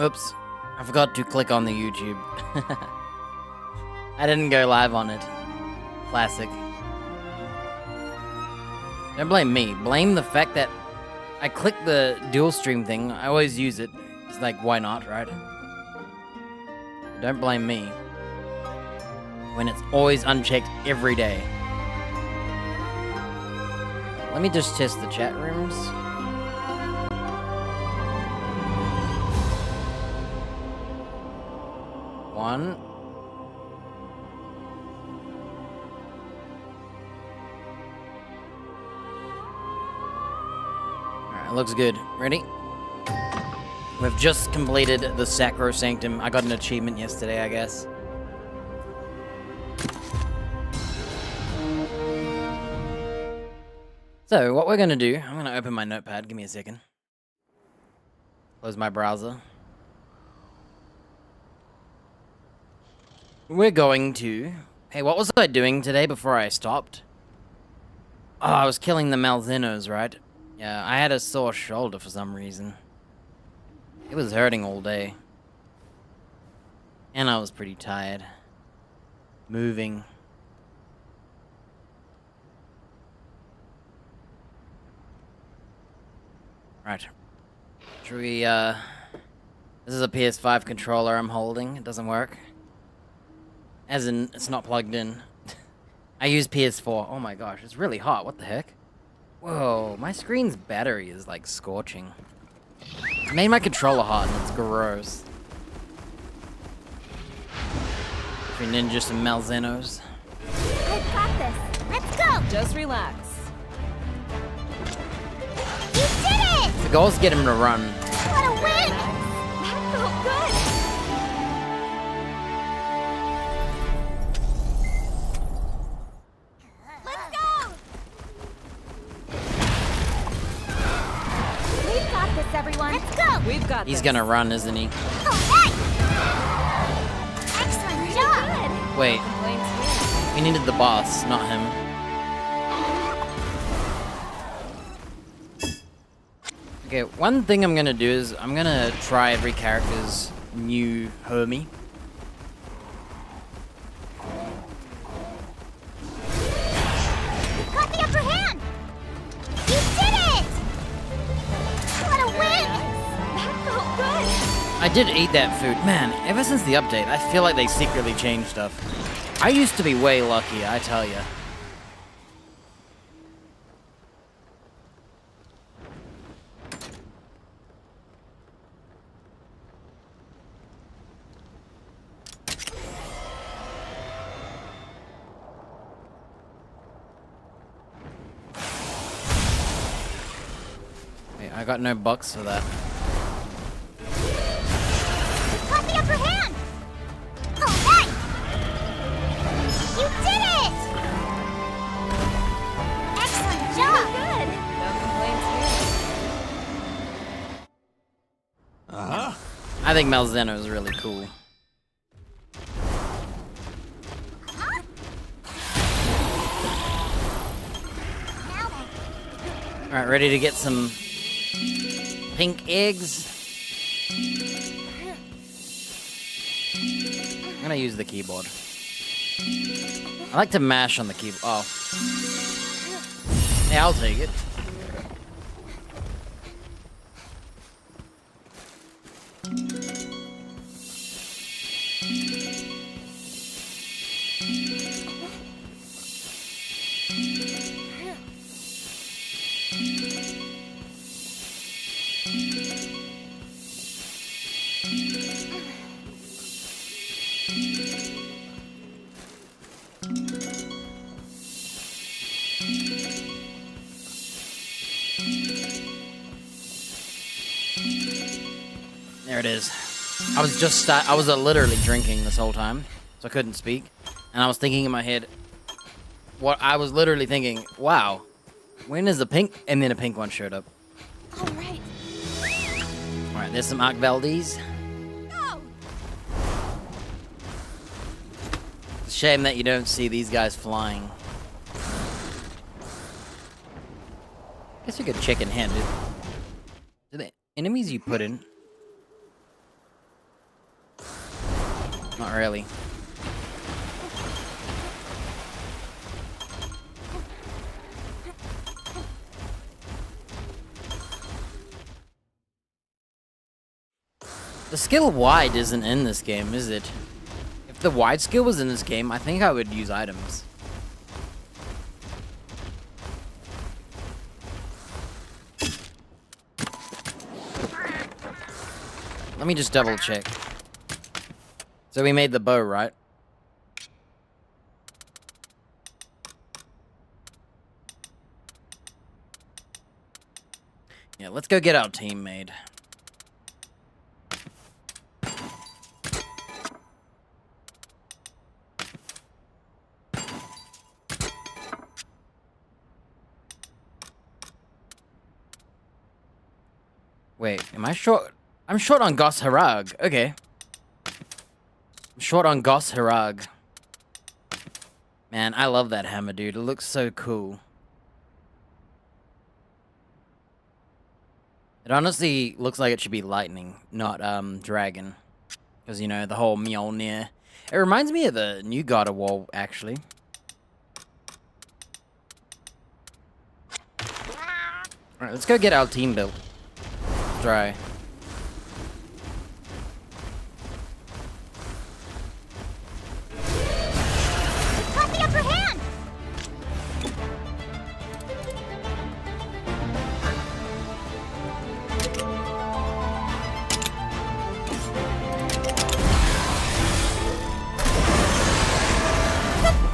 Oops. I forgot to click on the YouTube. I didn't go live on it. Classic. Don't blame me. Blame the fact that I clicked the dual stream thing. I always use it. It's like, why not, right? Don't blame me. When it's always unchecked every day. Let me just test the chat rooms. One. Alright, looks good. Ready? We've just completed the Sacrosanctum. I got an achievement yesterday, I guess. So, what we're gonna do, I'm gonna open my notepad. Give me a second. Close my browser. We're going to... Hey, what was I doing today before I stopped? Oh, I was killing the Malzenos, right? Yeah, I had a sore shoulder for some reason. It was hurting all day. And I was pretty tired. Moving. Right. Should we, This is a PS5 controller I'm holding. It doesn't work. As in, it's not plugged in. I use PS4. Oh my gosh, it's really hot. What the heck? Whoa, my screen's battery is like scorching. It made my controller hot and it's gross. If you ninja some Malzenos. I've got this. Let's go. Just relax. You did it! The goal is to get him to run. What a win! That felt good. Let's go! We've got this, everyone. Let's go! We've got He's this. gonna run, isn't he? Alright! Excellent job! Wait, Complaints here. we needed the boss, not him. Okay, one thing I'm gonna do is I'm gonna try every character's new Hermie. Got the upper hand! You did it! What a win! That felt good. I did eat that food. Man, ever since the update, I feel like they secretly changed stuff. I used to be way lucky, I tell ya. Wait, I got no bucks for that. Got the upper hand! Alright! You did it! Excellent job! Good. No complaints here. I think Malzeno is really cool. Now then, Alright, ready to get some pink eggs? I'm gonna use the keyboard. I like to mash on the keyboard. Oh. Yeah, I'll take it. There it is. I was literally drinking this whole time, so I couldn't speak. And I was thinking in my head, I was literally thinking, wow, when is the pink? And then a pink one showed up. alright. Alright, there's some Arc Valdez. Go! It's a shame that you don't see these guys flying. Guess we could check in hand, dude. Do the enemies you put in? Not really. The skill wide isn't in this game, is it? If the wide skill was in this game, I think I would use items. Let me just double check. So we made the bow, right? Yeah, let's go get our team made. Wait, am I short? I'm short on Gos Harag. Okay. I'm short on Gos Harag. Man, I love that hammer, dude. It looks so cool. It honestly looks like it should be lightning, not dragon. Because, you know, the whole Mjolnir. It reminds me of the new God of War, actually. Alright, let's go get our team built. Try. Got the upper hand!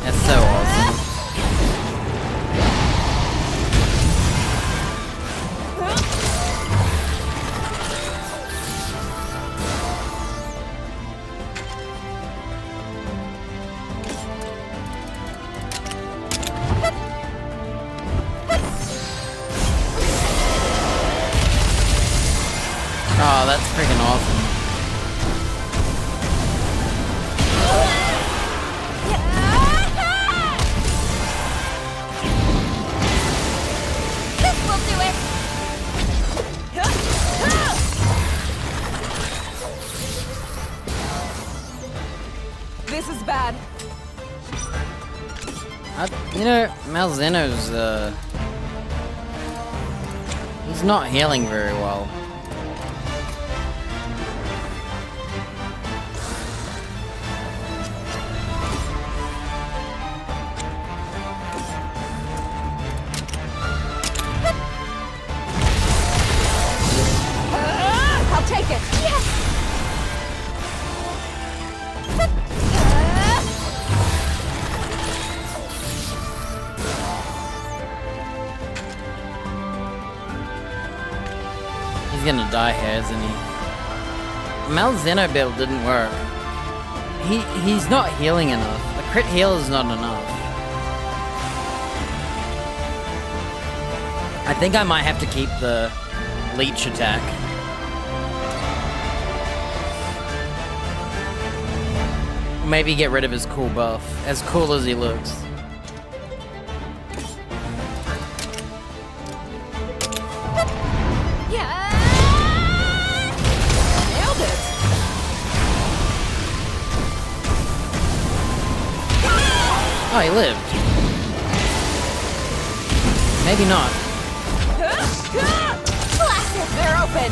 That's so awesome. Oh, that's freaking awesome. This will do it! This is bad. You know, Malzeno's, he's not healing very well. I'll take it. Yes! He's gonna die here, isn't he? Malzeno build didn't work. He's not healing enough. The crit heal is not enough. I think I might have to keep the leech attack. Maybe get rid of his cool buff. As cool as he looks. Yeah. Nailed it. Oh, he lived. Maybe not. Classic! They're open.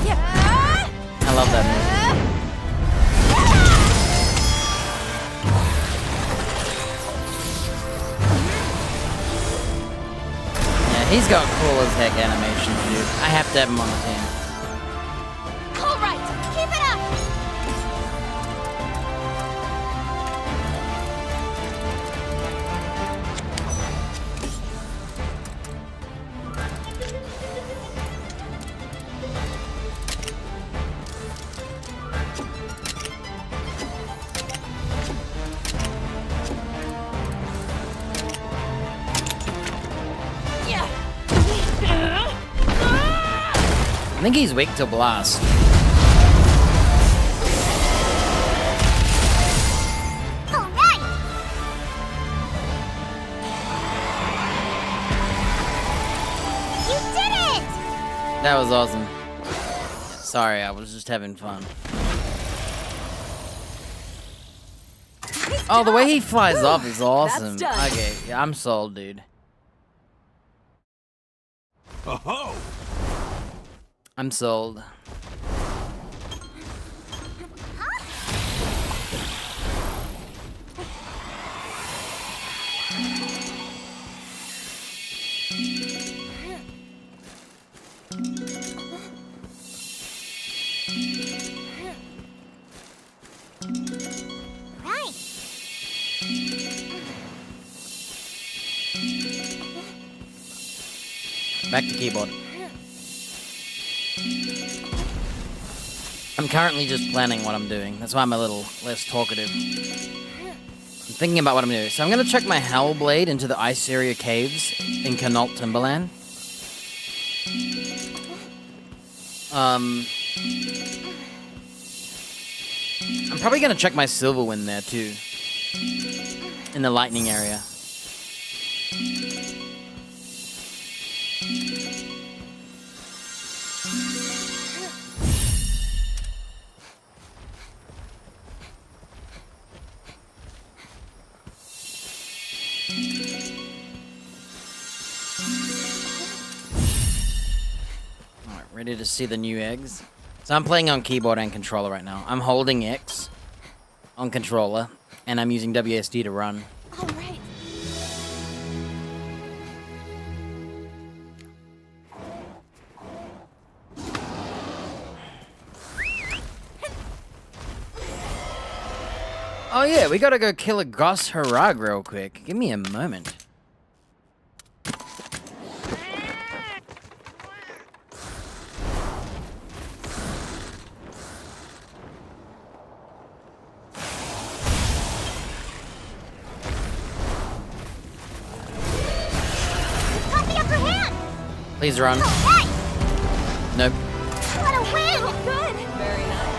Yeah! I love that move. Yeah, he's got cool as heck animations, dude. I have to have him on the team. All right, keep it up! I think he's weak to blast. All right! You did it! That was awesome. Sorry, I was just having fun. Oh, the way he flies off is awesome. done. Okay, yeah, I'm sold, dude. Oh-ho! I'm sold. Right. Back to keyboard. I'm currently just planning what I'm doing. That's why I'm a little less talkative. I'm thinking about what I'm doing. So I'm gonna check my Hellblade into the Ice Area Caves in Connaught Timberland. I'm probably gonna check my Silverwind there too. In the lightning area. Alright, ready to see the new eggs? So I'm playing on keyboard and controller right now. I'm holding X on controller, and I'm using WSD to run. All right. Oh yeah, we gotta go kill a Goss Harag real quick. Give me a moment. Got the upper hand. Please run. Hey, Nope. what a win. Good. Very nice.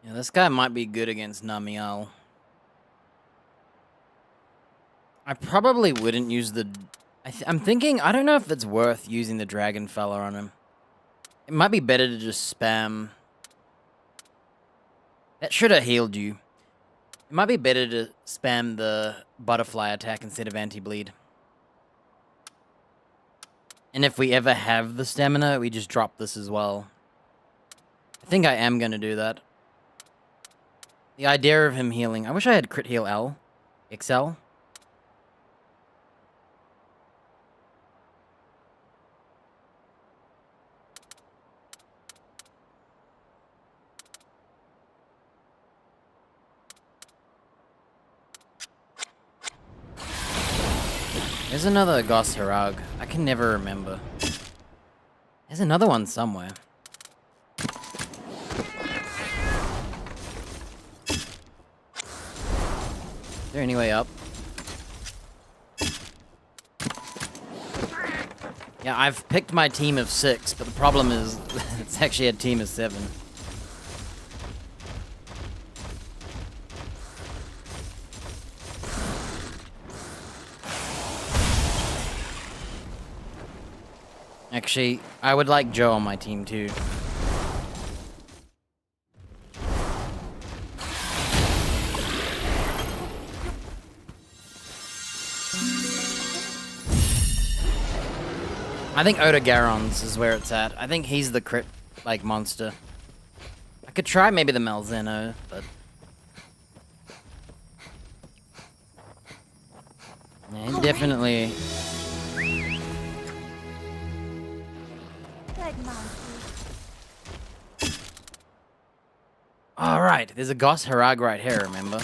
Yeah, this guy might be good against Namiel. I probably wouldn't use the... I'm thinking, I don't know if it's worth using the Dragon Fella on him. It might be better to just spam... That should have healed you. It might be better to spam the Butterfly attack instead of anti-bleed. And if we ever have the stamina, we just drop this as well. I think I am going to do that. The idea of him healing... I wish I had crit heal L. XL. There's another Goss Harag. I can never remember. There's another one somewhere. Is there any way up? Yeah, I've picked my team of 6, but the problem is it's actually a team of 7. Actually, I would like Joe on my team too. I think Odogaron's is where it's at. I think he's the crit, like, monster. I could try maybe the Malzeno, but... Yeah, he definitely... Good monster. Alright, there's a Goss Harag right here, remember?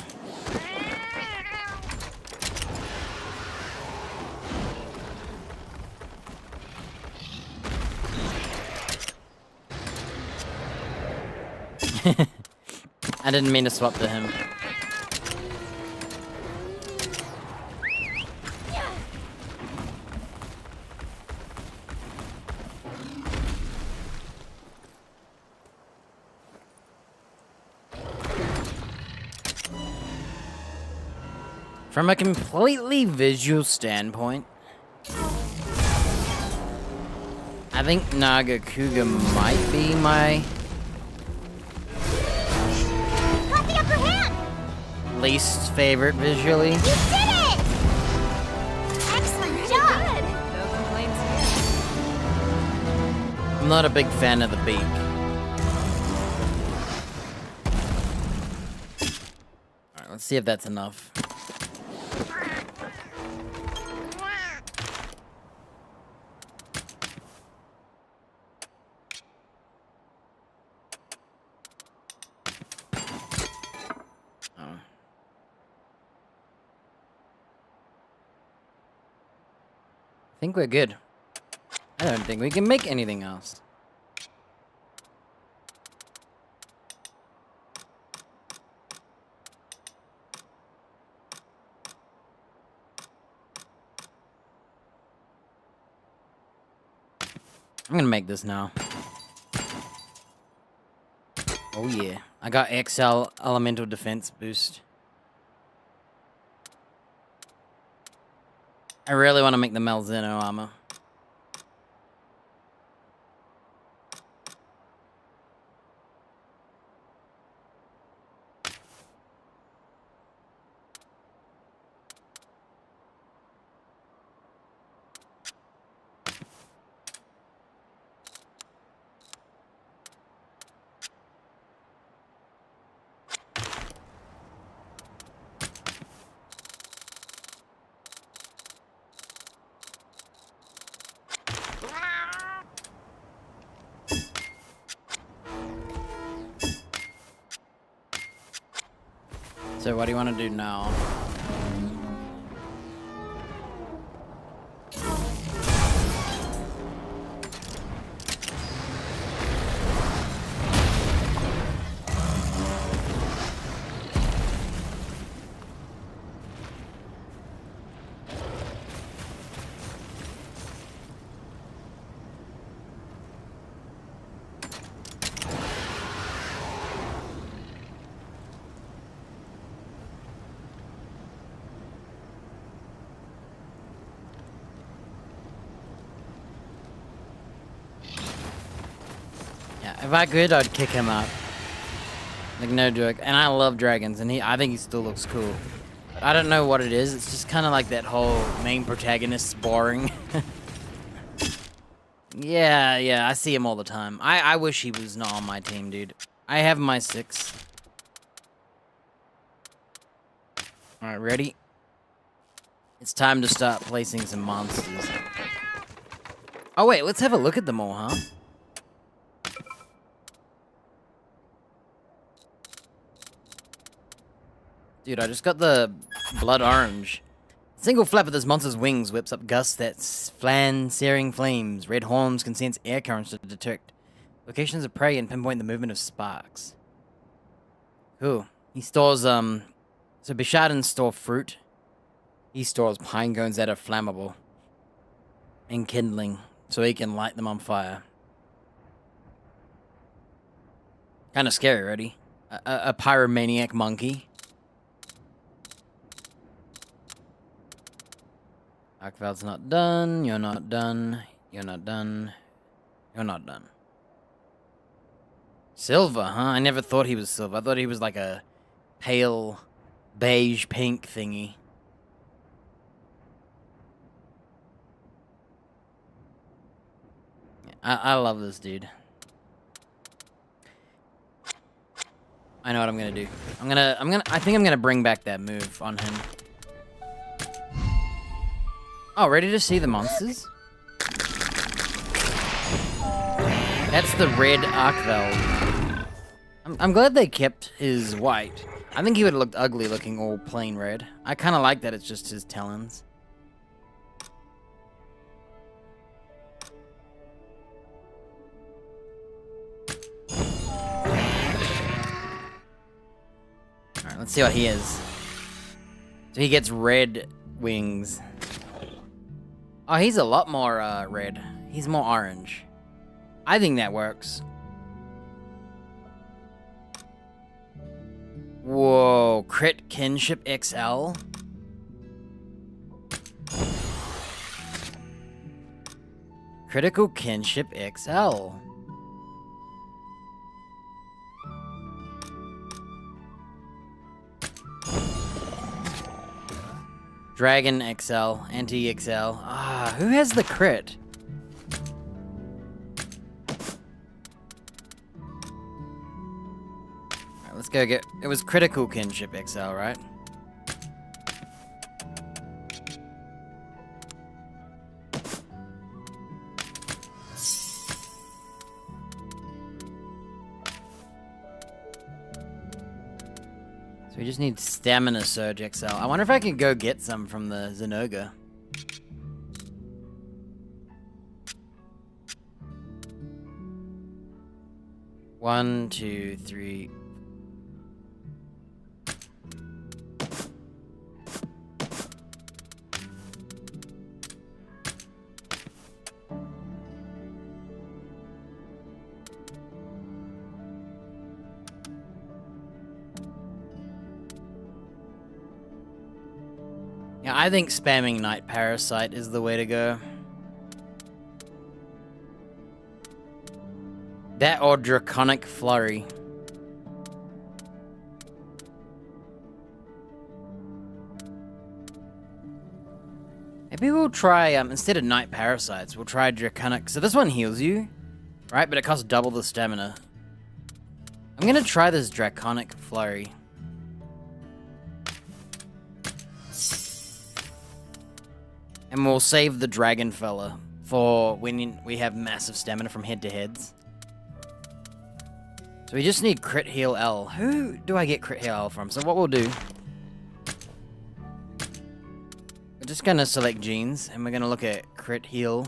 I didn't mean to swap to him. From a completely visual standpoint, I think Nagakuga might be my Got the upper hand! least favorite visually. You did it! Excellent job! No complaints here. I'm not a big fan of the beak. Alright, let's see if that's enough. Oh. I think we're good. I don't think we can make anything else. I'm gonna make this now. Oh yeah. I got XL elemental defense boost. I really want to make the Malzeno armor. So what do you want to do now? Yeah, if I could, I'd kick him up. Like, no joke. And I love dragons, and I think he still looks cool. But I don't know what it is. It's just kind of like that whole main protagonist's boring. Yeah, I see him all the time. I wish he was not on my team, dude. I have my 6. Alright, ready? It's time to start placing some monsters. Oh, wait, let's have a look at them all, huh? Dude, I just got the blood orange. A single flap of this monster's wings whips up gusts that fan searing flames. Red horns can sense air currents to detect locations of prey and pinpoint the movement of sparks. Cool. He stores, so Bishadans store fruit. He stores pine cones that are flammable and kindling, so he can light them on fire. Kind of scary, ready? A pyromaniac monkey. Arkveld's not done, you're not done, you're not done, you're not done. Silver, huh? I never thought he was silver. I thought he was like a pale beige pink thingy. I love this dude. I know what I'm gonna do. I think I'm gonna bring back that move on him. Oh, ready to see the monsters? That's the red Arkveld. I'm glad they kept his white. I think he would have looked ugly looking all plain red. I kind of like that it's just his talons. Alright, let's see what he is. So he gets red wings. Oh, he's a lot more red. He's more orange. I think that works. Whoa, crit kinship XL? Critical Kinship XL. Dragon XL, Anti-XL. Ah, who has the crit? Alright, let's go get... It was Critical Kinship XL, right? So we just need Stamina Surge XL. I wonder if I can go get some from the Zenoga. One, two, three. Yeah, I think spamming Night Parasite is the way to go. That or Draconic Flurry. Maybe we'll try, instead of Night Parasites, we'll try Draconic. So this one heals you, right? But it costs double the stamina. I'm gonna try this Draconic Flurry. And we'll save the Dragon Fella for when we have massive stamina from head-to-heads. So we just need Crit Heal L. Who do I get Crit Heal L from? So what we'll do... We're just gonna select Genes, and we're gonna look at Crit Heal.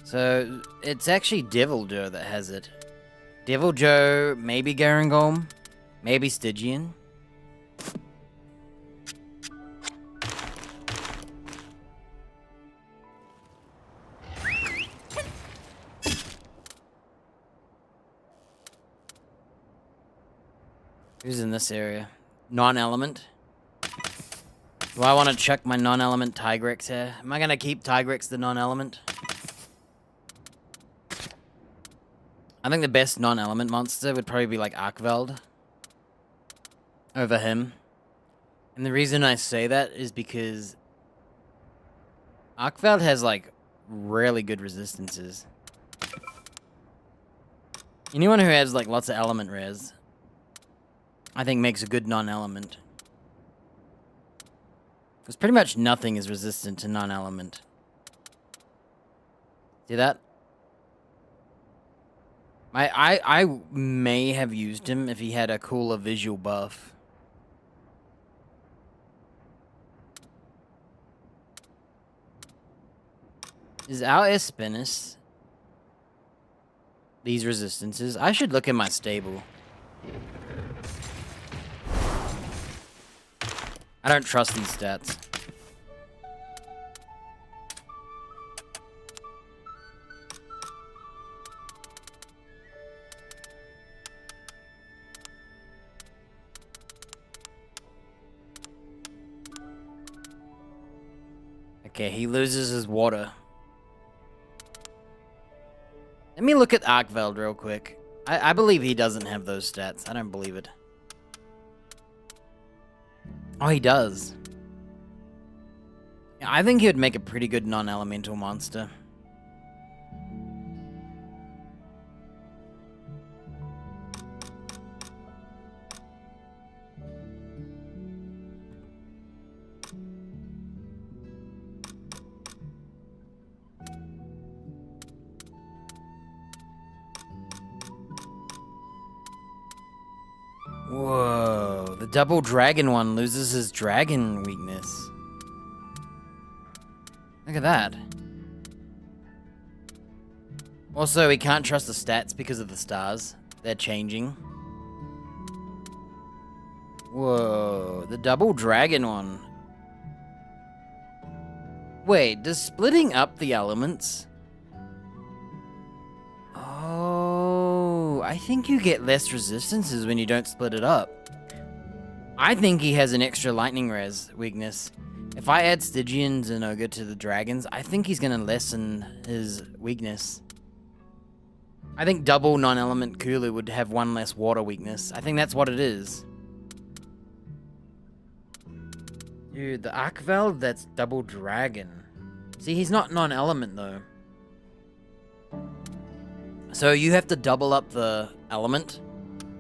So, it's actually Devil Joe that has it. Devil Joe, maybe Garangolm. Maybe Stygian. Who's in this area? Non-element. Do I want to chuck my non-element Tigrex here? Am I going to keep Tigrex the non-element? I think the best non-element monster would probably be like Arkveld over him. And the reason I say that is because Arkveld has like really good resistances. Anyone who has like lots of element res, I think makes a good non-element. Because pretty much nothing is resistant to non-element. See that? I may have used him if he had a cooler visual buff. Is our Espinus these resistances? I should look at my stable. I don't trust these stats. Okay, he loses his water. Let me look at Arkveld real quick. I believe he doesn't have those stats. I don't believe it. Oh, he does. Yeah, I think he would make a pretty good non-elemental monster. Whoa, the double dragon one loses his dragon weakness. Look at that. Also, we can't trust the stats because of the stars. They're changing. Whoa, the double dragon one. Wait, does splitting up the elements... I think you get less resistances when you don't split it up. I think he has an extra lightning res weakness. If I add Stygians and Ogre to the dragons, I think he's gonna lessen his weakness. I think double non-element Kulu would have one less water weakness. I think that's what it is. Dude, the Arkveld, that's double dragon. See, he's not non-element though. So you have to double up the element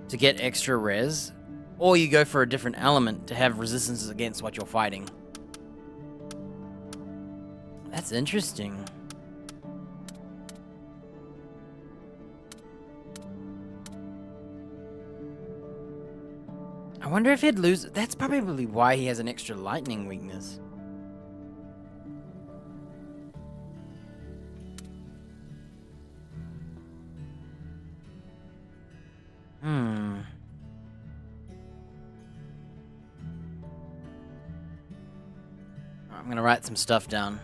to get extra res, or you go for a different element to have resistances against what you're fighting. That's interesting. I wonder if he'd lose. That's probably why he has an extra lightning weakness. I'm gonna write some stuff down.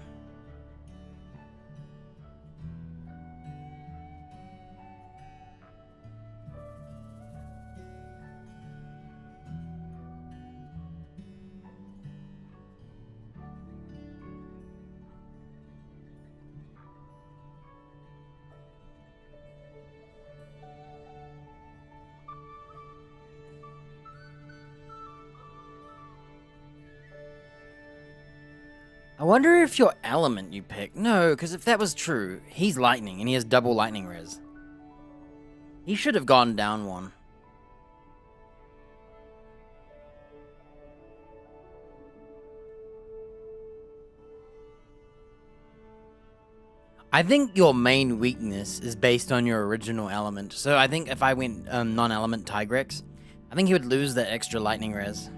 I wonder if your element you pick. No, because if that was true, he's lightning and he has double lightning res. He should have gone down one. I think your main weakness is based on your original element. So I think if I went non-element Tigrex, I think he would lose that extra lightning res.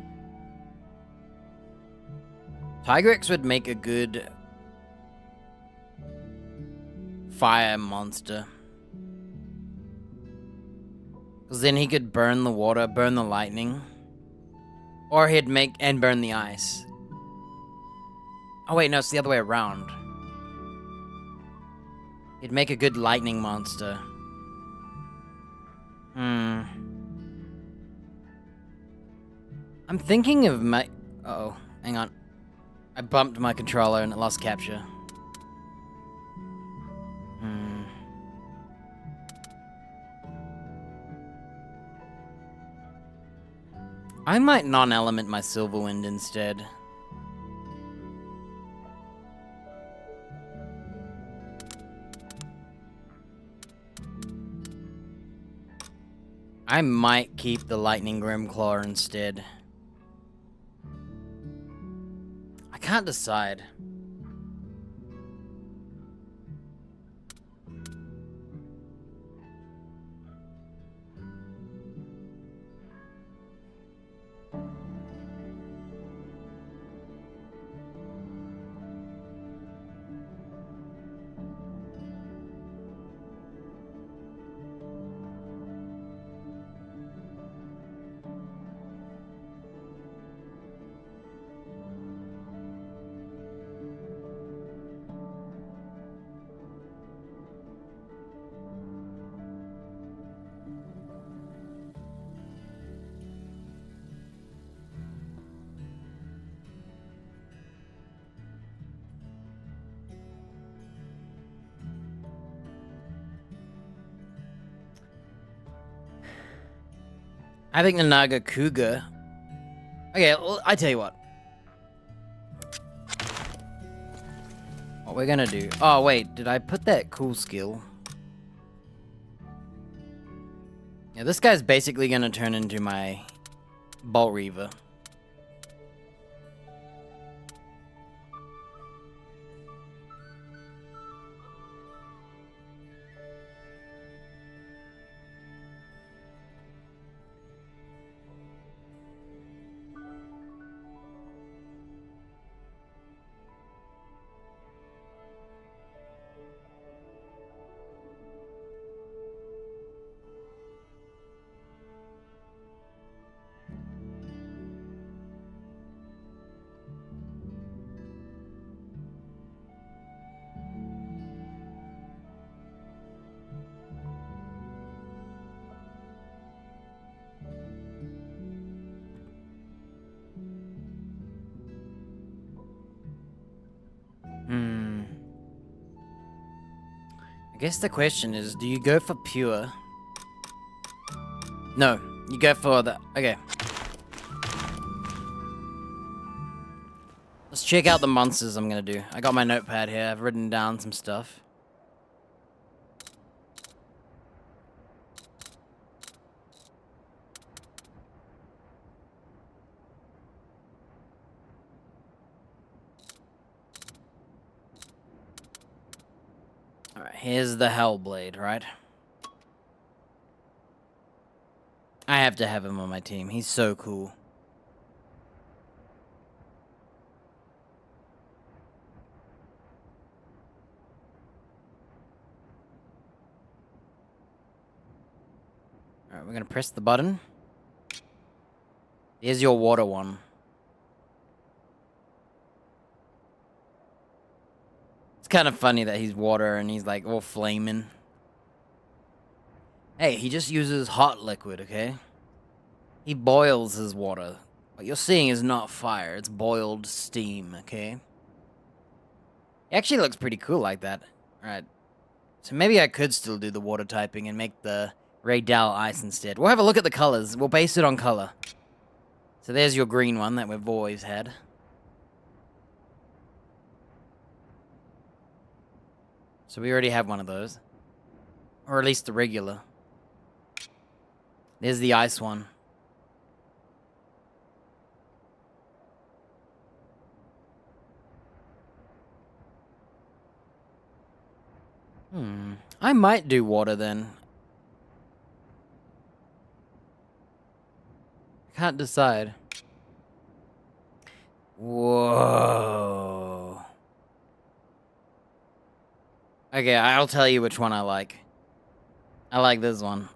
Tigrex would make a good fire monster. Because then he could burn the water, burn the lightning. Or he'd make and burn the ice. Oh wait, no, it's the other way around. He'd make a good lightning monster. I'm thinking of my... Uh-oh, hang on. I bumped my controller and it lost capture. I might non-element my Silverwind instead. I might keep the Lightning Grimclaw instead. I can't decide. I think the Naga Kuga... Okay, well, I tell you what. What we're gonna do... Oh, wait, did I put that cool skill? Yeah, this guy's basically gonna turn into my Bolt Reaver. guess the question is, do you go for pure? No, you go for the... Okay. Let's check out the monsters I'm gonna do. I got my notepad here. I've written down some stuff. Alright, here's the Hellblade, right? I have to have him on my team. He's so cool. Alright, we're gonna press the button. Here's your water one. It's kind of funny that he's water and he's like all flaming. Hey, he just uses hot liquid, okay? He boils his water. What you're seeing is not fire, it's boiled steam, okay? It actually looks pretty cool like that. Alright. So maybe I could still do the water typing and make the Raydal ice instead. We'll have a look at the colors. We'll base it on color. So there's your green one that we've always had. So we already have one of those. Or at least the regular. There's the ice one. I might do water then. Can't decide. Whoa. Okay, I'll tell you which one I like. I like this one.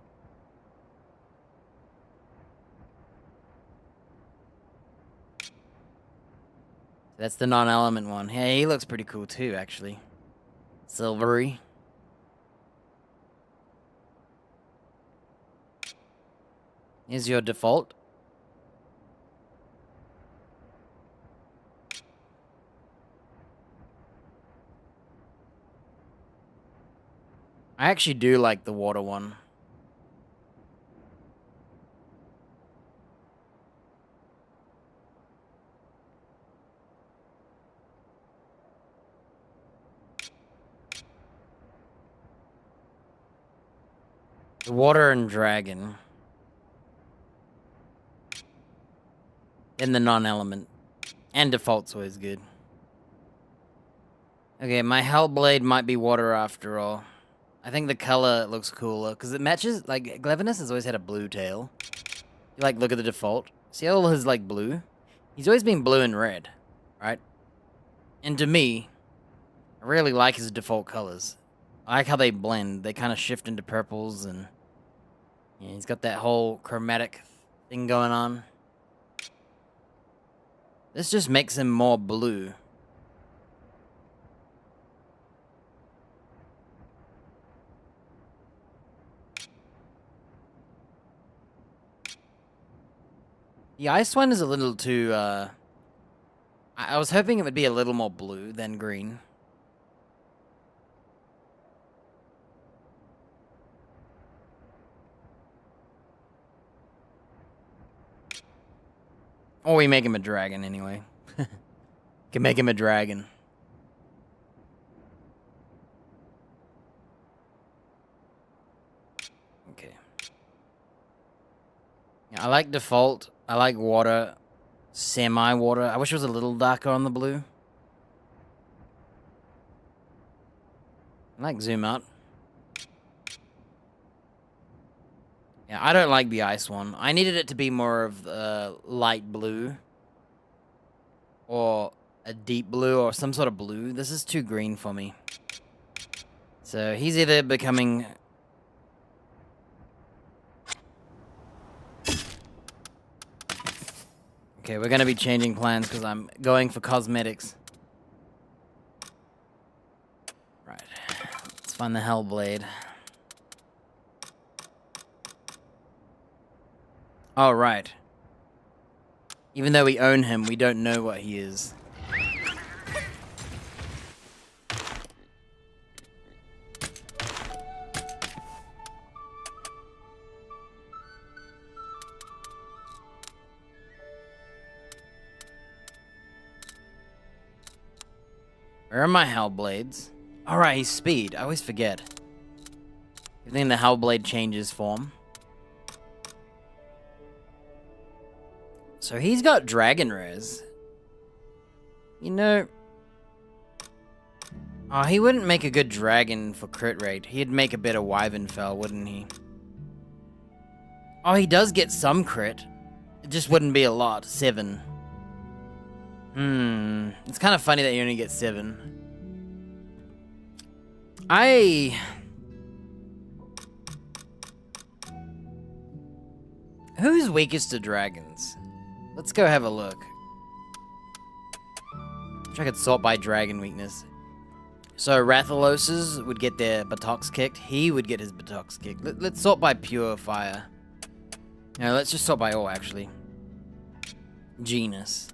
That's the non-element one. Hey, he looks pretty cool too, actually. Silvery. Here's your default. I actually do like the water one. The water and dragon. Then the non-element. And default's always good. Okay, my Hellblade might be water after all. I think the color looks cooler, because it matches, like, Glevinus has always had a blue tail. You, like, look at the default. See all his, like, blue? He's always been blue and red, right? And to me, I really like his default colors. I like how they blend. They kind of shift into purples, and yeah, he's got that whole chromatic thing going on. This just makes him more blue. The ice one is a little too, I was hoping it would be a little more blue than green. Or we make him a dragon anyway. Can make him a dragon. Okay. Yeah, I like default. I like water. Semi-water. I wish it was a little darker on the blue. I like zoom out. Yeah, I don't like the ice one. I needed it to be more of the light blue. Or a deep blue or some sort of blue. This is too green for me. So he's either becoming... Okay, we're gonna be changing plans because I'm going for cosmetics. Right. Let's find the Hellblade. Oh, right. Even though we own him, we don't know what he is. Where are my Hellblades? Alright, he's speed. I always forget. I think the Hellblade changes form. So he's got Dragon Res. You know... Oh, he wouldn't make a good dragon for crit rate. He'd make a better Wyvernfell, wouldn't he? Oh, he does get some crit. It just wouldn't be a lot. 7. It's kind of funny that you only get 7. Who's weakest to dragons? Let's go have a look. Wish I could sort by dragon weakness. So Rathaloses would get their buttocks kicked. He would get his buttocks kicked. Let's sort by pure fire. No, let's just sort by all, actually. Genus.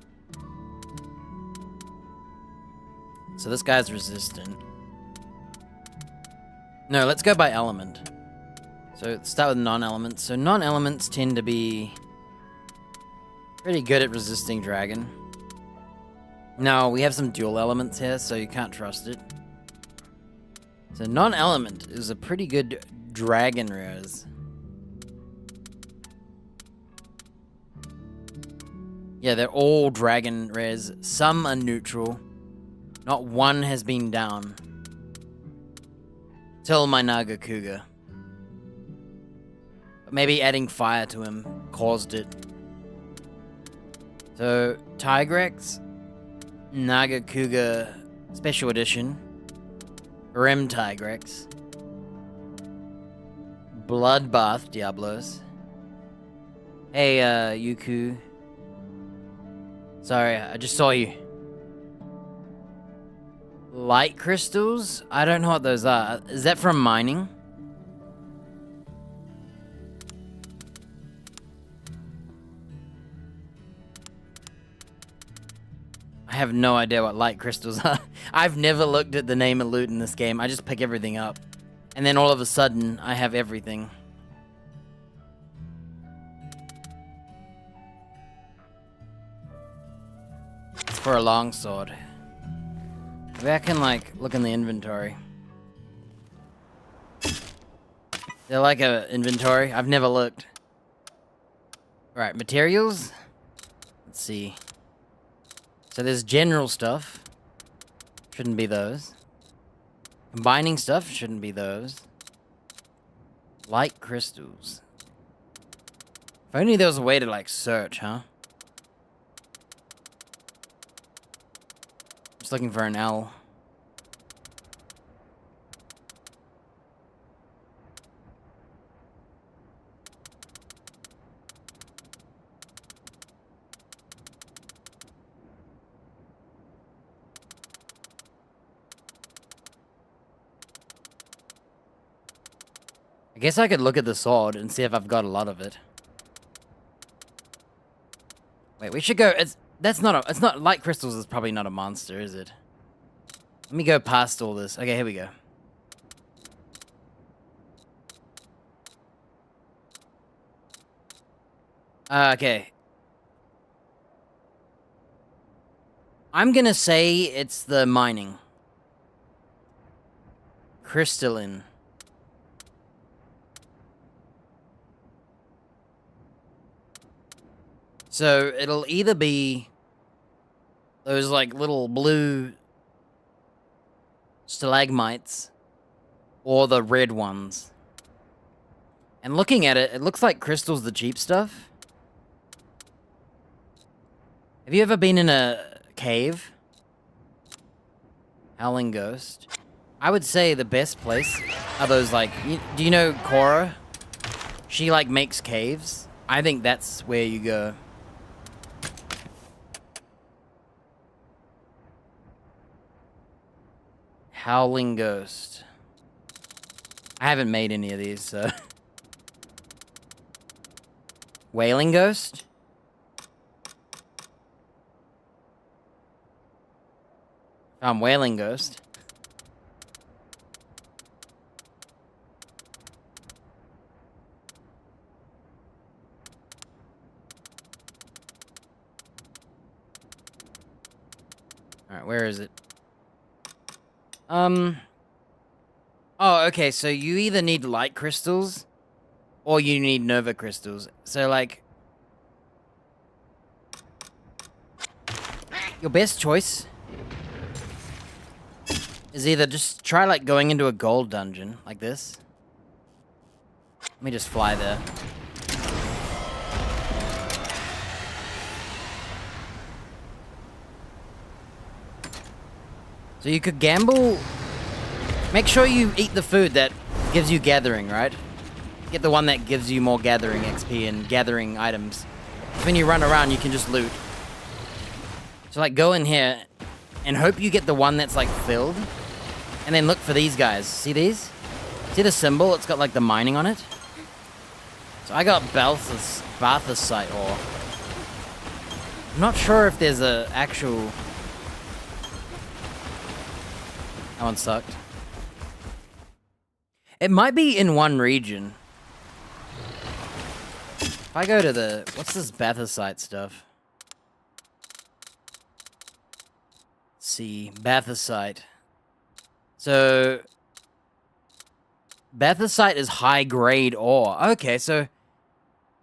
So this guy's resistant. No, let's go by element. So let's start with non-elements. So non-elements tend to be pretty good at resisting dragon. Now, we have some dual elements here, so you can't trust it. So non-element is a pretty good dragon res. Yeah, they're all dragon res. Some are neutral. Not one has been down. Till my Naga Cougar. But maybe adding fire to him caused it. So, Tigrex, Naga Cougar Special Edition, Rem Tigrex, Bloodbath Diablos. Hey, Yuku. Sorry, I just saw you. Light crystals? I don't know what those are. Is that from mining? I have no idea what light crystals are. I've never looked at the name of loot in this game. I just pick everything up. And then all of a sudden, I have everything. It's for a longsword. Maybe I can, like, look in the inventory. Is there, like, a inventory? I've never looked. Alright, materials? Let's see. So there's general stuff. Shouldn't be those. Combining stuff. Shouldn't be those. Light crystals. If only there was a way to, like, search, huh? Just looking for an L. I guess I could look at the sword and see if I've got a lot of it. Wait, we should go. It's not light crystals is probably not a monster, is it? Let me go past all this. Okay, here we go. Okay. I'm gonna say it's the mining. Crystalline. So it'll either be those like little blue stalagmites or the red ones. And looking at it, it looks like crystal's the cheap stuff. Have you ever been in a cave? Howling Ghost. I would say the best place are those like, do you know Cora? She like makes caves. I think that's where you go. Howling Ghost. I haven't made any of these, so. Wailing Ghost? Found Wailing Ghost. Alright, where is it? Oh, okay, so you either need light crystals or you need nova crystals. So, like, your best choice is either just try, like, going into a gold dungeon, like this. Let me just fly there. So you could gamble. Make sure you eat the food that gives you gathering, right? Get the one that gives you more gathering XP and gathering items. When you run around, you can just loot. So, like, go in here and hope you get the one that's, like, filled. And then look for these guys. See these? See the symbol? It's got, like, the mining on it. So I got Balthasite ore. I'm not sure if there's a actual... That one sucked. It might be in one region. If I go to the... What's this Balthasite stuff? Let's see. Balthasite. So... Balthasite is high-grade ore. Okay, so...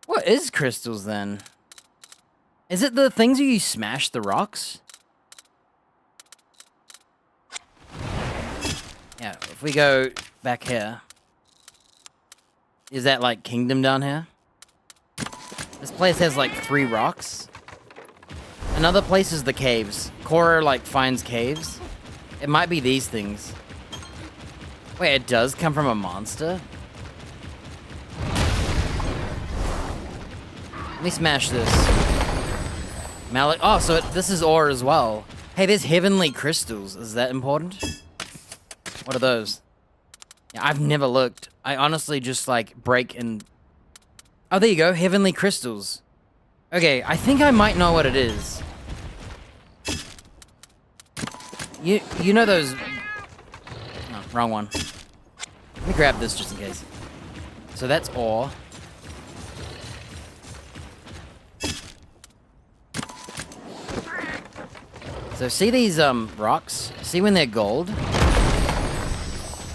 What is crystals, then? Is it the things where you smash the rocks? Yeah, if we go back here... Is that, like, Kingdom down here? This place has, like, 3 rocks. Another place is the caves. Cora, like, finds caves. It might be these things. Wait, it does come from a monster? Let me smash this. Oh, so this is ore as well. Hey, there's heavenly crystals. Is that important? What are those? Yeah, I've never looked. I honestly just, like, break and... Oh, there you go. Heavenly crystals. Okay, I think I might know what it is. You know those... No, wrong one. Let me grab this just in case. So that's ore. So see these, rocks? See when they're gold?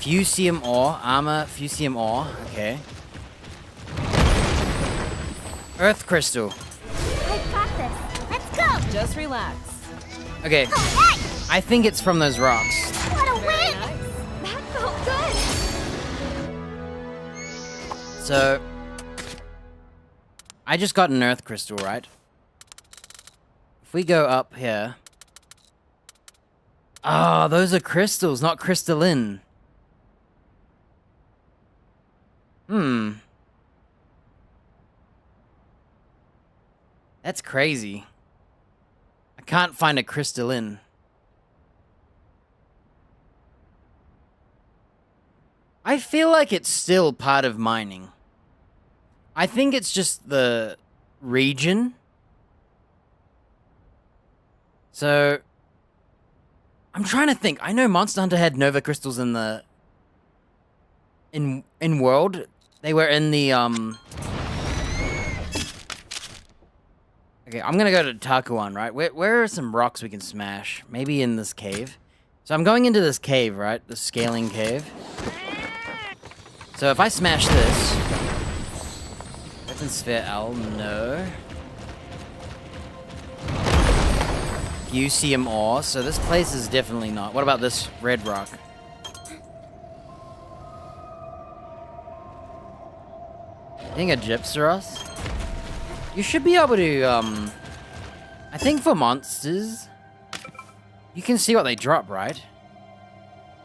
Fusium ore, armor, fusium ore, okay. Earth crystal. I got this. Let's go. Just relax. Okay, Hey, I think it's from those rocks. what a Very win! nice. That felt good. So, I just got an earth crystal, right? If we go up here... Ah, those are crystals, not crystalline. That's crazy. I can't find a crystalline. I feel like it's still part of mining. I think it's just the region. So, I'm trying to think. I know Monster Hunter had Nova crystals in the... In World. They were in the, Okay, I'm gonna go to Takuan, right? Where are some rocks we can smash? Maybe in this cave. So I'm going into this cave, right? The scaling cave. So if I smash this... That's in Sphere L, no. Fusium ore, so this place is definitely not. What about this red rock? I think a Gypsaros? You should be able to, I think for monsters, you can see what they drop, right?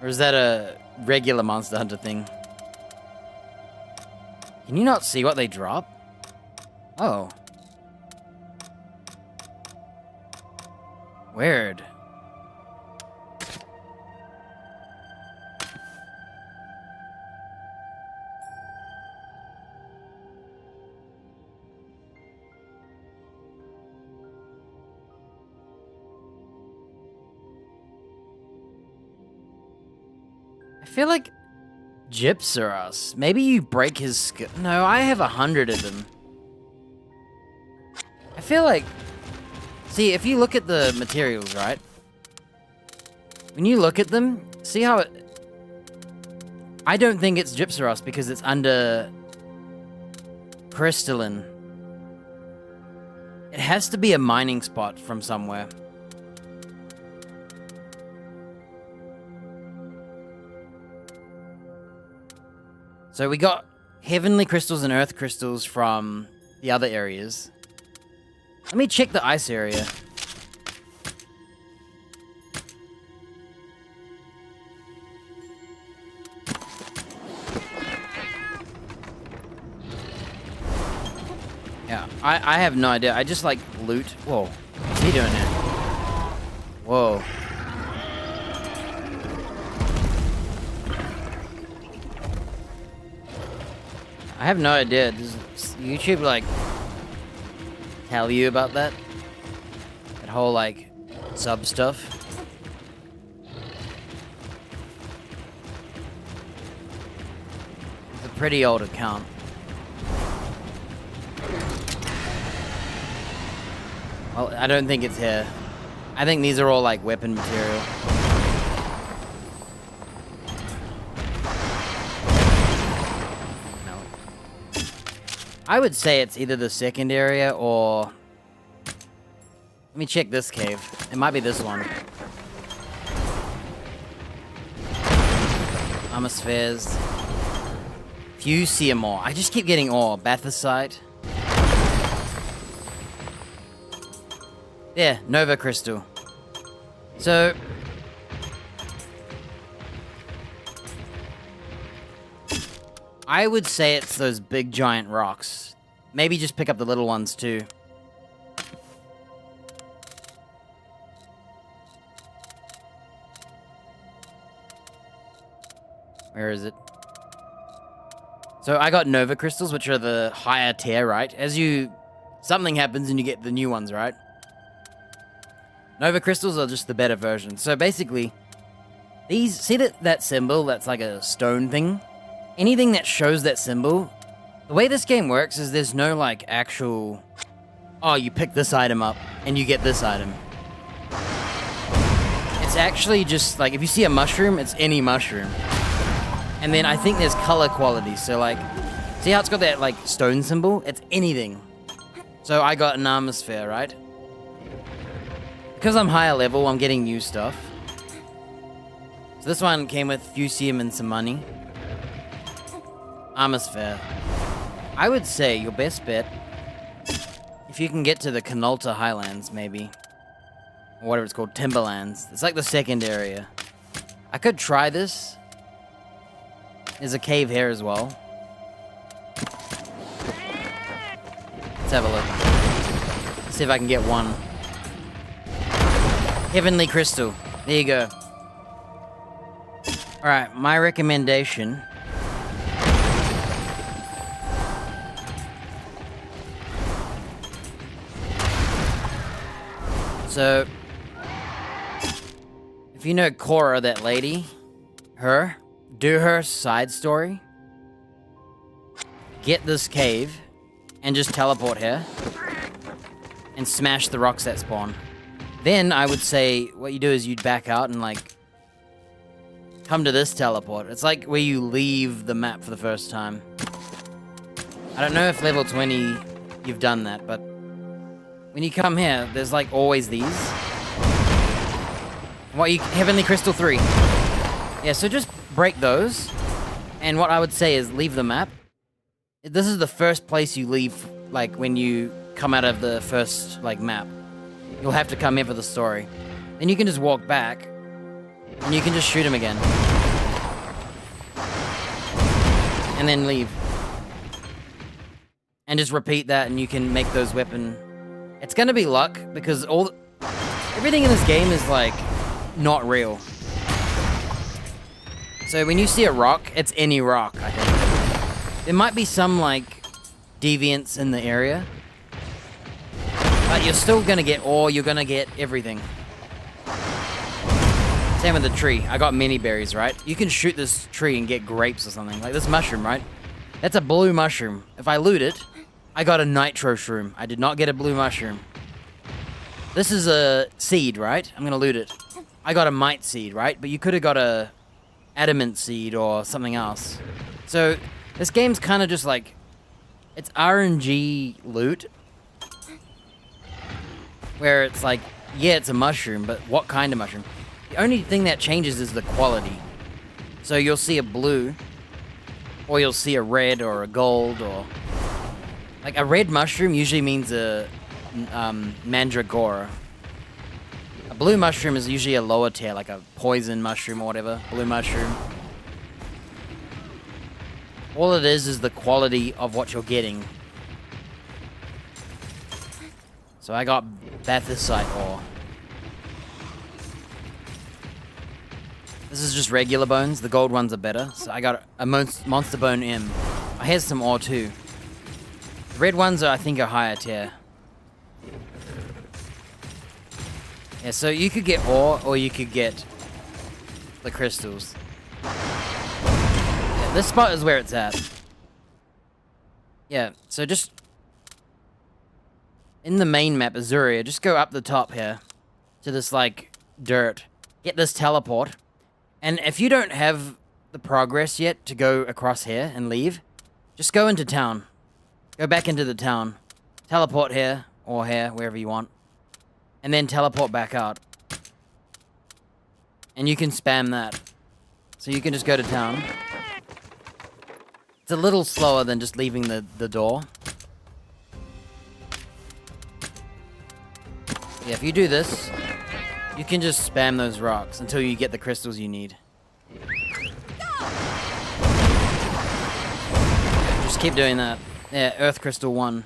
Or is that a regular Monster Hunter thing? Can you not see what they drop? Oh. Weird. I feel like Gypsaros. Maybe you break his skill. No, I have 100 of them. I feel like... See, if you look at the materials, right? When you look at them, See how it... I don't think it's Gypsyros because it's under crystalline. It has to be a mining spot from somewhere. So we got heavenly crystals and earth crystals from the other areas. Let me check the ice area. Yeah, I have no idea. I just like loot. Whoa, what's he doing there? Whoa. I have no idea. Does YouTube like tell you about that? That whole like sub stuff? It's a pretty old account. Well, I don't think it's here. I think these are all like weapon material. No. I would say it's either the second area or... Let me check this cave. It might be this one. Armor spheres. Fusium ore. I just keep getting ore. Bathysite. Yeah, Nova Crystal. So... I would say it's those big giant rocks. Maybe just pick up the little ones too. Where is it? So I got Nova Crystals, which are the higher tier, right? As you... Something happens and you get the new ones, right? Nova Crystals are just the better version. So basically, these... See that symbol that's like a stone thing? Anything that shows that symbol... The way this game works is there's no like actual... Oh, you pick this item up and you get this item. It's actually just like, if you see a mushroom, it's any mushroom. And then I think there's color quality, so like... See how it's got that like stone symbol? It's anything. So I got an armor sphere, right? Because I'm higher level, I'm getting new stuff. So this one came with fusium and some money. Armor sphere. I would say your best bet, if you can get to the Canolta Highlands, maybe. Or whatever it's called, Timberlands. It's like the second area. I could try this. There's a cave here as well. Let's have a look. Let's see if I can get one. Heavenly Crystal. There you go. Alright, my recommendation... So... If you know Cora, that lady, her, do her side story. Get this cave, and just teleport here. And smash the rocks that spawn. Then I would say what you do is you'd back out and like come to this teleport. It's like where you leave the map for the first time. I don't know if level 20 you've done that, but when you come here, there's like always these. Heavenly Crystal 3. Yeah, so just break those. And what I would say is leave the map. This is the first place you leave, like when you come out of the first like map. You'll have to come here for the story. Then you can just walk back, and you can just shoot him again. And then leave. And just repeat that, and you can make those weapon... It's gonna be luck, because everything in this game is, like, not real. So when you see a rock, it's any rock, I think. There might be some, like, deviants in the area. But you're still gonna get ore, you're gonna get everything. Same with the tree. I got many berries, right? You can shoot this tree and get grapes or something. Like this mushroom, right? That's a blue mushroom. If I loot it, I got a nitro shroom. I did not get a blue mushroom. This is a seed, right? I'm gonna loot it. I got a mite seed, right? But you could have got a adamant seed or something else. So this game's kind of just like, it's RNG loot, where it's like, yeah, it's a mushroom, but what kind of mushroom? The only thing that changes is the quality. So you'll see a blue, or you'll see a red or a gold, or like a red mushroom usually means a mandragora. A blue mushroom is usually a lower tier, like a poison mushroom or whatever. Blue mushroom. All it is the quality of what you're getting. So I got Bathysite ore. This is just regular bones. The gold ones are better. So I got a monster bone M. Here's some ore too. The red ones are, I think, are higher tier. Yeah, so you could get ore or you could get the crystals. Yeah, this spot is where it's at. Yeah, so just in the main map, Azuria, just go up the top here to this, like, dirt. Get this teleport. And if you don't have the progress yet to go across here and leave, just go into town. Go back into the town. Teleport here, or here, wherever you want. And then teleport back out. And you can spam that. So you can just go to town. It's a little slower than just leaving the door. Yeah, if you do this, you can just spam those rocks until you get the crystals you need. Just keep doing that. Yeah, Earth Crystal 1.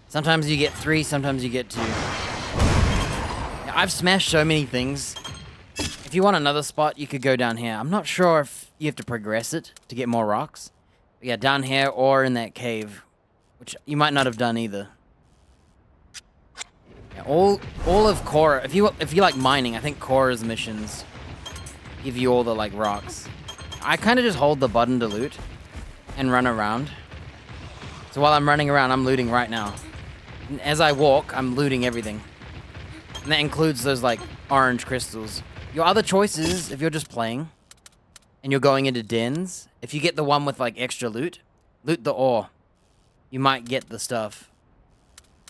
Sometimes you get 3, sometimes you get 2. Yeah, I've smashed so many things. If you want another spot, you could go down here. I'm not sure if you have to progress it to get more rocks. But yeah, down here or in that cave, which you might not have done either. Yeah, all of Korra, if you like mining, I think Korra's missions give you all the like rocks. I kind of just hold the button to loot and run around. So while I'm running around, I'm looting right now. And as I walk, I'm looting everything. And that includes those like orange crystals. Your other choices, if you're just playing and you're going into dens, if you get the one with like extra loot, loot the ore. You might get the stuff.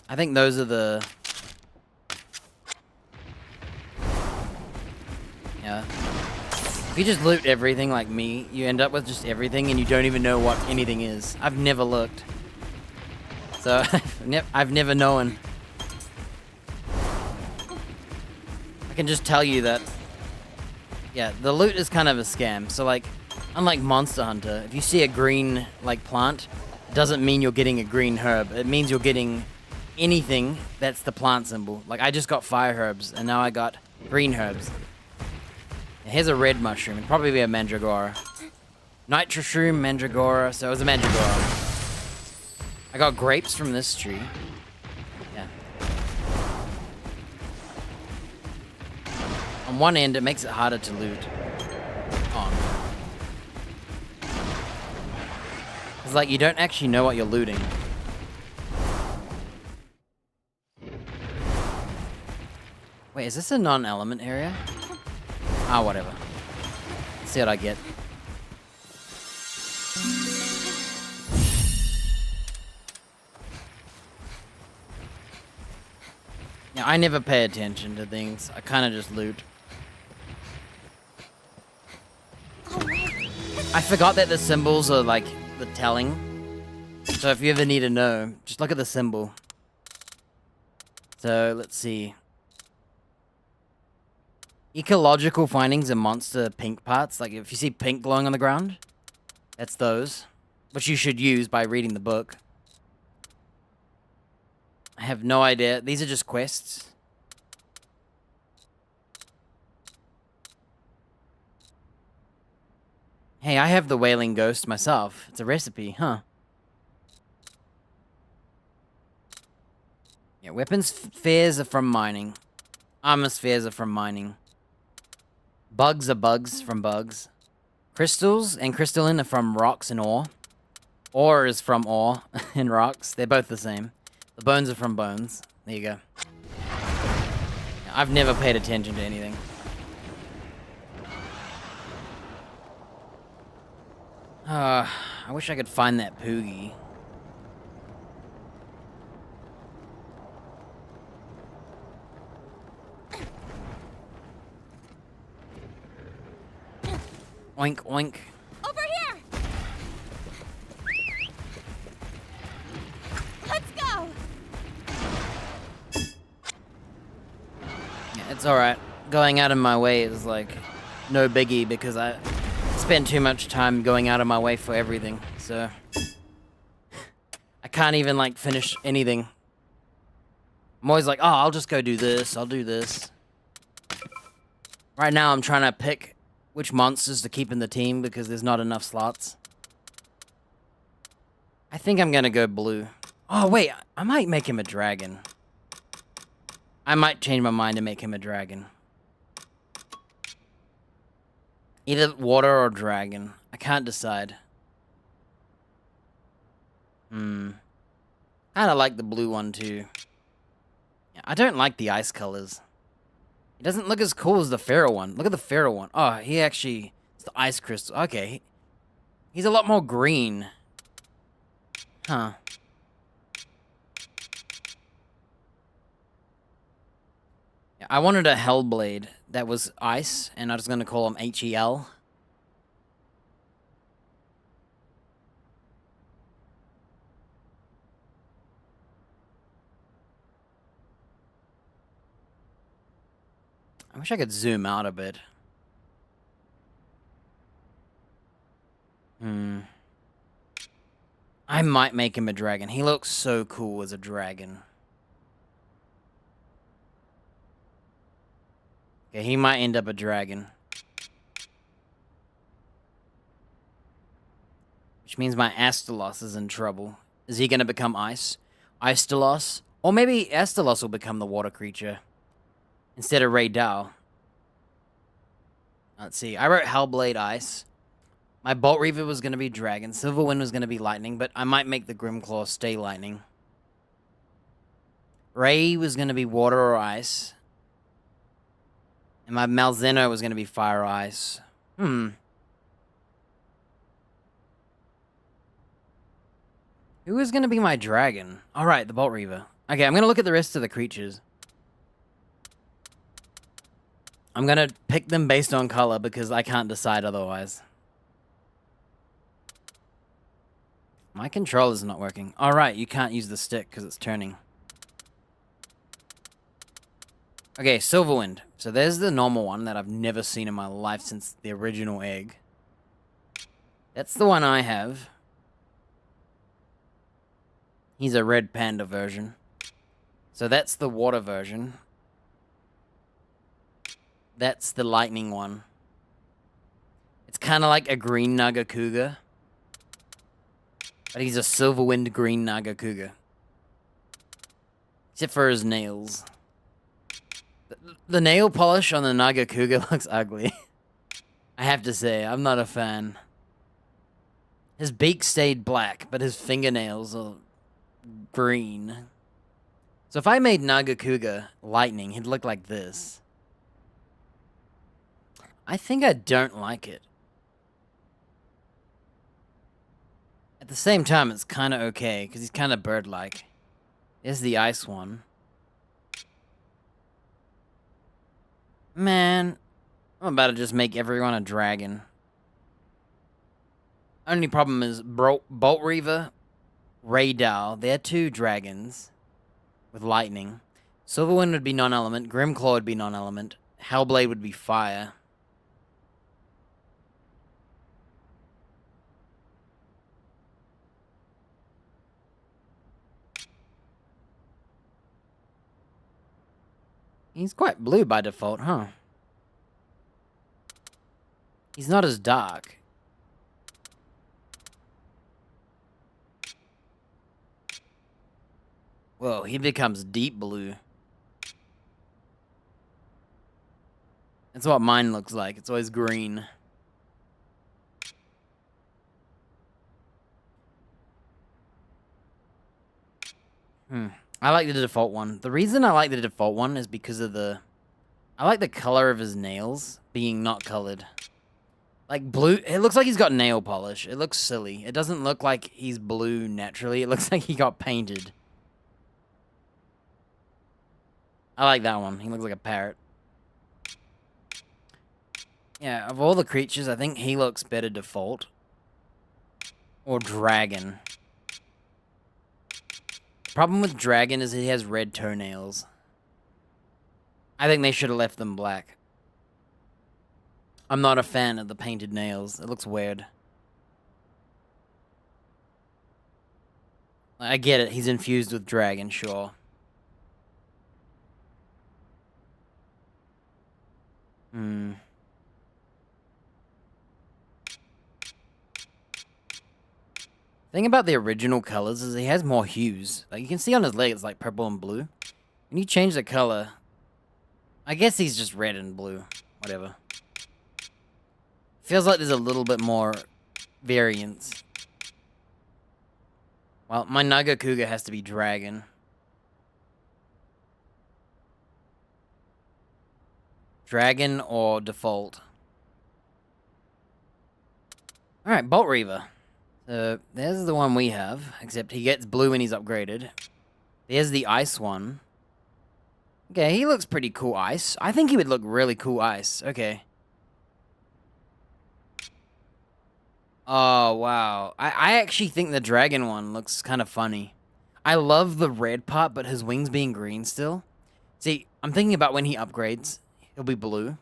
I think those are the... Yeah. If you just loot everything like me, you end up with just everything and you don't even know what anything is. I've never looked. So, I've never known. I can just tell you that, yeah, the loot is kind of a scam. So, like, unlike Monster Hunter, if you see a green, like, plant, it doesn't mean you're getting a green herb. It means you're getting anything that's the plant symbol. Like, I just got fire herbs, and now I got green herbs. Here's a red mushroom. It'd probably be a mandragora. Nitroshroom, mandragora. So it was a mandragora. I got grapes from this tree. Yeah. On one end, it makes it harder to loot. On. It's like you don't actually know what you're looting. Wait, is this a non-element area? Ah, whatever. Let's see what I get. Yeah, I never pay attention to things. I kind of just loot. I forgot that the symbols are like the telling. So if you ever need to know, just look at the symbol. So let's see. Ecological findings are monster pink parts. Like if you see pink glowing on the ground, that's those. Which you should use by reading the book. I have no idea. These are just quests. Hey, I have the Wailing Ghost myself. It's a recipe, huh? Yeah, weapons spheres are from mining. Armor spheres are from mining. Bugs are bugs from bugs. Crystals and crystalline are from rocks and ore. Ore is from ore and rocks. They're both the same. The bones are from bones. There you go. I've never paid attention to anything. I wish I could find that Poogie. Oink, oink. Over here! Let's go! Yeah, it's alright. Going out of my way is like no biggie because I spend too much time going out of my way for everything. So I can't even like finish anything. I'm always like, oh, I'll just go do this. I'll do this. Right now I'm trying to pick which monsters to keep in the team because there's not enough slots. I think I'm gonna go blue. Oh, wait, I might make him a dragon. I might change my mind and make him a dragon. Either water or dragon. I can't decide. Kinda like the blue one too. Yeah, I don't like the ice colors. It doesn't look as cool as the Pharaoh one. Look at the Pharaoh one. Oh, he actually... It's the ice crystal. Okay. He's a lot more green. Huh. Yeah, I wanted a Hellblade that was ice, and I was going to call him H-E-L. I wish I could zoom out a bit. I might make him a dragon. He looks so cool as a dragon. Okay, he might end up a dragon. Which means my Astalos is in trouble. Is he gonna become ice? Astalos? Or maybe Astalos will become the water creature. Instead of Ray Dow. Let's see. I wrote Hellblade Ice. My Bolt Reaver was going to be Dragon. Silverwind was going to be Lightning, but I might make the Grimclaw stay Lightning. Ray was going to be Water or Ice. And my Malzeno was going to be Fire or Ice. Who is going to be my Dragon? Alright, the Bolt Reaver. Okay, I'm going to look at the rest of the creatures. I'm gonna pick them based on color because I can't decide otherwise. My controller's not working. Alright, you can't use the stick because it's turning. Okay, Silverwind. So there's the normal one that I've never seen in my life since the original egg. That's the one I have. He's a red panda version. So that's the water version. That's the lightning one. It's kind of like a green Nagakuga. But he's a Silverwind green Nagakuga. Except for his nails. The nail polish on the Nagakuga looks ugly. I have to say, I'm not a fan. His beak stayed black, but his fingernails are green. So if I made Nagakuga lightning, he'd look like this. I think I don't like it. At the same time, it's kind of okay, because he's kind of bird-like. There's the ice one. Man, I'm about to just make everyone a dragon. Only problem is Bolt Reaver, Ray Dow, they're two dragons with lightning. Silverwind would be non-element, Grimclaw would be non-element, Hellblade would be fire. He's quite blue by default, huh? He's not as dark. Whoa, he becomes deep blue. That's what mine looks like. It's always green. I like the default one. The reason I like the default one is because of I like the color of his nails being not colored. Like blue, it looks like he's got nail polish. It looks silly. It doesn't look like he's blue naturally. It looks like he got painted. I like that one. He looks like a parrot. Yeah, of all the creatures, I think he looks better default. Or dragon. The problem with dragon is he has red toenails. I think they should have left them black. I'm not a fan of the painted nails. It looks weird. I get it. He's infused with dragon, sure. Thing about the original colors is he has more hues. Like, you can see on his leg, it's like purple and blue. When you change the color, I guess he's just red and blue. Whatever. Feels like there's a little bit more variance. Well, my Naga Cougar has to be dragon. Dragon or default. Alright, Bolt Reaver. So, there's the one we have, except he gets blue when he's upgraded. There's the ice one. Okay, he looks pretty cool ice. I think he would look really cool ice. Okay. Oh, wow. I actually think the dragon one looks kind of funny. I love the red part, but his wings being green still. See, I'm thinking about when he upgrades. He'll be blue.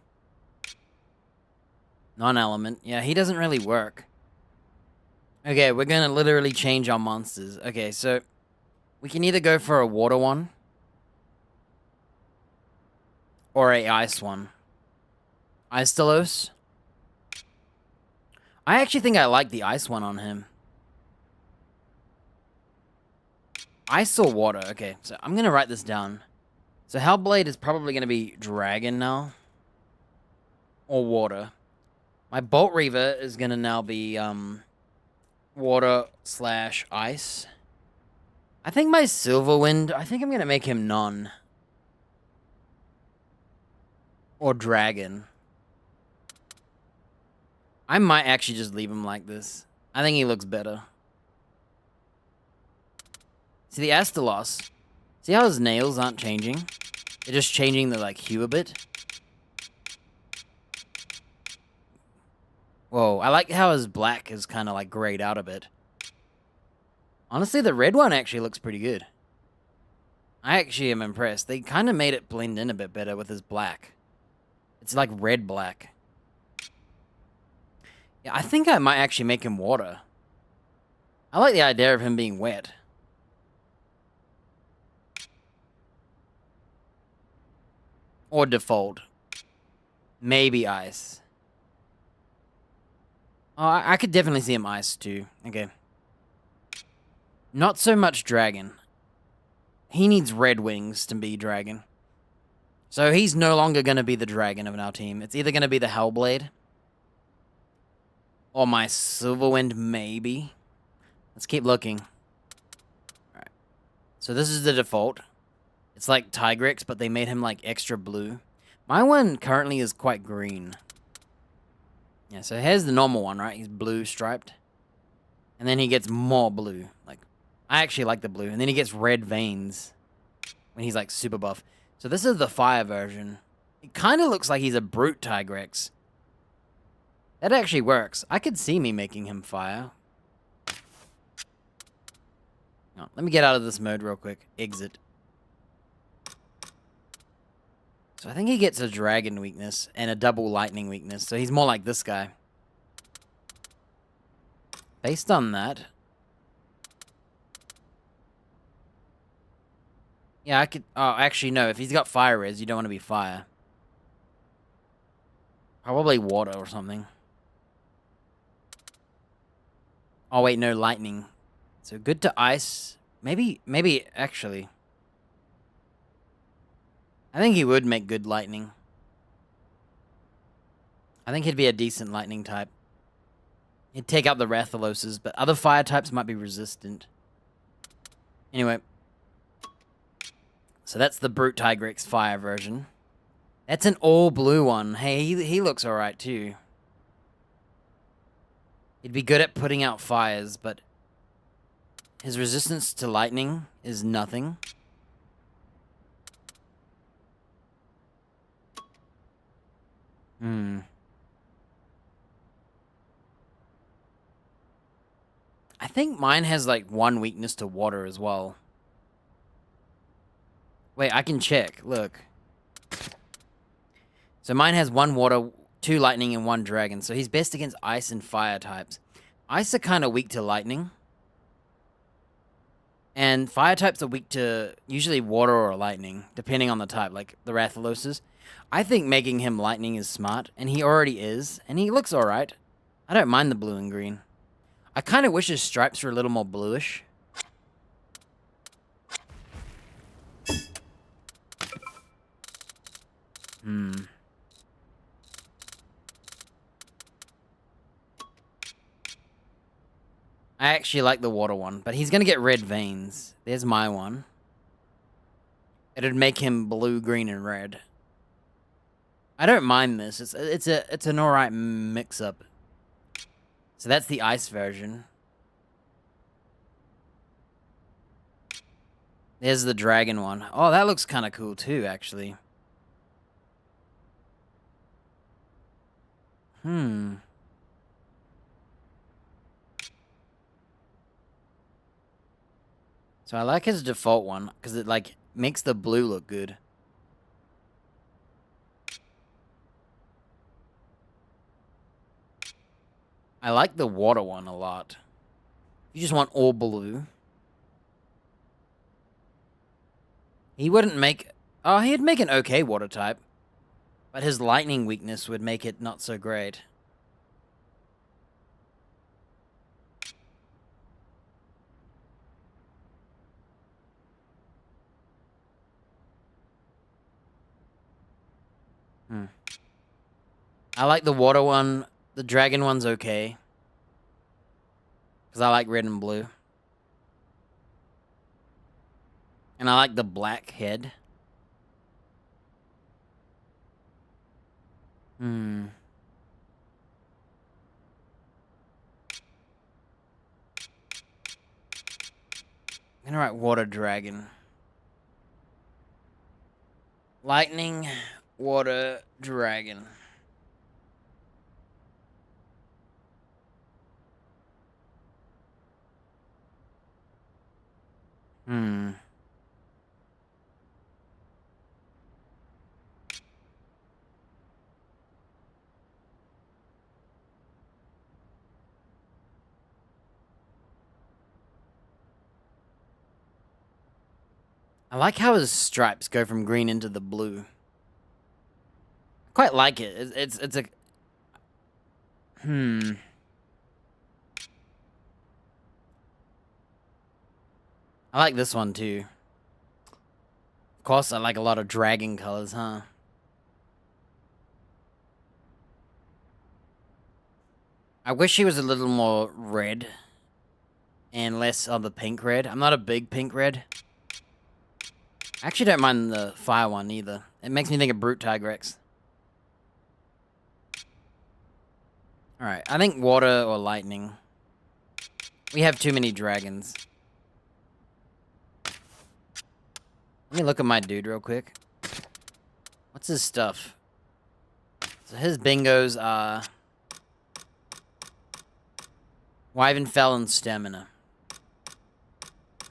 Non-element. Yeah, he doesn't really work. Okay, we're gonna literally change our monsters. Okay, so we can either go for a water one or a ice one. Istelos. I actually think I like the ice one on him. Ice or water? Okay, so I'm gonna write this down. So Hellblade is probably gonna be dragon now. Or water. My Bolt Reaver is gonna now be water / ice. I think my Silverwind, I think I'm gonna make him none. Or dragon. I might actually just leave him like this. I think he looks better. See the Astalos. See how his nails aren't changing? They're just changing the like hue a bit. Whoa, I like how his black is kind of like grayed out a bit. Honestly, the red one actually looks pretty good. I actually am impressed. They kind of made it blend in a bit better with his black. It's like red black. Yeah, I think I might actually make him water. I like the idea of him being wet. Or default. Maybe ice. Oh, I could definitely see him ice too. Okay. Not so much dragon. He needs red wings to be dragon. So he's no longer going to be the dragon of our team. It's either going to be the Hellblade. Or my Silverwind, maybe. Let's keep looking. Alright. So this is the default. It's like Tigrex, but they made him like extra blue. My one currently is quite green. Yeah, so here's the normal one, right? He's blue striped. And then he gets more blue. Like, I actually like the blue. And then he gets red veins when he's like super buff. So this is the fire version. It kind of looks like he's a brute Tigrex. That actually works. I could see me making him fire. Oh, let me get out of this mode real quick. Exit. So I think he gets a dragon weakness and a double lightning weakness. So he's more like this guy. Based on that. Yeah, I could... Oh, actually, no. If he's got fire res, you don't want to be fire. Probably water or something. Oh, wait, no, lightning. So good to ice. Maybe, actually... I think he would make good lightning. I think he'd be a decent lightning type. He'd take out the Rathaloses, but other fire types might be resistant. Anyway. So that's the Brute Tigrex fire version. That's an all blue one. Hey, he looks alright too. He'd be good at putting out fires, but his resistance to lightning is nothing. I think mine has like one weakness to water as well. Wait, I can check. Look. So mine has 1 water, 2 lightning, and 1 dragon. So he's best against ice and fire types. Ice are kind of weak to lightning. And fire types are weak to usually water or lightning, depending on the type, like the Rathaloses. I think making him lightning is smart, and he already is, and he looks alright. I don't mind the blue and green. I kind of wish his stripes were a little more bluish. I actually like the water one, but he's gonna get red veins. There's my one. It'd make him blue, green, and red. I don't mind this. It's an alright mix-up. So that's the ice version. There's the dragon one. Oh, that looks kind of cool too, actually. So I like his default one, because it, like, makes the blue look good. I like the water one a lot. You just want all blue. He wouldn't make... Oh, he'd make an okay water type. But his lightning weakness would make it not so great. I like the water one. The dragon one's okay. Because I like red and blue. And I like the black head. I'm gonna write water dragon. Lightning, water, dragon. I like how his stripes go from green into the blue. I quite like it. It's a... I like this one too. Of course, I like a lot of dragon colors, huh? I wish he was a little more red and less of the pink red. I'm not a big pink red. I actually don't mind the fire one either. It makes me think of Brute Tigrex. Alright, I think water or lightning. We have too many dragons. Let me look at my dude real quick. What's his stuff? So his bingos are... Wyvern Fell and Stamina.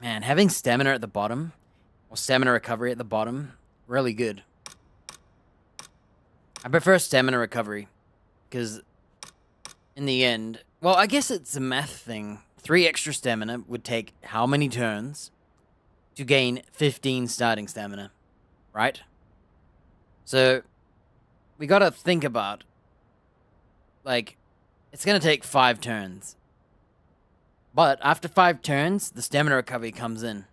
Man, having Stamina at the bottom... Or Stamina Recovery at the bottom, really good. I prefer Stamina Recovery, because in the end... Well, I guess it's a math thing. 3 extra Stamina would take how many turns to gain 15 starting Stamina, right? So, we gotta think about... Like, it's gonna take 5 turns. But after 5 turns, the Stamina Recovery comes in.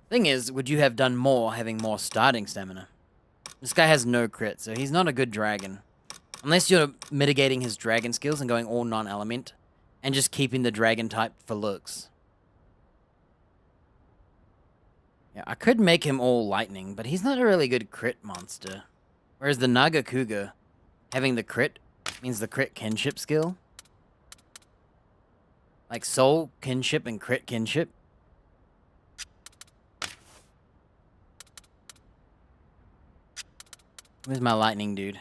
Thing is, would you have done more having more starting stamina? This guy has no crit, so he's not a good dragon. Unless you're mitigating his dragon skills and going all non-element, and just keeping the dragon type for looks. Yeah, I could make him all lightning, but he's not a really good crit monster. Whereas the Naga Cougar, having the crit, means the crit kinship skill. Like soul kinship and crit kinship. Where's my lightning dude?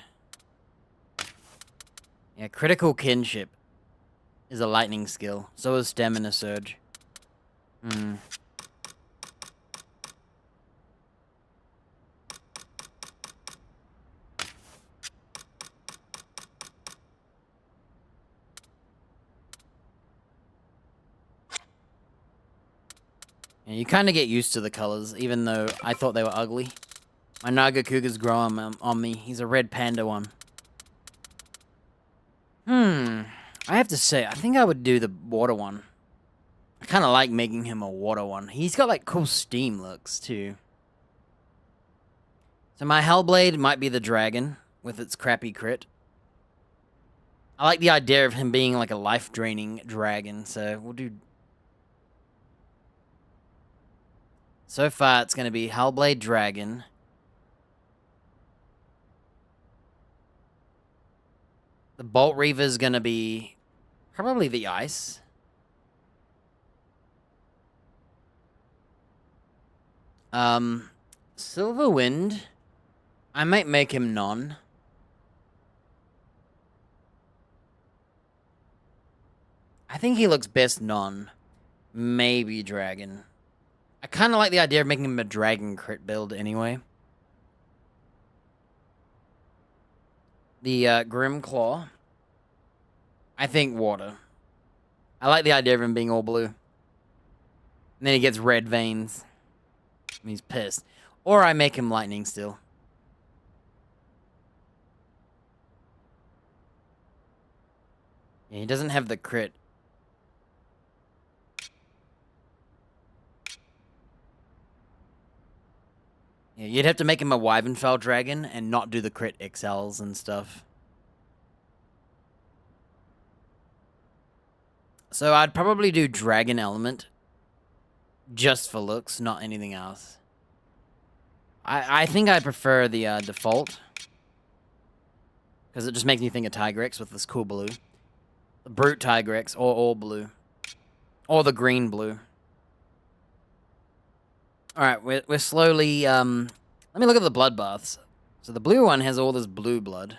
Yeah, critical kinship is a lightning skill. So is stamina surge. Hmm. Yeah, you kind of get used to the colors, even though I thought they were ugly. My Naga Cougar's growing on me. He's a red panda one. I have to say, I think I would do the water one. I kind of like making him a water one. He's got, like, cool steam looks, too. So my Hellblade might be the dragon, with its crappy crit. I like the idea of him being, like, a life-draining dragon, so we'll do... So far, it's going to be Hellblade Dragon. The Bolt Reaver's going to be probably the ice. Silver Wind. I might make him non. I think he looks best non. Maybe dragon. I kind of like the idea of making him a dragon crit build anyway. The Grim Claw. I think water. I like the idea of him being all blue. And then he gets red veins. And he's pissed. Or I make him lightning still. Yeah, he doesn't have the crit. Yeah, you'd have to make him a Wyvernfell dragon and not do the crit XLs and stuff. So I'd probably do Dragon Element. Just for looks, not anything else. I think I prefer the default. Because it just makes me think of Tigrex with this cool blue. The Brute Tigrex, or all blue. Or the green blue. Alright, we're slowly, let me look at the bloodbaths. So the blue one has all this blue blood.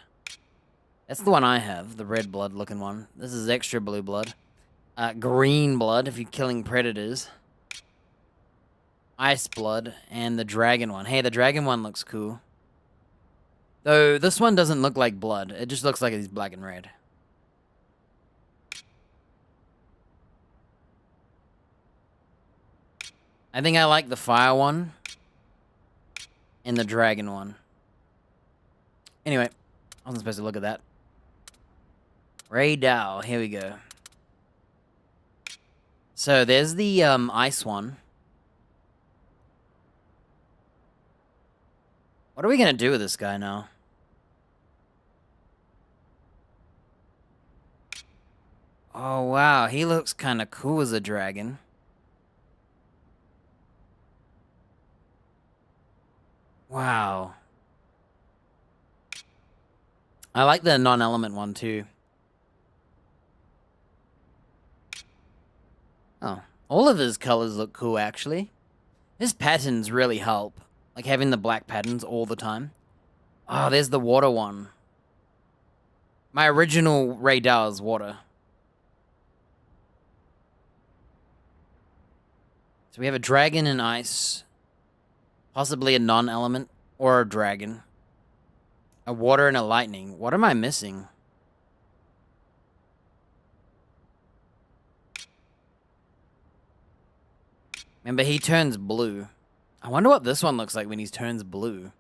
That's the one I have, the red blood looking one. This is extra blue blood. Green blood, if you're killing predators. Ice blood, and the dragon one. Hey, the dragon one looks cool. Though, this one doesn't look like blood. It just looks like it's black and red. I think I like the fire one. And the dragon one. Anyway, I wasn't supposed to look at that. Ray Dow, here we go. So, there's the ice one. What are we gonna do with this guy now? Oh, wow. He looks kind of cool as a dragon. Wow. I like the non-element one, too. Oh. All of his colors look cool, actually. His patterns really help. Like having the black patterns all the time. Oh, there's the water one. My original Ray Dow is water. So we have a dragon and ice. Possibly a non-element. Or a dragon. A water and a lightning. What am I missing? Remember, he turns blue. I wonder what this one looks like when he turns blue.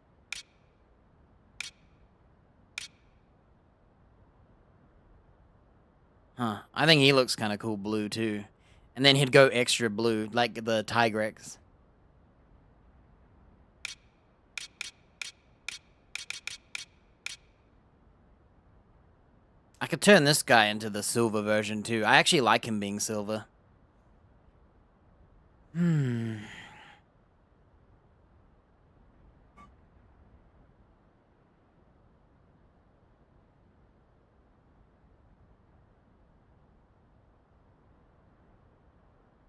Huh. I think he looks kind of cool blue, too. And then he'd go extra blue, like the Tigrex. I could turn this guy into the silver version, too. I actually like him being silver.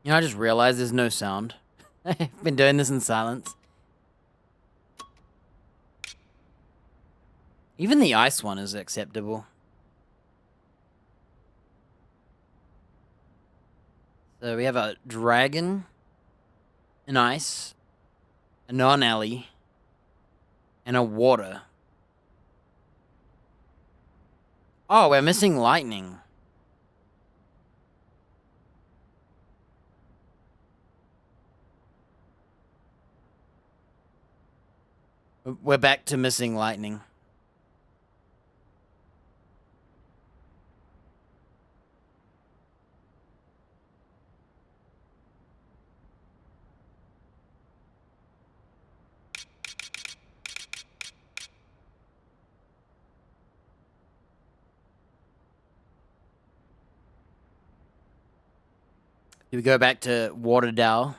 You know, I just realized there's no sound. I've been doing this in silence. Even the ice one is acceptable. So we have a dragon, an ice, a non-alley, and a water. Oh, we're missing lightning. We're back to missing lightning. Do we go back to Waterdale?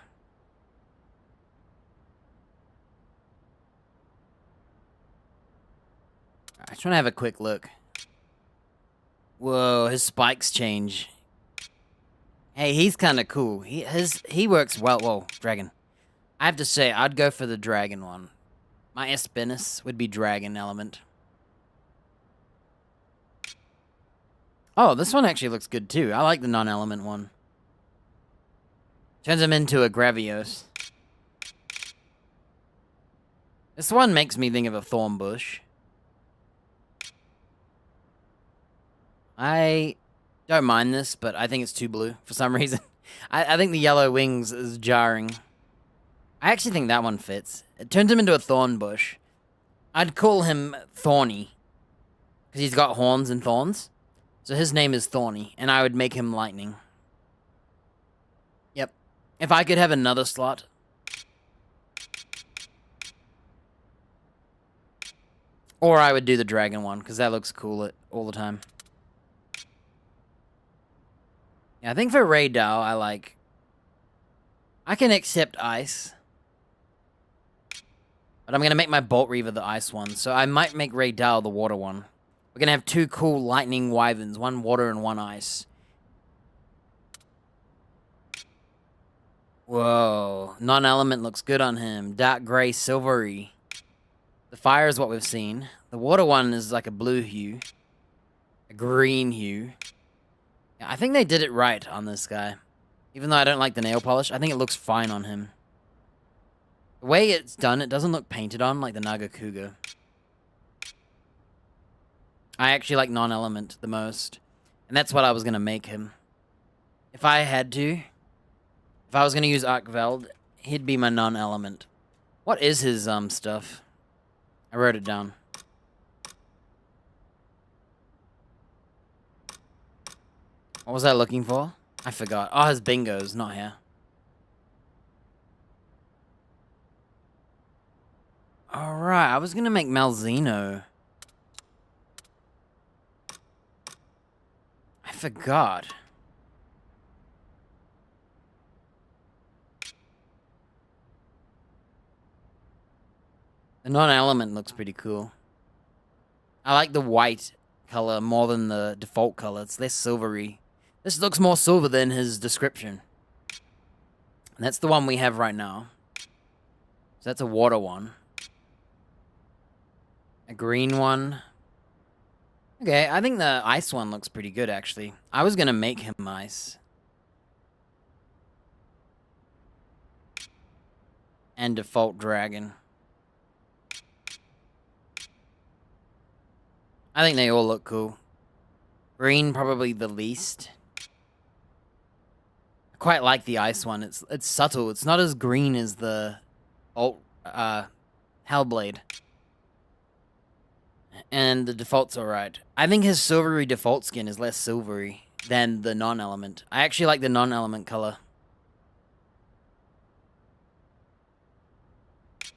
I just want to have a quick look. Whoa, his spikes change. Hey, he's kind of cool. He works well. Whoa, dragon. I have to say, I'd go for the dragon one. My Espinas would be dragon element. Oh, this one actually looks good too. I like the non-element one. Turns him into a Gravios. This one makes me think of a thorn bush. I don't mind this, but I think it's too blue for some reason. I think the yellow wings is jarring. I actually think that one fits. It turns him into a thorn bush. I'd call him Thorny, because he's got horns and thorns. So his name is Thorny, and I would make him lightning. Yep. If I could have another slot. Or I would do the dragon one, because that looks cool all the time. Yeah, I think for Ray Dow, I can accept ice. But I'm going to make my Bolt Reaver the ice one, so I might make Ray Dow the water one. We're going to have two cool lightning wyverns, one water and one ice. Whoa, non-element looks good on him. Dark gray, silvery. The fire is what we've seen. The water one is like a blue hue. A green hue. Yeah, I think they did it right on this guy. Even though I don't like the nail polish, I think it looks fine on him. The way it's done, it doesn't look painted on like the Nagakuga. I actually like non-element the most. And that's what I was going to make him. If I had to, if I was going to use Arkveld, he'd be my non-element. What is his stuff? I wrote it down. What was I looking for? I forgot. Oh, his bingo's not here. Alright, I was gonna make Malzeno. I forgot. The non-element looks pretty cool. I like the white color more than the default color. It's less silvery. This looks more silver than his description. And that's the one we have right now. So that's a water one. A green one. Okay, I think the ice one looks pretty good, actually. I was gonna make him ice. And default dragon. I think they all look cool. Green, probably the least. I quite like the ice one. It's subtle. It's not as green as the Hellblade. And the default's alright. I think his silvery default skin is less silvery than the non-element. I actually like the non-element color.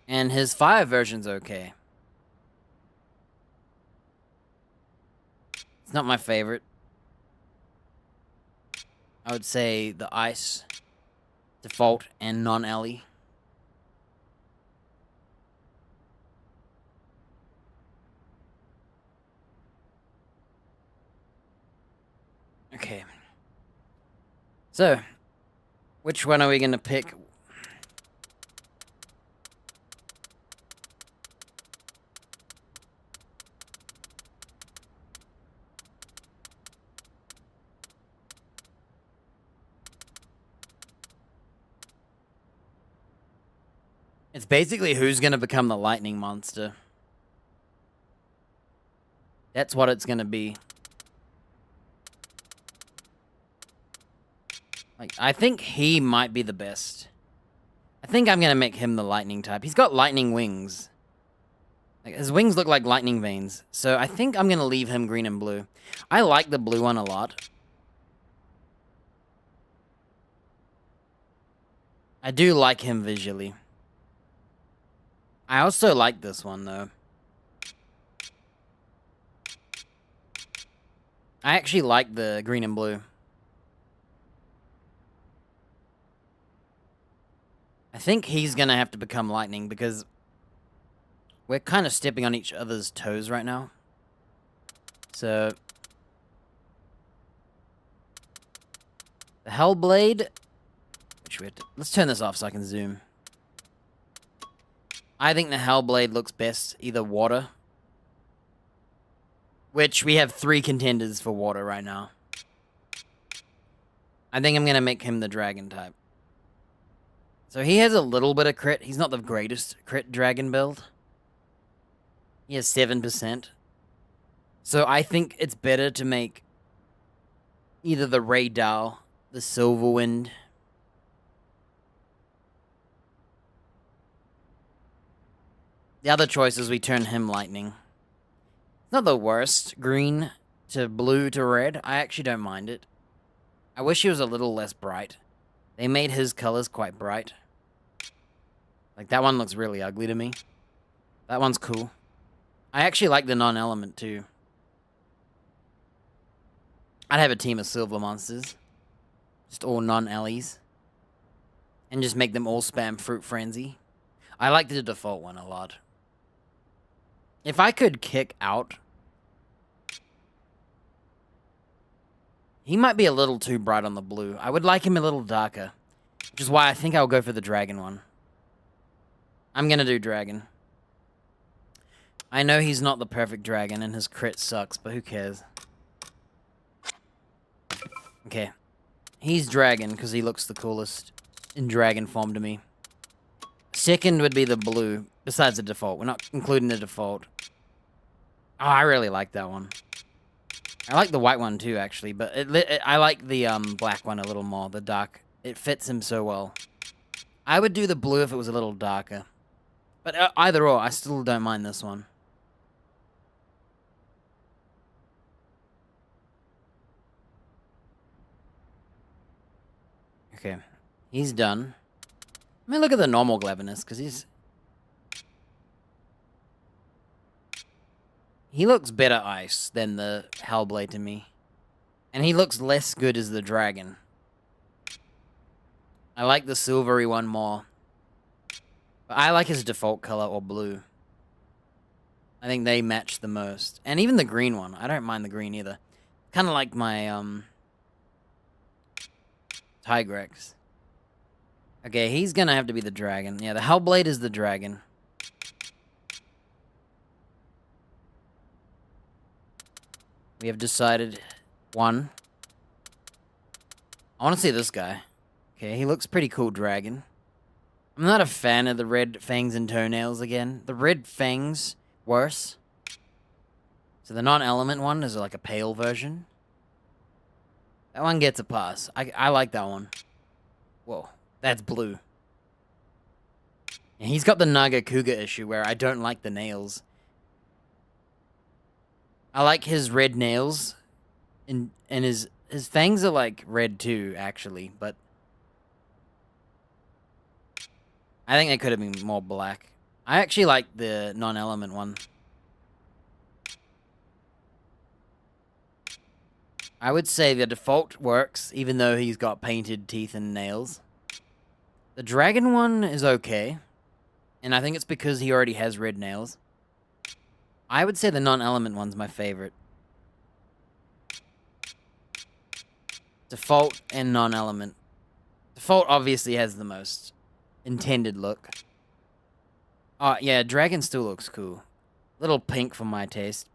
And his fire version's okay. It's not my favorite. I would say the ice, default, and non-alley. Okay. So, Which one are we gonna pick? It's basically who's gonna become the lightning monster. That's what it's gonna be. Like, I think he might be the best. I think I'm gonna make him the lightning type. He's got lightning wings. Like, his wings look like lightning veins. So I think I'm gonna leave him green and blue. I like the blue one a lot. I do like him visually. I also like this one, though. I actually like the green and blue. I think he's gonna have to become lightning because we're kind of stepping on each other's toes right now. So the Hellblade, let's turn this off so I can zoom. I think the Hellblade looks best either water, which we have 3 contenders for water right now. I think I'm gonna make him the dragon type. So he has a little bit of crit. He's not the greatest crit dragon build. He has 7%. So I think it's better to make either the Ray Dow, the Silverwind. The other choice is we turn him lightning. It's not the worst. Green to blue to red. I actually don't mind it. I wish he was a little less bright. They made his colors quite bright. Like, that one looks really ugly to me. That one's cool. I actually like the non-element, too. I'd have a team of silver monsters. Just all non-Ellies. And just make them all spam Fruit Frenzy. I like the default one a lot. If I could kick out... He might be a little too bright on the blue. I would like him a little darker. Which is why I think I'll go for the dragon one. I'm gonna do dragon. I know he's not the perfect dragon and his crit sucks, but who cares? Okay. He's dragon because he looks the coolest in dragon form to me. Second would be the blue, besides the default. We're not including the default. Oh, I really like that one. I like the white one too, actually, but I like the black one a little more, the dark. It fits him so well. I would do the blue if it was a little darker. But either or, I still don't mind this one. Okay, he's done. Let me look at the normal Glavenus, because he looks better ice than the Hellblade to me. And he looks less good as the dragon. I like the silvery one more. But I like his default color, or blue. I think they match the most. And even the green one. I don't mind the green either. Kind of like my, Tigrex. Okay, he's gonna have to be the dragon. Yeah, the Hellblade is the dragon. We have decided one. I want to see this guy. Okay, he looks pretty cool, dragon. I'm not a fan of the red fangs and toenails again. The red fangs, worse. So the non-element one is like a pale version. That one gets a pass. I like that one. Whoa, that's blue. And he's got the Naga Kuga issue where I don't like the nails. I like his red nails. And his fangs are like red too, actually, but I think they could have been more black. I actually like the non-element one. I would say the default works, even though he's got painted teeth and nails. The dragon one is okay. And I think it's because he already has red nails. I would say the non-element one's my favorite. Default and non-element. Default obviously has the most intended look. Oh, yeah, dragon still looks cool. Little pink for my taste.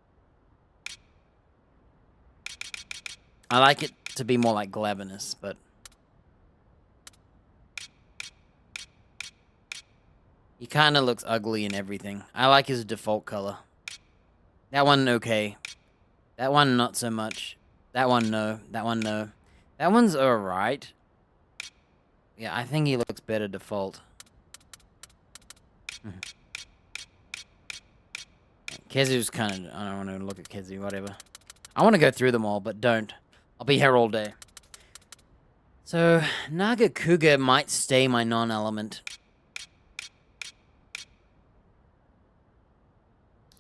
I like it to be more like glabinous, but... he kind of looks ugly and everything. I like his default color. That one, okay. That one, not so much. That one, no. That one, no. That one's alright. Yeah, I think he looks better default. Kezu's kind of... I don't want to look at Kezu, whatever. I want to go through them all, but don't. I'll be here all day. So, Naga Kuga might stay my non-element.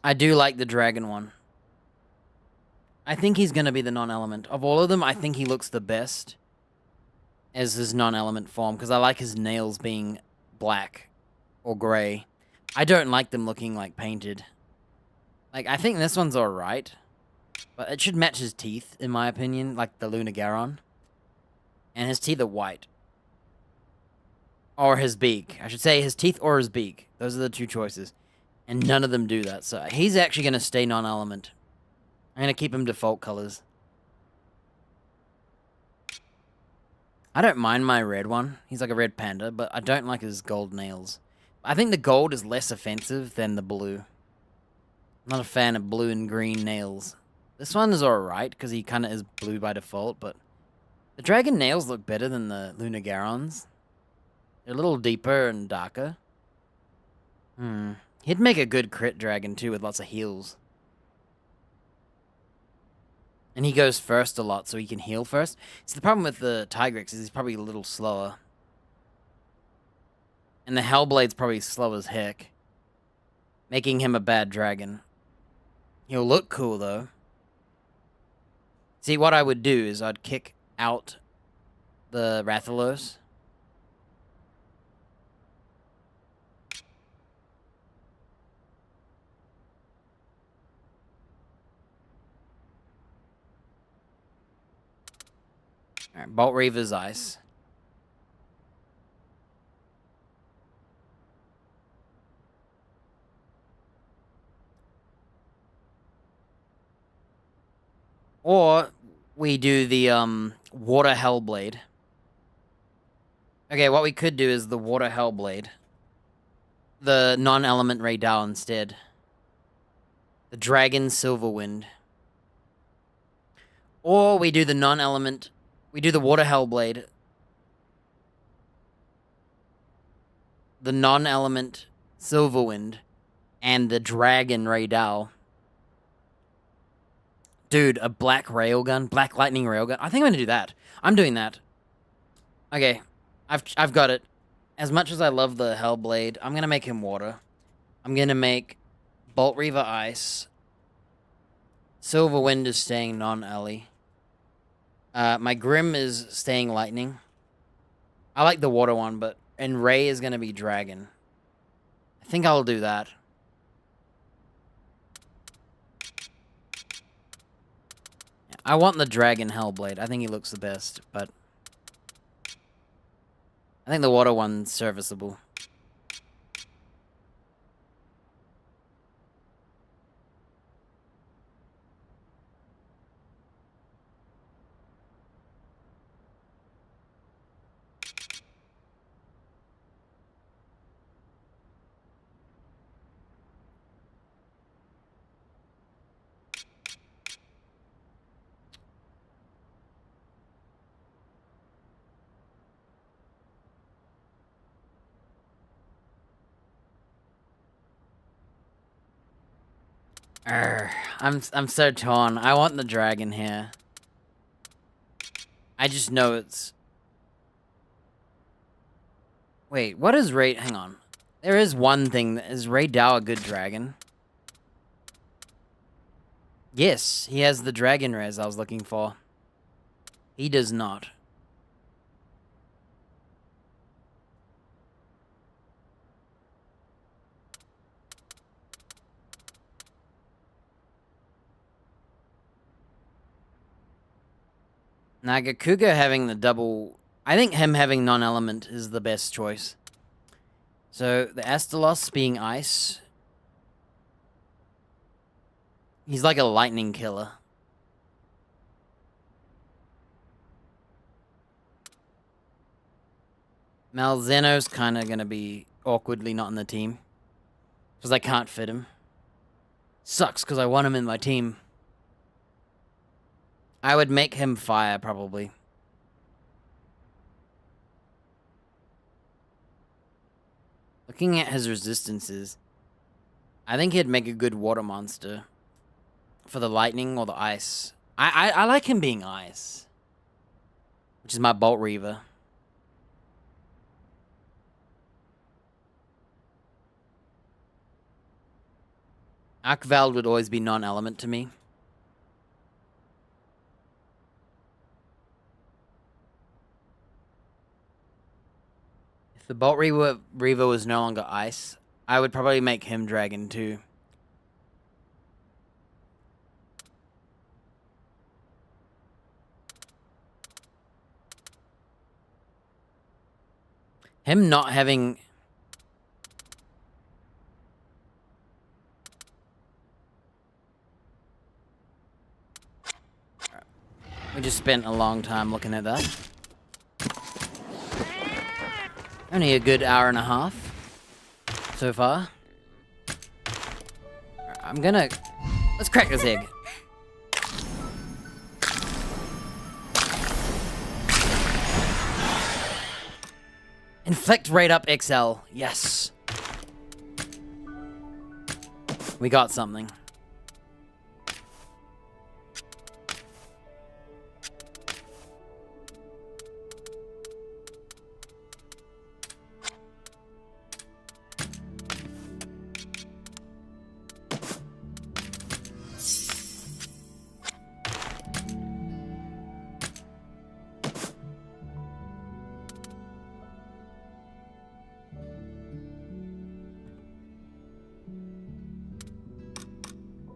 I do like the dragon one. I think he's going to be the non-element. Of all of them, I think he looks the best as his non-element form, because I like his nails being black or gray. I don't like them looking like painted. Like, I think this one's alright, but it should match his teeth, in my opinion, like the Lunagaron. And his teeth are white. Or his beak. I should say his teeth or his beak. Those are the two choices. And none of them do that, so he's actually going to stay non-element. I'm going to keep him default colors. I don't mind my red one. He's like a red panda, but I don't like his gold nails. I think the gold is less offensive than the blue. I'm not a fan of blue and green nails. This one is alright, because he kind of is blue by default, but... the dragon nails look better than the Lunagarons. They're a little deeper and darker. He'd make a good crit dragon, too, with lots of heals. And he goes first a lot, so he can heal first. See, the problem with the Tigrex is he's probably a little slower. And the Hellblade's probably slow as heck. Making him a bad dragon. He'll look cool, though. See, what I would do is I'd kick out the Rathalos. Alright, Bolt Reaver's Ice. Or we do the Water Hellblade. Okay, what we could do is the Water Hellblade. The non-element Raydal instead. The Dragon Silverwind. Or we do the non-element... we do the Water Hellblade. The non-element Silverwind. And the Dragon Raydal. Dude, a black railgun, black lightning railgun. I think I'm gonna do that. I'm doing that. Okay, I've got it. As much as I love the Hellblade, I'm gonna make him water. I'm gonna make Bolt Reaver ice. Silverwind is staying non-Ellie. My Grim is staying lightning. I like the water one, and Ray is gonna be dragon. I think I'll do that. I want the Dragon Hellblade. I think he looks the best, but... I think the water one's serviceable. I'm so torn. I want the dragon here. I just know it's... Wait, what is Ray... Hang on. There is one thing. Is Raydal a good dragon? Yes, he has the dragon res I was looking for. He does not. Nagakuga having the double I think him having non-element is the best choice. So, the Astalos being ice. He's like a lightning killer. Malzeno's kind of going to be awkwardly not in the team. Because I can't fit him. Sucks, because I want him in my team. I would make him fire, probably. Looking at his resistances, I think he'd make a good water monster. For the lightning or the ice. I like him being ice. Which is my Bolt Reaver. Arkvald would always be non-element to me. If the Bolt Reaver was no longer ice, I would probably make him dragon too. Him not having... We just spent a long time looking at that. Only a good hour and a half so far. I'm gonna... Let's crack this egg. Inflict rate up XL. Yes. We got something.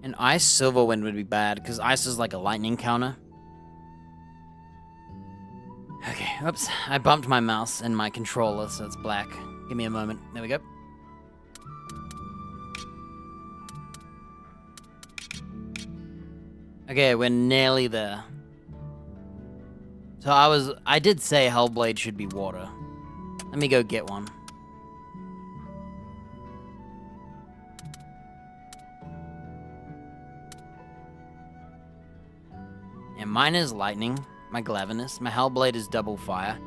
An Ice Silverwind would be bad, because Ice is like a lightning counter. Okay, oops. I bumped my mouse and my controller, so it's black. Give me a moment. There we go. Okay, we're nearly there. So I did say Hellblade should be water. Let me go get one. And mine is lightning, my Glavenus. My Hellblade is double fire.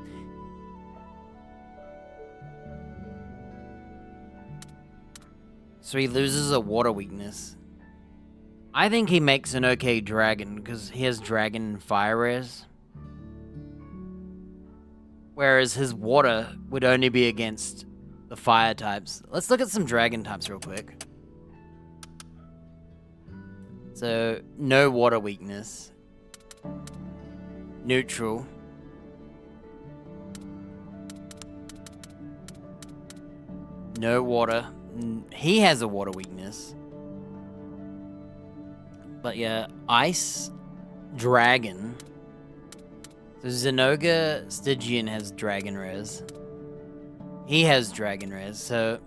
So he loses a water weakness. I think he makes an okay dragon, because he has dragon and fire rares. Whereas his water would only be against the fire types. Let's look at some dragon types real quick. So, no water weakness. Neutral. No water. He has a water weakness. But yeah, ice, dragon. So Zenoga Stygian has dragon res. He has dragon res, so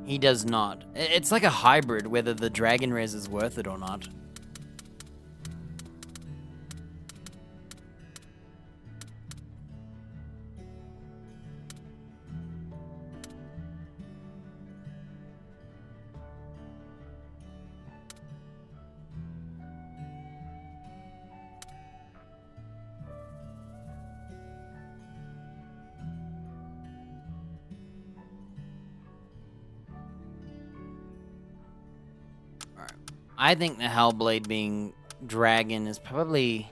he does not. It's like a hybrid, whether the dragon res is worth it or not. I think the Hellblade being dragon is probably...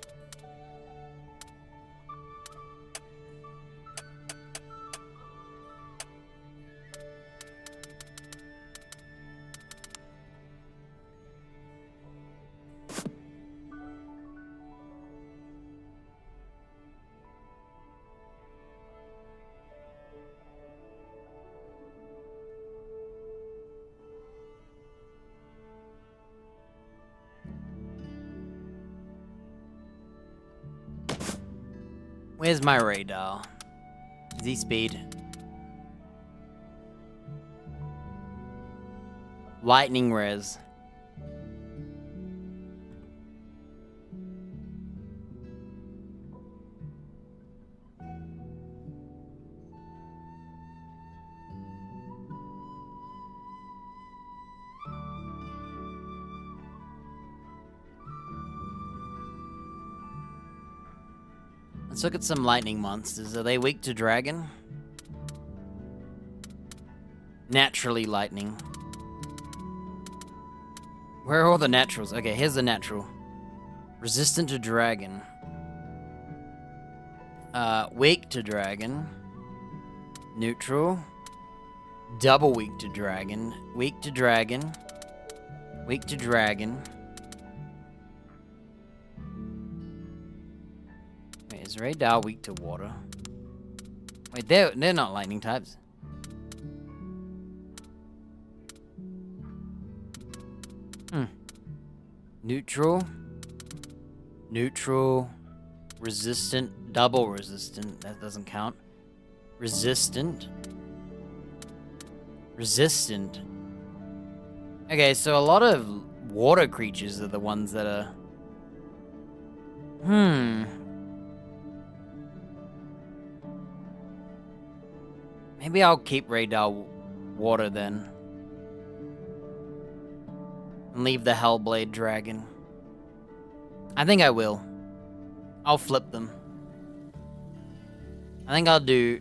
Where's my radar? Z-speed. Lightning res. Let's look at some lightning monsters. Are they weak to dragon? Naturally lightning. Where are all the naturals? Okay, here's the natural. Resistant to dragon. Weak to dragon. Neutral. Double weak to dragon. Weak to dragon. Weak to dragon. Wait, is Radar weak to water? Wait, they're not lightning types. Neutral. Neutral. Resistant. Double resistant. That doesn't count. Resistant. Resistant. Okay, so a lot of water creatures are the ones that are... Maybe I'll keep Radar water then. And leave the Hellblade Dragon. I think I will. I'll flip them. I think I'll do...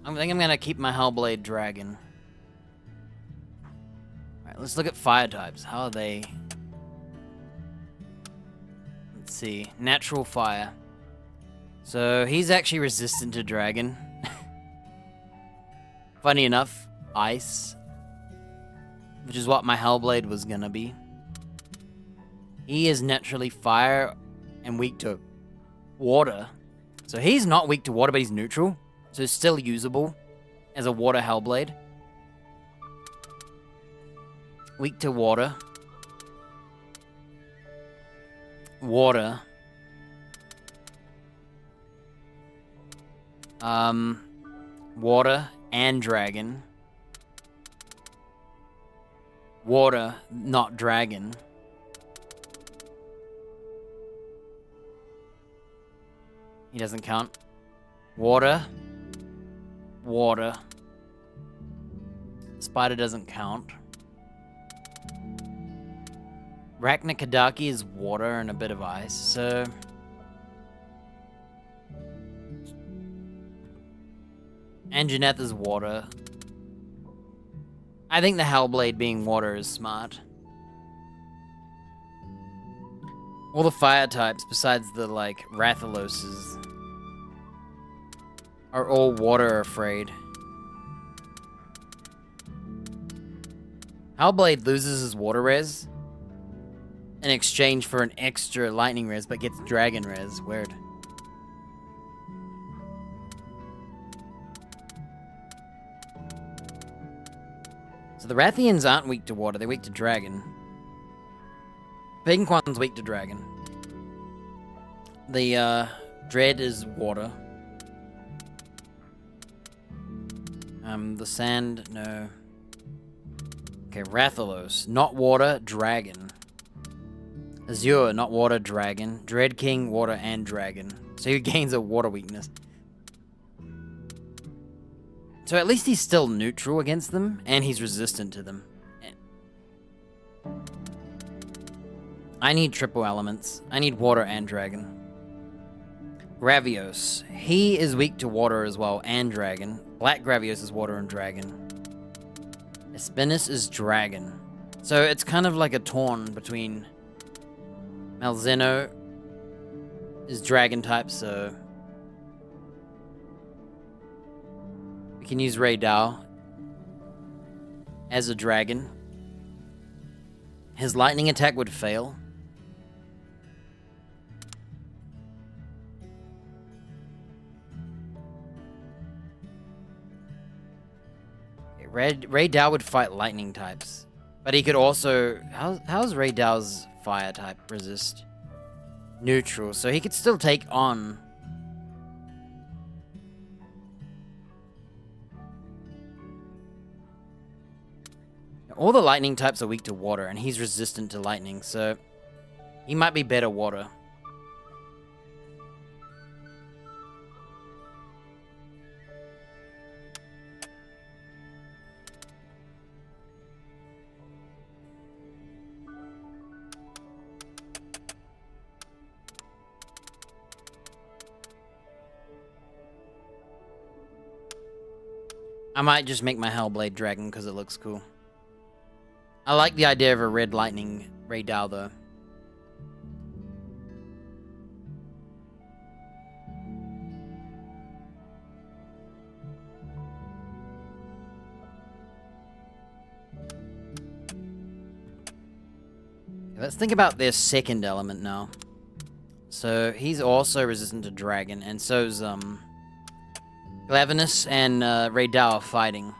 I think I'm gonna keep my Hellblade Dragon. Alright, let's look at fire types. How are they? Let's see. Natural fire. So, he's actually resistant to dragon. Funny enough, ice. Which is what my Hellblade was gonna be. He is naturally fire and weak to water. So he's not weak to water, but he's neutral. So it's still usable as a water Hellblade. Weak to water. Water. Water and dragon. Water, not dragon. He doesn't count. Water. Water. Spider doesn't count. Raknakadaki is water and a bit of ice, so... Anjaneth is water. I think the Hellblade being water is smart. All the fire types, besides the, like, Rathaloses, are all water afraid. Hellblade loses his water res in exchange for an extra lightning res, but gets dragon res. Weird. So the Rathians aren't weak to water, they're weak to dragon. Pink one's weak to dragon. The Dread is water. The Sand, no. Okay, Rathalos, not water, dragon. Azure, not water, dragon. Dread King, water and dragon. So he gains a water weakness. So at least he's still neutral against them, and he's resistant to them. I need triple elements. I need water and dragon. Gravios. He is weak to water as well, and dragon. Black Gravios is water and dragon. Espinus is dragon. So it's kind of like a torn between... Malzeno is dragon type, so... we can use Radar as a dragon. His lightning attack would fail. Radar would fight lightning types. But he could also... How's Radar's fire type resist? Neutral. So he could still take on all the lightning types are weak to water, and he's resistant to lightning, so he might be better water. I might just make my Hellblade Dragon because it looks cool. I like the idea of a red lightning Raydal though. Let's think about their second element now. So he's also resistant to dragon, and so's Glavenus and Raydal are fighting.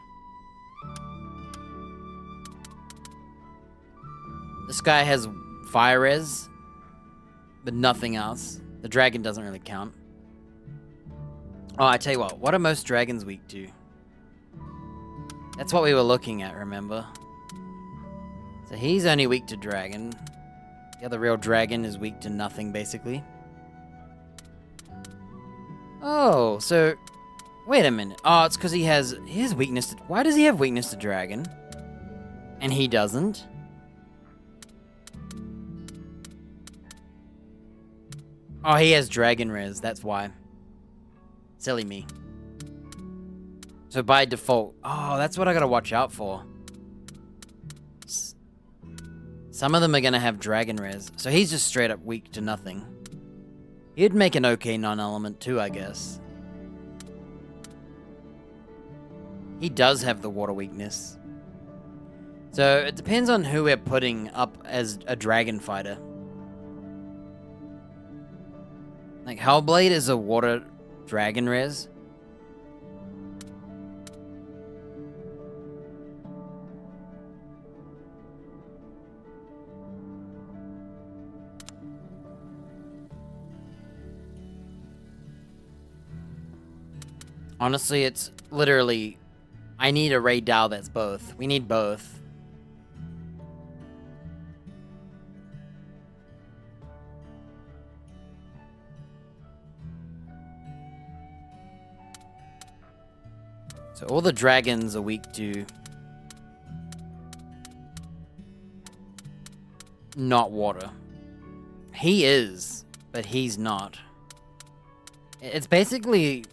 This guy has fire res, but nothing else. The dragon doesn't really count. Oh, I tell you what are most dragons weak to? That's what we were looking at, remember? So he's only weak to dragon. The other real dragon is weak to nothing, basically. Oh, so... Wait a minute. Oh, it's because he has his weakness to... Why does he have weakness to dragon? And he doesn't? Oh, he has dragon res, that's why. Silly me. So by default... Oh, that's what I gotta watch out for. Some of them are gonna have dragon res. So he's just straight up weak to nothing. He'd make an okay non-element too, I guess. He does have the water weakness. So it depends on who we're putting up as a dragon fighter. Like Hellblade is a water dragon res. Honestly, it's literally... I need a Raydal that's both. We need both. So all the dragons are weak to... not water. He is, but he's not. It's basically...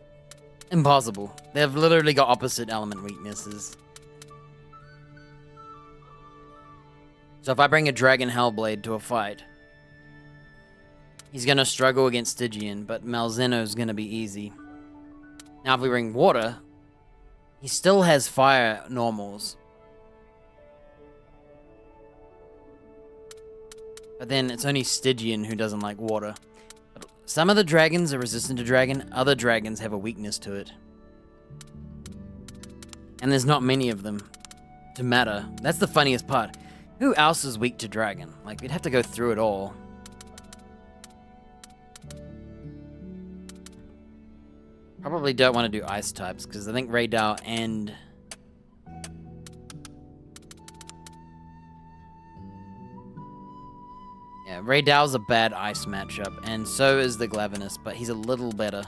impossible. They've literally got opposite element weaknesses. So if I bring a Dragon Hellblade to a fight, he's gonna struggle against Stygian, but Malzeno's gonna be easy. Now if we bring water, he still has fire normals. But then it's only Stygian who doesn't like water. Some of the dragons are resistant to dragon, other dragons have a weakness to it. And there's not many of them to matter. That's the funniest part. Who else is weak to dragon? Like, we'd have to go through it all. Probably don't want to do ice types, because I think Raydal and... yeah, Raydal's a bad ice matchup, and so is the Glavenus, but he's a little better.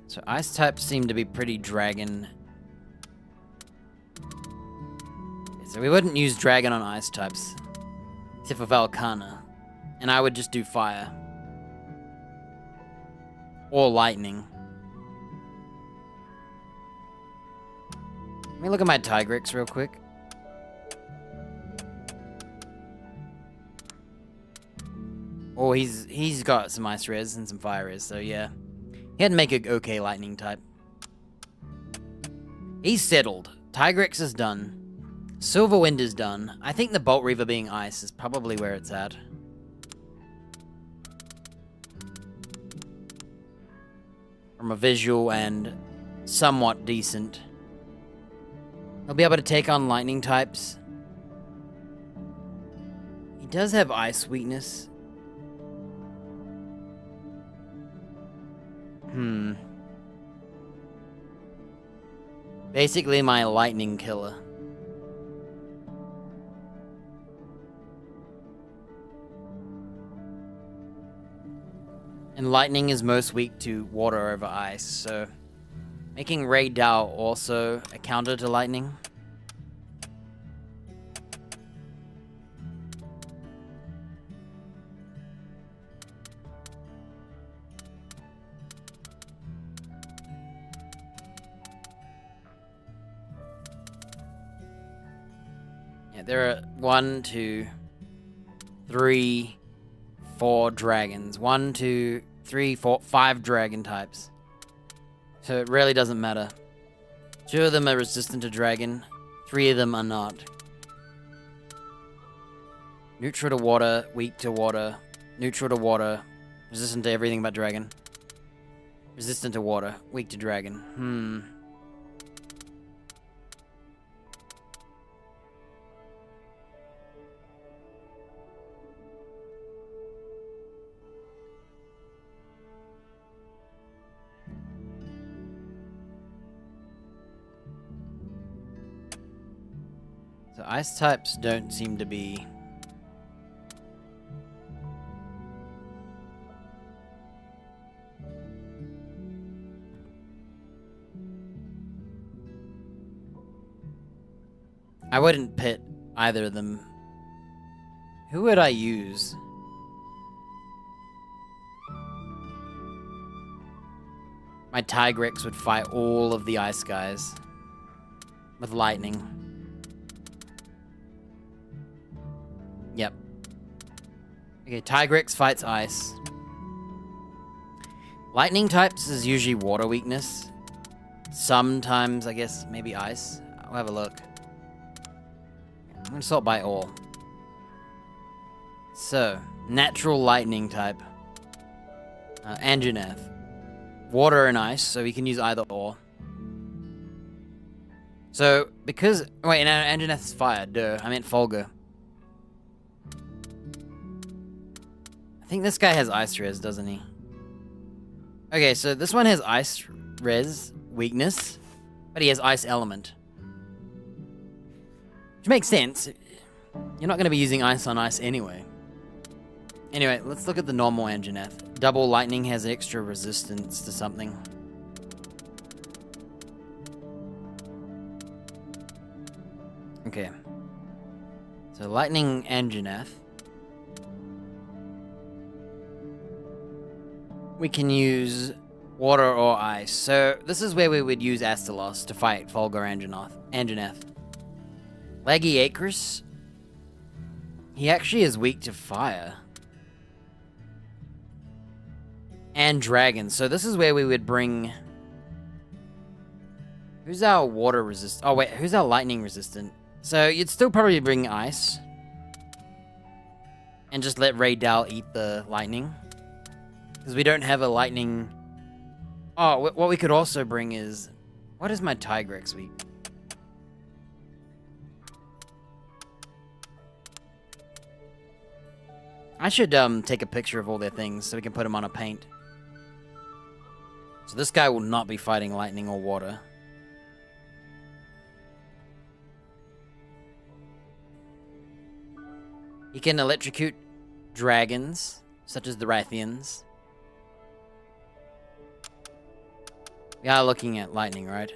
So ice types seem to be pretty dragon. So we wouldn't use dragon on ice types, except for Valkana. And I would just do fire. Or lightning. Let me look at my Tigrex real quick. Oh, he's got some ice res and some fire res, so yeah. He had to make a okay lightning type. He's settled. Tigrex is done. Silverwind is done. I think the Bolt Reaver being ice is probably where it's at. From a visual and somewhat decent. He'll be able to take on lightning types. He does have ice weakness. Basically my lightning killer. And lightning is most weak to water over ice, so making Ray Dow also a counter to lightning. Yeah, there are 1, 2, 3, 4 dragons. 1, 2, 3, 4, 5 dragon types. So it really doesn't matter. 2 of them are resistant to dragon. 3 of them are not. Neutral to water, weak to water, neutral to water, resistant to everything but dragon. Resistant to water, weak to dragon. So ice types don't seem to be... I wouldn't pit either of them. Who would I use? My Tigrex would fight all of the ice guys with lightning. Yep. Okay, Tigrex fights ice. Lightning types is usually water weakness. Sometimes, I guess, maybe ice. I'll have a look. I'm gonna sort by all. So, natural lightning type. Anjanath. Water and ice, so we can use either or. So, because... Wait, no, Anjanath's fire. Duh, I meant Folger. I think this guy has ice res, doesn't he? Okay, so this one has ice res weakness, but he has ice element. Which makes sense. You're not going to be using ice on ice anyway. Anyway, let's look at the normal Anjanath. Double lightning has extra resistance to something. Okay. So lightning Anjanath. We can use water or ice. So this is where we would use Astalos to fight Fulgur Anjanath. Leggy Acris. He actually is weak to fire. And dragons. So this is where we would bring... Who's our water resistant? Oh wait, who's our lightning resistant? So you'd still probably bring ice. And just let Ray Dal eat the lightning. Because we don't have a lightning... Oh, what we could also bring is... What is my Tigrex weak? I should take a picture of all their things so we can put them on a paint. So this guy will not be fighting lightning or water. He can electrocute dragons, such as the Rathians. We are looking at lightning, right?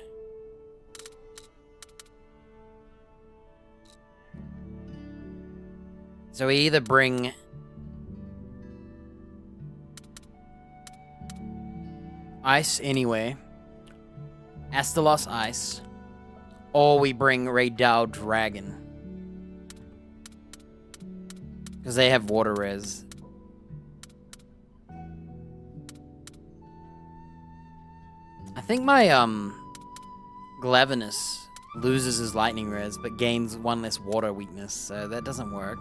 So we either bring... Ice anyway. Astalos Ice. Or we bring Raydao Dragon. Because they have water res. I think my Glavenus loses his lightning res, but gains 1 less water weakness, so that doesn't work.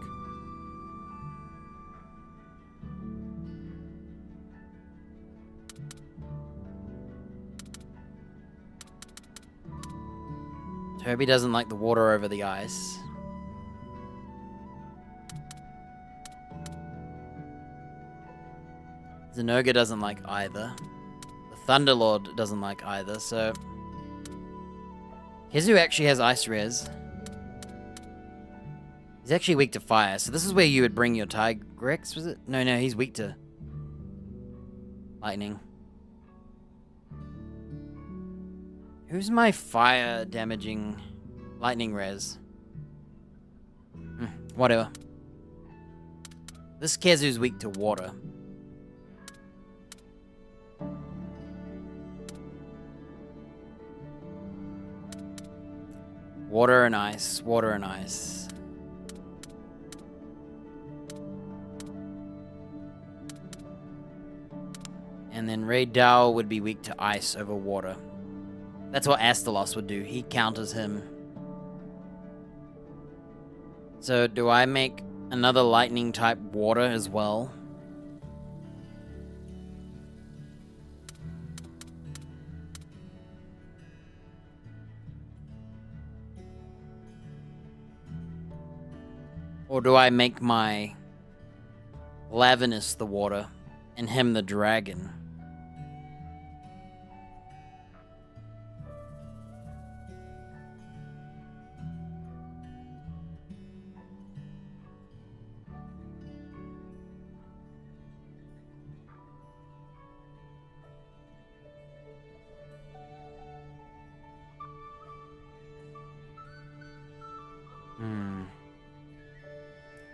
Toby doesn't like the water over the ice. Zenoga doesn't like either. The Thunderlord doesn't like either, so... Kizu actually has ice res. He's actually weak to fire, so this is where you would bring your Tigrex, was it? No, he's weak to lightning. Who's my fire damaging lightning res? Whatever. This Kizu's weak to water. Water and ice, water and ice. And then Raid Dao would be weak to ice over water. That's what Astalos would do. He counters him. So do I make another lightning type water as well? Or do I make my Lavinus the water and him the dragon?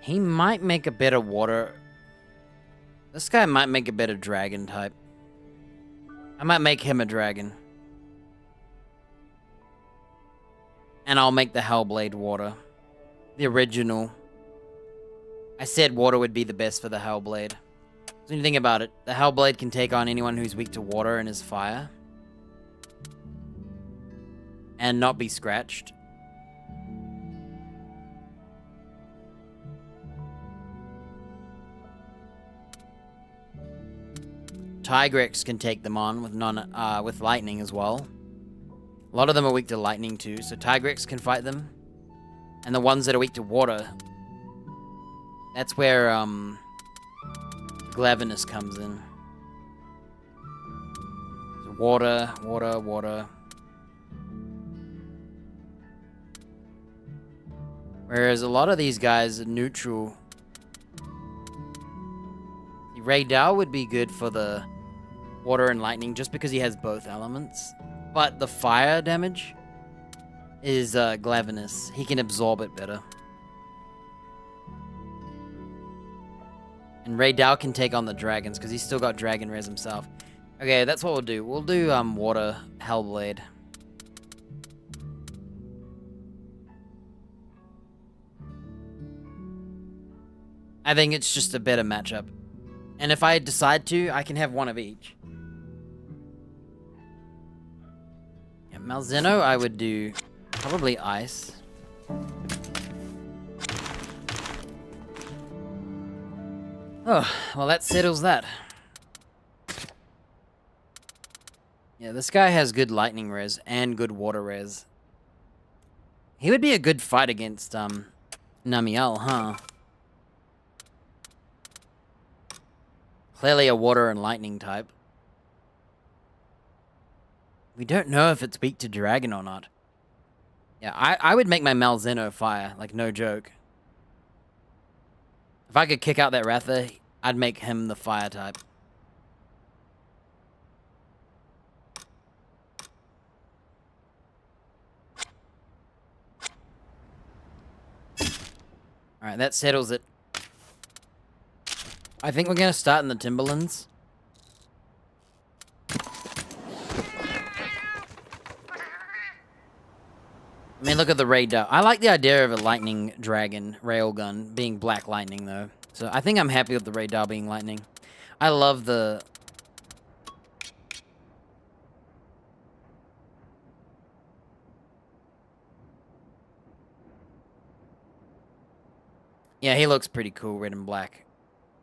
He might make a better water. This guy might make a better dragon type. I might make him a dragon. And I'll make the Hellblade water. The original. I said water would be the best for the Hellblade. So when you think about it, the Hellblade can take on anyone who's weak to water and is fire. And not be scratched. Tigrex can take them on with lightning as well. A lot of them are weak to lightning too, so Tigrex can fight them. And the ones that are weak to water, that's where Glavenus comes in. So water, water, water. Whereas a lot of these guys are neutral. Raid Dao would be good for the water and lightning just because he has both elements. But the fire damage is Glavenus. He can absorb it better. And Raid Dao can take on the dragons because he's still got dragon res himself. Okay, that's what we'll do. We'll do water Hellblade. I think it's just a better matchup. And if I decide to, I can have one of each. Yeah, Malzeno, I would do probably ice. Oh, well that settles that. Yeah, this guy has good lightning res and good water res. He would be a good fight against Namiel, huh? Clearly a water and lightning type. We don't know if it's weak to dragon or not. Yeah, I would make my Malzeno fire, like no joke. If I could kick out that Ratha, I'd make him the fire type. Alright, that settles it. I think we're going to start in the Timberlands. I mean, look at the Raid Dao. I like the idea of a lightning dragon railgun being black lightning, though. So I think I'm happy with the Raid Dao being lightning. I love the... Yeah, he looks pretty cool, red and black.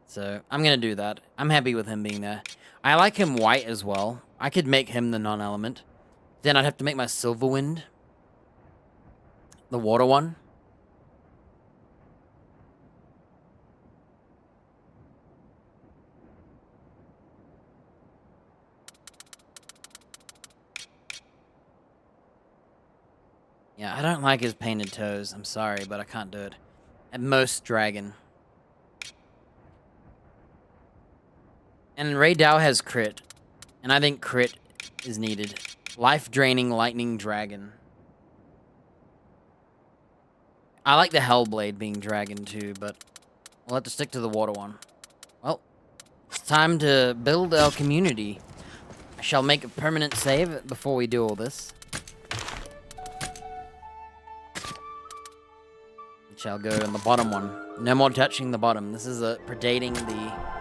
So, I'm gonna do that. I'm happy with him being there. I like him white as well. I could make him the non-element. Then I'd have to make my Silverwind the water one. Yeah, I don't like his painted toes. I'm sorry, but I can't do it. At most, dragon. And Ray Dow has crit. And I think crit is needed. Life-draining lightning dragon. I like the Hellblade being dragon too, but we'll have to stick to the water one. Well, it's time to build our community. I shall make a permanent save before we do all this. It shall go in the bottom one. No more touching the bottom. This is predating the...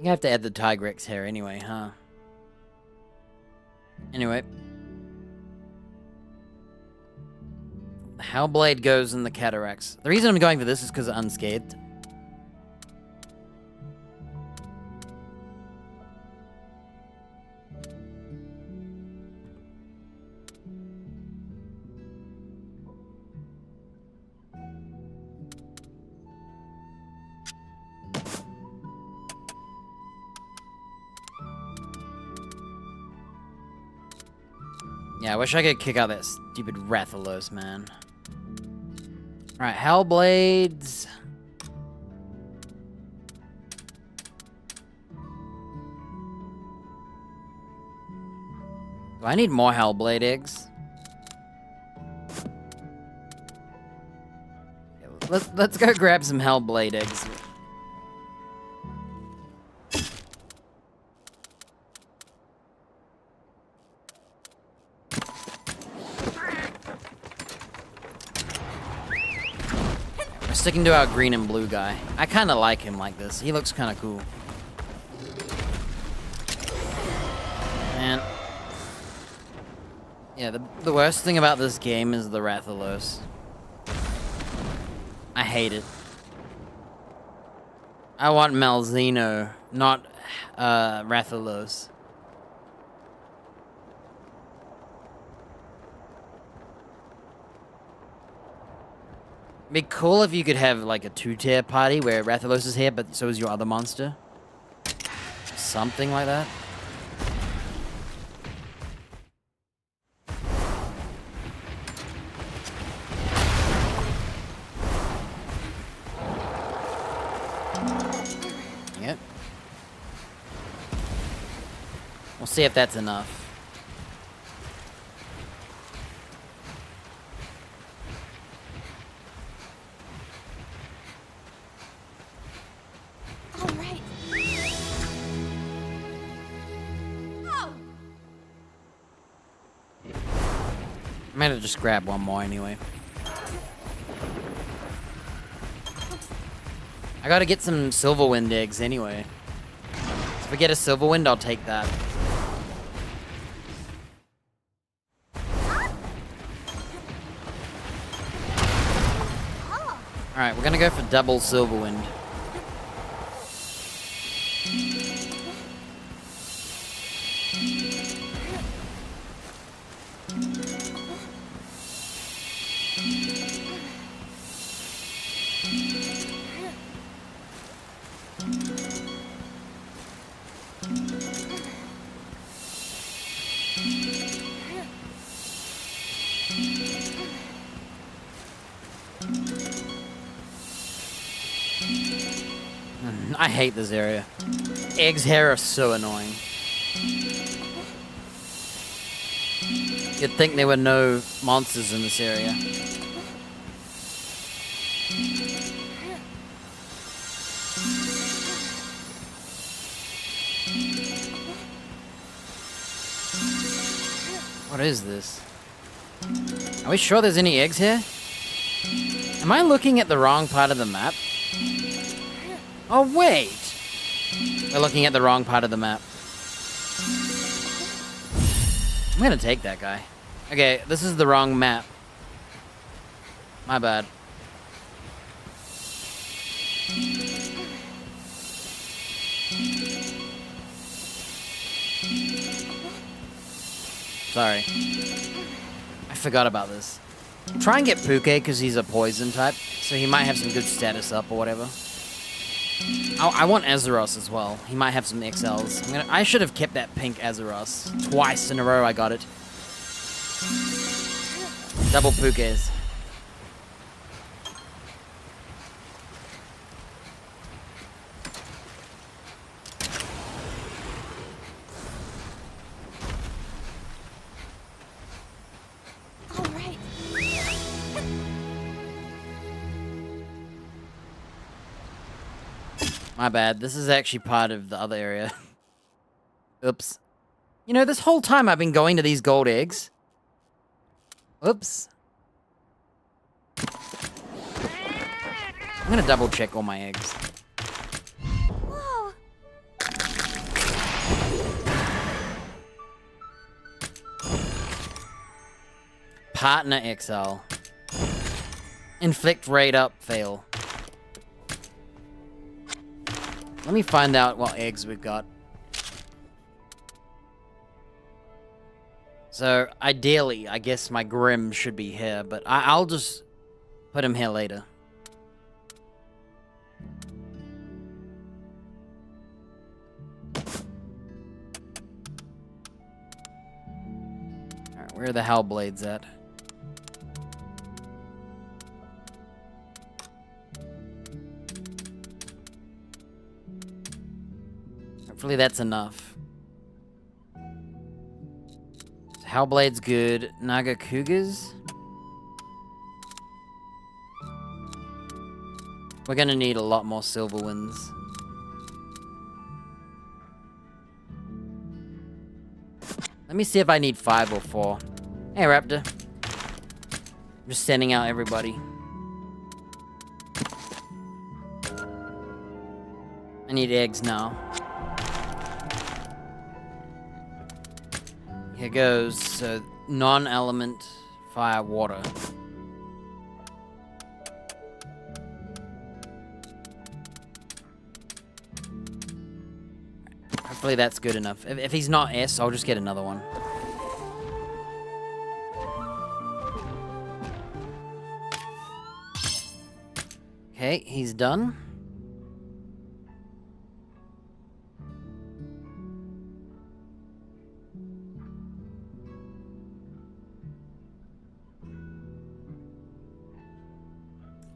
I have to add the Tigrex hair anyway, huh? Anyway. The Hellblade goes in the Cataracts. The reason I'm going for this is because of Unscathed. Yeah, I wish I could kick out that stupid Rathalos, man. Alright, Hellblades. Do I need more Hellblade eggs? Let's go grab some Hellblade eggs. Sticking to our green and blue guy. I kind of like him like this. He looks kind of cool. Man. Yeah, the worst thing about this game is the Rathalos. I hate it. I want Malzeno, not Rathalos. It'd be cool if you could have like a 2-tier party where Rathalos is here, but so is your other monster. Something like that. Yep. We'll see if that's enough. I might have just grabbed one more anyway. I gotta get some Silverwind eggs anyway. If we get a Silverwind, I'll take that. Alright, we're gonna go for double Silverwind. I hate this area. Egg's hair are so annoying. You'd think there were no monsters in this area. What is this? Are we sure there's any eggs here? Am I looking at the wrong part of the map? Oh, wait! We're looking at the wrong part of the map. I'm gonna take that guy. Okay, this is the wrong map. My bad. Sorry. I forgot about this. Try and get Puke because he's a poison type, so he might have some good status up or whatever. I want Azeroth as well. He might have some XLs. I should have kept that pink Azeroth. Twice in a row I got it. Double Pukes. All right. My bad. This is actually part of the other area. Oops. You know, this whole time I've been going to these gold eggs. Oops. I'm gonna double check all my eggs. Whoa. Partner XL. Inflict raid up, fail. Let me find out what eggs we've got. So, ideally, I guess my Grim should be here, but I'll just put him here later. Alright, where are the Hellblades at? Hopefully that's enough. Hellblade's good. Naga Cougars? We're gonna need a lot more silver winds. Let me see if I need 5 or 4. Hey, Raptor. I'm just sending out everybody. I need eggs now. Here goes. So, non-element, fire, water. Hopefully that's good enough. If he's not S, I'll just get another one. Okay, he's done.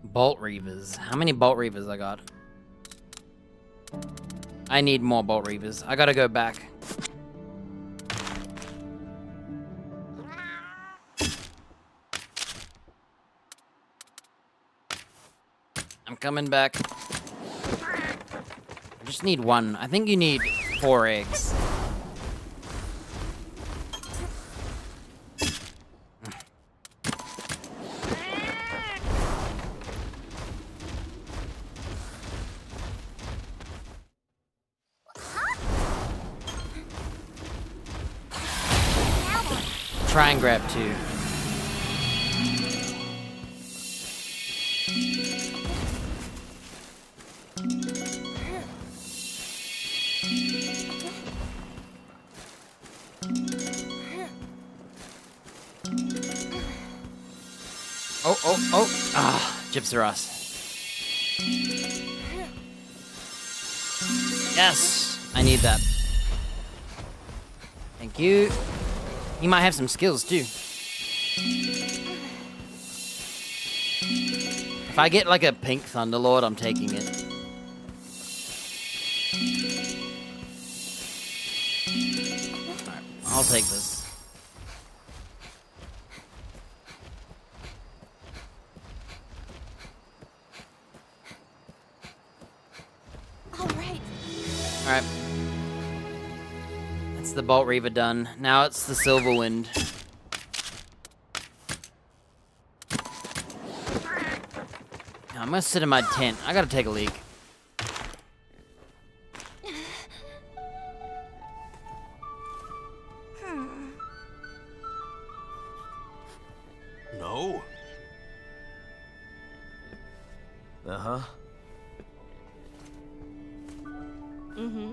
Bolt Reavers. How many Bolt Reavers I got? I need more Bolt Reavers. I gotta go back. I'm coming back. I just need 1. I think you need 4 eggs. Try and grab 2. Oh. Ah, Gypsaros. Yes! I need that. Thank you. He might have some skills, too. If I get, like, a pink Thunderlord, I'm taking it. Alright, I'll take this. Alright. That's the Bolt Reaver done. Now it's the Silver Wind. Now, I'm gonna sit in my tent. I gotta take a leak. No. Uh-huh. Mm-hmm.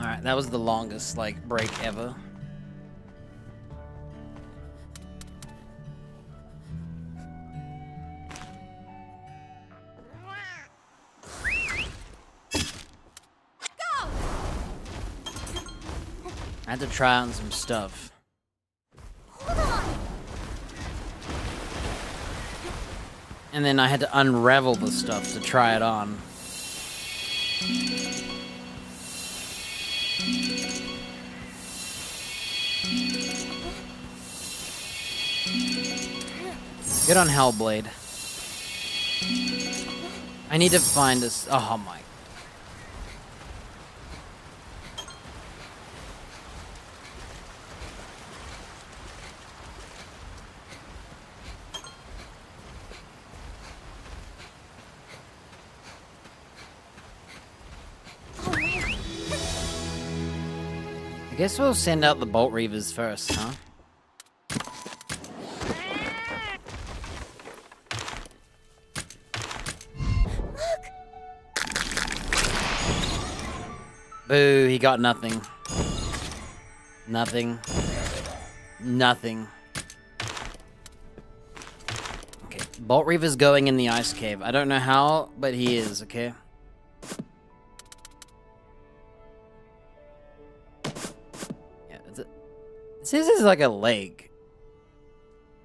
Alright, that was the longest, like, break ever. I had to try on some stuff. Hold on. And then I had to unravel the stuff to try it on. Good on Hellblade. I need to find this. Oh my. I guess we'll send out the Bolt Reavers first, huh? Boo, he got nothing. Nothing. Nothing. Okay, Bolt Reaver's going in the ice cave. I don't know how, but he is, okay? Yeah, this is like a lake.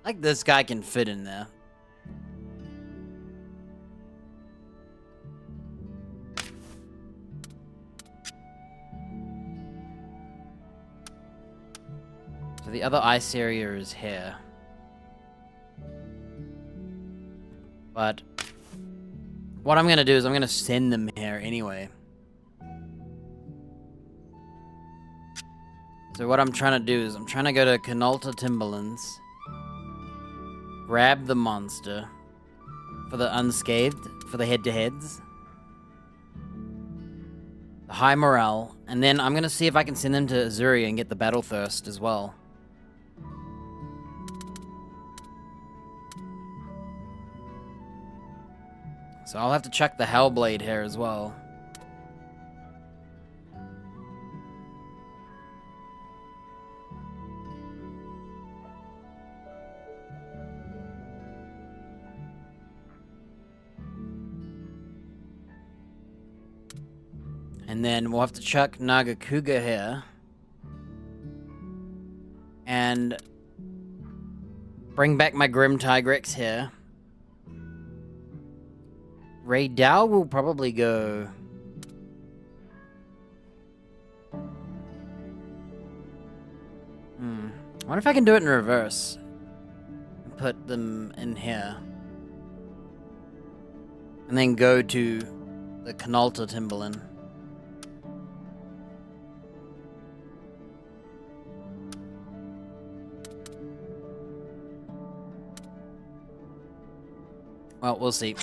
Like this guy can fit in there. So the other ice area is here. But what I'm gonna do is I'm gonna send them here anyway. So what I'm trying to do is I'm trying to go to Hoonta Timberlands, grab the monster for the unscathed, for the head-to-heads, the high morale, and then I'm gonna see if I can send them to Azuria and get the battle thirst as well. So I'll have to check the Hellblade here as well. And then we'll have to chuck Nagakuga here. And bring back my Grim Tigrex here. Ray Dow will probably go... I wonder if I can do it in reverse. Put them in here. And then go to the Hoonta Timberland. Well, we'll see.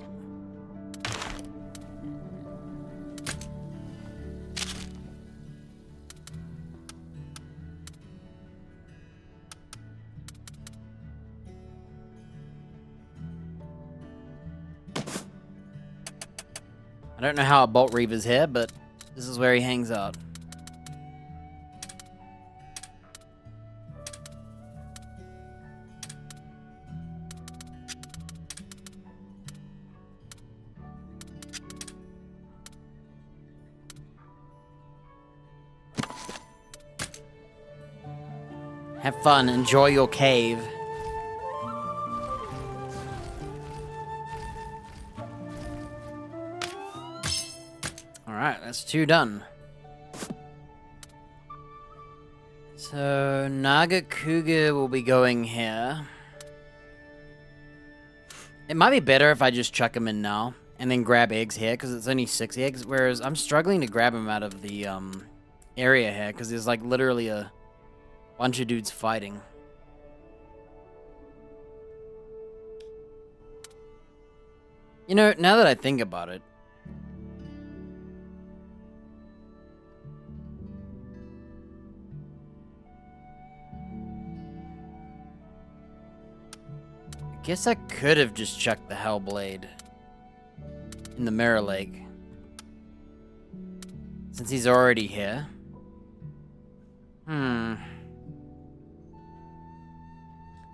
I don't know how a Bolt Reaver's here, but this is where he hangs out. Have fun, enjoy your cave. Alright, that's 2 done. So, Nagakuga will be going here. It might be better if I just chuck him in now, and then grab eggs here, because it's only 6 eggs, whereas I'm struggling to grab him out of the area here, because there's like literally a bunch of dudes fighting. You know, now that I think about it, I guess I could have just chucked the Hellblade in the Mirror Lake, since he's already here. Hmm.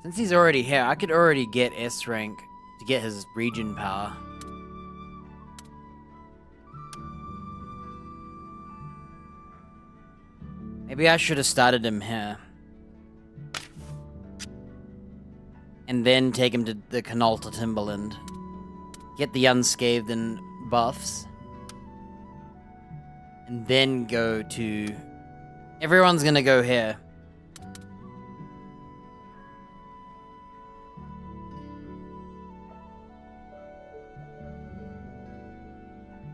Since he's already here, I could already get S rank to get his regen power. Maybe I should have started him here. And then take him to the Canalta Timberland. Get the unscathed and buffs. And then go to... Everyone's gonna go here.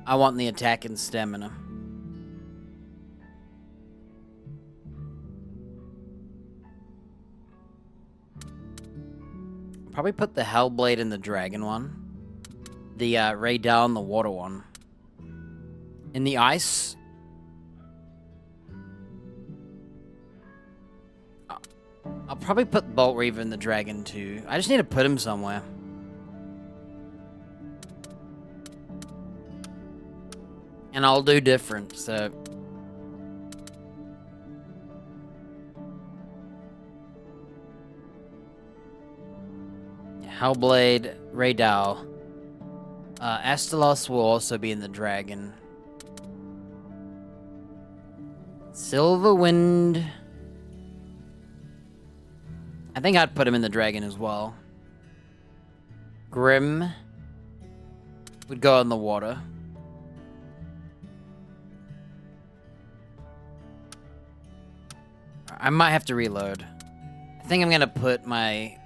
I want the attack and stamina. Probably put the Hellblade in the dragon one. The Raydal in the water one. In the ice. I'll probably put Bolt Reaver in the dragon too. I just need to put him somewhere. And I'll do different, so... Hellblade, Raydal. Astalos will also be in the dragon. Silverwind. I think I'd put him in the dragon as well. Grim would go in the water. I might have to reload. I think I'm gonna put my...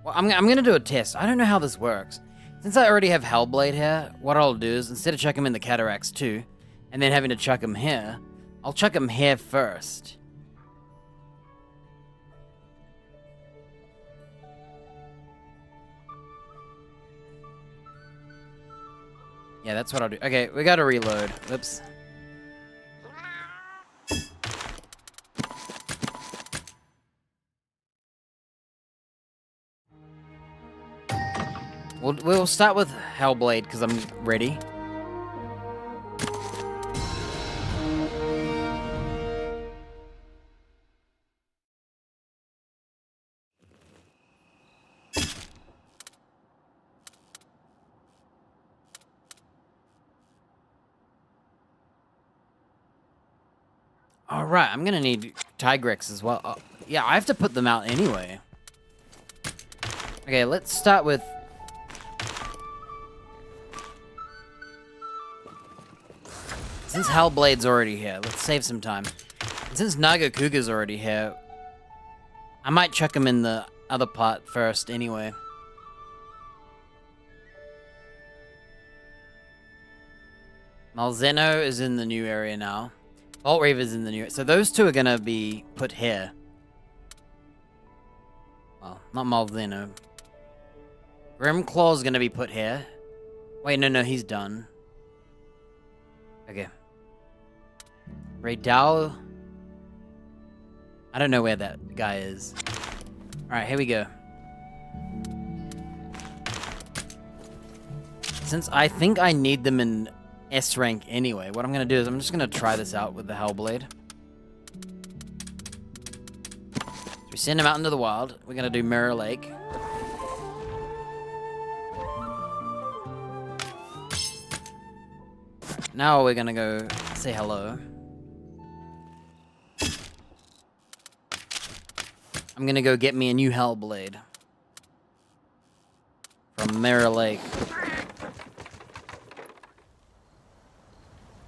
Well, I'm gonna do a test. I don't know how this works. Since I already have Hellblade here, what I'll do is, instead of chuck him in the Cataracts too, and then having to chuck him here, I'll chuck him here first. Yeah, that's what I'll do. Okay, we gotta reload. Whoops. We'll start with Hellblade, because I'm ready. Alright, I'm gonna need Tigrex as well. Yeah, I have to put them out anyway. Okay, let's start with... Since Hellblade's already here, let's save some time. And since Nagakuga's already here, I might chuck him in the other part first anyway. Malzeno is in the new area now. Bolt Reaver's in the new... So those two are gonna be put here. Well, not Malzeno. Grimclaw's gonna be put here. Wait, no, he's done. Okay. Raydal. I don't know where that guy is. Alright, here we go. Since I think I need them in S rank anyway, what I'm gonna do is I'm just gonna try this out with the Hellblade. So we send him out into the wild. We're gonna do Mirror Lake. Now we're gonna go say hello. I'm gonna go get me a new Hellblade. From Mirror Lake.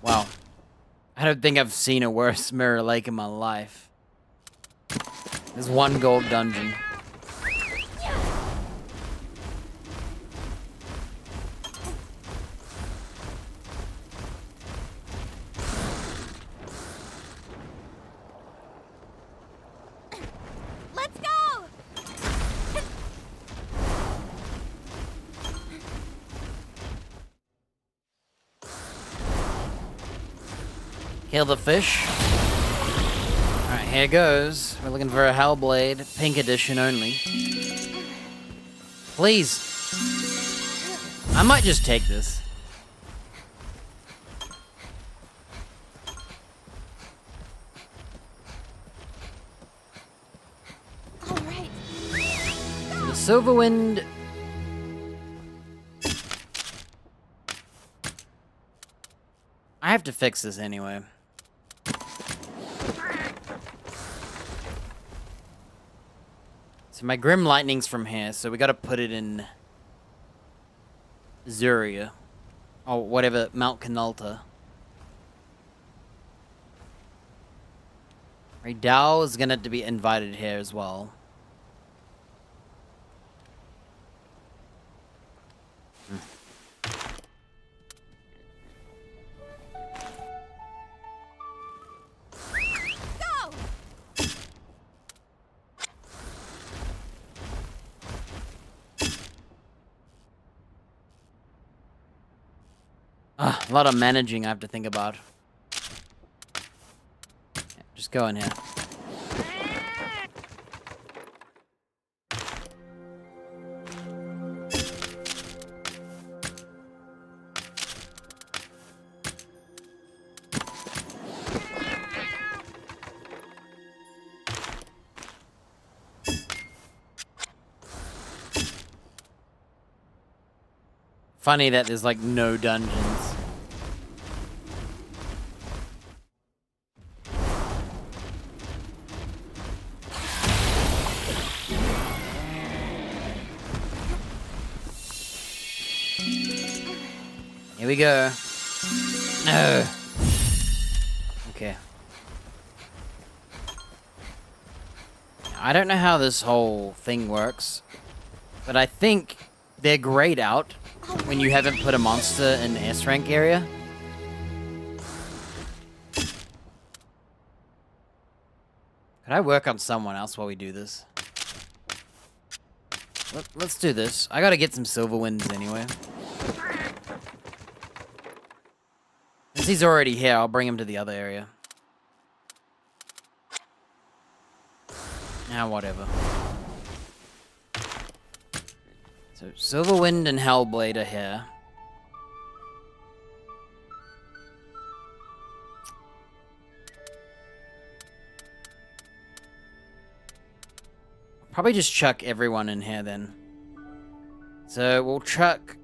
Wow. I don't think I've seen a worse Mirror Lake in my life. There's one gold dungeon. Let's go! Kill the fish. Alright, here goes. We're looking for a Hellblade. Pink edition only. Please. I might just take this. Silverwind. I have to fix this anyway. So my Grim Lightning's from here, so we gotta put it in Zuria. Or whatever, Mount Canalta. Right, Dao is gonna have to be invited here as well. A lot of managing I have to think about. Yeah, just go in here. Funny that there's like no dungeons. Here we go. No. Okay. I don't know how this whole thing works, but I think they're grayed out when you haven't put a monster in the S rank area. Could I work on someone else while we do this? Let's do this. I gotta get some Silverwinds anyway. Since he's already here, I'll bring him to the other area. Now, whatever. So, Silverwind and Hellblade are here. Probably just chuck everyone in here then. So, we'll chuck...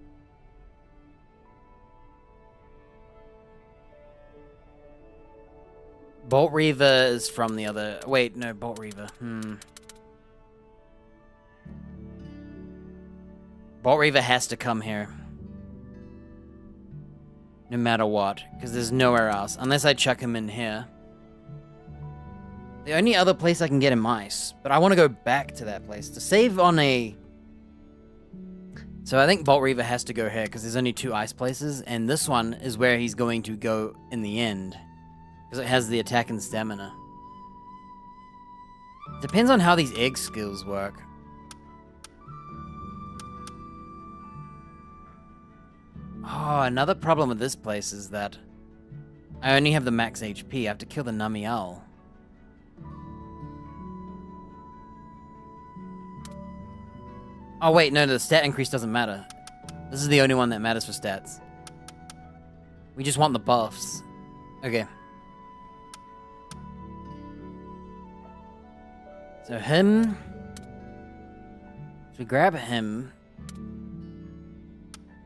Bolt Reaver is from the other... Wait, no, Bolt Reaver. Bolt Reaver has to come here. No matter what. Because there's nowhere else. Unless I chuck him in here. The only other place I can get him ice. But I want to go back to that place. To save on a... So I think Bolt Reaver has to go here. Because there's only 2 ice places. And this one is where he's going to go in the end. Because it has the attack and stamina. Depends on how these egg skills work. Oh, another problem with this place is that I only have the max HP. I have to kill the Namiel. Oh wait, no, the stat increase doesn't matter. This is the only one that matters for stats. We just want the buffs. Okay. So him... If we grab him...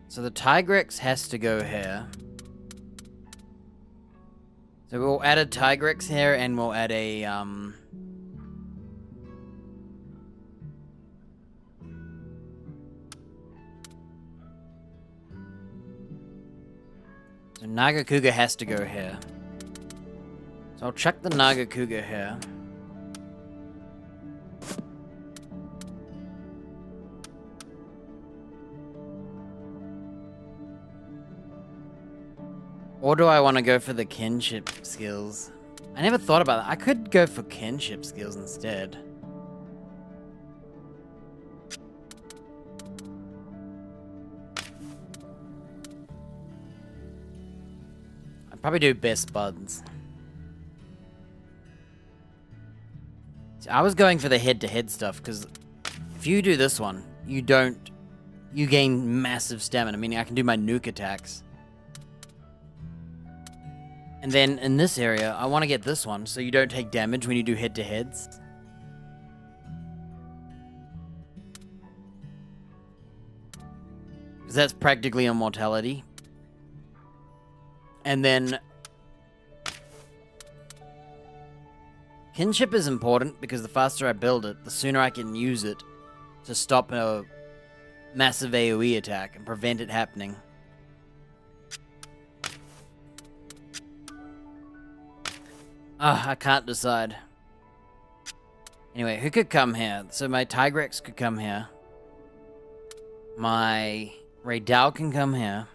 So the Tigrex has to go here. So we'll add a Tigrex here, and we'll add a, So Nagakuga has to go here. So I'll chuck the Nagakuga here. Or do I want to go for the kinship skills? I never thought about that. I could go for kinship skills instead. I'd probably do best buds. See, I was going for the head-to-head stuff, because if you do this one, you gain massive stamina, meaning I can do my nuke attacks. And then in this area, I want to get this one, so you don't take damage when you do head-to-heads. Because that's practically immortality. And then... Kinship is important because the faster I build it, the sooner I can use it to stop a massive AoE attack and prevent it happening. I can't decide. Anyway, who could come here? So my Tigrex could come here. My Raydal can come here.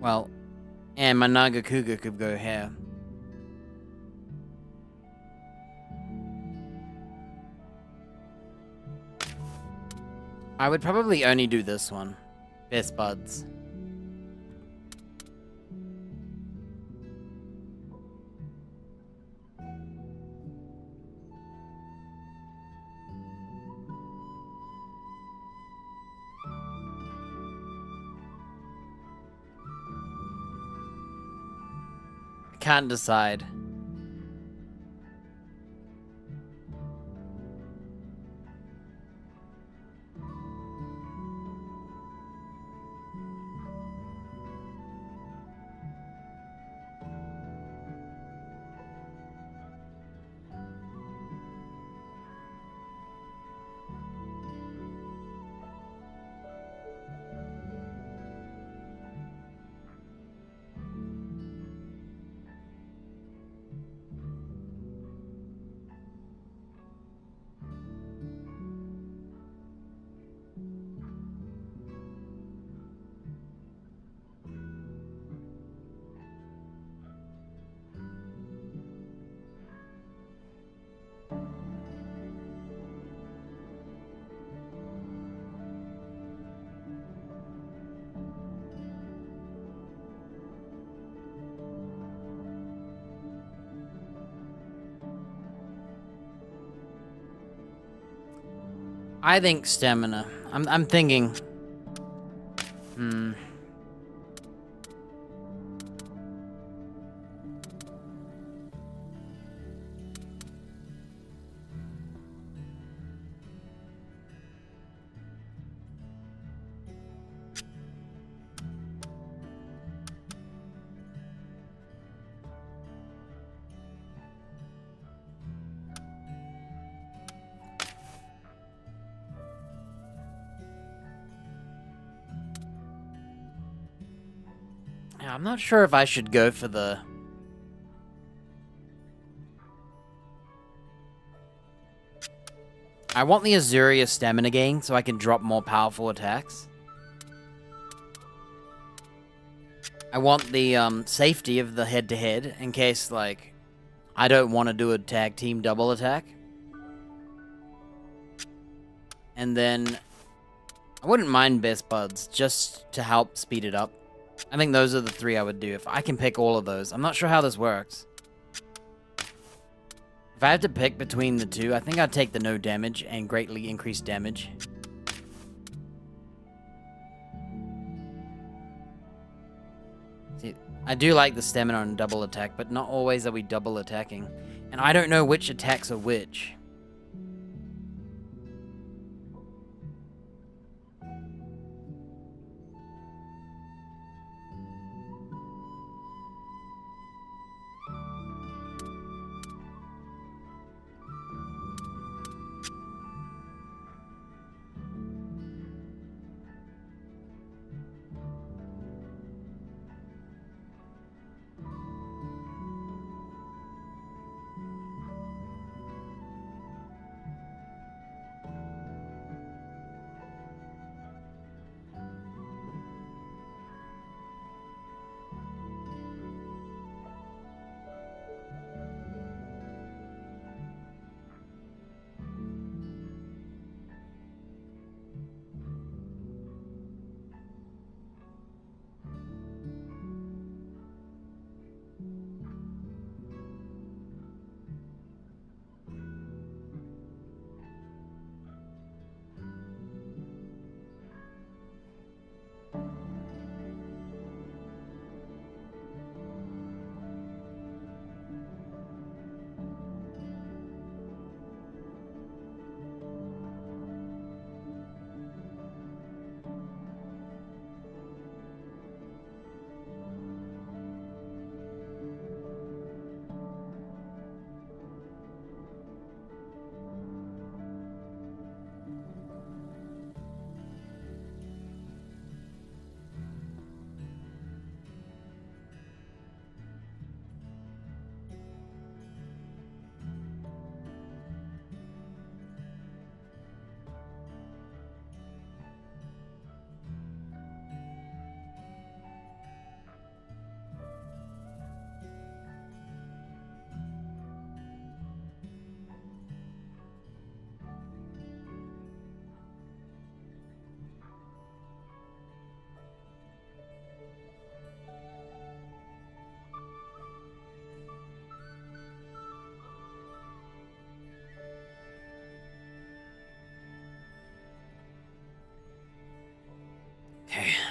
Well, and my Nagakuga could go here. I would probably only do this one. Best buds. I can't decide. I think stamina. I'm thinking. I'm not sure if I should go for the... I want the Azuria stamina gain so I can drop more powerful attacks. I want the safety of the head-to-head in case, like, I don't want to do a tag team double attack. And then I wouldn't mind Best Buds just to help speed it up. I think those are the three I would do if I can pick all of those. I'm not sure how this works. If I have to pick between the two, I think I'd take the no damage and greatly increased damage. See, I do like the stamina on double attack, but not always are we double attacking. And I don't know which attacks are which.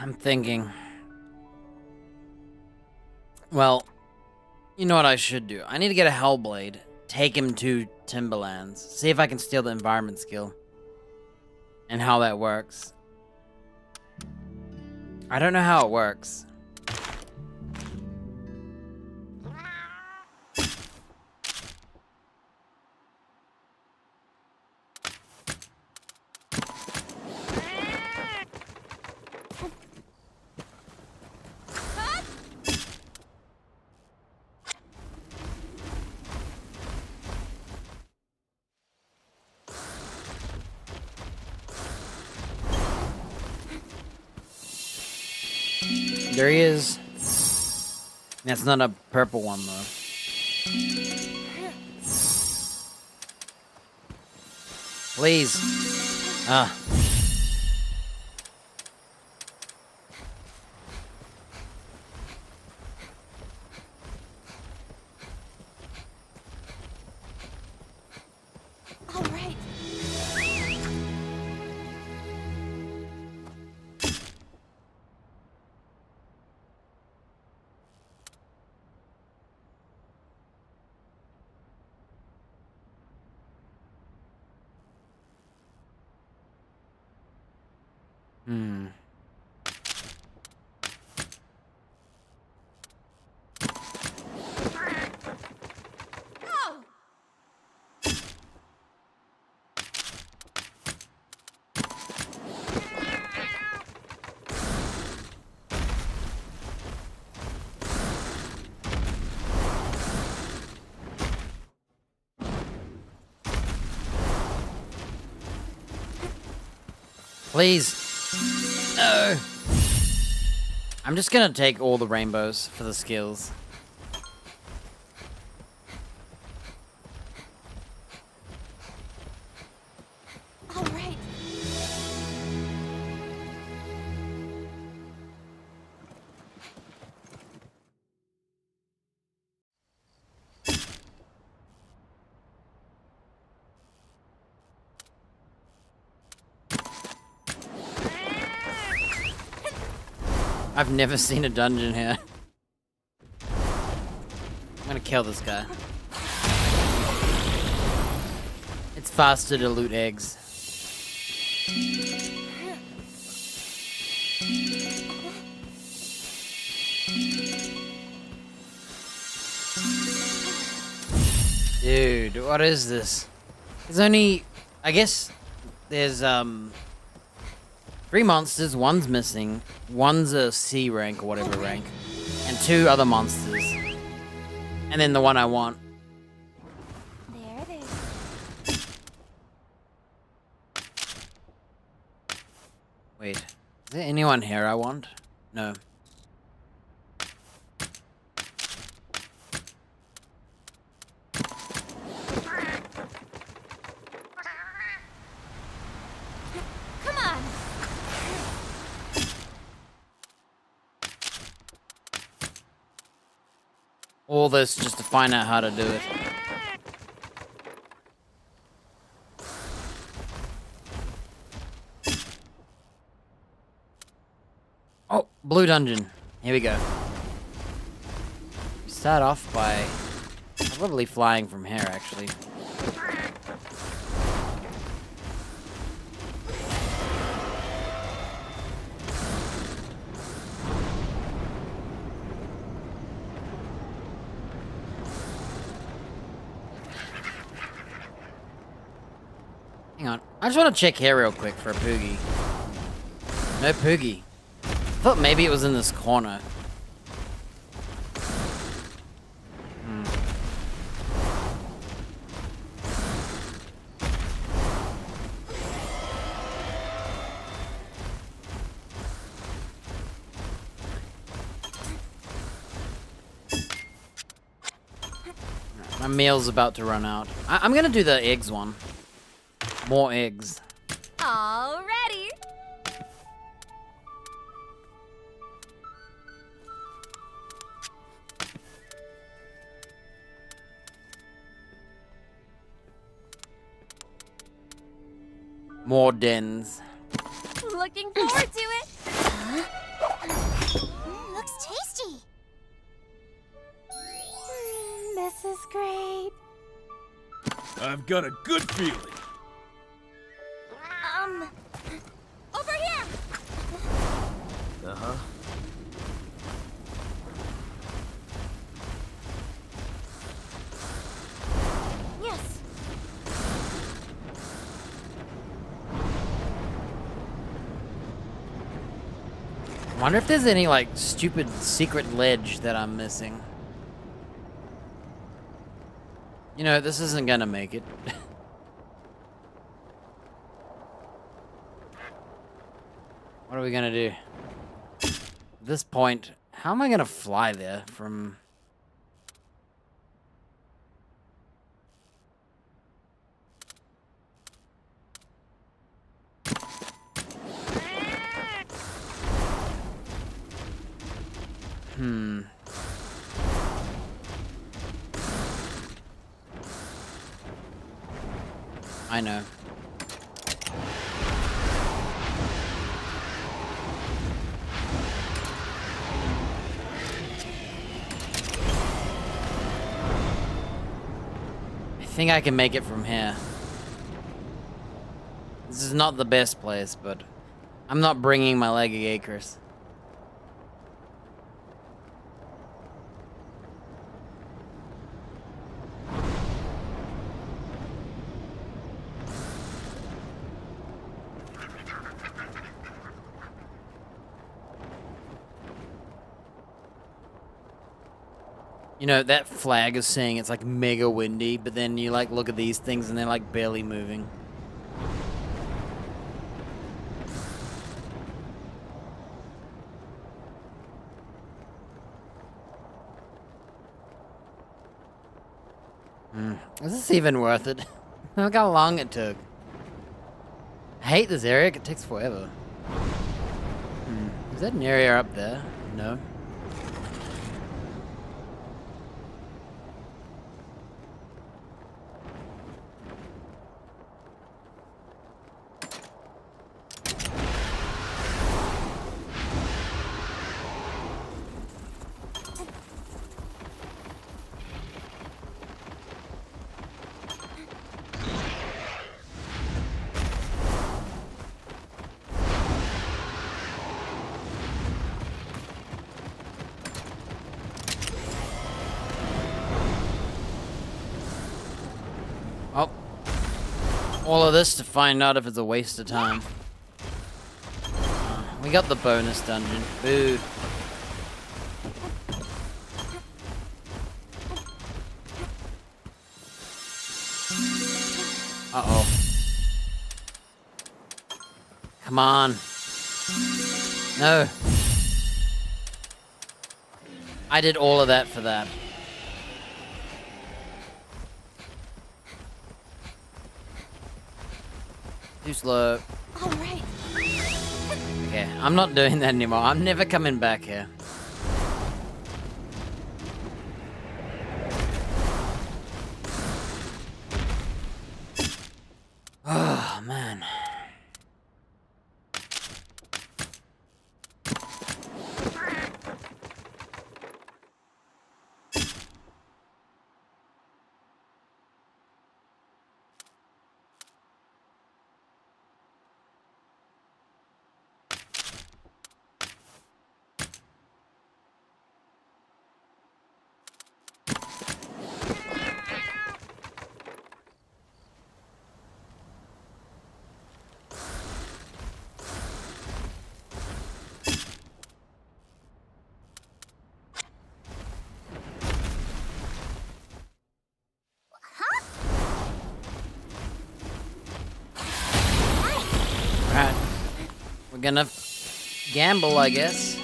I'm thinking. Well, you know what I should do? I need to get a Hellblade, take him to Timberlands, see if I can steal the environment skill, and how that works. I don't know how it works. There he is. That's not a purple one, though. Please. Ah. All right. Hmm. Oh! Please. No. I'm just gonna take all the rainbows for the skills. All right. I've never seen a dungeon here. I'm gonna kill this guy. It's faster to loot eggs. Dude, what is this? There's only... I guess there's, 3 monsters, one's missing, one's a C rank or whatever rank, and 2 other monsters. And then the one I want. There it is. Wait, is there anyone here I want? No. Come on. All this just to find out how to do it. Oh, blue dungeon. Here we go. Start off by probably flying from here, actually. Hang on. I just want to check here real quick for a Poogie. No Poogie. I thought maybe it was in this corner. My meal's about to run out. I'm gonna do the eggs one. More eggs. Alrighty. More dens. Looking forward to it. I've got a good feeling. Over here! Uh-huh. Yes. I wonder if there's any, like, stupid secret ledge that I'm missing. You know, this isn't gonna make it. What are we gonna do? At this point, how am I gonna fly there from... I know. I think I can make it from here. This is not the best place, but I'm not bringing my leggy acres. You know, that flag is saying it's like mega windy, but then you like look at these things and they're like barely moving. Is this even worth it? Look how long it took. I hate this area, it takes forever. Is that an area up there? No. Oh. All of this to find out if it's a waste of time. We got the bonus dungeon. Boo. Uh-oh. Come on. No. I did all of that for that. Too slow. All right. Okay, I'm not doing that anymore. I'm never coming back here. Oh, man. Alright. We're gonna gamble, I guess.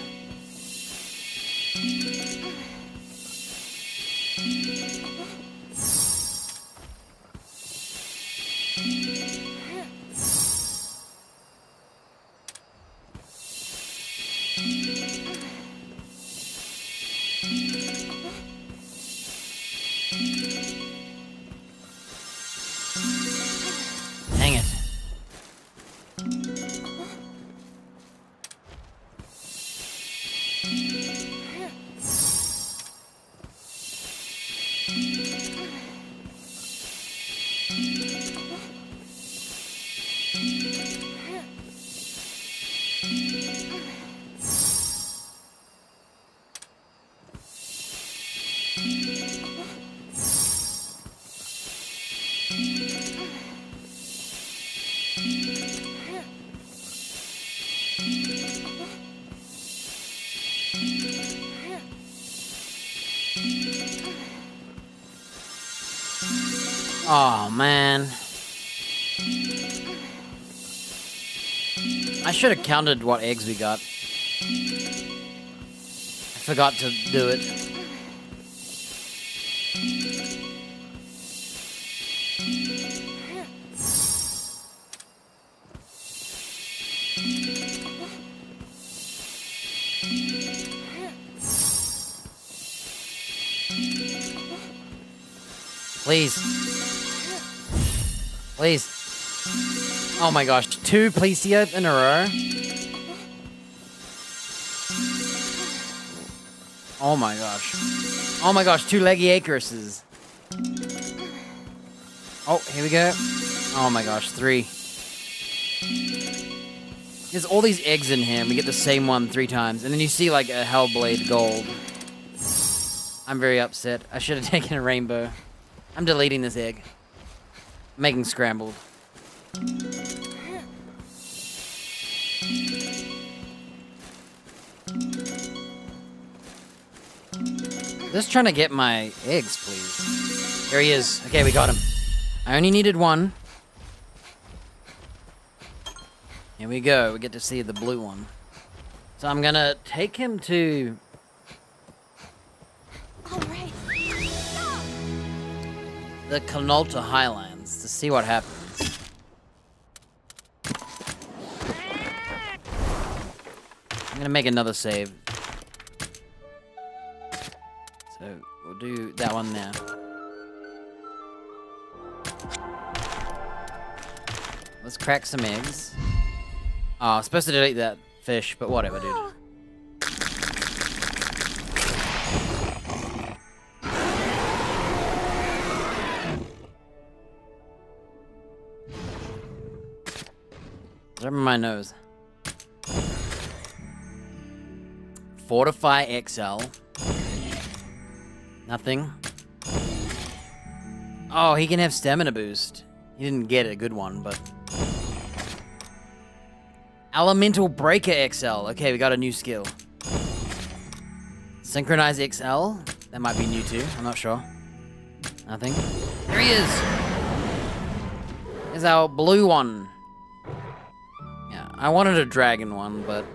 Dang it. Oh, man. I should have counted what eggs we got. I forgot to do it. Please. Please. Oh my gosh, 2 Plesiope in a row? Oh my gosh. Oh my gosh, 2 Leggiacuruses. Oh, here we go. Oh my gosh, 3. There's all these eggs in here, and we get the same one 3 times. And then you see like a Hellblade gold. I'm very upset. I should have taken a rainbow. I'm deleting this egg. Making scrambled. Just trying to get my eggs, please. Here he is. Okay, we got him. I only needed 1. Here we go. We get to see the blue one. So I'm gonna take him to... All right. the Canolta Highlands to see what happens. I'm gonna make another save. So we'll do that one now. Let's crack some eggs. Oh, I was supposed to delete that fish, but whatever, dude. What's up in my nose? Fortify XL. Nothing. Oh, he can have stamina boost. He didn't get a good one, but... Elemental Breaker XL. Okay, we got a new skill. Synchronize XL. That might be new too. I'm not sure. Nothing. Here he is. Here's our blue one. Yeah, I wanted a dragon one, but...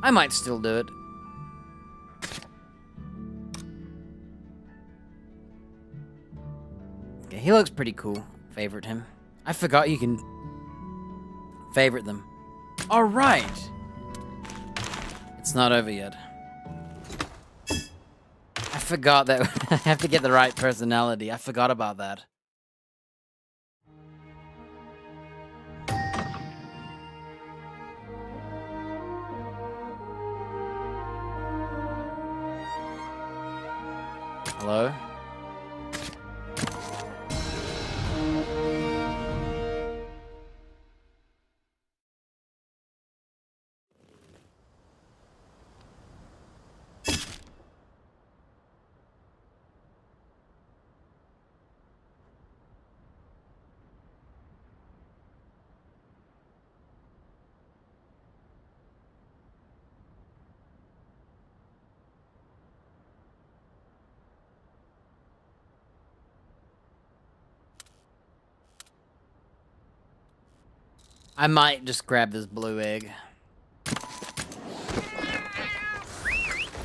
I might still do it. Okay, he looks pretty cool. Favorite him. I forgot you can favorite them. Alright! It's not over yet. I forgot that I have to get the right personality. I forgot about that. Hello? I might just grab this blue egg.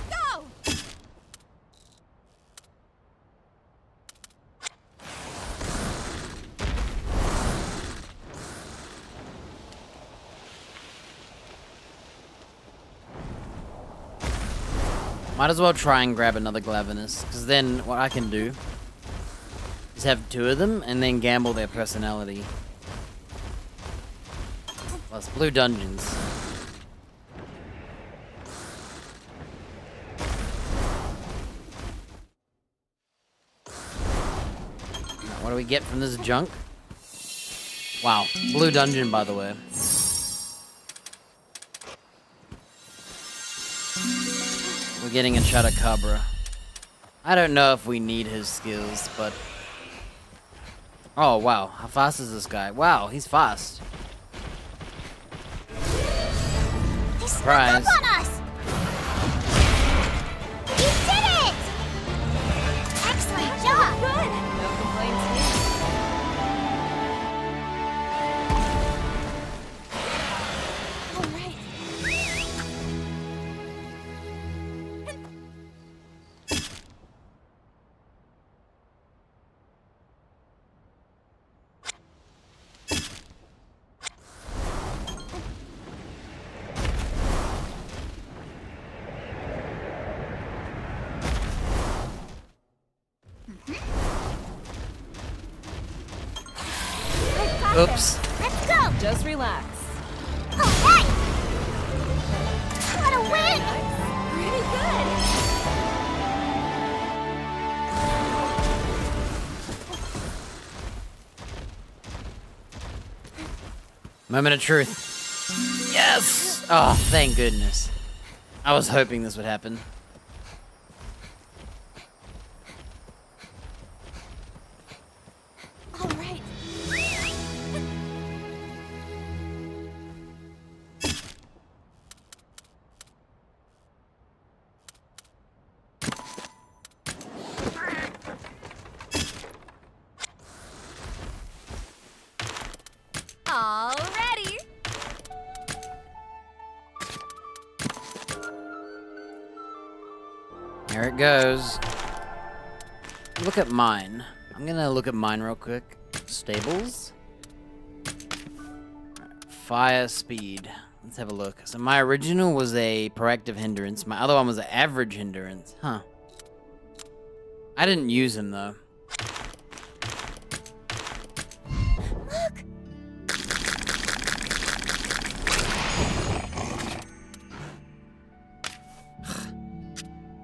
Go! Might as well try and grab another Glavenus, because then what I can do is have 2 of them and then gamble their personality. Plus blue dungeons. What do we get from this junk? Wow, blue dungeon, by the way. We're getting a Chupacabra. I don't know if we need his skills, but... Oh, wow. How fast is this guy? Wow, he's fast. They snuck Surprise. up on us! You did it! Excellent job! No complaints. I've got Oops. this. Let's go! Just relax. Alright! What a win! Pretty good. Moment of truth. Yes! Oh, thank goodness. I was hoping this would happen. All right. Alrighty. Here it goes. Look at mine. I'm gonna look at mine real quick. Stables. Fire speed. Let's have a look. So my original was a proactive hindrance. My other one was an average hindrance. Huh. I didn't use him though. Look!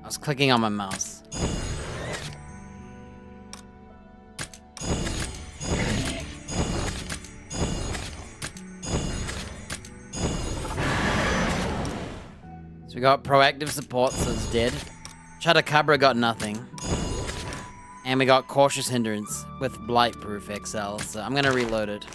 I was clicking on my mouse. So we got proactive support, so it's dead. Chadacabra got nothing. And we got cautious hindrance with Blightproof XL, so I'm gonna reload it.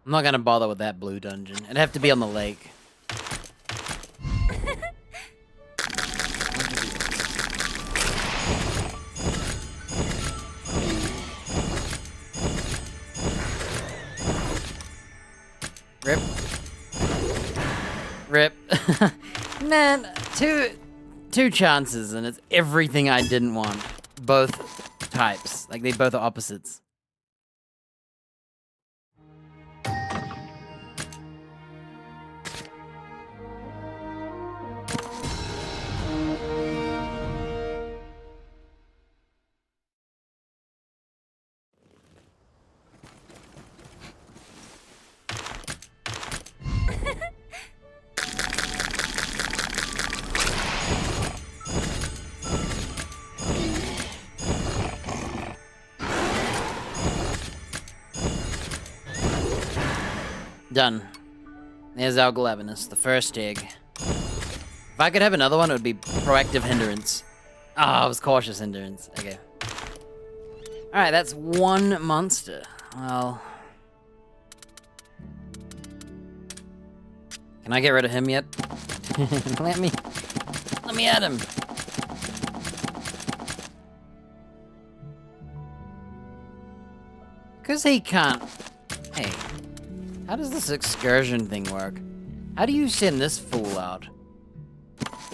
I'm not gonna bother with that blue dungeon. It'd have to be on the lake. Rip. Rip. Man, two chances and it's everything I didn't want. Both types. Like, they both are opposites. Done. There's our Glavenus, the first egg. If I could have another one, it would be proactive hindrance. Ah, it was cautious hindrance. Okay. Alright, that's one monster. Well... Can I get rid of him yet? Let me at him. Because he can't... Hey. How does this excursion thing work? How do you send this fool out?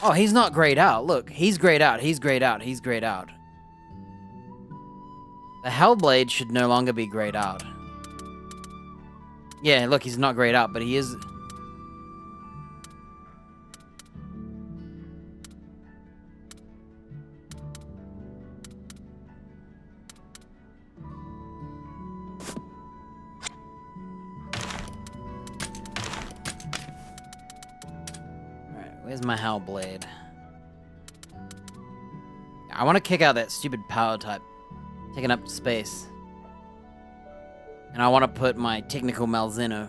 Oh, he's not grayed out. Look, he's grayed out, he's grayed out, he's grayed out. The Hellblade should no longer be grayed out. Yeah, look, he's not grayed out, but he is... Where's my Hellblade? I want to kick out that stupid power type, taking up space. And I want to put my technical Malzeno.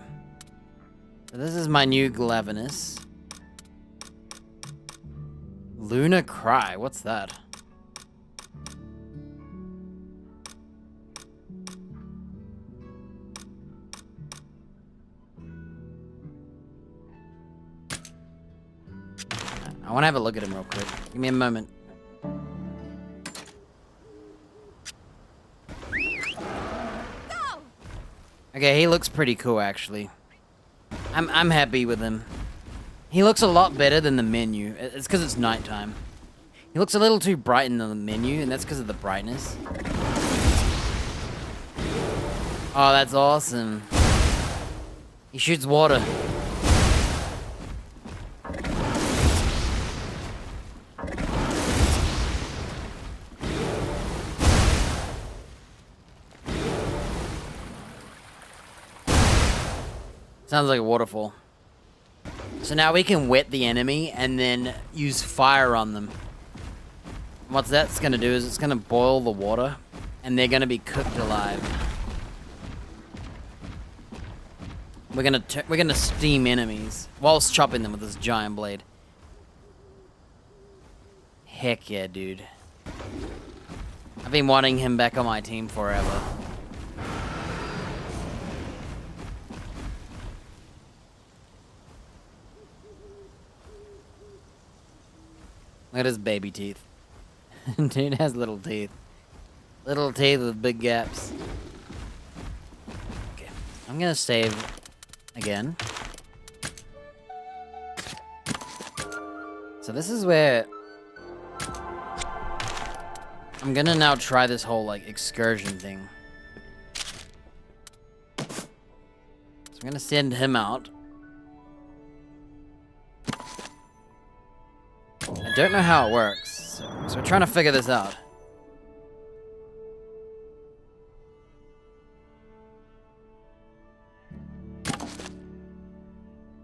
So this is my new Glavenus. Luna Cry, what's that? I want to have a look at him real quick. Give me a moment. Okay, he looks pretty cool actually. I'm happy with him. He looks a lot better than the menu. It's because it's nighttime. He looks a little too bright in the menu, and that's because of the brightness. Oh, that's awesome. He shoots water. Sounds like a waterfall. So now we can wet the enemy and then use fire on them. What that's gonna do is it's gonna boil the water and they're gonna be cooked alive. We're gonna steam enemies whilst chopping them with this giant blade. Heck yeah, dude. I've been wanting him back on my team forever. Look at his baby teeth. Dude has little teeth. Little teeth with big gaps. Okay, I'm gonna save again. So this is where I'm gonna now try this whole like excursion thing. So I'm gonna send him out. I don't know how it works, so we're trying to figure this out.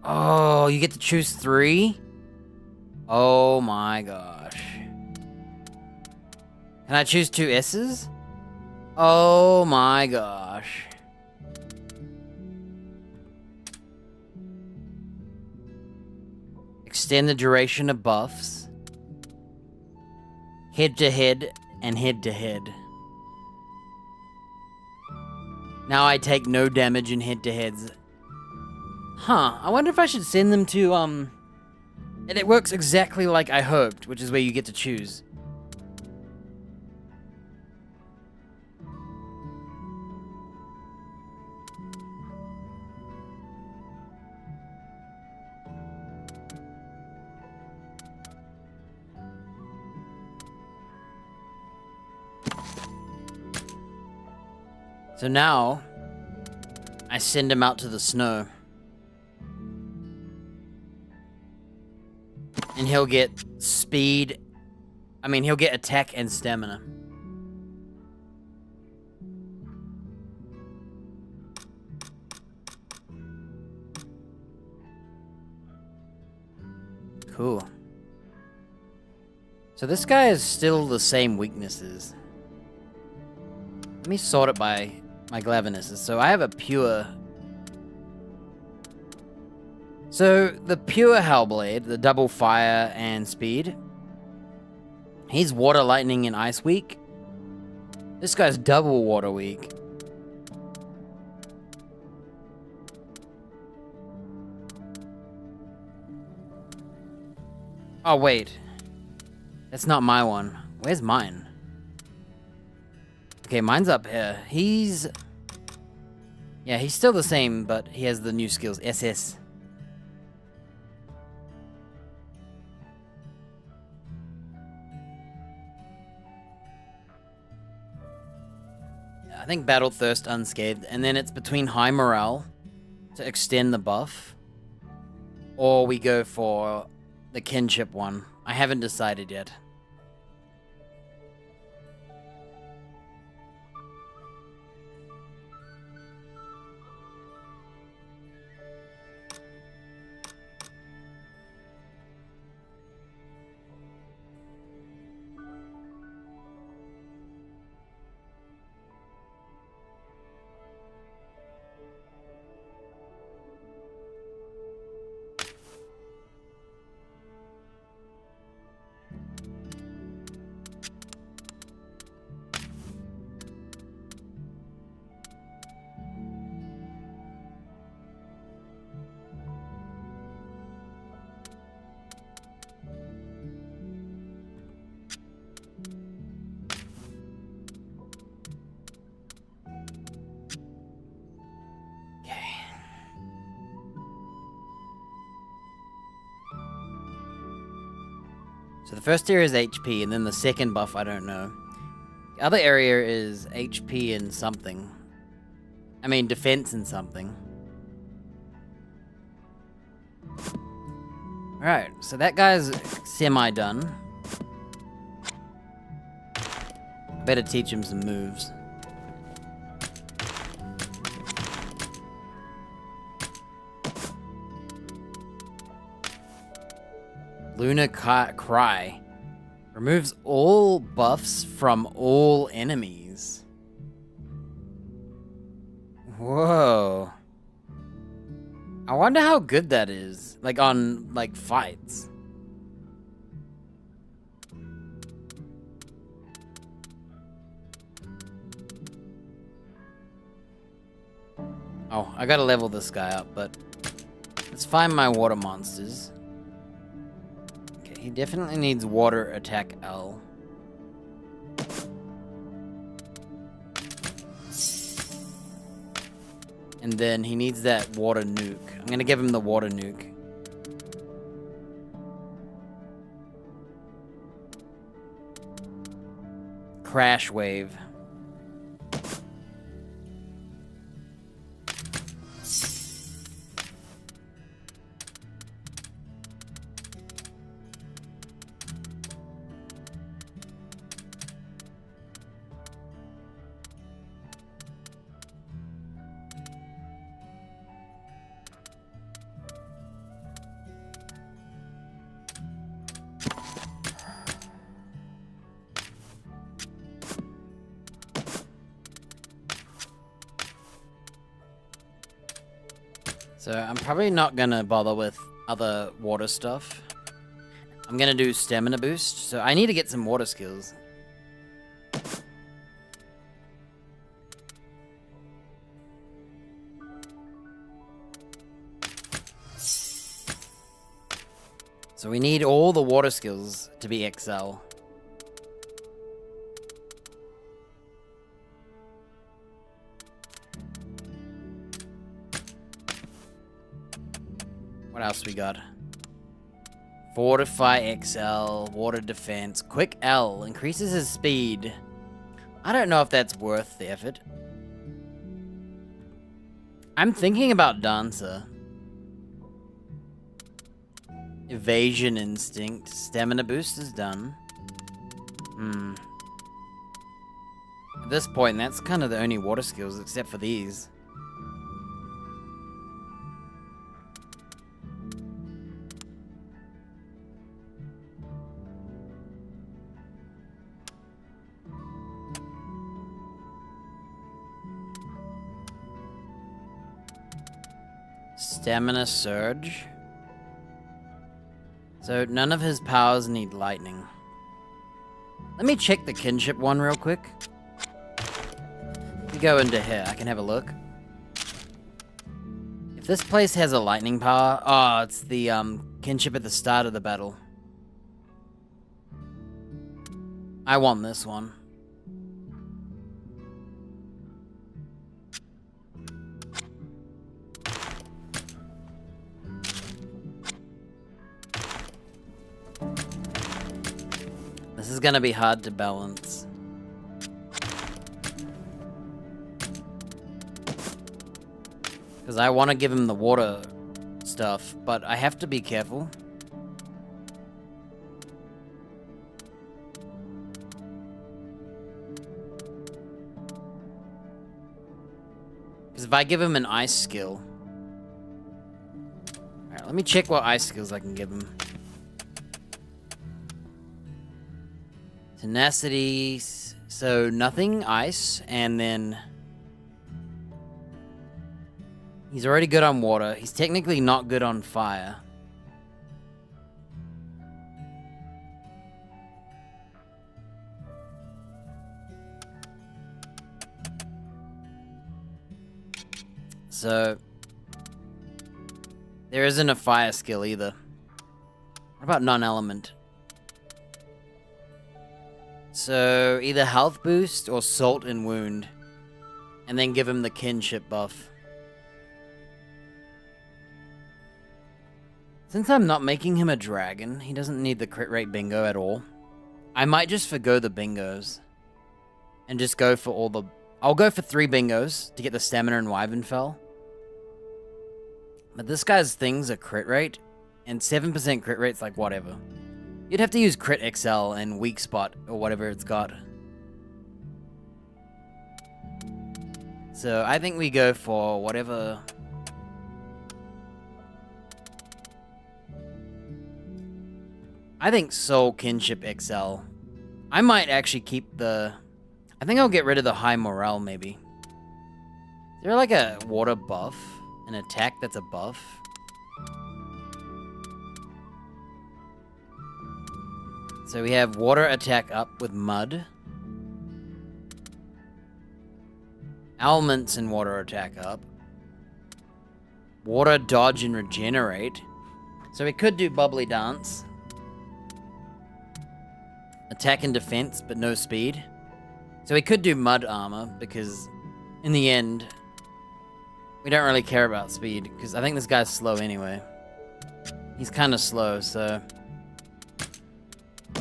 Oh, you get to choose 3? Oh my gosh. Can I choose 2 S's? Oh my gosh. Extend the duration of buffs. Head to head and head to head. Now I take no damage in head to heads. Huh, I wonder if I should send them to, and it works exactly like I hoped, which is where you get to choose. So now, I send him out to the snow. And he'll get speed. He'll get attack and stamina. Cool. So this guy is still the same weaknesses. Let me sort it by my cleverness. So I have a pure. So the pure Hellblade, the double fire and speed. He's water, lightning, and ice weak. This guy's double water weak. Oh wait, that's not my one. Where's mine? Okay, mine's up here. He's still the same, but he has the new skills. SS. I think Battle Thirst Unscathed, and then it's between High Morale to extend the buff, or we go for the Kinship one. I haven't decided yet. So the first area is HP, and then the second buff, I don't know. The other area is HP and something. I mean, defense and something. Alright, so that guy's semi-done. Better teach him some moves. Luna Cry. Removes all buffs from all enemies. Whoa. I wonder how good that is. Like on, like, fights. Oh, I gotta level this guy up, but let's find my water monsters. Okay, he definitely needs water attack L. And then he needs that water nuke. I'm gonna give him the water nuke. Crash wave. So I'm probably not gonna bother with other water stuff. I'm gonna do stamina boost, so I need to get some water skills. So we need all the water skills to be XL. What else we got? Fortify XL, water defense, quick L, increases his speed. I don't know if that's worth the effort. I'm thinking about Dancer. Evasion instinct, stamina boost is done. At this point, that's kind of the only water skills except for these. Stamina surge. So none of his powers need lightning. Let me check the kinship one real quick. You go into here, I can have a look. If this place has a lightning power, oh, it's the kinship at the start of the battle. I want this one. This is gonna be hard to balance. Because I want to give him the water stuff, but I have to be careful. Because if I give him an ice skill... Alright, let me check what ice skills I can give him. Tenacity, so nothing ice, and then he's already good on water. He's technically not good on fire. So there isn't a fire skill either. What about non-element? So, either health boost or salt and wound. And then give him the kinship buff. Since I'm not making him a dragon, he doesn't need the crit rate bingo at all. I might just forgo the bingos. And just go for all the... I'll go for 3 bingos to get the stamina and wyvern fell. But this guy's thing's a crit rate. And 7% crit rate's like whatever. You'd have to use crit XL and weak spot or whatever it's got. So I think we go for whatever... I think Soul Kinship XL. I might actually keep the... I think I'll get rid of the high morale, maybe. Is there like a water buff? An attack that's a buff? So we have water attack up with mud. Elements and water attack up. Water dodge and regenerate. So we could do bubbly dance. Attack and defense, but no speed. So we could do mud armor, because in the end, we don't really care about speed, because I think this guy's slow anyway. He's kind of slow, so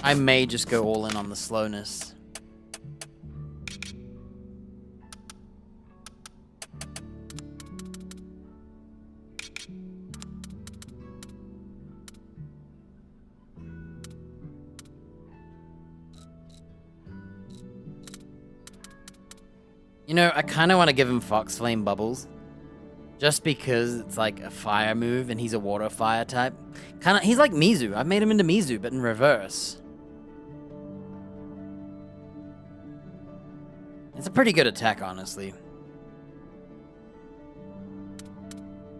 I may just go all in on the slowness. You know, I kind of want to give him Fox Flame Bubbles. Just because it's like a fire move and he's a water fire type. He's like Mizu. I've made him into Mizu, but in reverse. It's a pretty good attack, honestly.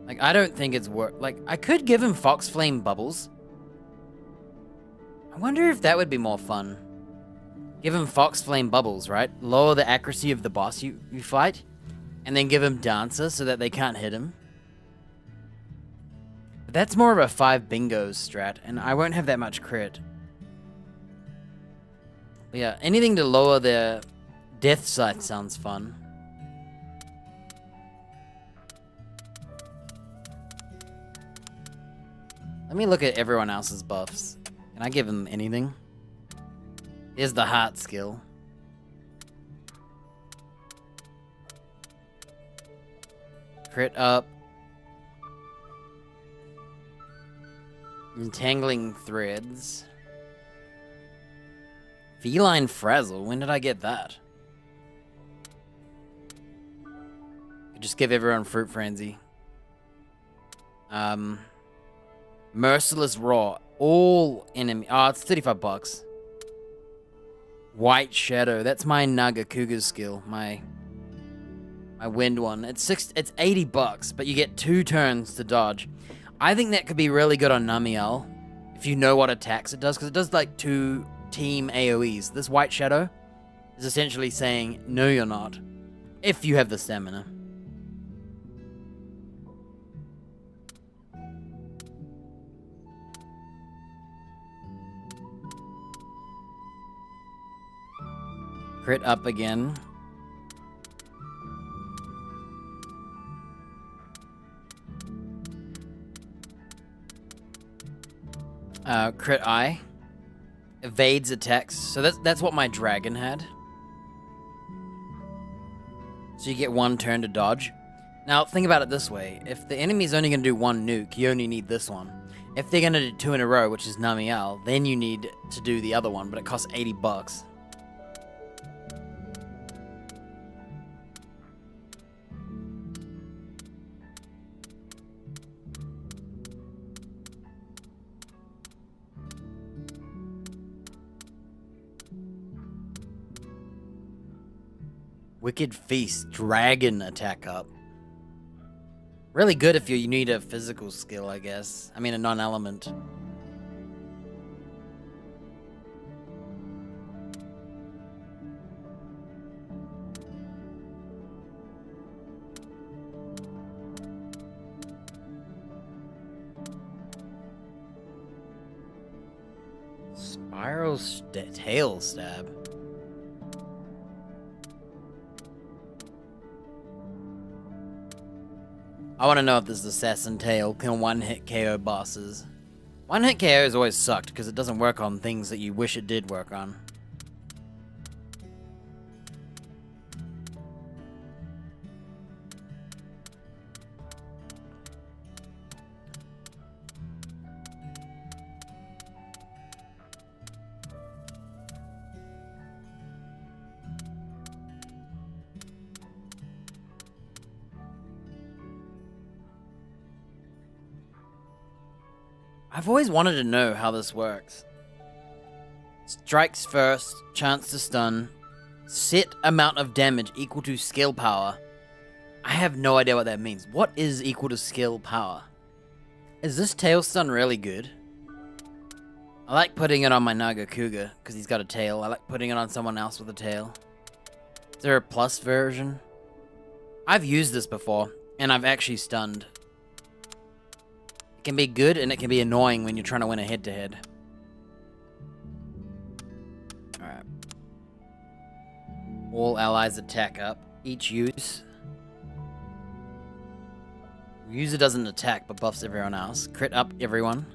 Like, I don't think it's worth... Like, I could give him Fox Flame Bubbles. I wonder if that would be more fun. Give him Fox Flame Bubbles, right? Lower the accuracy of the boss you fight. And then give him Dancer so that they can't hit him. But that's more of a 5 bingos strat, and I won't have that much crit. But yeah, anything to lower their death sight sounds fun. Let me look at everyone else's buffs. Can I give him anything? Here's the heart skill. Crit up. Entangling threads. Feline frazzle. When did I get that? Just give everyone fruit frenzy. Merciless roar. All enemy. Oh, it's 35 bucks. White Shadow. That's my Nagakuga skill. My wind one. It's 80 bucks, but you get 2 turns to dodge. I think that could be really good on Namiel if you know what attacks it does, because it does like 2 team AoEs. This White Shadow is essentially saying, no you're not, if you have the stamina. Crit up again. Crit eye. Evades attacks. So that's what my dragon had. So you get 1 turn to dodge. Now think about it this way. If the enemy's only going to do 1 nuke, you only need this one. If they're going to do 2 in a row, which is Namiel, then you need to do the other one, but it costs 80 bucks. Wicked Feast, Dragon attack up. Really good if you need a physical skill, I guess. I mean, a non-element. Spiral tail stab. I want to know if this assassin tail can one-hit KO bosses. One hit KO has always sucked because it doesn't work on things that you wish it did work on. I've always wanted to know how this works. Strikes first, chance to stun, set amount of damage equal to skill power. I have no idea what that means. What is equal to skill power? Is this tail stun really good? I like putting it on my Nagakuga because he's got a tail. I like putting it on someone else with a tail. Is there a plus version? I've used this before and I've actually stunned. It can be good and it can be annoying when you're trying to win a head-to-head. Alright. All allies attack up. Each use. User doesn't attack but buffs everyone else. Crit up everyone.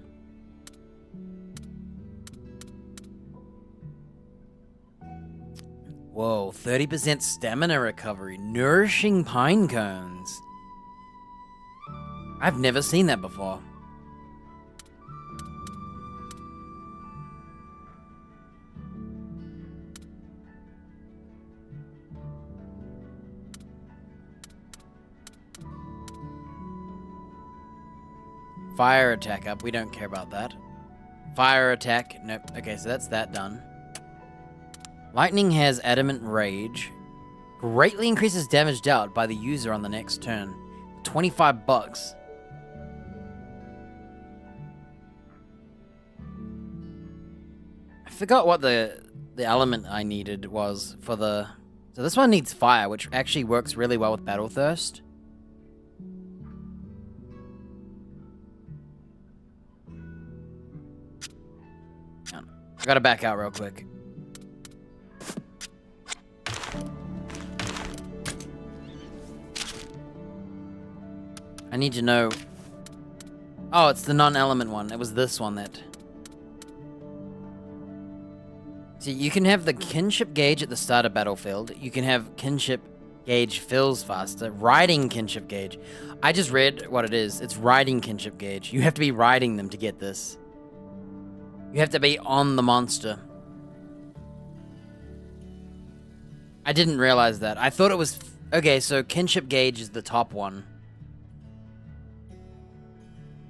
Whoa, 30% stamina recovery. Nourishing pine cones. I've never seen that before. Fire attack up. We don't care about that. Fire attack. Nope. Okay, so that's that done. Lightning has Adamant Rage. Greatly increases damage dealt by the user on the next turn. 25 bucks. I forgot what the element I needed was for the... So this one needs fire, which actually works really well with Battle Thirst. I gotta back out real quick. I need to know... Oh, it's the non-element one. It was this one that... See, you can have the kinship gauge at the start of Battlefield. You can have kinship gauge fills faster. Riding kinship gauge. I just read what it is. It's riding kinship gauge. You have to be riding them to get this. You have to be on the monster. I didn't realize that. I thought it was... Okay, so kinship gauge is the top one.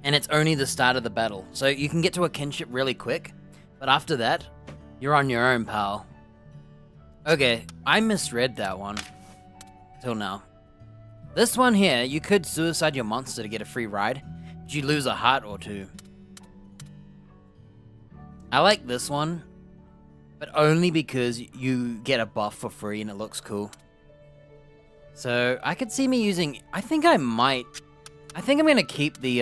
And it's only the start of the battle. So you can get to a kinship really quick. But after that, you're on your own, pal. Okay, I misread that one. Till now. This one here, you could suicide your monster to get a free ride. But you lose a heart or two. I like this one, but only because you get a buff for free and it looks cool. So I could see me using, I think I'm gonna keep the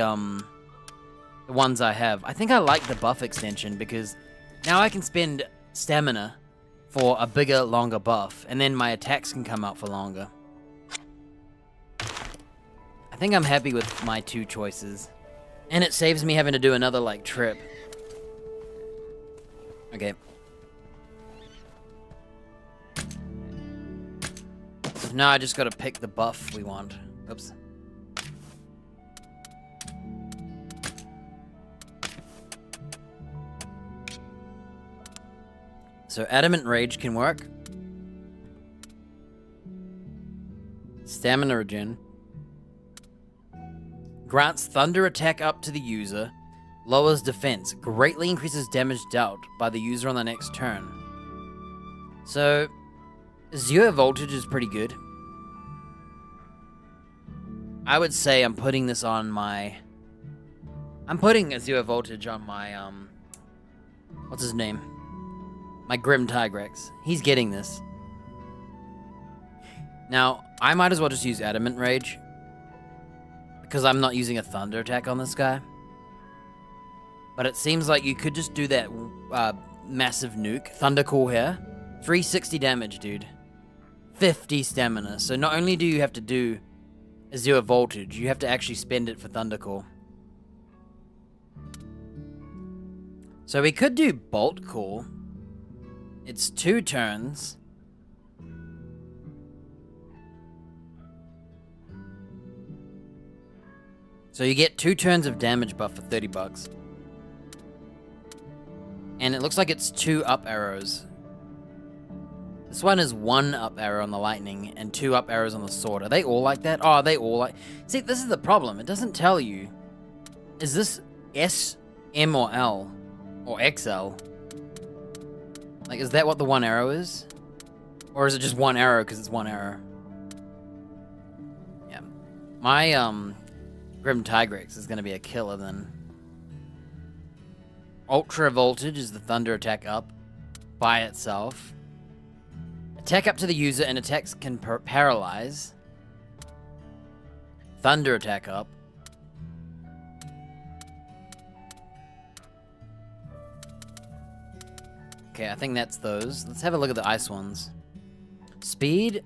ones I have. I think I like the buff extension because now I can spend stamina for a bigger, longer buff, and then my attacks can come out for longer. I think I'm happy with my two choices. And it saves me having to do another, like, trip. Okay. So now I just gotta pick the buff we want. Oops. So Adamant Rage can work. Stamina regen. Grants Thunder Attack up to the user. Lowers defense. Greatly increases damage dealt by the user on the next turn. So, Zero Voltage is pretty good. I would say I'm putting this on my... I'm putting a Zero Voltage on my, what's his name? My Grim Tigrex. He's getting this. Now, I might as well just use Adamant Rage. Because I'm not using a Thunder Attack on this guy. But it seems like you could just do that massive nuke. Thunder Call here. 360 damage, dude. 50 stamina. So not only do you have to do a Zero Voltage, you have to actually spend it for Thunder Call. So we could do Bolt Call. It's 2 turns. So you get 2 turns of damage buff for 30 bucks. And it looks like it's 2 up arrows. This one is 1 up arrow on the lightning and 2 up arrows on the sword. Are they all like that? Oh, are they all like... See, this is the problem. It doesn't tell you. Is this S, M, or L? Or XL? Like, is that what the 1 arrow is? Or is it just 1 arrow because it's 1 arrow? Yeah. My, Grim Tigrex is going to be a killer then. Ultra Voltage is the thunder attack up by itself. Attack up to the user and attacks can paralyze. Thunder attack up. Okay, I think that's those. Let's have a look at the ice ones. Speed,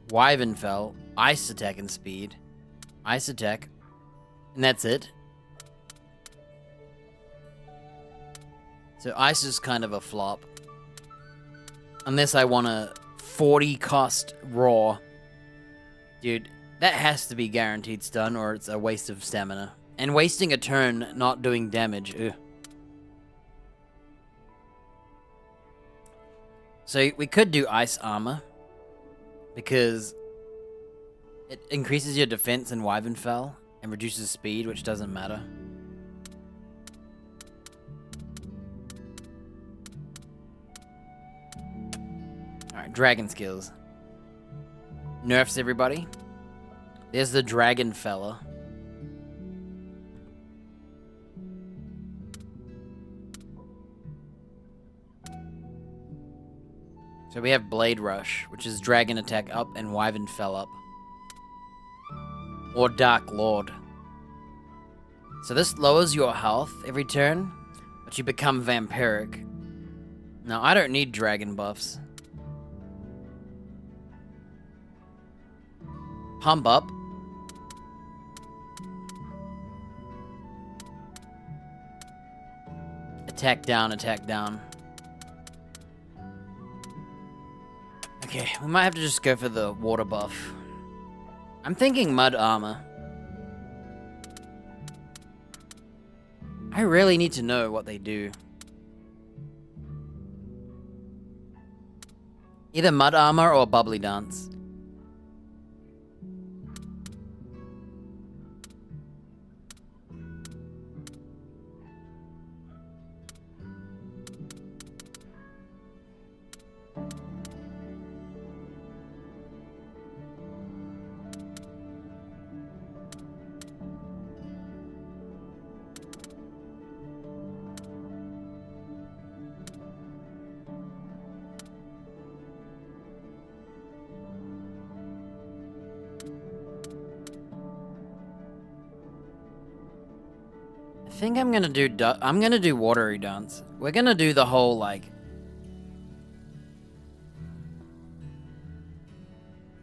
Wyvernfell, ice attack and speed. Ice attack. And that's it. So ice is kind of a flop. Unless I want a 40 cost raw. Dude, that has to be guaranteed stun or it's a waste of stamina. And wasting a turn not doing damage. Ugh. So we could do ice armor. Because it increases your defense in Wyvernfell and reduces speed, which doesn't matter. Alright, dragon skills. Nerfs everybody. There's the dragon fella. So we have Blade Rush, which is dragon attack up and Wyvernfell up. Or Dark Lord. So this lowers your health every turn, but you become vampiric. Now, I don't need dragon buffs. Pump up. Attack down, attack down. Okay, we might have to just go for the water buff. I'm thinking mud armor. I really need to know what they do. Either mud armor or bubbly dance. I think I'm gonna do watery dance. We're gonna do the whole like.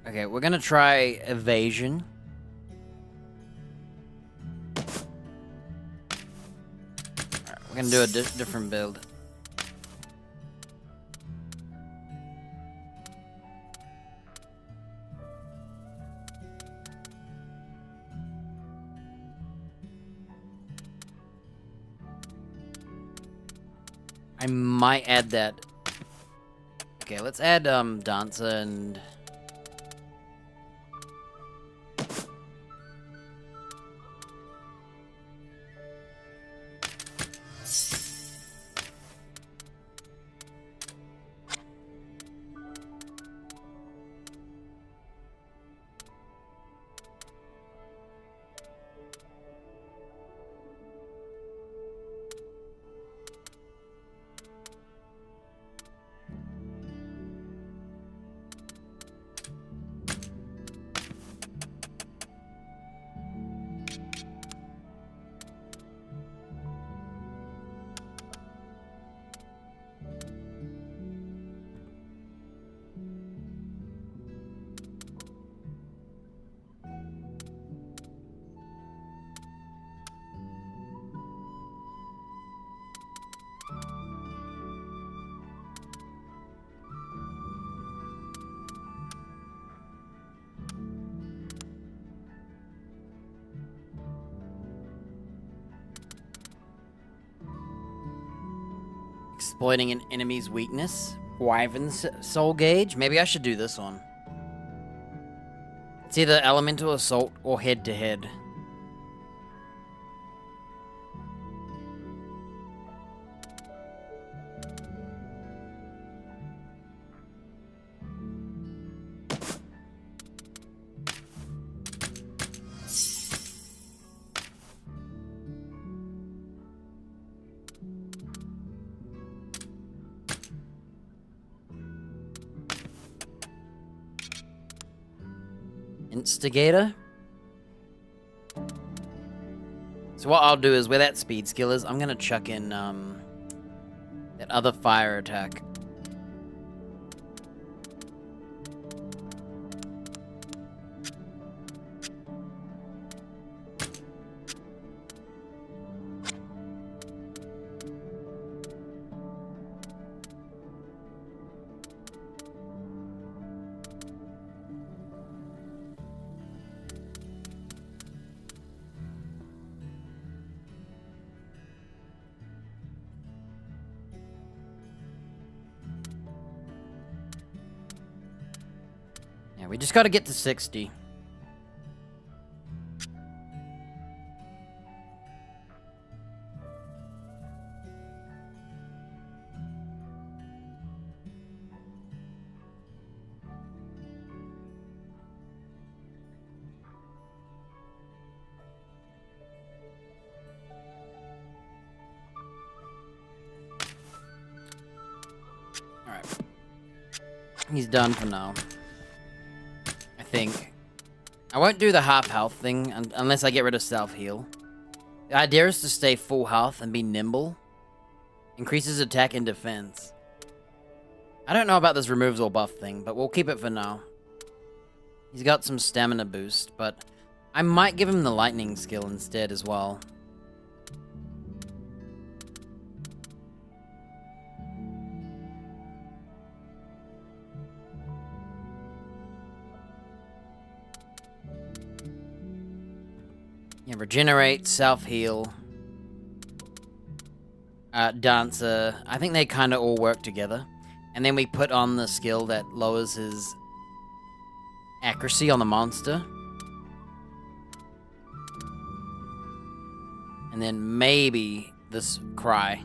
Okay, we're gonna try evasion. Alright, we're gonna do a different build. I might add that. Okay, let's add Dancer and exploiting an enemy's weakness. Wyvern's soul gauge. Maybe I should do this one. It's either elemental assault or head to head. Instigator. So what I'll do is, where that speed skill is, I'm gonna chuck in that other fire attack. Yeah, we just gotta get to 60. Alright. He's done for now. I think. I won't do the half health thing unless I get rid of self heal. The idea is to stay full health and be nimble. Increases attack and defense. I don't know about this removes all buff thing, but we'll keep it for now. He's got some stamina boost, but I might give him the lightning skill instead as well. Yeah, regenerate, self-heal, dancer. I think they kind of all work together. And then we put on the skill that lowers his accuracy on the monster. And then maybe this cry.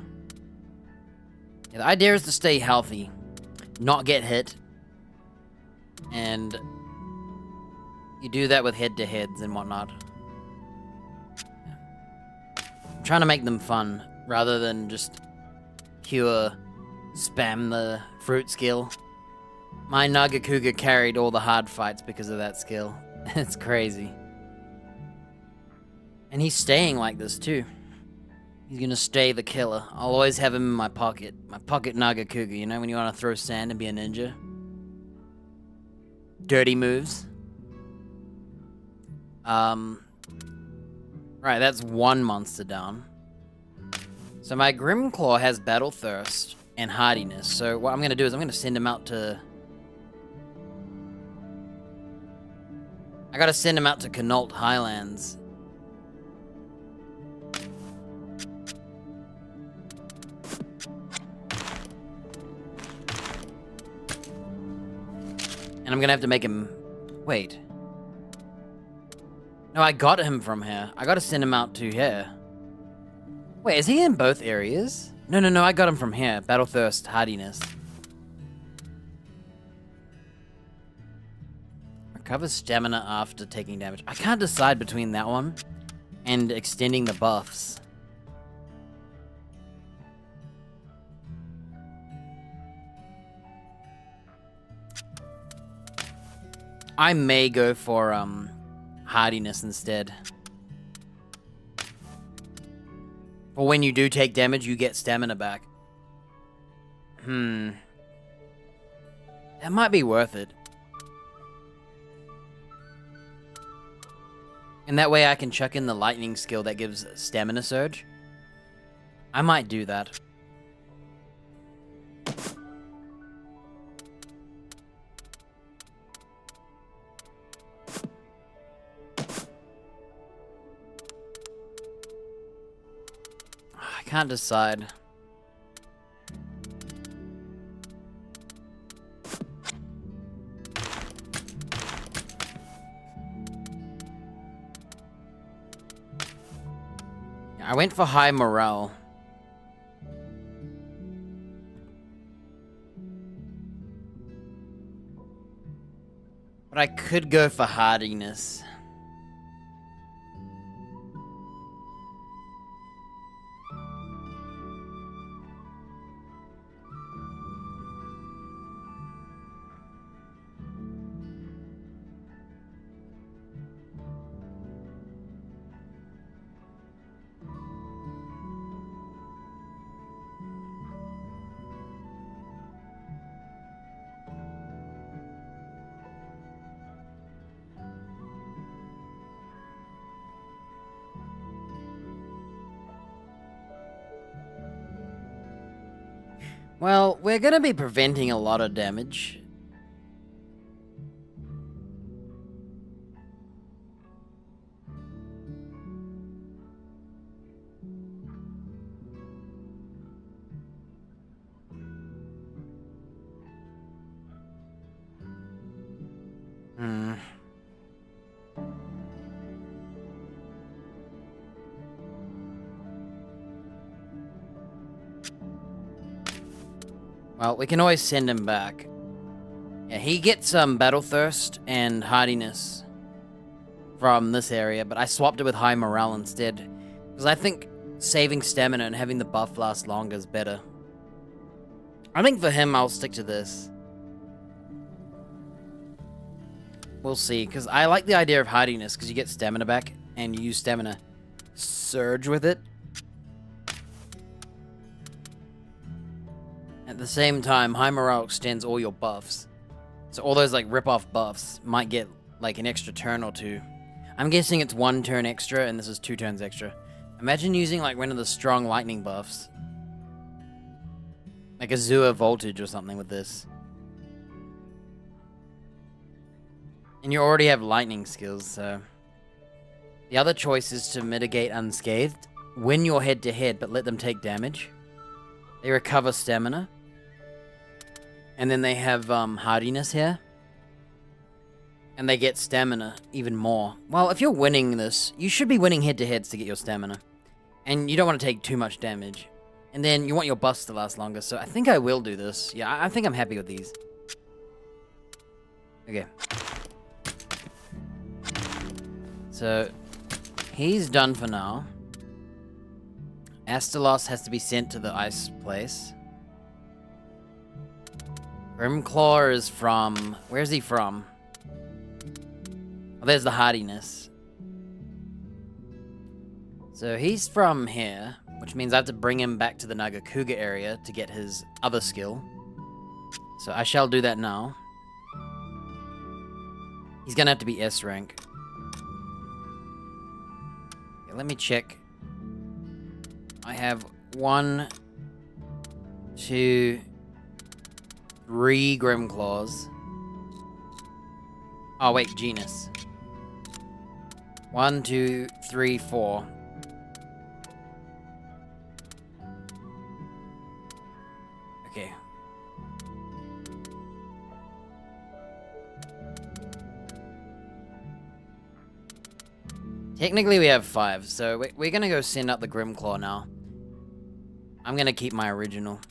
Yeah, the idea is to stay healthy, not get hit. And you do that with head-to-heads and whatnot. I'm trying to make them fun, rather than just pure spam the fruit skill. My Nagakuga carried all the hard fights because of that skill. It's crazy. And he's staying like this too. He's gonna stay the killer. I'll always have him in my pocket. My pocket Nagakuga, you know, when you want to throw sand and be a ninja. Dirty moves. Right, that's one monster down. So my Grimclaw has Battle Thirst and Hardiness. So what I'm going to do is I'm going to send him out to... I got to send him out to Connaught Highlands. And I'm going to have to make him... Wait. No, I got him from here. I gotta send him out to here. Wait, is he in both areas? No, I got him from here. Battle Thirst, Hardiness. Recover stamina after taking damage. I can't decide between that one and extending the buffs. I may go for, Hardiness instead. For when you do take damage, you get stamina back. That might be worth it. And that way I can chuck in the lightning skill that gives stamina surge. I might do that. I can't decide. I went for high morale. But I could go for hardiness. Well, we're gonna be preventing a lot of damage. Well, we can always send him back. Yeah, he gets Battle Thirst and Hardiness from this area, but I swapped it with High Morale instead. Because I think saving stamina and having the buff last longer is better. I think for him, I'll stick to this. We'll see, because I like the idea of Hardiness, because you get stamina back, and you use Stamina Surge with it. At the same time, High Morale extends all your buffs. So all those, like, rip-off buffs might get, like, an extra turn or two. I'm guessing it's 1 turn extra, and this is 2 turns extra. Imagine using, like, one of the strong lightning buffs. Like Azure Voltage or something with this. And you already have lightning skills, so... The other choice is to mitigate unscathed. Win your head-to-head, but let them take damage. They recover stamina. And then they have hardiness here. And they get stamina even more. Well, if you're winning this, you should be winning head-to-heads to get your stamina. And you don't want to take too much damage. And then you want your buffs to last longer, so I think I will do this. Yeah, I think I'm happy with these. Okay. So, he's done for now. Astalos has to be sent to the ice place. Grimclaw is from... Where's he from? Oh, there's the hardiness. So he's from here, which means I have to bring him back to the Nagakuga area to get his other skill. So I shall do that now. He's gonna have to be S rank. Okay, let me check. I have 1, 2, 3 Grimclaws. Oh wait, genus. 1, 2, 3, 4. Okay. Technically we have 5, so we're gonna go send out the Grimclaw now. I'm gonna keep my original.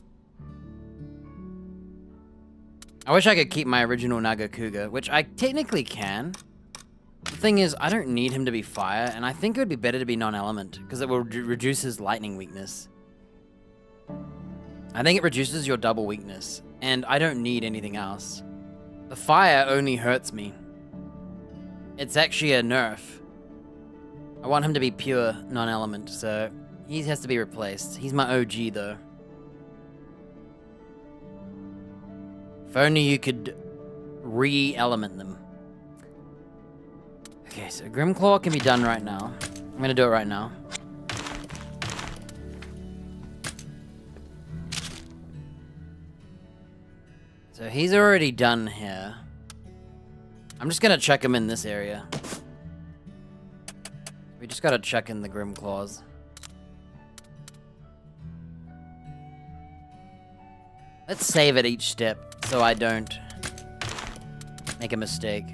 I wish I could keep my original Nagakuga, which I technically can. The thing is, I don't need him to be fire, and I think it would be better to be non-element, because it will reduce his lightning weakness. I think it reduces your double weakness, and I don't need anything else. The fire only hurts me. It's actually a nerf. I want him to be pure non-element, so he has to be replaced. He's my OG, though. If only you could re-element them. Okay, so Grimclaw can be done right now. I'm gonna do it right now. So he's already done here. I'm just gonna check him in this area. We just gotta check in the Grimclaws. Let's save at each step so I don't make a mistake.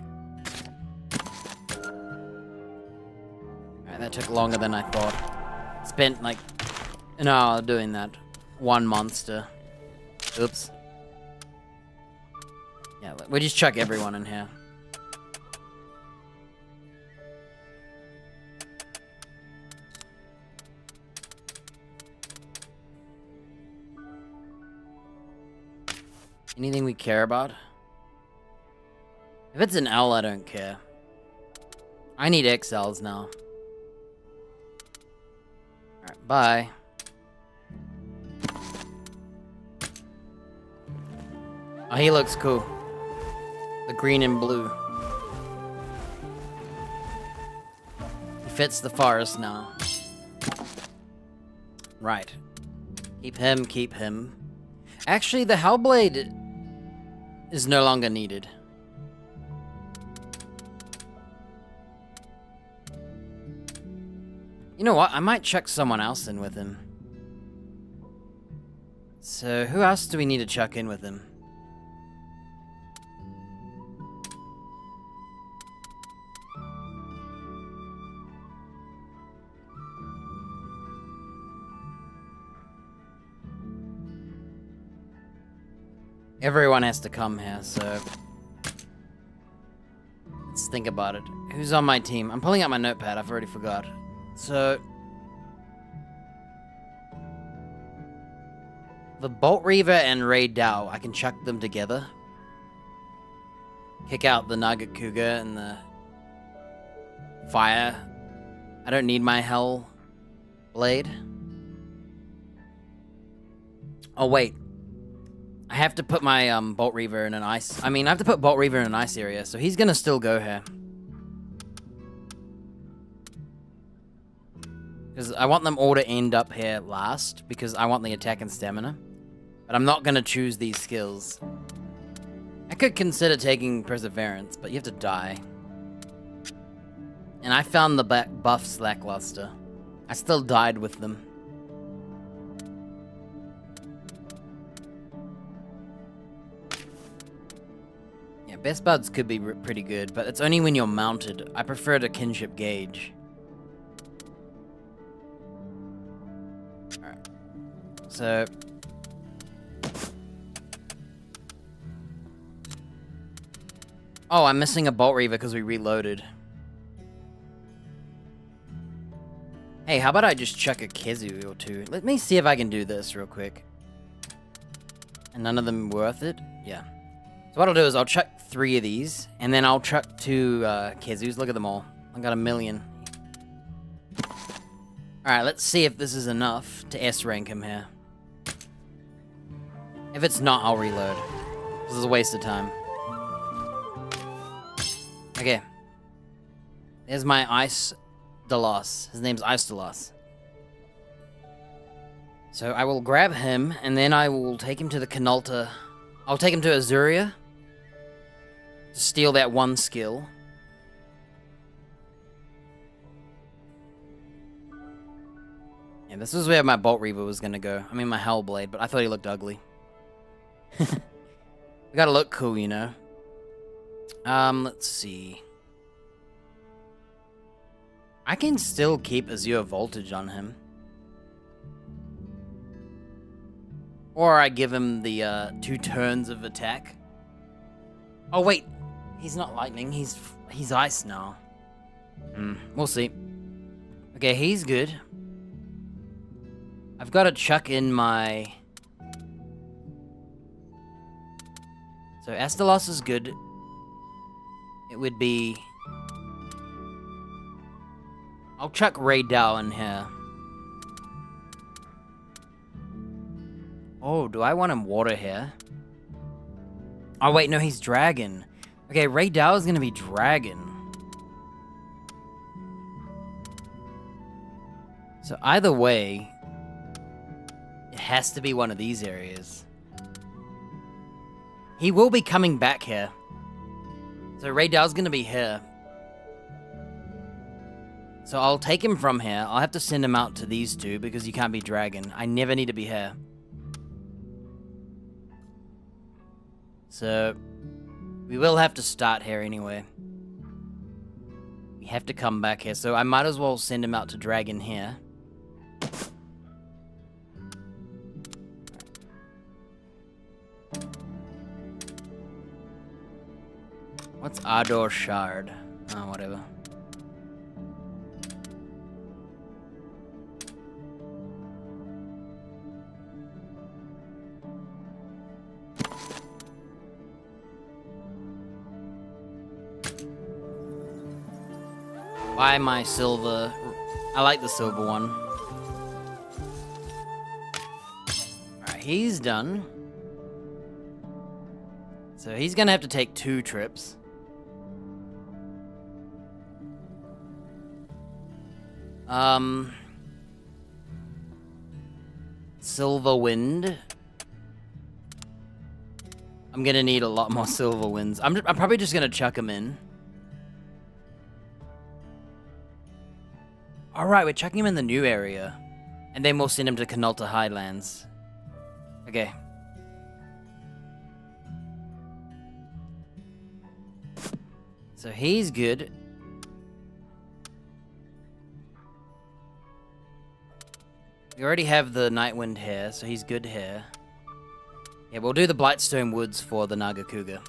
Alright, that took longer than I thought. Spent like an hour doing that. One monster. Oops. Yeah, we just chuck everyone in here. Anything we care about? If it's an L, I don't care. I need XLs now. Alright, bye. Oh, he looks cool. The green and blue. He fits the forest now. Right. Keep him, keep him. Actually, the Hellblade is no longer needed. You know what? I might chuck someone else in with him. So, who else do we need to chuck in with him? Everyone has to come here, so... let's think about it. Who's on my team? I'm pulling out my notepad, I've already forgot. So... the Bolt Reaver and Ray Dow, I can chuck them together. Kick out the Nugget Cougar and the... Fire. I don't need my Hell Blade. Oh, wait. I have to put my Bolt Reaver in an ice... I have to put Bolt Reaver in an ice area, so he's gonna still go here. Because I want them all to end up here last, because I want the attack and stamina. But I'm not gonna choose these skills. I could consider taking Perseverance, but you have to die. And I found the buffs lackluster. I still died with them. Best buds could be pretty good, but it's only when you're mounted. I prefer the kinship gauge. Alright. So... oh, I'm missing a Bolt Reaver because we reloaded. Hey, how about I just chuck a Kezu or two? Let me see if I can do this real quick. And none of them worth it? Yeah. So what I'll do is I'll chuck 3 of these, and then I'll chuck 2 Kezus. Look at them all. I got 1,000,000. Alright, let's see if this is enough to S-rank him here. If it's not, I'll reload. This is a waste of time. Okay. There's my Ice Delos. His name's Ice Delos. So I will grab him, and then I will take him to the Canalta. I'll take him to Azuria. To steal that one skill. Yeah, this is where my Bolt Reaver was gonna go. My Hellblade, but I thought he looked ugly. We gotta look cool, you know. Let's see. I can still keep Azure Voltage on him. Or I give him the 2 turns of attack. Oh wait, he's not lightning, he's ice now. We'll see. Okay, he's good. I've got to chuck in my... so Astalos is good. It would be... I'll chuck Ray Dow in here. Oh, do I want him water here? Oh wait, no, he's dragon. Okay, Ray Dow is gonna be dragon. So either way, it has to be one of these areas. He will be coming back here. So Ray Dow's gonna be here. So I'll take him from here. I'll have to send him out to these 2 because you can't be dragon. I never need to be here. So we will have to start here anyway. We have to come back here. So I might as well send him out to dragon here. It's Ardor Shard. Oh, whatever. Buy my silver. I like the silver one. Alright, he's done. So he's gonna have to take 2 trips. Silver Wind. I'm gonna need a lot more Silver Winds. I'm probably just gonna chuck him in. Alright, we're chucking him in the new area. And then we'll send him to Canolta Highlands. Okay. So he's good. We already have the Nightwind hair, so he's good hair. Yeah, we'll do the Blightstone Woods for the Nagakuga.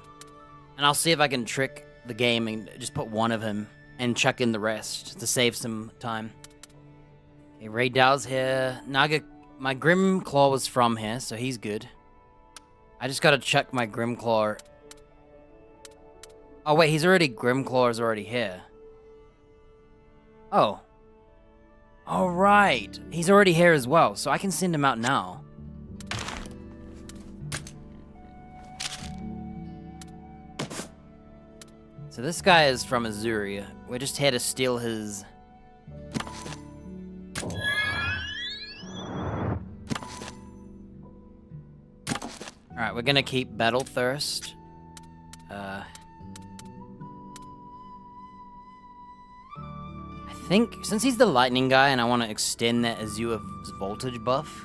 And I'll see if I can trick the game and just put one of him and chuck in the rest to save some time. Okay, Ray Dow's here. My Grim Claw was from here, so he's good. I just gotta chuck my Grim Claw. Oh wait, Grim Claw is already here. Oh. Alright, he's already here as well, so I can send him out now. So this guy is from Azuria. We're just here to steal his... Alright, we're gonna keep Battle Thirst. I think, since he's the lightning guy and I want to extend that Azure's voltage buff...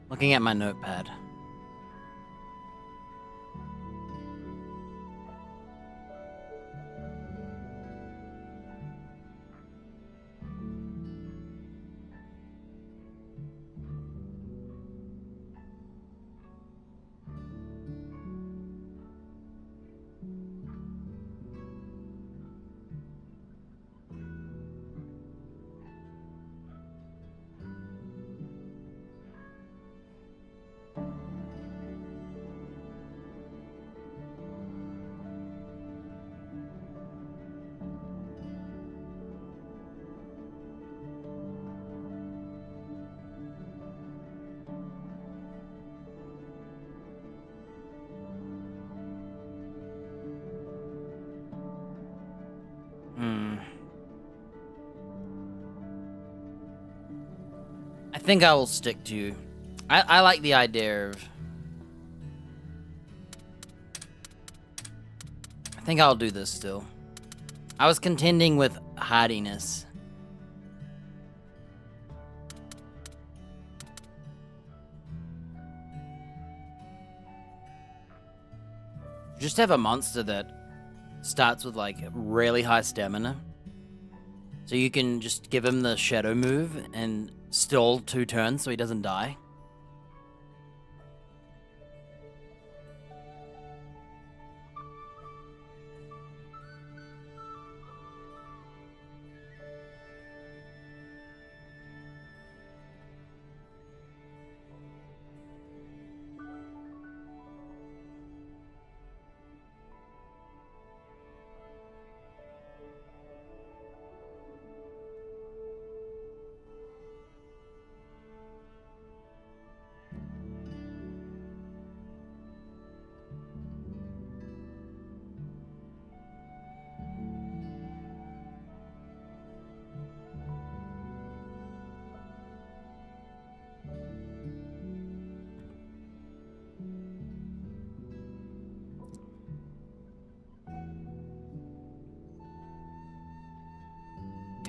Looking at my notepad. I think I will stick to... I like the idea of... I think I'll do this still. I was contending with hardiness. Just have a monster that starts with like really high stamina. So you can just give him the shadow move and stall 2 turns so he doesn't die.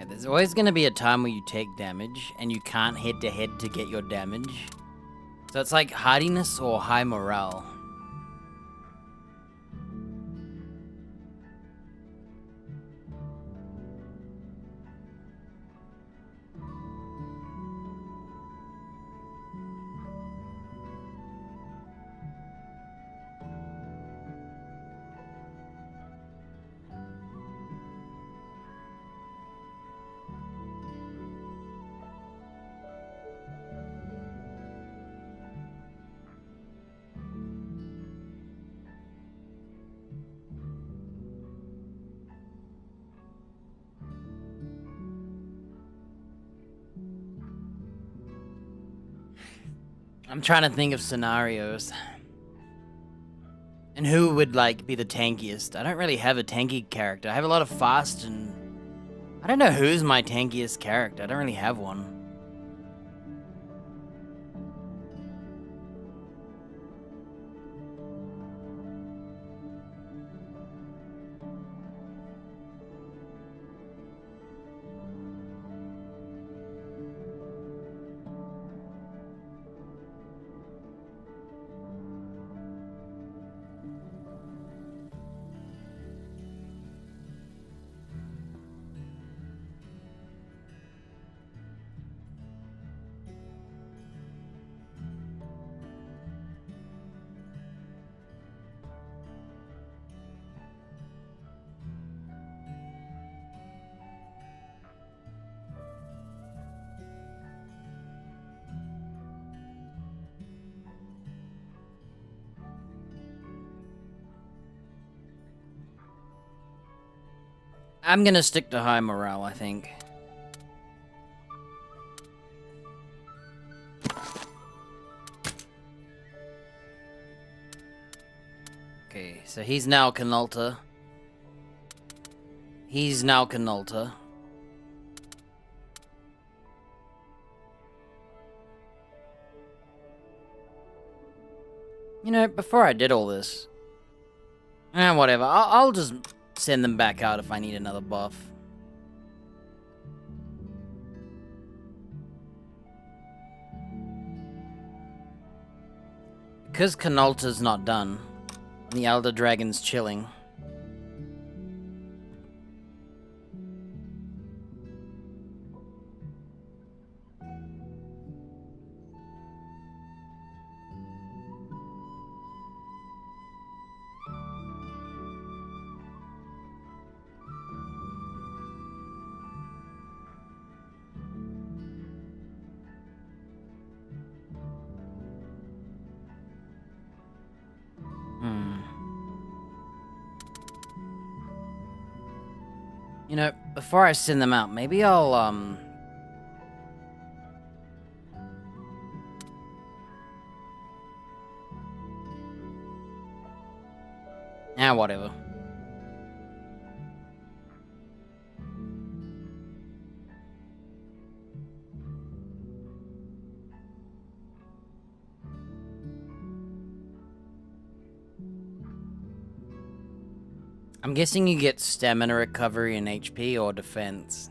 There's always going to be a time where you take damage, and you can't head-to-head to get your damage. So it's like hardiness or high morale. I'm trying to think of scenarios. And who would, like, be the tankiest? I don't really have a tanky character. I have a lot of fast and... I don't know who's my tankiest character. I don't really have one. I'm gonna stick to high morale, I think. Okay, so he's now Canolta. He's now Canolta. You know, before I did all this... whatever. I'll just send them back out if I need another buff. Because Canolta's not done, and the Elder Dragon's chilling. You know, before I send them out, maybe I'll, whatever. I'm guessing you get stamina recovery and HP or defense.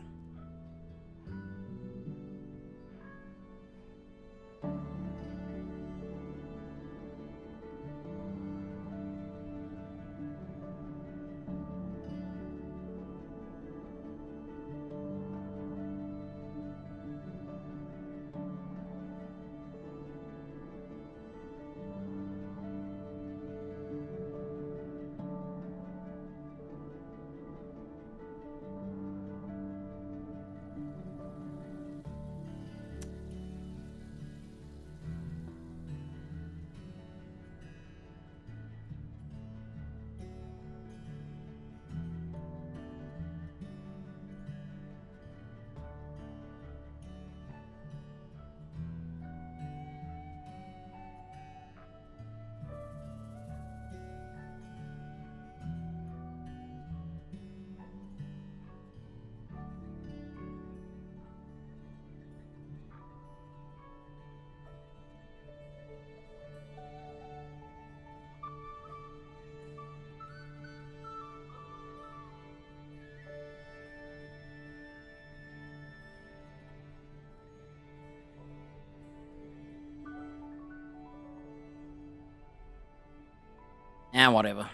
Whatever.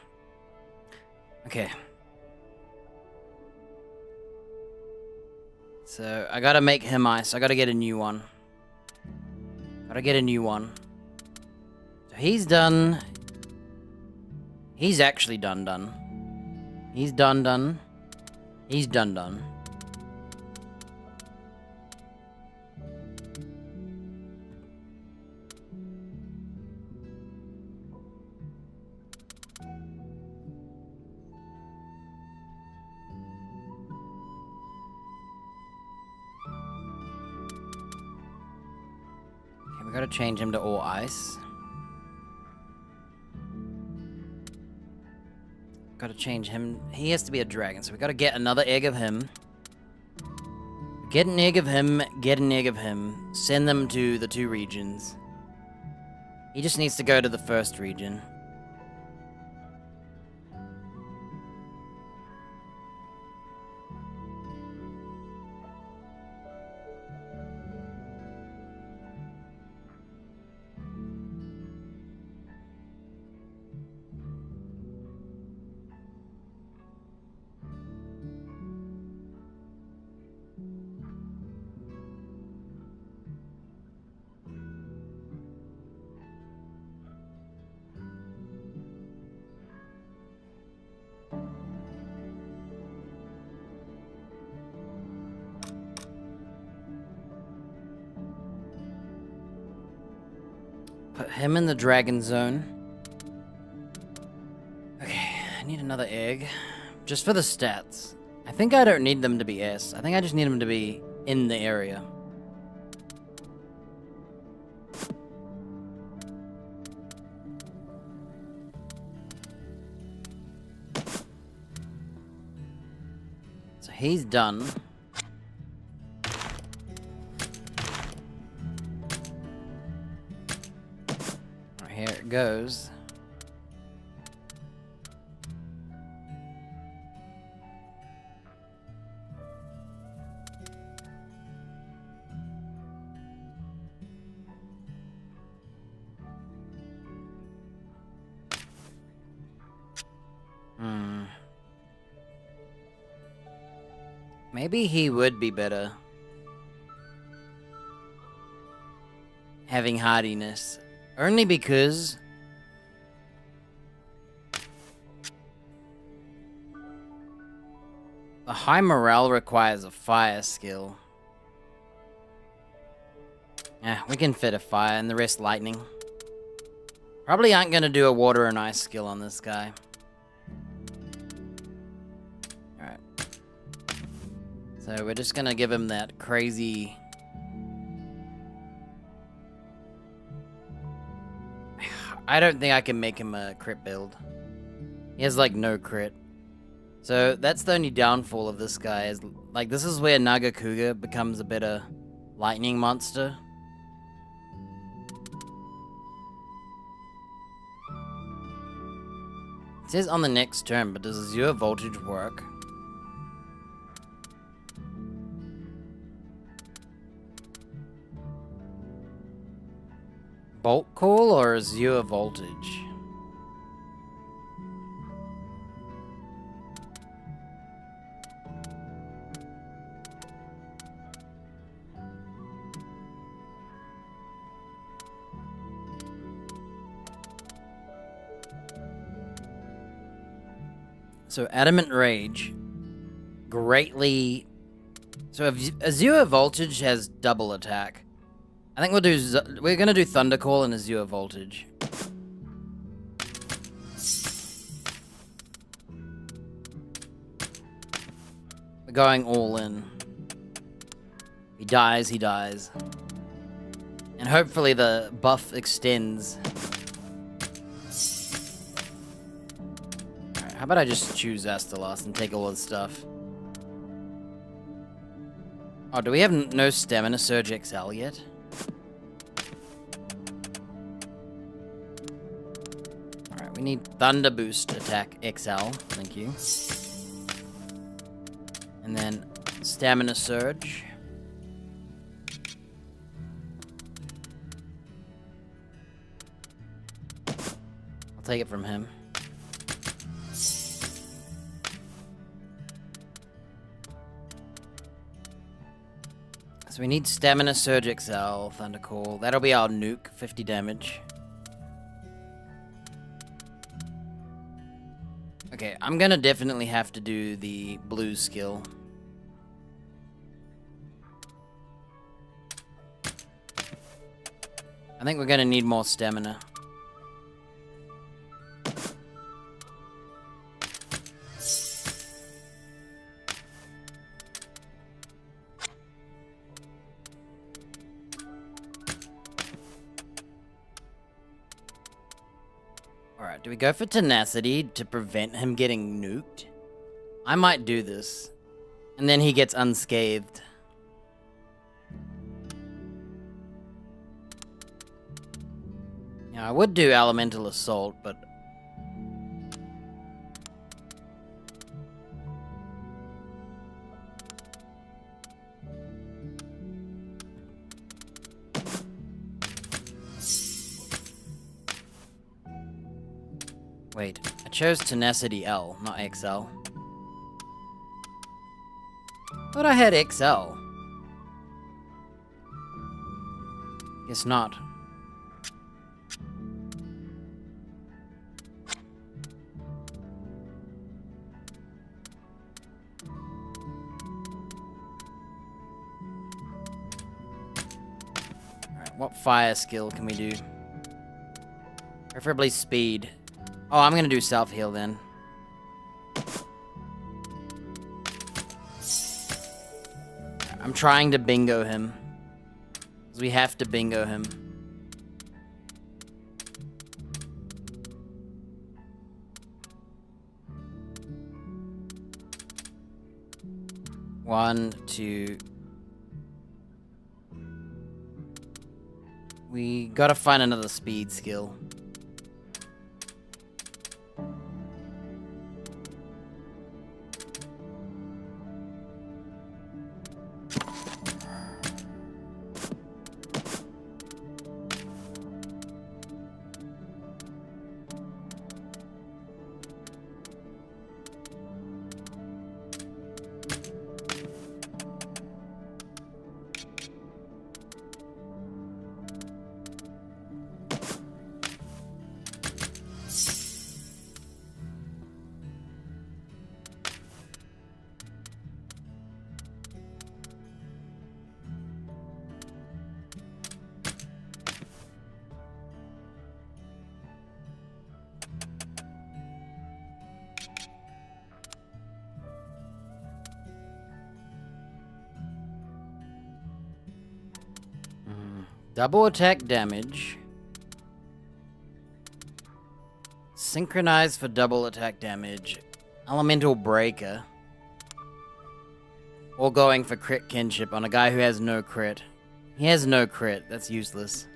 Okay. So, I gotta make him ice. I gotta get a new one. Gotta get a new one. So he's done. He's actually done. He's done. He's done. Gotta change him to all ice. Gotta change him. He has to be a dragon, so we gotta get another egg of him. Get an egg of him, get an egg of him. Send them to the 2 regions. He just needs to go to the first region. Put him in the dragon zone. Okay, I need another egg. Just for the stats. I think I don't need them to be S. I think I just need them to be in the area. So he's done. Here it goes. Maybe he would be better having hardiness. Only because a high morale requires a fire skill. Yeah, we can fit a fire and the rest lightning. Probably aren't going to do a water and ice skill on this guy. Alright. So we're just going to give him that crazy... I don't think I can make him a crit build. He has like no crit. So that's the only downfall of this guy. Is like this is where Nagakuga becomes a better lightning monster. It says on the next turn, but does Azure Voltage work? Bolt Call or Azure Voltage? So Adamant Rage greatly... So if Azure Voltage has double attack. I think we're gonna do Thunder Call and Azure Voltage. We're going all in. He dies, he dies. And hopefully the buff extends. Alright, how about I just choose Astalos and take all his stuff? Oh, do we have no Stamina Surge XL yet? Alright, we need Thunder Boost Attack XL. Thank you. And then Stamina Surge. I'll take it from him. So we need Stamina Surge XL, Thunder Call. That'll be our nuke, 50 damage. Okay, I'm gonna definitely have to do the blue skill. I think we're gonna need more stamina. Do we go for tenacity to prevent him getting nuked? I might do this. And then he gets unscathed. Yeah, I would do elemental assault, but... Wait, I chose tenacity L, not XL. But I had XL. Guess not. Alright, what fire skill can we do? Preferably speed. Oh, I'm gonna do self-heal then. I'm trying to bingo him. 'Cause we have to bingo him. One, two. We gotta find another speed skill. Double attack damage. Synchronize for double attack damage. Elemental breaker. Or going for crit kinship on a guy who has no crit. He has no crit. That's useless.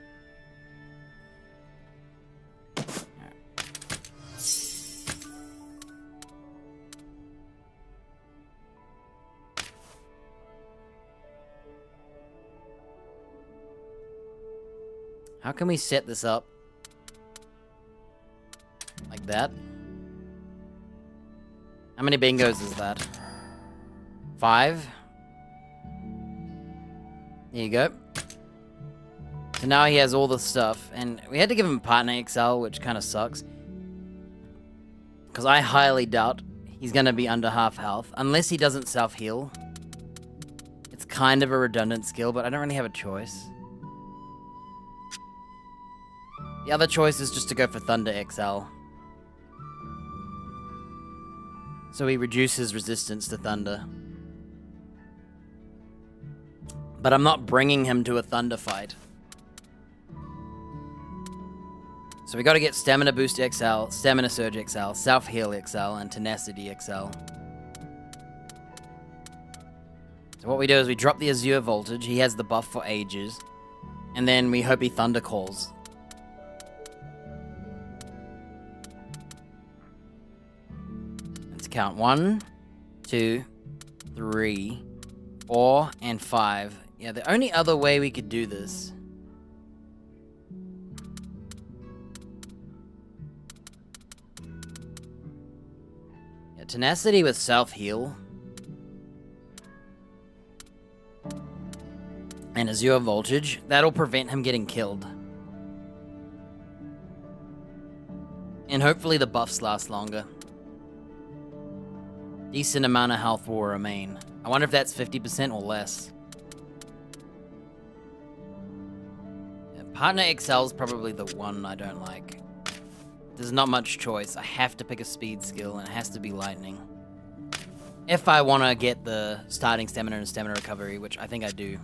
How can we set this up? Like that? How many bingos is that? 5? There you go. So now he has all the stuff, and we had to give him partner XL, which kind of sucks. Because I highly doubt he's going to be under half health, unless he doesn't self-heal. It's kind of a redundant skill, but I don't really have a choice. The other choice is just to go for Thunder XL. So he reduces resistance to Thunder. But I'm not bringing him to a Thunder fight. So we gotta get Stamina Boost XL, Stamina Surge XL, Self-Heal XL, and Tenacity XL. So what we do is we drop the Azure Voltage, he has the buff for ages, and then we hope he Thunder Calls. Count 1, 2, 3, 4, and 5. Yeah, the only other way we could do this. Yeah, tenacity with self-heal. And Azure Voltage. That'll prevent him getting killed. And hopefully the buffs last longer. Decent amount of health will remain. I wonder if that's 50% or less. Yeah, Partner XL is probably the one I don't like. There's not much choice. I have to pick a speed skill, and it has to be lightning. If I want to get the starting stamina and stamina recovery, which I think I do.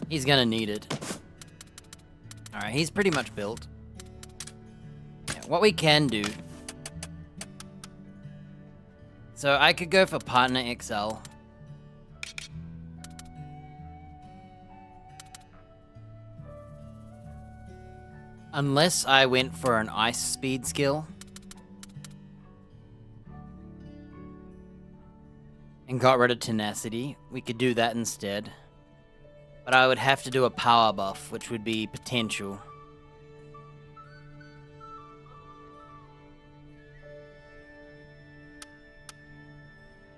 He's gonna need it. Alright, he's pretty much built. Yeah, what we can do... So I could go for Partner XL. Unless I went for an ice speed skill. And got rid of tenacity. We could do that instead. But I would have to do a power buff, which would be potential.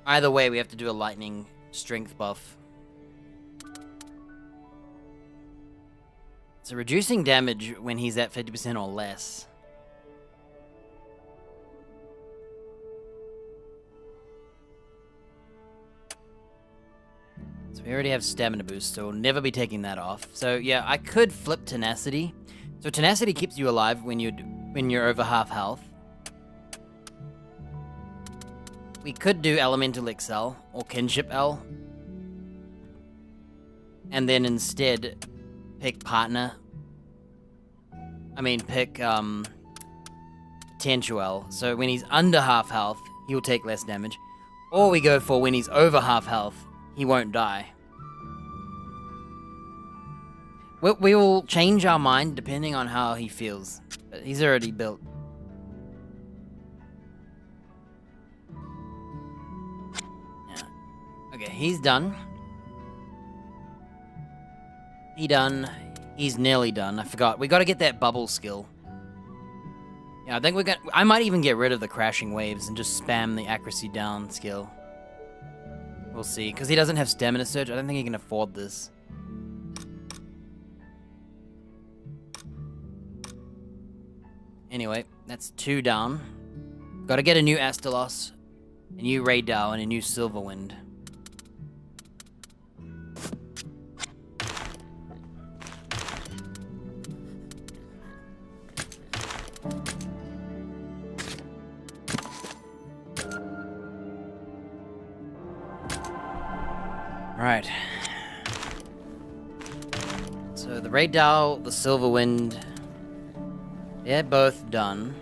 Either way, we have to do a lightning strength buff. So reducing damage when he's at 50% or less. So we already have stamina boost, so we'll never be taking that off. So yeah, I could flip tenacity. So tenacity keeps you alive when you're over half health. We could do Elemental XL or Kinship L. And then instead pick Partner. Pick Potential L. So when he's under half health, he'll take less damage. Or we go for when he's over half health, he won't die. We will change our mind depending on how he feels. But he's already built. Yeah. Okay, he's done. He done. He's nearly done. I forgot. We gotta get that bubble skill. Yeah, I think I might even get rid of the crashing waves and just spam the accuracy down skill. We'll see. Because he doesn't have stamina surge, I don't think he can afford this. Anyway, that's 2 down. Gotta get a new Astalos, a new Raydal, and a new Silverwind. Right. So the Raydal, the Silverwind, they're both done.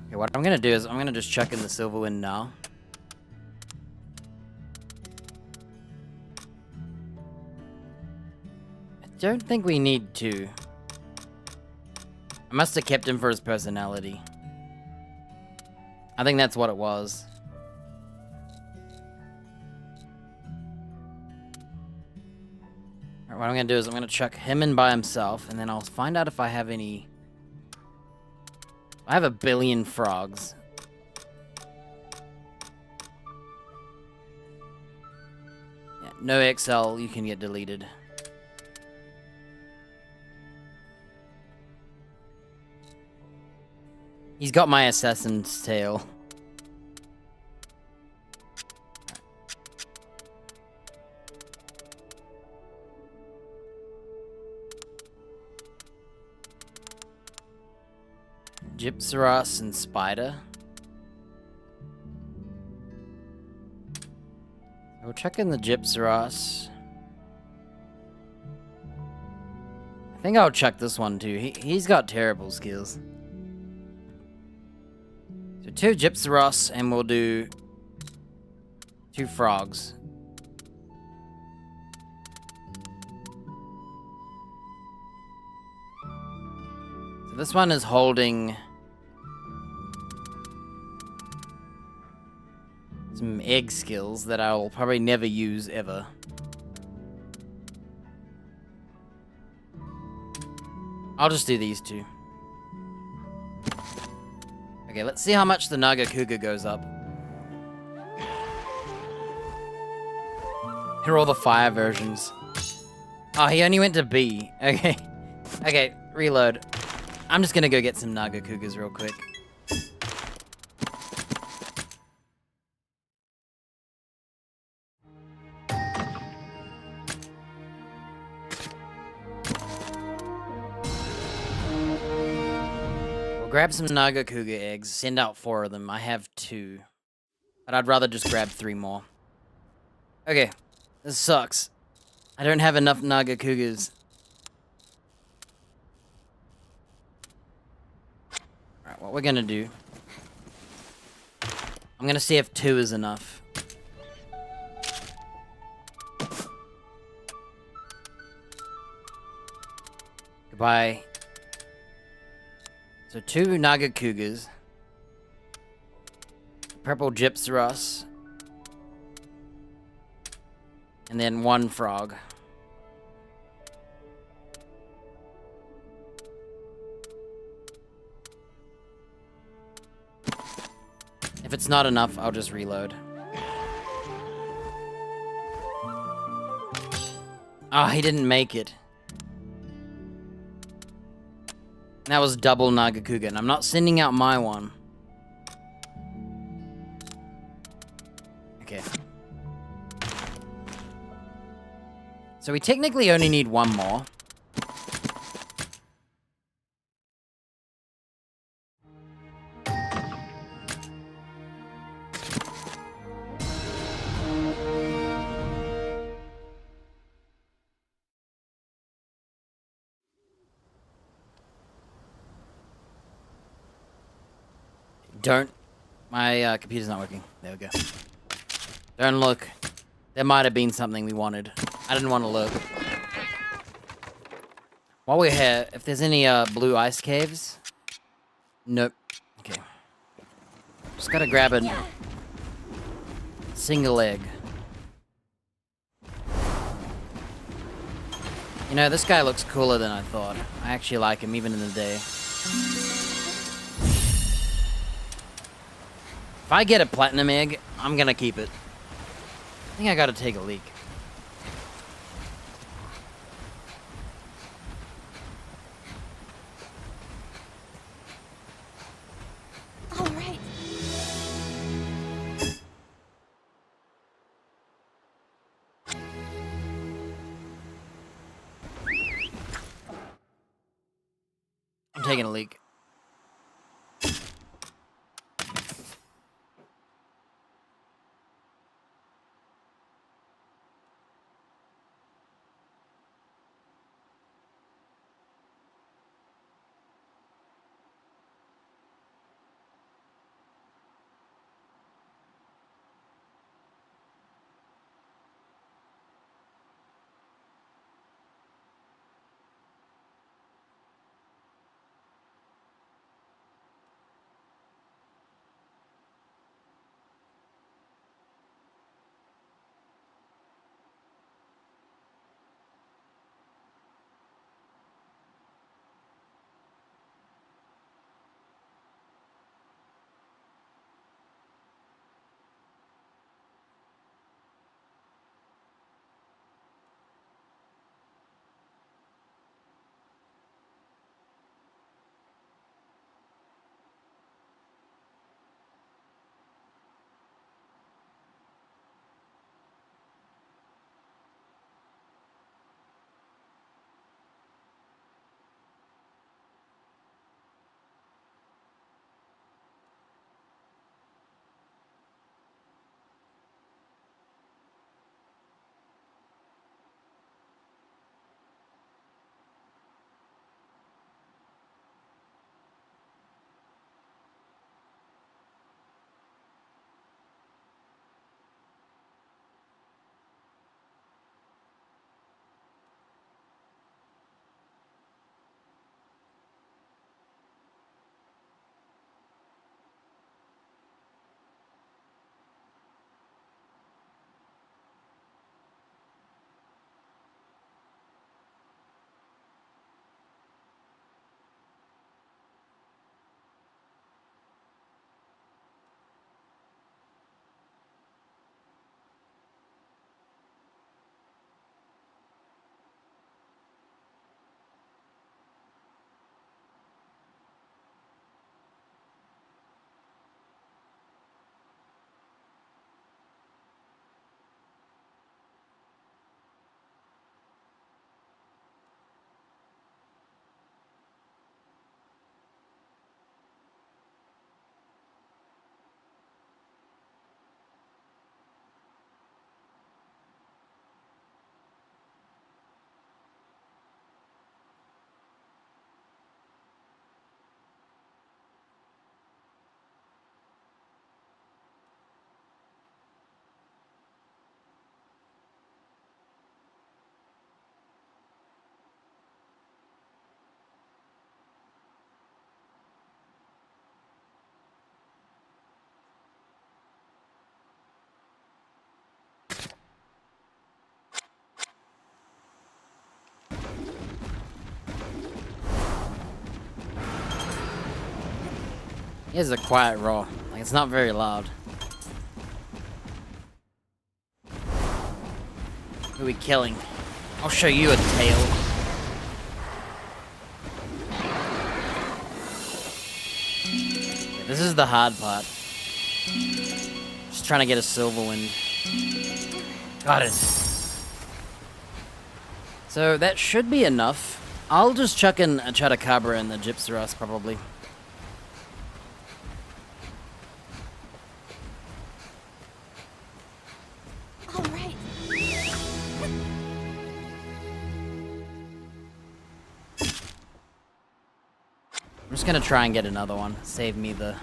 Okay, what I'm gonna do is I'm gonna just chuck in the Silverwind now. I don't think we need to. I must have kept him for his personality. I think that's what it was. Alright, what I'm gonna do is I'm gonna chuck him in by himself, and then I'll find out if I have any... I have 1 billion frogs. Yeah, no XL, you can get deleted. He's got my assassin's tail. Gypsaros and Spider. We'll check in the Gypsaros. I think I'll check this one too. He's got terrible skills. So 2 Gypsaros, and we'll do 2 frogs. So this one is holding some egg skills that I'll probably never use ever. I'll just do these 2. Okay, let's see how much the Naga Cougar goes up. Here are all the fire versions. Oh, he only went to B. Okay. Okay, reload. I'm just gonna go get some Naga Cougars real quick. We'll grab some Naga Cougar eggs. Send out 4 of them. I have 2. But I'd rather just grab 3 more. Okay. This sucks. I don't have enough Naga Cougars. Alright, what we're gonna do... I'm gonna see if 2 is enough. Goodbye. So 2 Naga Cougars. Purple Gypsarus. And then 1 frog. If it's not enough, I'll just reload. Oh, he didn't make it. That was double Naga Cougar, and I'm not sending out my one. Okay. So we technically only need 1 more. Don't. My computer's not working. There we go. Don't look. There might have been something we wanted. I didn't want to look. While we're here, if there's any blue ice caves... Nope. Okay. Just gotta grab a single egg. You know, this guy looks cooler than I thought. I actually like him, even in the day. If I get a platinum egg, I'm gonna keep it. I think I gotta take a leak. All right. I'm taking a leak. He has a quiet roar. Like, it's not very loud. Who are we killing? I'll show you a tail. Yeah, this is the hard part. Just trying to get a Silverwind. Got it. So that should be enough. I'll just chuck in a Chupacabra and the Gypsaros probably. All right. I'm just gonna try and get another one. Save me the...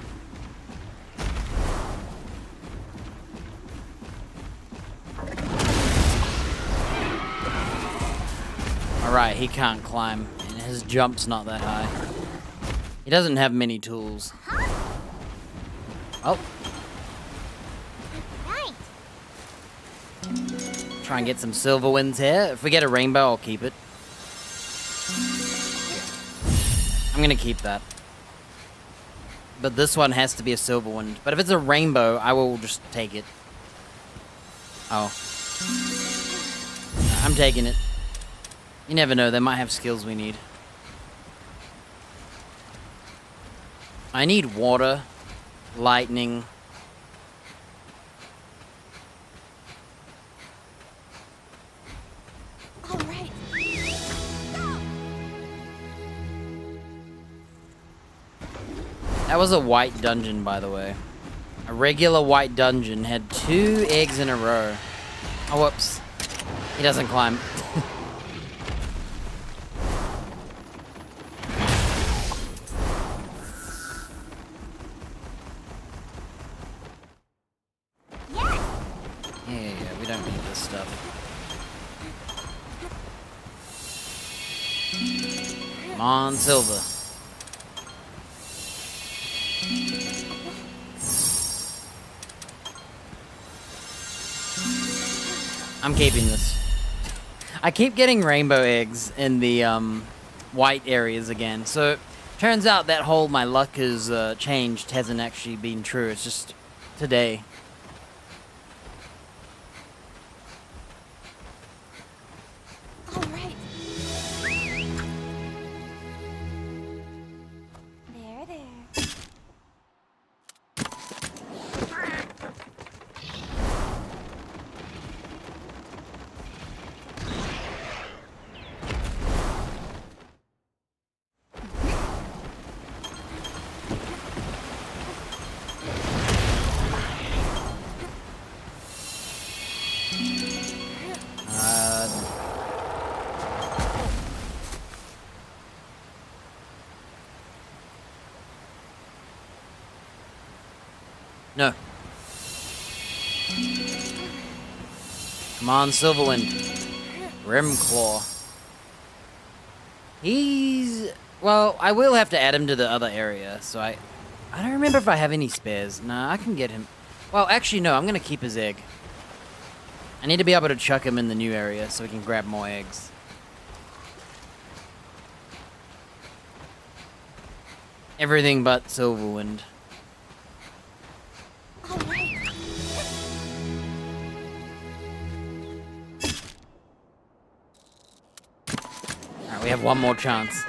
Alright, he can't climb, and his jump's not that high. He doesn't have many tools. Oh. Right. Try and get some Silverwinds here. If we get a rainbow, I'll keep it. I'm gonna keep that. But this one has to be a Silverwind. But if it's a rainbow, I will just take it. Oh. I'm taking it. You never know, they might have skills we need. I need water, lightning. All right. That was a white dungeon, by the way. A regular white dungeon had 2 eggs in a row. Oh, whoops. He doesn't climb. Yeah, we don't need this stuff. Come on, Silver. I'm keeping this. I keep getting rainbow eggs in the white areas again. So turns out that whole my luck is changed hasn't actually been true. It's just today. All right. There. No. Come on, Silverwind. Grimclaw. He's... Well, I will have to add him to the other area, so I don't remember if I have any spares. Nah, I can get him. Well, actually, no, I'm gonna keep his egg. I need to be able to chuck him in the new area so we can grab more eggs. Everything but Silverwind. All right. Alright, we have one more chance.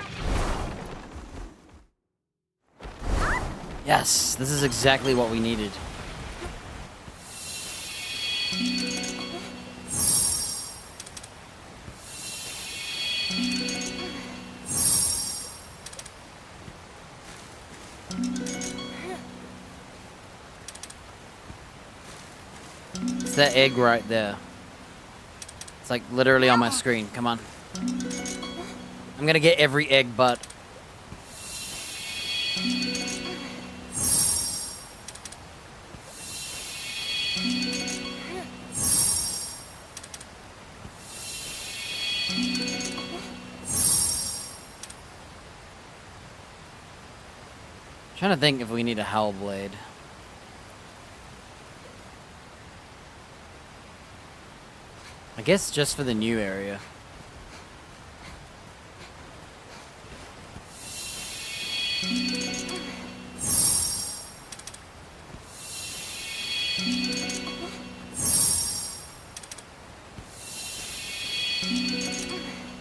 Yes, this is exactly what we needed. It's that egg right there. It's like literally on my screen. Come on. I'm gonna get every egg but. Trying to think if we need a Howl Blade. I guess just for the new area.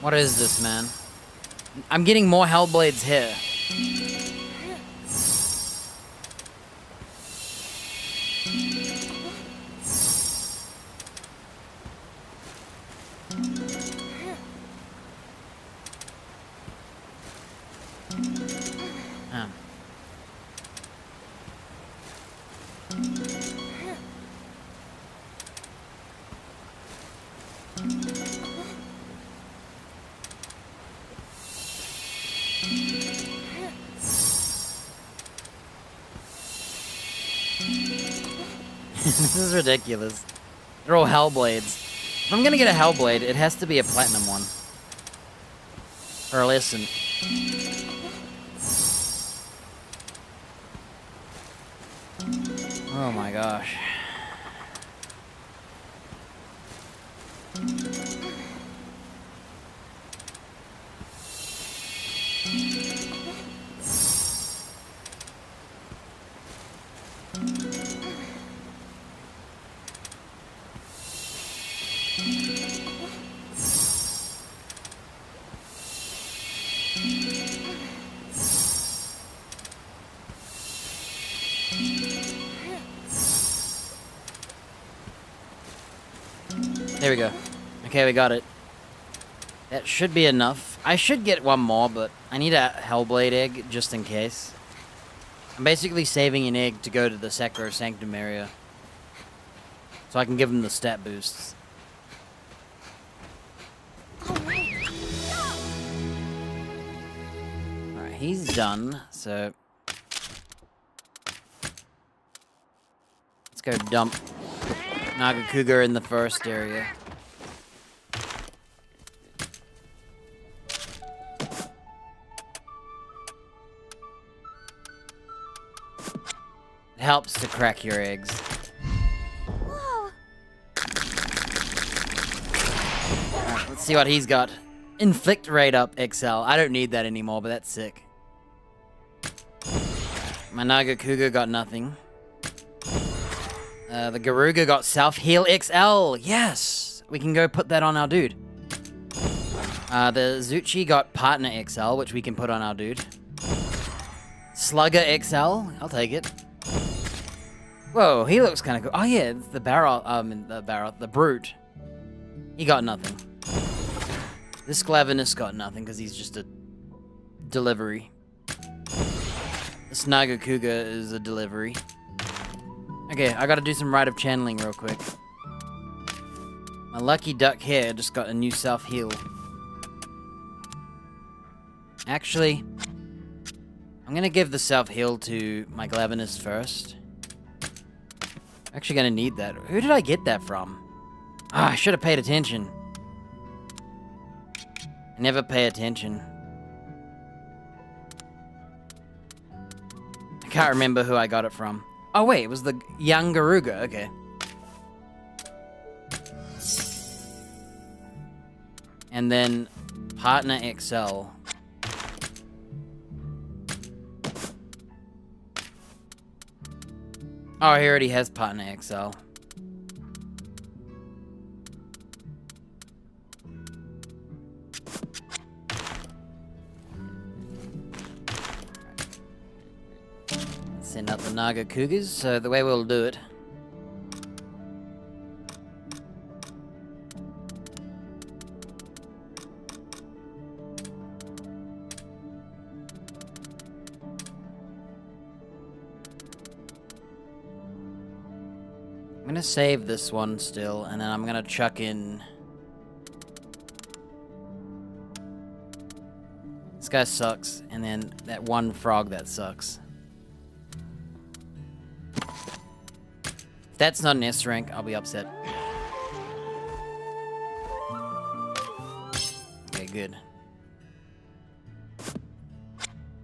What is this, man? I'm getting more Hellblades here. Oh. This is ridiculous. They're all Hellblades. If I'm gonna get a Hellblade, it has to be a platinum one. Or listen. Oh my gosh. There we go. Okay, we got it. That should be enough. I should get one more, but I need a Hellblade egg just in case. I'm basically saving an egg to go to the Sacrosanctum area. So I can give him the stat boosts. Alright, he's done, so... Let's go dump Nagakuga in the first area. It helps to crack your eggs. Whoa. Alright, let's see what he's got. Inflict rate up XL. I don't need that anymore, but that's sick. My Nagakuga got nothing. The Garuga got self-heal XL. Yes! We can go put that on our dude. The Zuchi got partner XL, which we can put on our dude. Slugger XL. I'll take it. Whoa, he looks kind of cool. Oh yeah, it's the the Brute. He got nothing. This Glavenus got nothing because he's just a delivery. This Nagakuga is a delivery. Okay, I gotta do some rite of channeling real quick. My lucky duck here just got a new self-heal. Actually, I'm gonna give the self-heal to my Glavenus first. I'm actually gonna need that. Who did I get that from? Ah, I should have paid attention. I never pay attention. I can't remember who I got it from. Oh wait, it was the young Garuga, okay. And then partner XL. Oh, he already has partner XL. Send out the Nagakugas, so the way we'll do it. I'm gonna save this one still, and then I'm gonna chuck in... This guy sucks, and then that one frog that sucks. If that's not an S rank, I'll be upset. Okay, good.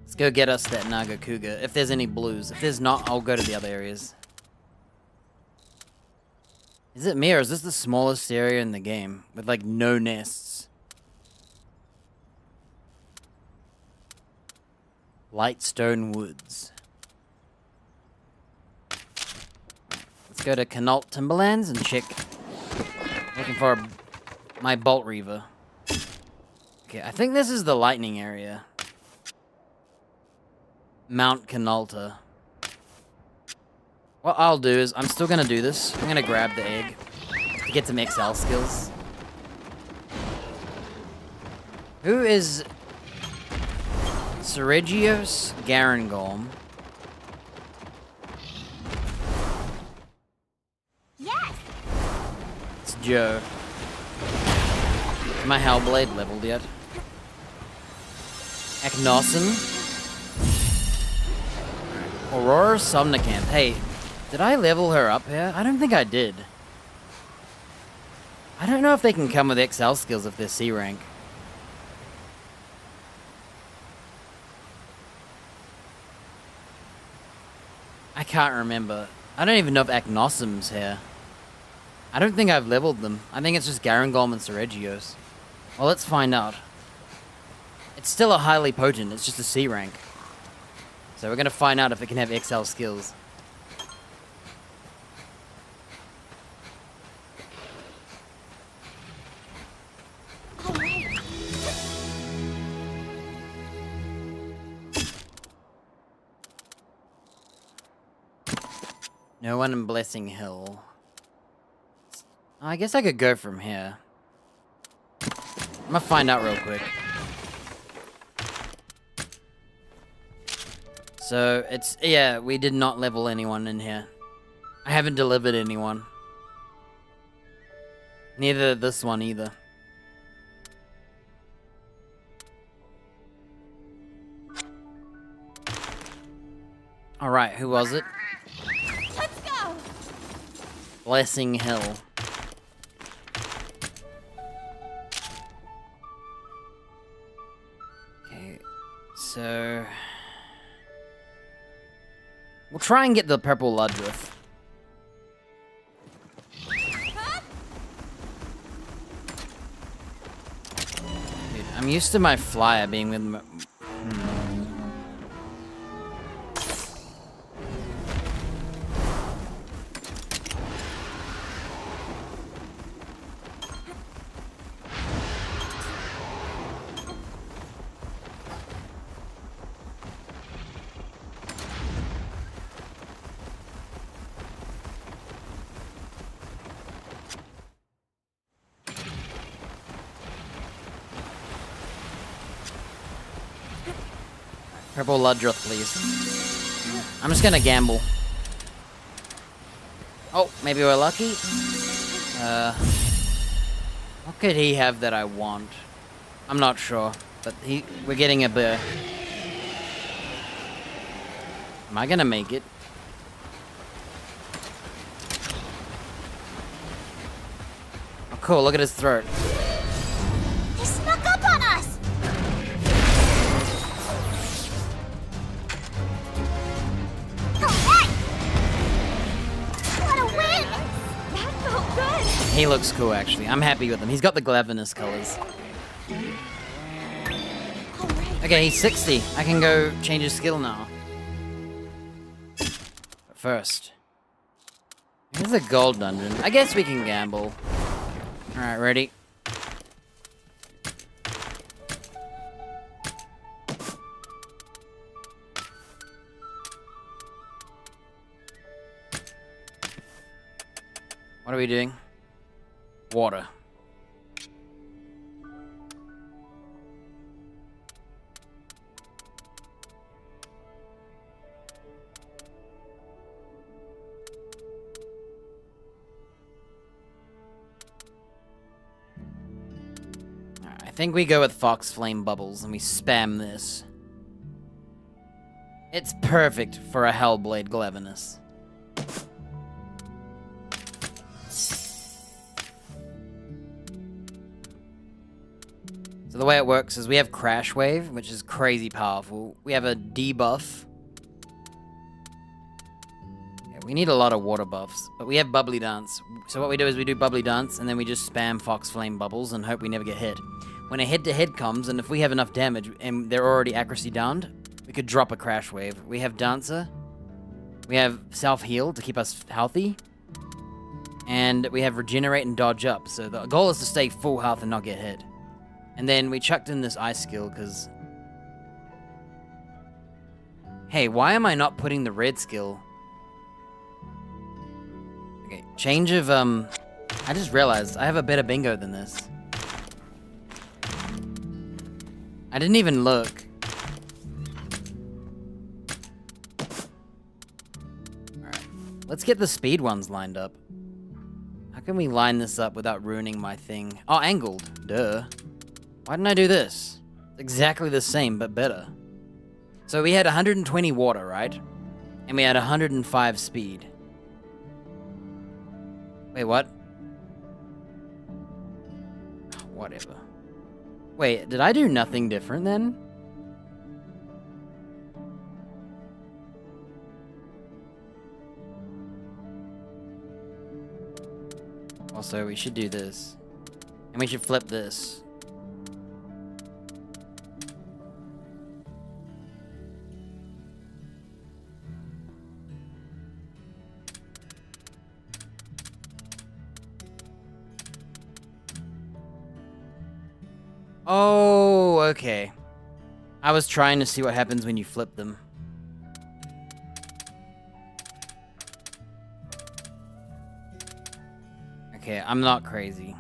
Let's go get us that Nagakuga, if there's any blues. If there's not, I'll go to the other areas. Is it me, or is this the smallest area in the game? With, like, no nests? Lightstone Woods. Let's go to Canalt Timberlands and check. Looking for my Bolt Reaver. Okay, I think this is the lightning area. Mount Canalta. What I'll do is, I'm still gonna do this. I'm gonna grab the egg to get some XL skills. Who is Seregios Garangolm? Yes! It's Joe. Is my Hellblade leveled yet? Eknossen? Aurora Somnicant. Hey, did I level her up here? I don't think I did. I don't know if they can come with XL skills if they're C rank. I can't remember. I don't even know if Aknossum's here. I don't think I've leveled them. I think it's just Garangolm and Seregios. Well, let's find out. It's still a highly potent, it's just a C rank. So we're gonna find out if it can have XL skills. All right. No one in Blessing Hill. I guess I could go from here. I'm gonna find out real quick. So, it's, yeah, we did not level anyone in here. I haven't delivered anyone. Neither this one either. Alright, who was it? Let's go. Blessing Hill. Okay, so... we'll try and get the purple Ludrith. Dude, I'm used to my flyer being with my... Purple Ludrith, please. I'm just gonna gamble. Oh, maybe we're lucky? What could he have that I want? I'm not sure, but we're getting a bear. Am I gonna make it? Oh, cool, look at his throat. He snuck up on us! Hooray! What a win! That felt good. He looks cool, actually. I'm happy with him. He's got the Glavenus colors. All right. Okay, he's 60. I can go change his skill now. But first, here's a gold dungeon. I guess we can gamble. Alright, ready? What are we doing? Water. I think we go with Fox Flame Bubbles and we spam this. It's perfect for a Hellblade Glavenus. So the way it works is we have Crash Wave, which is crazy powerful. We have a debuff. Yeah, we need a lot of water buffs, but we have Bubbly Dance. So what we do is we do Bubbly Dance, and then we just spam Fox Flame Bubbles and hope we never get hit. When a head-to-head comes, and if we have enough damage, and they're already accuracy downed, we could drop a Crash Wave. We have Dancer. We have Self-Heal to keep us healthy. And we have Regenerate and Dodge Up. So the goal is to stay full health and not get hit. And then we chucked in this ice skill, because... Hey, why am I not putting the red skill? Okay, change of, I just realized I have a better bingo than this. I didn't even look. Alright, let's get the speed ones lined up. How can we line this up without ruining my thing? Oh, angled. Duh. Why didn't I do this? It's exactly the same, but better. So we had 120 water, right? And we had 105 speed. Wait, what? Whatever. Wait, did I do nothing different then? Also, we should do this. And we should flip this. Oh, okay. I was trying to see what happens when you flip them. Okay, I'm not crazy.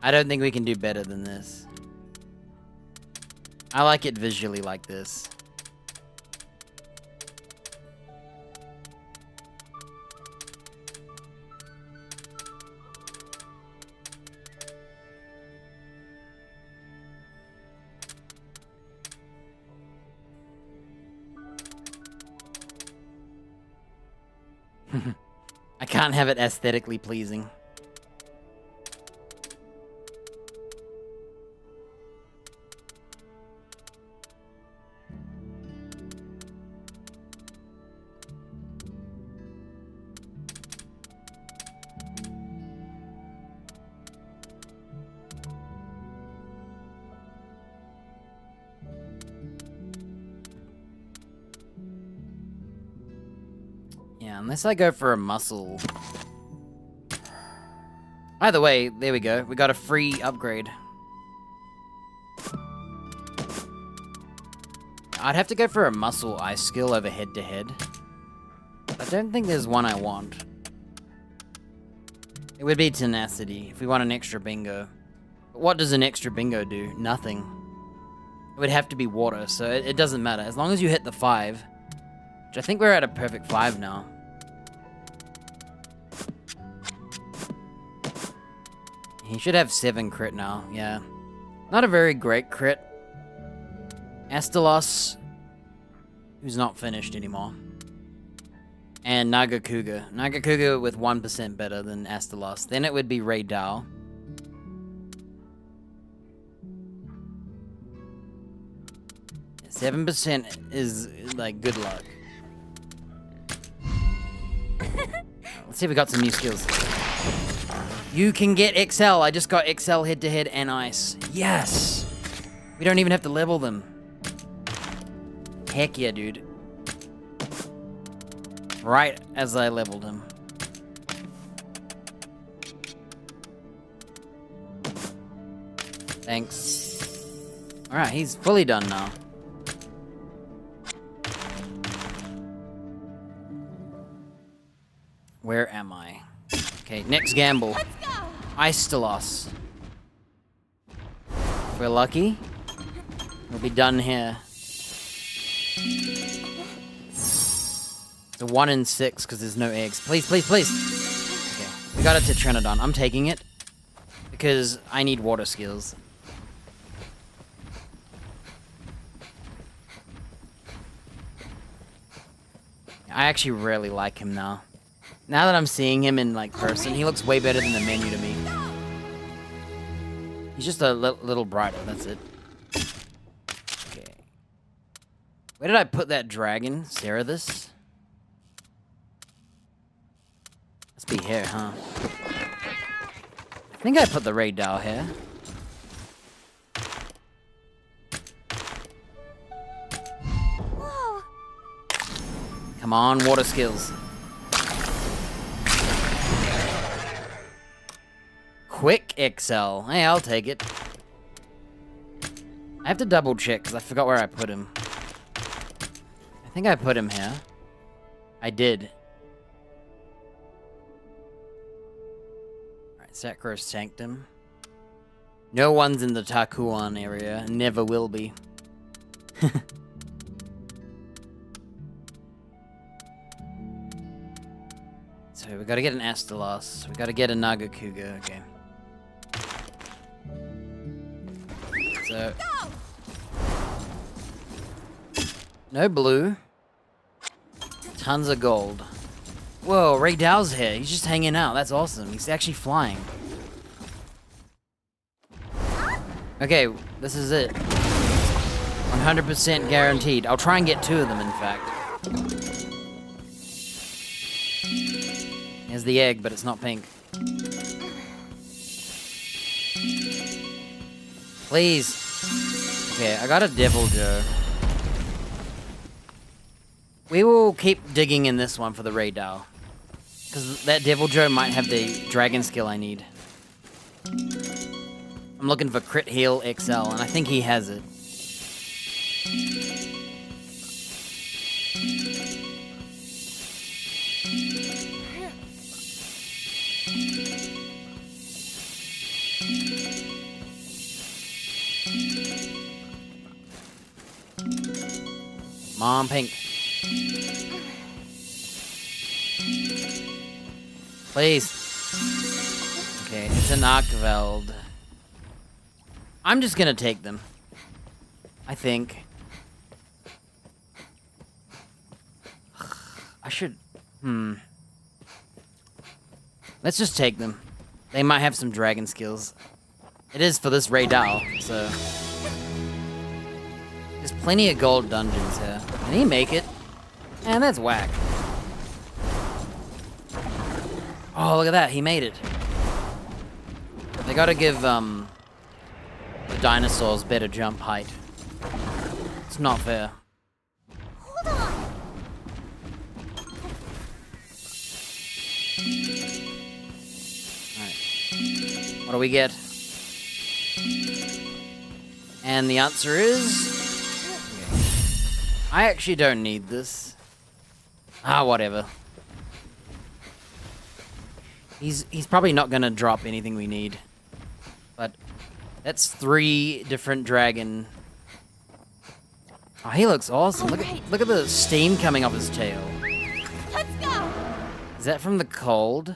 I don't think we can do better than this. I like it visually like this. I can't have it aesthetically pleasing. Yeah, unless I go for a muscle. Either way, there we go. We got a free upgrade. I'd have to go for a muscle ice skill over head-to-head. I don't think there's one I want. It would be tenacity if we want an extra bingo. But what does an extra bingo do? Nothing. It would have to be water, so it doesn't matter. As long as you hit the 5. Which I think we're at a perfect 5 now. He should have 7 crit now, yeah. Not a very great crit. Astalos, who's not finished anymore. And Nagakuga. Nagakuga with 1% better than Astalos. Then it would be Ray Dao. Yeah, 7% is, like, good luck. Let's see if we got some new skills. You can get XL. I just got XL head-to-head and ice. Yes! We don't even have to level them. Heck yeah, dude. Right as I leveled him. Thanks. Alright, he's fully done now. Where am I? Okay, next gamble. Let's go. Istalos. If we're lucky, we'll be done here. It's a 1 in 6 because there's no eggs. Please, please, please. Okay, we got it to Trinodon. I'm taking it because I need water skills. I actually really like him now. Now that I'm seeing him in like person, he looks way better than the menu to me. He's just a little brighter, that's it. Okay. Where did I put that dragon? Cerathus? Must be here, huh? I think I put the Ray Dao here. Whoa. Come on, water skills. quick XL. Hey, I'll take it. I have to double check because I forgot where I put him. I think I put him here. I did. Alright, Sakros Sanctum. No one's in the Takuan area. Never will be. So we gotta get an Astalos. We gotta get a Nagakuga. Okay. So. No blue. Tons of gold. Whoa, Ray Dow's here. He's just hanging out. That's awesome. He's actually flying. Okay, this is it. 100% guaranteed. I'll try and get 2 of them, in fact. Here's the egg, but it's not pink. Please. Okay, I got a Devil Joe. We will keep digging in this one for the Raydal. Because that Devil Joe might have the dragon skill I need. I'm looking for Crit Heal XL, and I think he has it. Mom, pink. Please. Okay, it's an Arkveld. I'm just gonna take them. I think. I should... Let's just take them. They might have some dragon skills. It is for this Raydal, so... There's plenty of gold dungeons here. Can he make it? Man, that's whack. Oh, look at that. He made it. They gotta give, the dinosaurs better jump height. It's not fair. Hold on. Alright. What do we get? And the answer is... I actually don't need this. Ah, whatever. He's probably not gonna drop anything we need. But that's 3 different dragon. Oh, he looks awesome. Look at the steam coming off his tail. Let's go. Is that from the cold?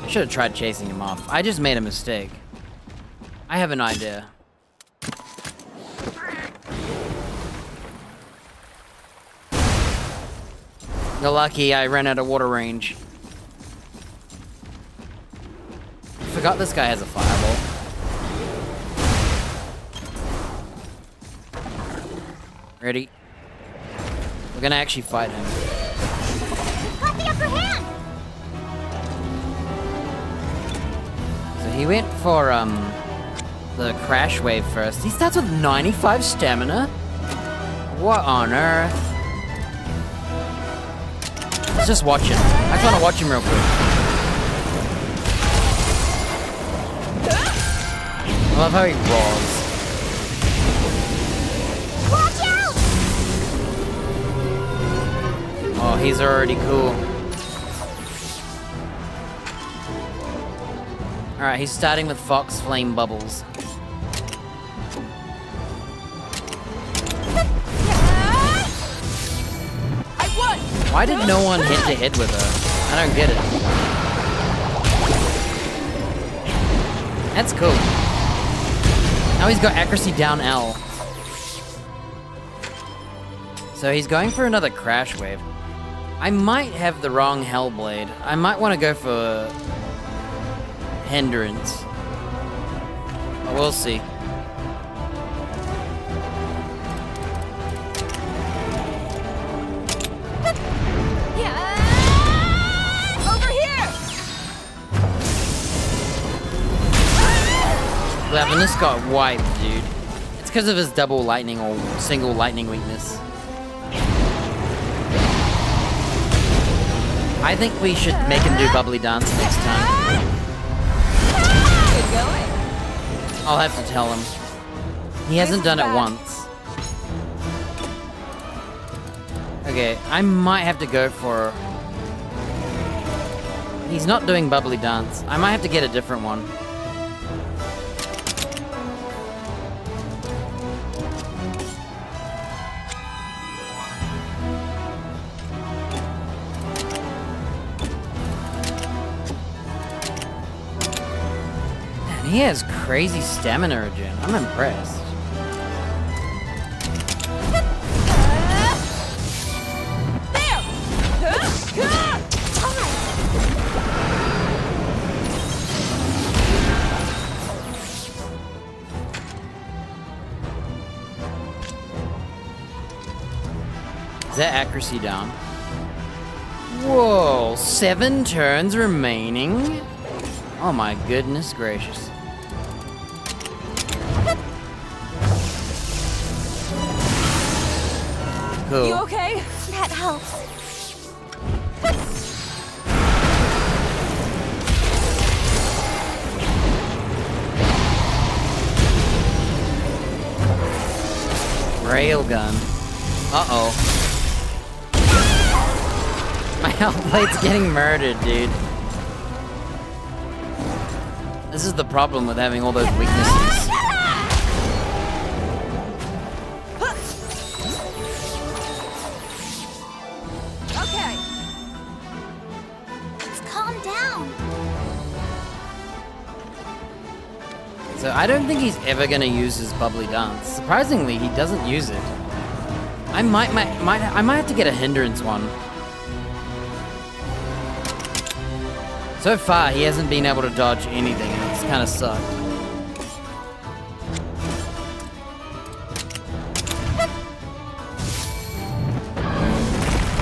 I should have tried chasing him off. I just made a mistake. I have an idea. You're lucky I ran out of water range. I forgot this guy has a fireball. Ready? We're gonna actually fight him. We've got the upper hand. So he went for, the crash wave first. He starts with 95 stamina? What on earth? Let's just watch him. I just want to watch him real quick. I love how he roars. Watch out! Oh, he's already cool. Alright, he's starting with Fox Flame Bubbles. Why did no one hit to hit with her? I don't get it. That's cool. Now he's got accuracy down L. So he's going for another crash wave. I might have the wrong Hellblade. I might want to go for Hindrance. But we'll see. Levinus got wiped, dude. It's because of his double lightning or single lightning weakness. I think we should make him do bubbly dance next time. Good going. I'll have to tell him. He hasn't done it once. Okay, I might have to go for... He's not doing bubbly dance. I might have to get a different one. Man, he has crazy stamina regen. I'm impressed. Is that accuracy down? Whoa, 7 turns remaining? Oh my goodness gracious. Cool. You okay? That helps. Railgun. Uh-oh. My health plate's getting murdered, dude. This is the problem with having all those weaknesses. Okay. Let's calm down. So I don't think he's ever gonna use his bubbly dance. Surprisingly, he doesn't use it. I might have to get a hindrance one. So far, he hasn't been able to dodge anything, and it's kind of sucked.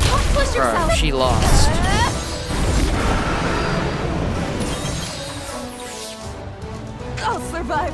Don't push Bro, yourself. she lost. I'll survive.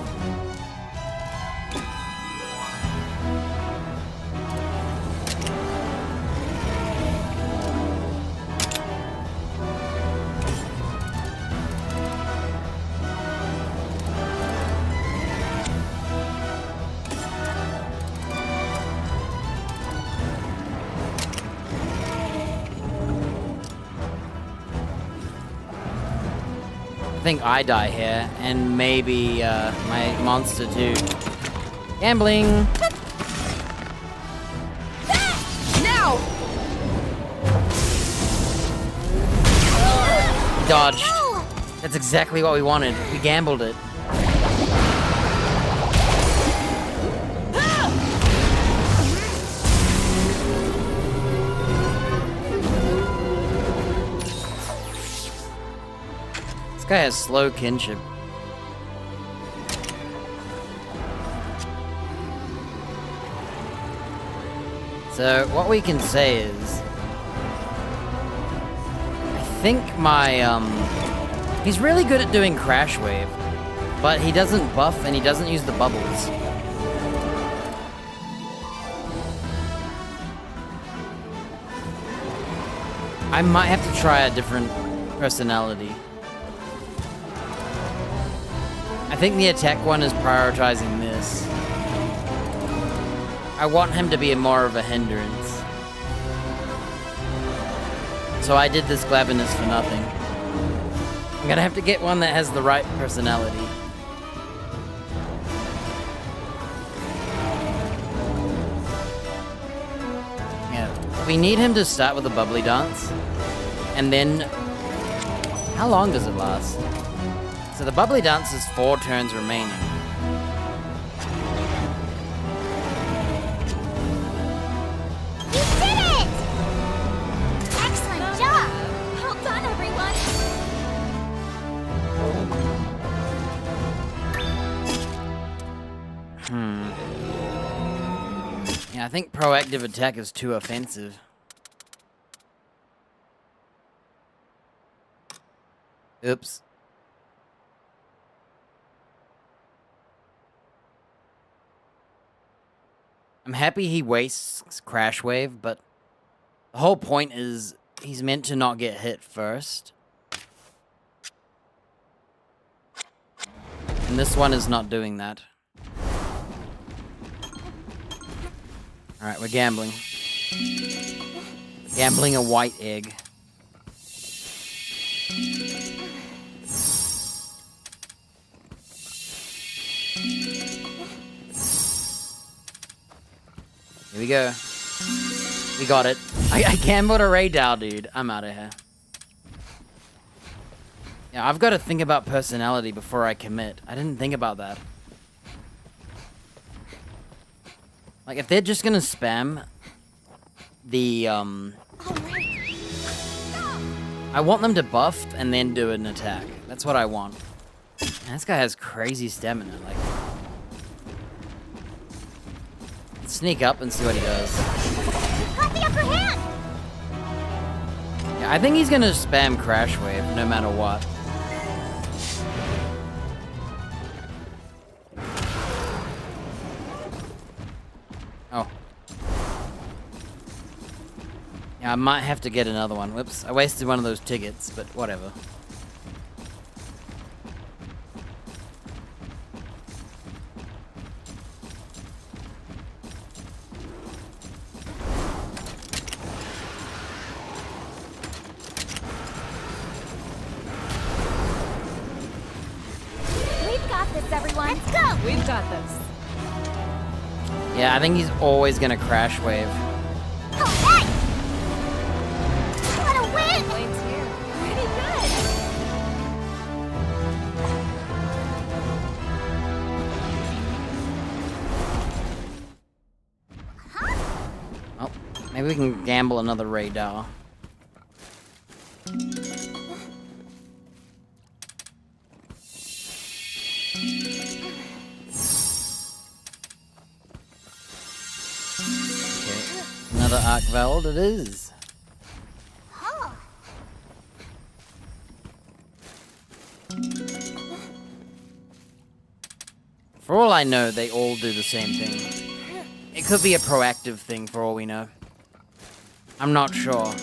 I think I die here, and maybe my monster too. Gambling! Now! Dodged. No! That's exactly what we wanted. We gambled it. This guy has slow kinship. So, what we can say is... I think my, he's really good at doing Crash Wave, but he doesn't buff and he doesn't use the bubbles. I might have to try a different personality. I think the attack one is prioritizing this. I want him to be more of a hindrance. So I did this cleverness for nothing. I'm gonna have to get one that has the right personality. Yeah, we need him to start with a bubbly dance. And then... How long does it last? So the bubbly dance is 4 turns remaining. You did it! Excellent job! Well done, everyone. Yeah, I think proactive attack is too offensive. Oops. I'm happy he wastes Crash Wave, but the whole point is he's meant to not get hit first. And this one is not doing that. Alright, we're gambling. Gambling a white egg. Here we go. We got it. I gambled a radar, dude. I'm out of here. Yeah, I've got to think about personality before I commit. I didn't think about that. Like, if they're just gonna spam the, I want them to buff and then do an attack. That's what I want. Man, this guy has crazy stamina, like... Let's sneak up and see what he does. Got the upper hand! Yeah, I think he's gonna spam Crash Wave, no matter what. Oh. Yeah, I might have to get another one. Whoops, I wasted one of those tickets, but whatever. We've got this, everyone. Let's go! We've got this. Yeah, I think he's always gonna Crash Wave. Oh, hey! What a win! Lane's here. Pretty good. Oh, maybe we can gamble another radar. Another Arkveld it is. Huh. For all I know, they all do the same thing. It could be a proactive thing for all we know. I'm not sure.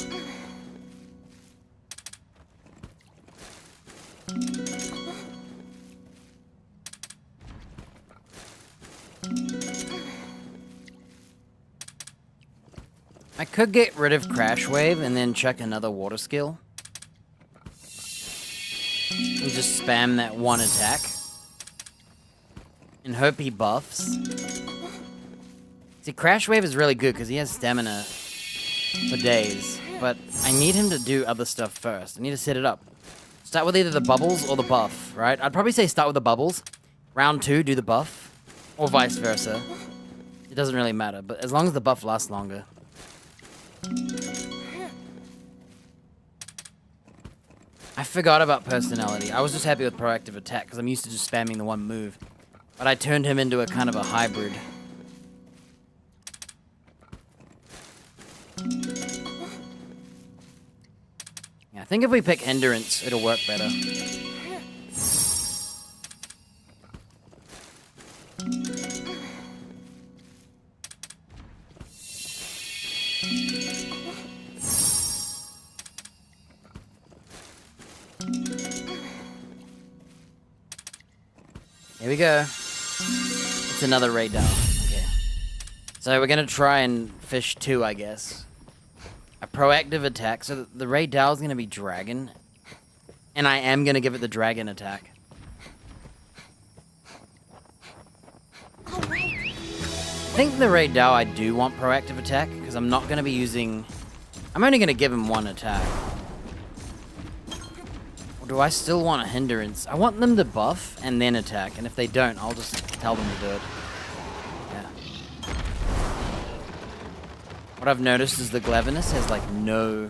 I could get rid of Crash Wave and then chuck another water skill. And just spam that one attack. And hope he buffs. See, Crash Wave is really good because he has stamina for days. But I need him to do other stuff first. I need to set it up. Start with either the bubbles or the buff, right? I'd probably say start with the bubbles. Round 2, do the buff. Or vice versa. It doesn't really matter, but as long as the buff lasts longer. I forgot about personality. I was just happy with proactive attack because I'm used to just spamming the one move. But I turned him into a kind of a hybrid. Yeah, I think if we pick Hindrance, it'll work better. Here we go. It's another radar. Okay. So we're gonna try and fish 2, I guess. A proactive attack. So the radar is gonna be dragon. And I am gonna give it the dragon attack. I think the radar I do want proactive attack, because I'm not gonna be using... I'm only gonna give him one attack. Do I still want a hindrance? I want them to buff and then attack, and if they don't, I'll just tell them to do it. Yeah. What I've noticed is the Glavenus has, like, no...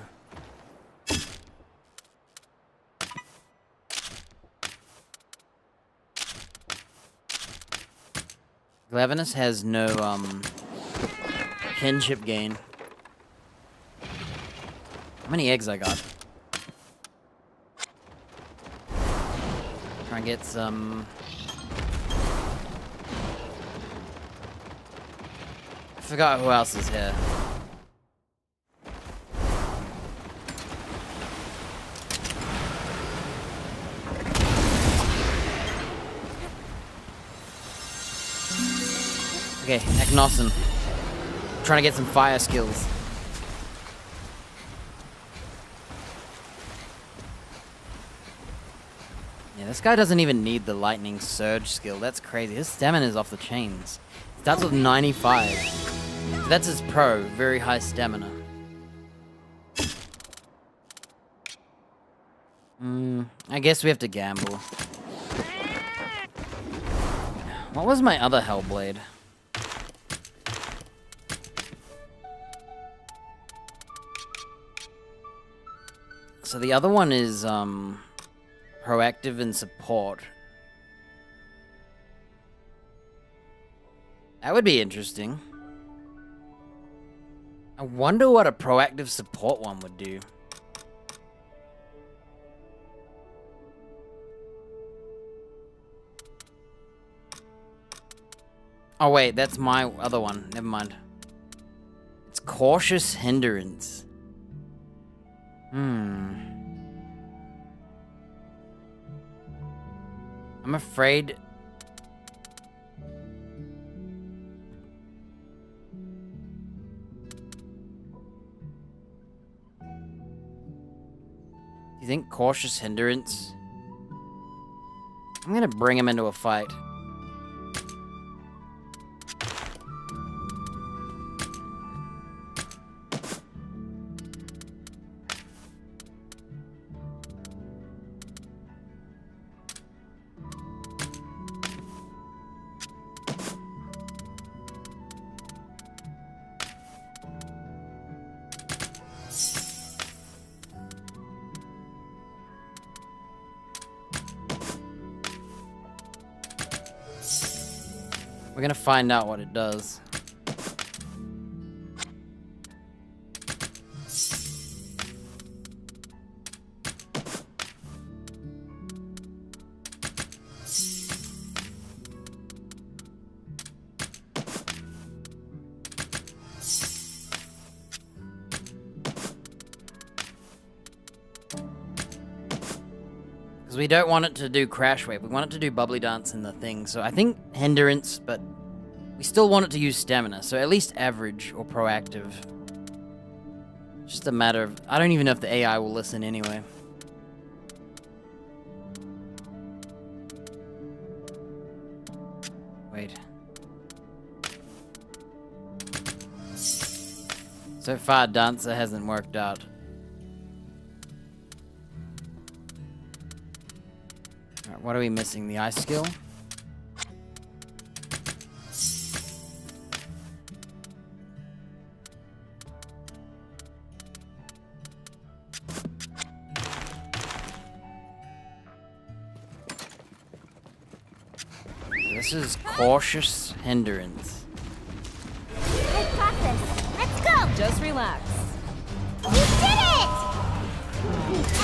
Glavenus has no, kinship gain. How many eggs I got? Try and get some... Forgot who else is here. Okay, Eknossen. Trying to get some fire skills. Yeah, this guy doesn't even need the lightning surge skill. That's crazy. His stamina is off the chains. Starts with 95. So that's his pro. Very high stamina. I guess we have to gamble. What was my other Hellblade? So the other one is, proactive and support. That would be interesting. I wonder what a proactive support one would do. Oh wait, that's my other one. Never mind. It's cautious hindrance. I'm afraid... You think cautious hindrance? I'm gonna bring him into a fight. We're gonna find out what it does. Because we don't want it to do Crash Wave. We want it to do Bubbly Dance in the thing. So I think Hindrance, but we still want it to use Stamina. So at least average or proactive. Just a matter of... I don't even know if the AI will listen anyway. Wait. So far, Dancer hasn't worked out. Alright, what are we missing? The ice skill? This is cautious hindrance. I've got this. Let's go. Just relax. You did it!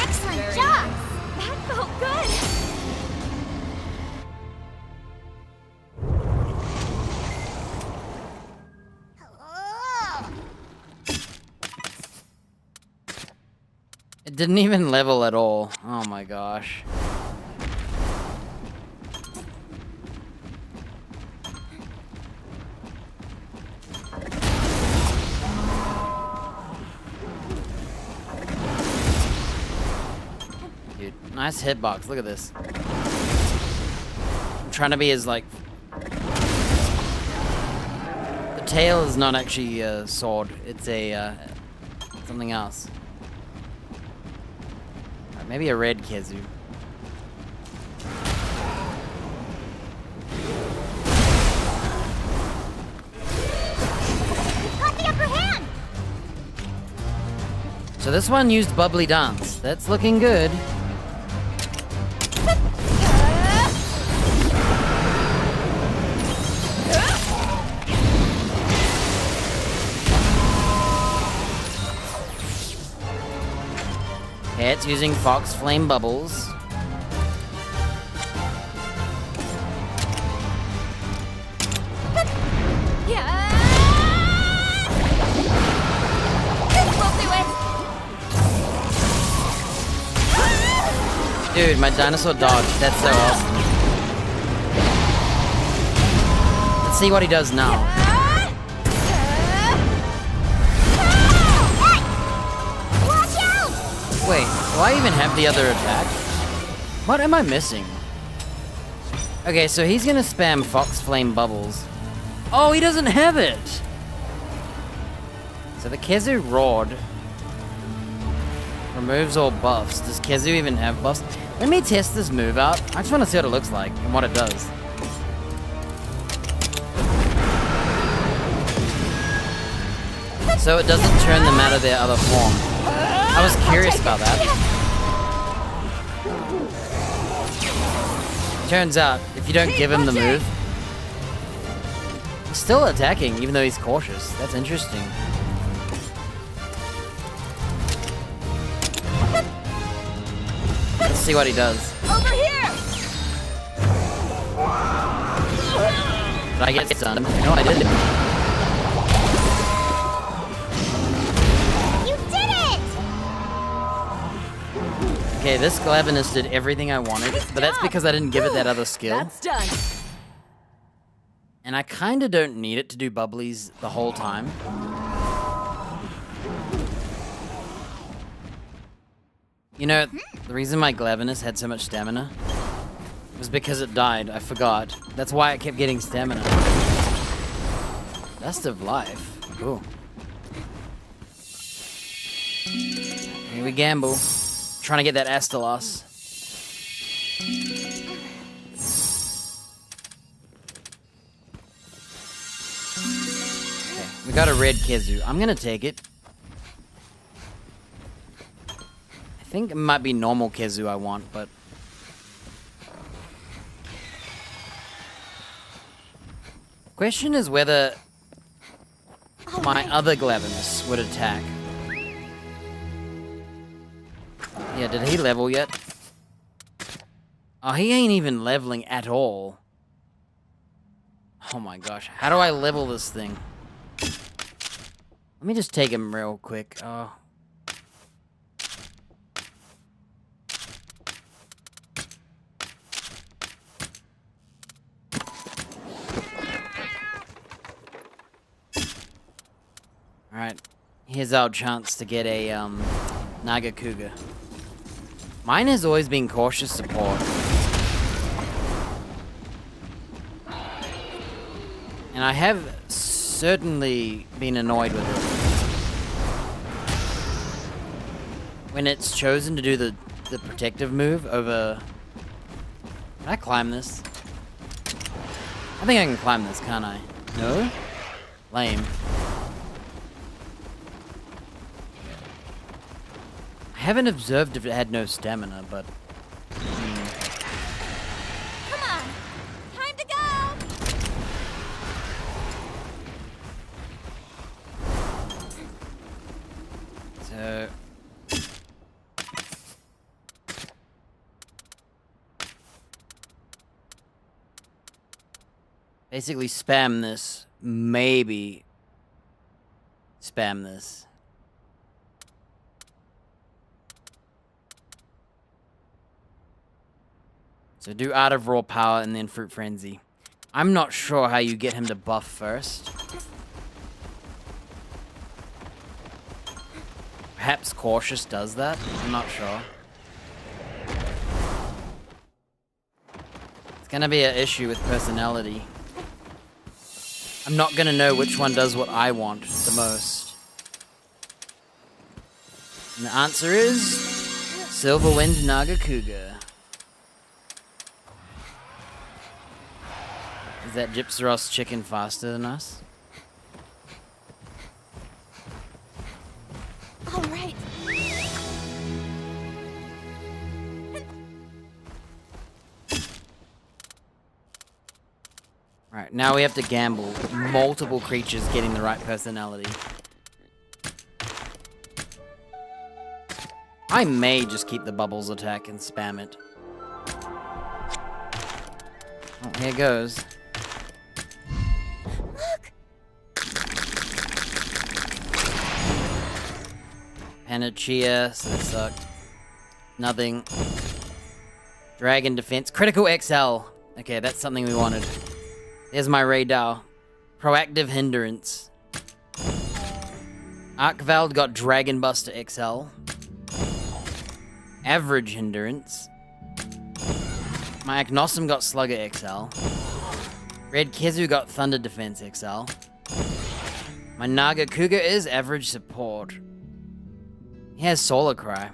Excellent job. That felt good. Oh. It didn't even level at all. Oh my gosh. Dude, nice hitbox. Look at this. I'm trying to be as like... The tail is not actually a sword. It's a something else. Maybe a red Kezu. You've got the upper hand. So this one used Bubbly Dance. That's looking good. Okay, it's using Fox Flame Bubbles. Yeah. Dude, my dinosaur dodged. That's so awesome. Let's see what he does now. Watch out! Wait, do I even have the other attack? What am I missing? Okay, so he's gonna spam Fox Flame Bubbles. Oh, he doesn't have it! So the Kezu Rod removes all buffs. Does Kezu even have buffs? Let me test this move out. I just want to see what it looks like and what it does. So it doesn't turn them out of their other form. I was curious about that. Turns out, if you don't give him the move, he's still attacking even though he's cautious. That's interesting. Let's see what he does. Over here! Did I get stunned? No, I didn't. You did it! Okay, this Glavenus did everything I wanted, but that's because I didn't give it that other skill. That's done. And I kinda don't need it to do bubblies the whole time. You know, the reason my Glavenus had so much stamina was because it died. I forgot. That's why it kept getting stamina. Best of life. Cool. Here we gamble. Trying to get that Astalos. Okay, we got a red Kezu. I'm gonna take it. I think it might be normal Kezu I want, but... Question is whether my other Glavenus would attack. Yeah, did he level yet? Oh, he ain't even leveling at all. Oh my gosh, how do I level this thing? Let me just take him real quick. Oh. Alright, here's our chance to get a, Nagakuga. Mine has always been cautious support. And I have certainly been annoyed with it. When it's chosen to do the protective move over... Can I climb this? I think I can climb this, can't I? No? Lame. I haven't observed if it had no stamina, but... Come on! Time to go! So... Basically spam this. Maybe... Spam this. So do Art of Raw Power and then Fruit Frenzy. I'm not sure how you get him to buff first. Perhaps Cautious does that? I'm not sure. It's gonna be an issue with personality. I'm not gonna know which one does what I want the most. And the answer is... Silverwind Nagakuga. Is that Gypsaros chicken faster than us? All right. Alright, now we have to gamble. Multiple creatures getting the right personality. I may just keep the bubbles attack and spam it. Oh, here goes. Look! Panachia, so that sucked. Nothing. Dragon defense. Critical XL. Okay, that's something we wanted. There's my radar. Proactive hindrance. Arkvald got Dragon Buster XL. Average hindrance. My Agnosim got Slugger XL. Red Kezu got Thunder Defense XL. My Naga Cougar is average support. He has Solar Cry.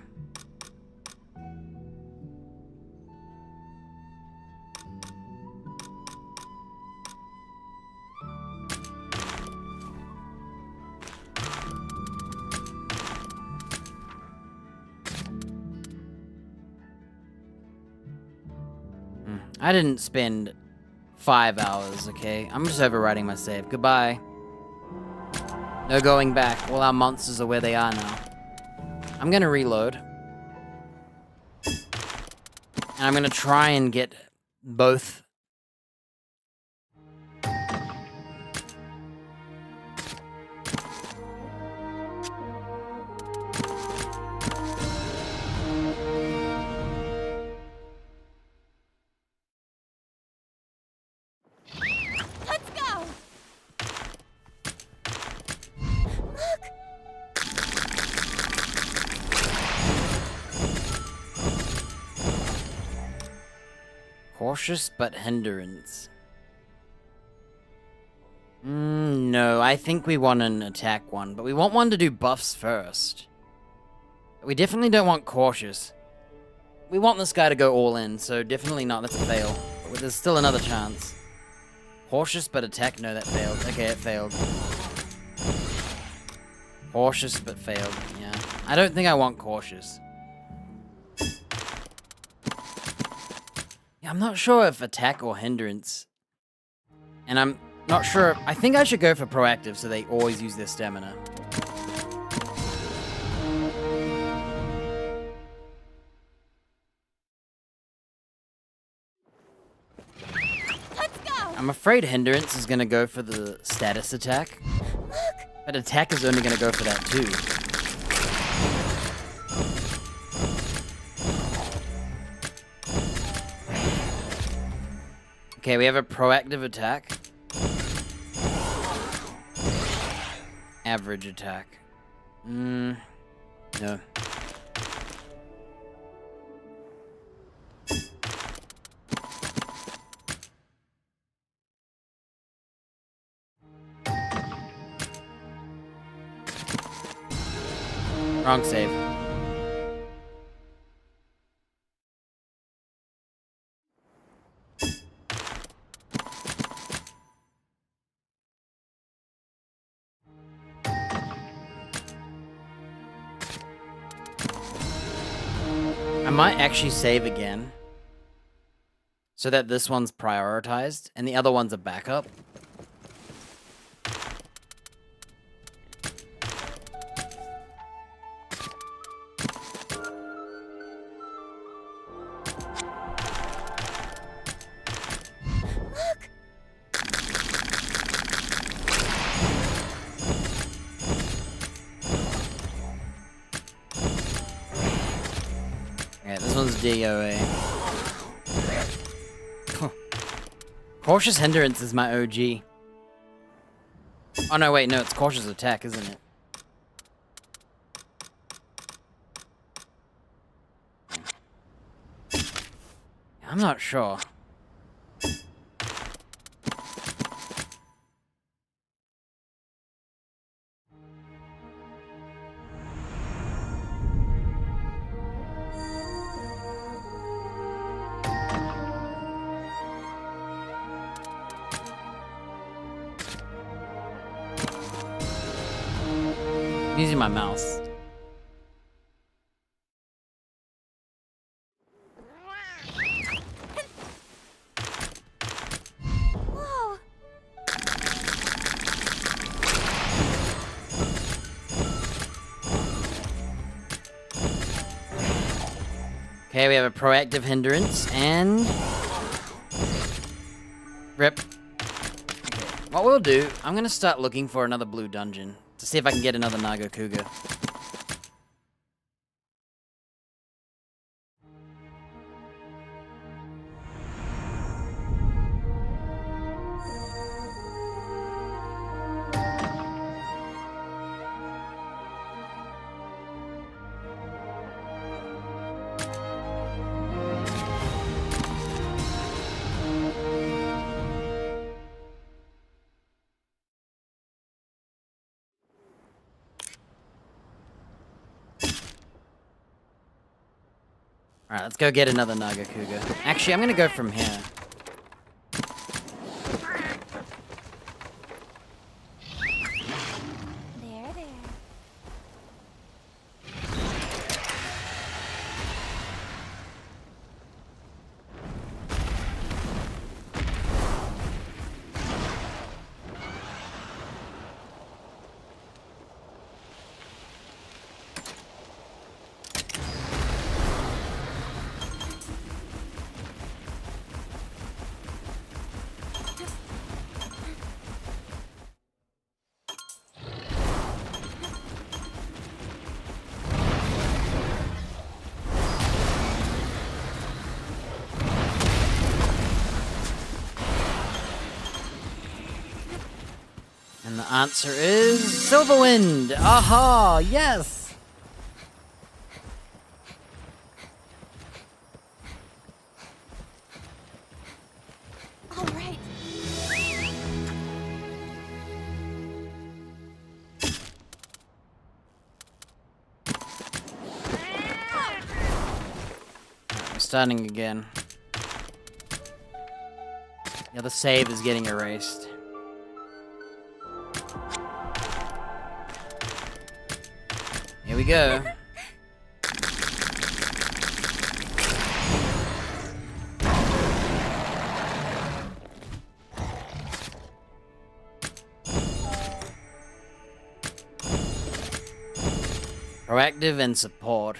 I didn't spend 5 hours, okay? I'm just overwriting my save. Goodbye. No going back. All our monsters are where they are now. I'm gonna reload. And I'm gonna try and get both. Let's go! Cautious but hindrance. No, I think we want an attack one, but we want one to do buffs first. We definitely don't want cautious. We want this guy to go all in, so definitely not. That's a fail. But there's still another chance. Cautious but attack. No, that failed. Okay, it failed. Cautious but failed. Yeah. I don't think I want cautious. Yeah, I'm not sure if attack or hindrance. And I'm not sure. I think I should go for proactive so they always use their stamina. Let's go! I'm afraid hindrance is gonna go for the status attack. But attack is only gonna go for that too. Okay, we have a proactive attack. Average attack. No. Wrong save. I might actually save again, so that this one's prioritized, and the other one's a backup. Yeah, this one's DOA. Cautious hindrance is my OG. Oh no, wait, no, it's cautious attack, isn't it? I'm not sure. I'm using my mouse. Whoa! Okay, we have a proactive hindrance, and... Rip. Okay. What we'll do, I'm gonna start looking for another blue dungeon, to see if I can get another Naga Cougar. Alright, let's go get another Nagakuga. Actually, I'm gonna go from here. There, there. And the answer is Silverwind! Aha! Yes! All right. We're starting again. Yeah, the save is getting erased. Here we go. Proactive and support.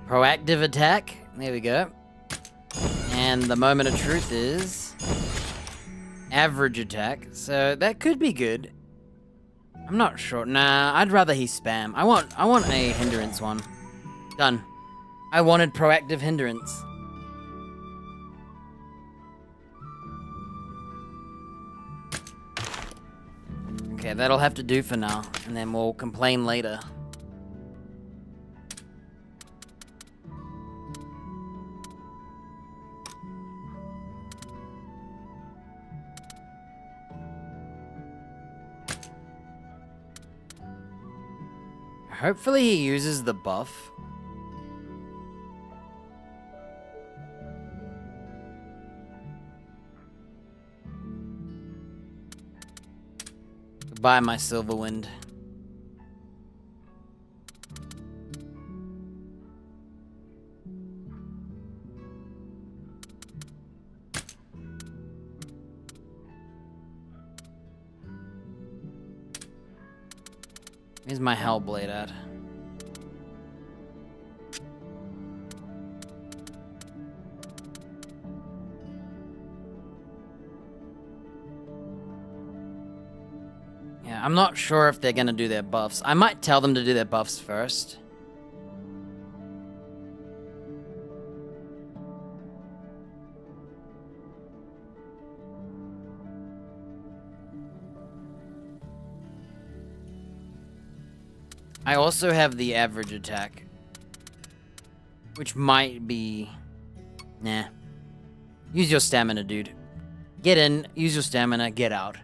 Proactive attack. There we go. And the moment of truth is average attack. So that could be good. I'm not sure. Nah, I'd rather he spam. I want a hindrance one. Done. I wanted proactive hindrance. Okay, that'll have to do for now, and then we'll complain later. Hopefully he uses the buff. Goodbye, my Silverwind. Where's my Hellblade at? Yeah, I'm not sure if they're gonna do their buffs. I might tell them to do their buffs first. I also have the average attack, which might be... Nah. Use your stamina, dude. Get in, use your stamina, get out.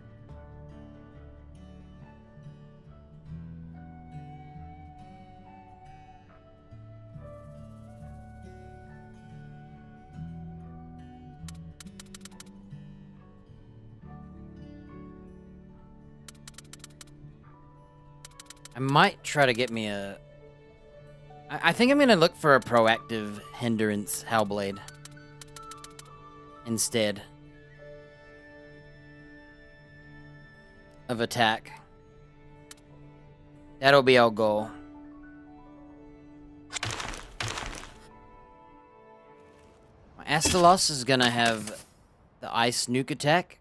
I might try to get me a... I think I'm gonna look for a proactive hindrance Hellblade instead of attack. That'll be our goal. My Astalos is gonna have the ice nuke attack.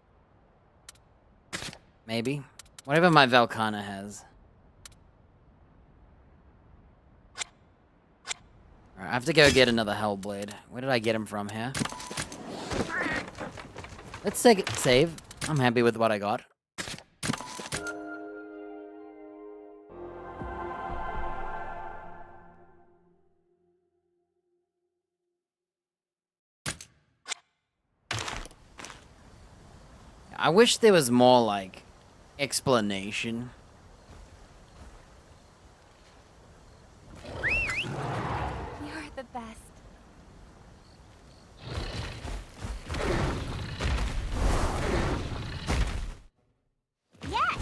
Maybe. Whatever my Valkana has. Alright, I have to go get another Hellblade. Where did I get him from here? Let's save. I'm happy with what I got. I wish there was more, like, explanation. You're the best. Yes!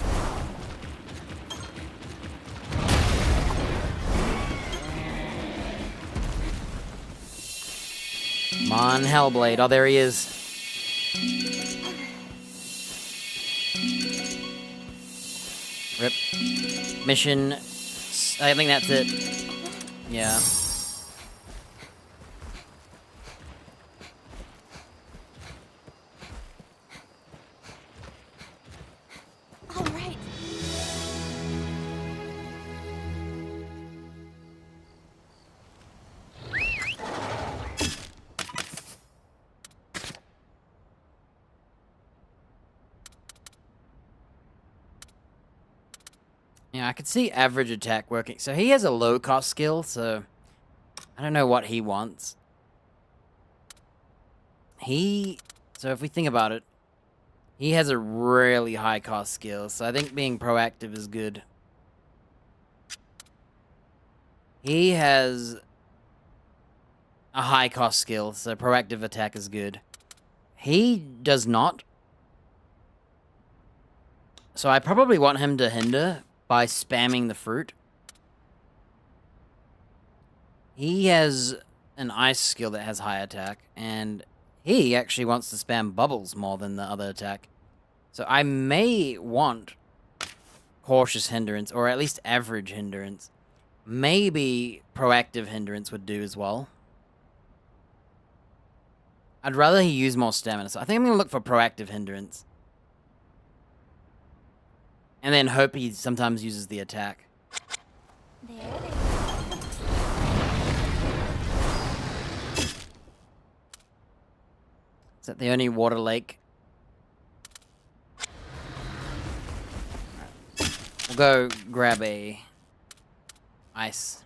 Come on, Hellblade. Oh, there he is. Rip. Mission. I think that's it. Yeah. All right. Yeah, I could see average attack working. So he has a low cost skill, so I don't know what he wants. So if we think about it, he has a really high cost skill, so I think being proactive is good. He has a high cost skill, so proactive attack is good. He does not. So I probably want him to hinder by spamming the fruit. He has an ice skill that has high attack, and he actually wants to spam bubbles more than the other attack. So I may want cautious hindrance, or at least average hindrance. Maybe proactive hindrance would do as well. I'd rather he use more stamina, so I think I'm going to look for proactive hindrance. And then hope he sometimes uses the attack. There it is. Is that the only water lake? We'll go grab a ice.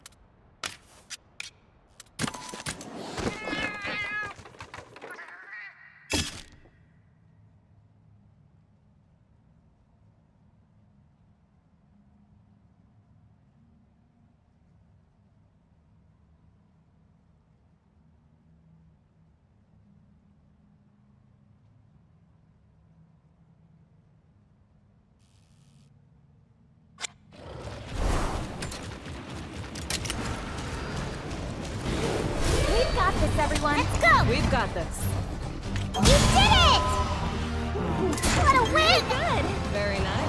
We've got this, everyone. Let's go! We've got this. You did it! What a win! Good. Very nice.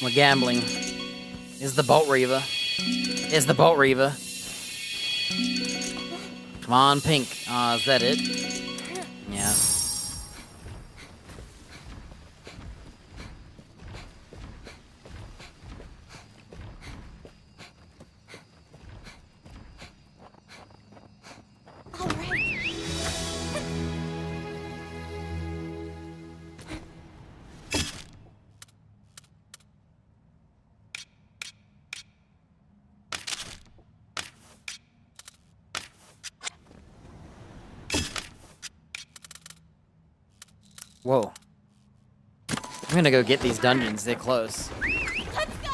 We're gambling. Is the Bolt Reaver? Is the Bolt Reaver? Come on, Pink. Ah, is that it? Yeah. All right. Whoa. I'm gonna go get these dungeons. They're close. Let's go.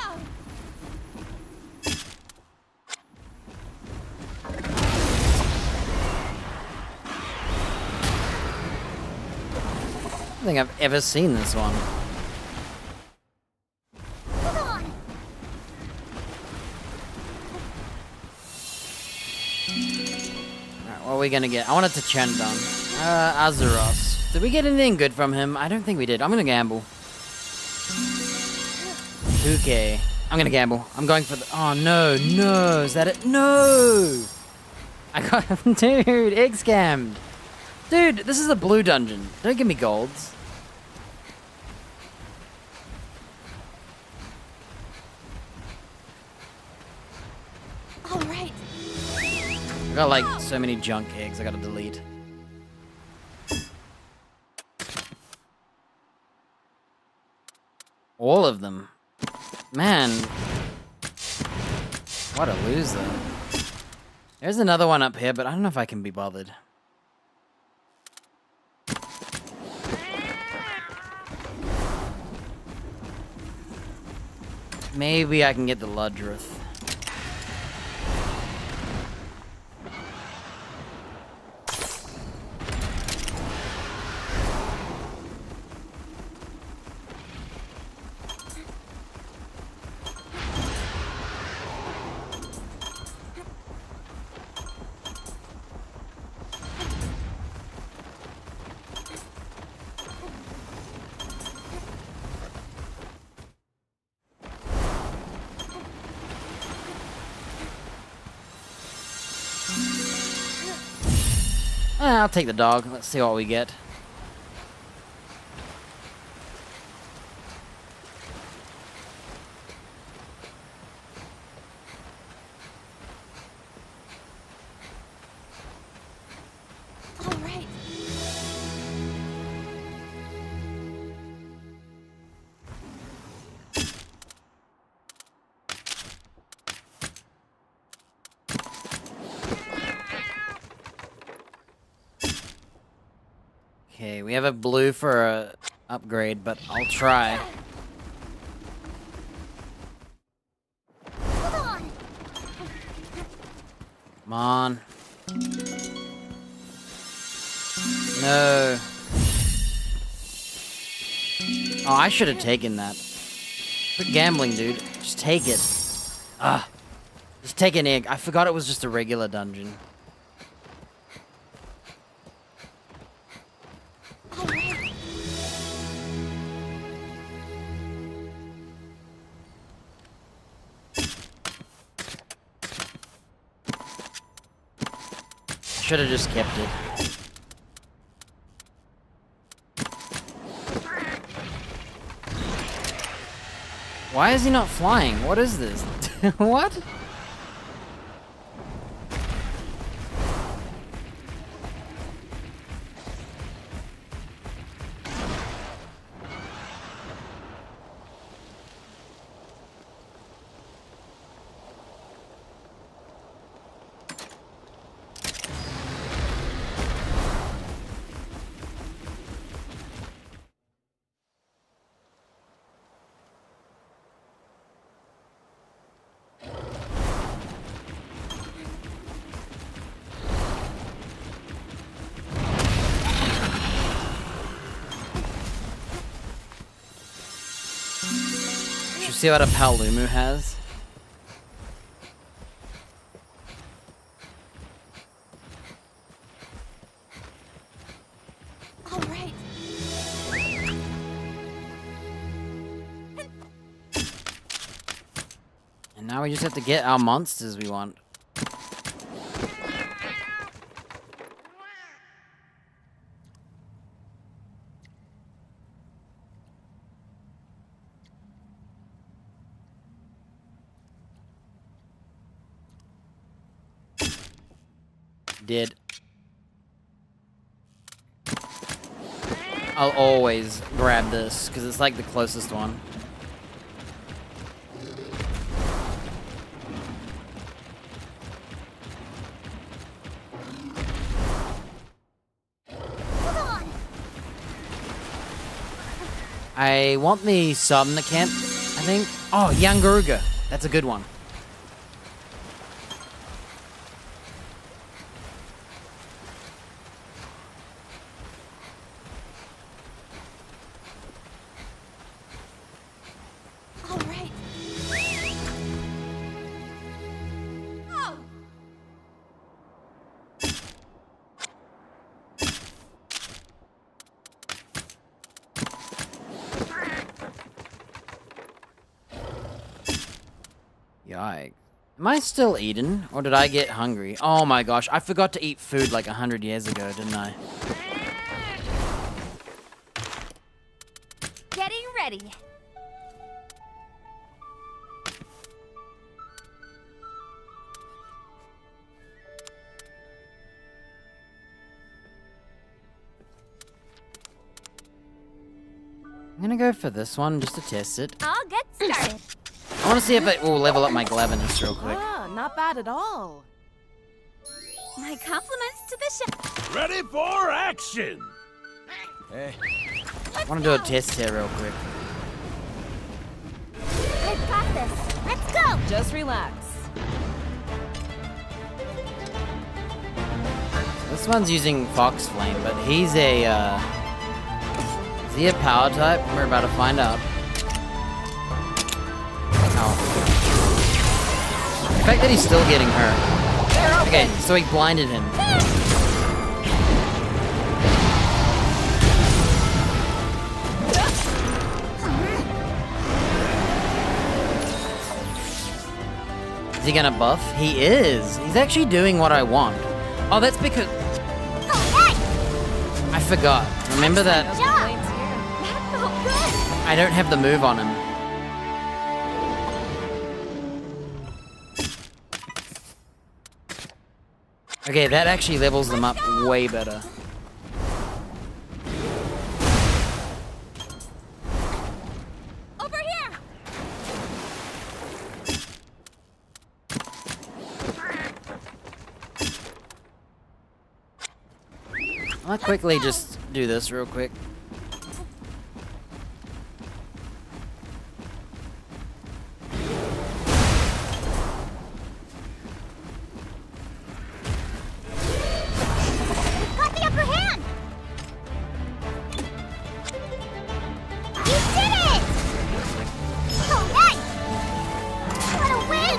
I don't think I've ever seen this one. Hold on! Alright, what are we gonna get? I wanted to Chandon. Azeroth. Did we get anything good from him? I don't think we did. I'm gonna gamble. Okay. I'm gonna gamble. I'm going for the. Oh no, no. Is that it? No! I got. Dude, egg scammed. Dude, this is a blue dungeon. Don't give me golds. All right. I got like so many junk eggs I gotta delete. All of them. Man. What a loser. There's another one up here, but I don't know if I can be bothered. Maybe I can get the Ludrith. I'll take the dog. Let's see what we get. All right. Okay, we have a blue for a upgrade, but I'll try. Hold on. Come on. No. Oh, I should have taken that. Quit gambling, dude. Just take it. Ah. Just take an egg. I forgot it was just a regular dungeon. All right. Should have just kept it. Why is he not flying? What is this? What? You see what a Palumu has? All right. And now we just have to get our monsters we want. Did. I'll always grab this because it's like the closest one. Hold on. I want the Sumner camp, I think. Oh, Yangaruga. That's a good one. All right. Oh. Yikes. Am I still eating, or did I get hungry? Oh my gosh, I forgot to eat food like 100 years ago, didn't I? Getting ready. I'm gonna go for this one just to test it. I'll get started. I want to see if it will level up my Glavinus real quick. Ah, not bad at all. My compliments to the chef. Ready for action! Hey, I want to do a test here real quick. I've got this. Let's go. Just relax. This one's using Fox Flame, but he's a, is he a power type? We're about to find out. Ow. The fact that he's still getting hurt. Okay, so he blinded him. Is he gonna buff? He is. He's actually doing what I want. Oh, that's because I forgot. Remember that That felt good. I don't have the move on him. Okay, that actually levels them up way better. Over here. I'll quickly just do this real quick. Got the upper hand. You did it. Oh, nice. What a win.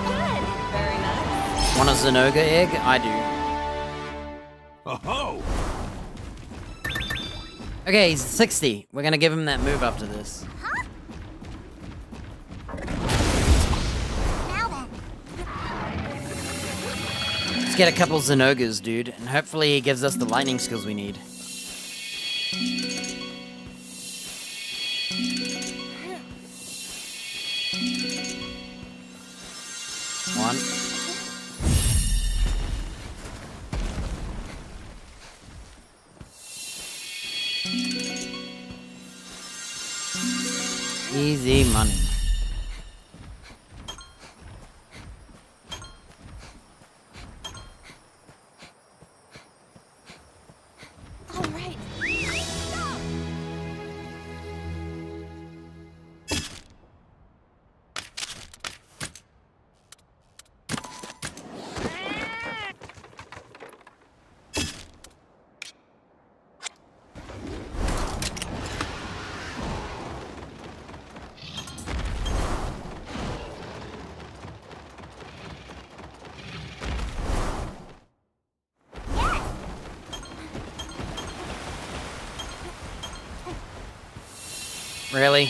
Very nice. Want a Zenoga egg? I do. ho! Okay, he's 60. We're gonna give him that move after this. Huh? Now then. Let's get a couple Zenogas, dude, and hopefully he gives us the lightning skills we need. One. Easy money. All right. Really?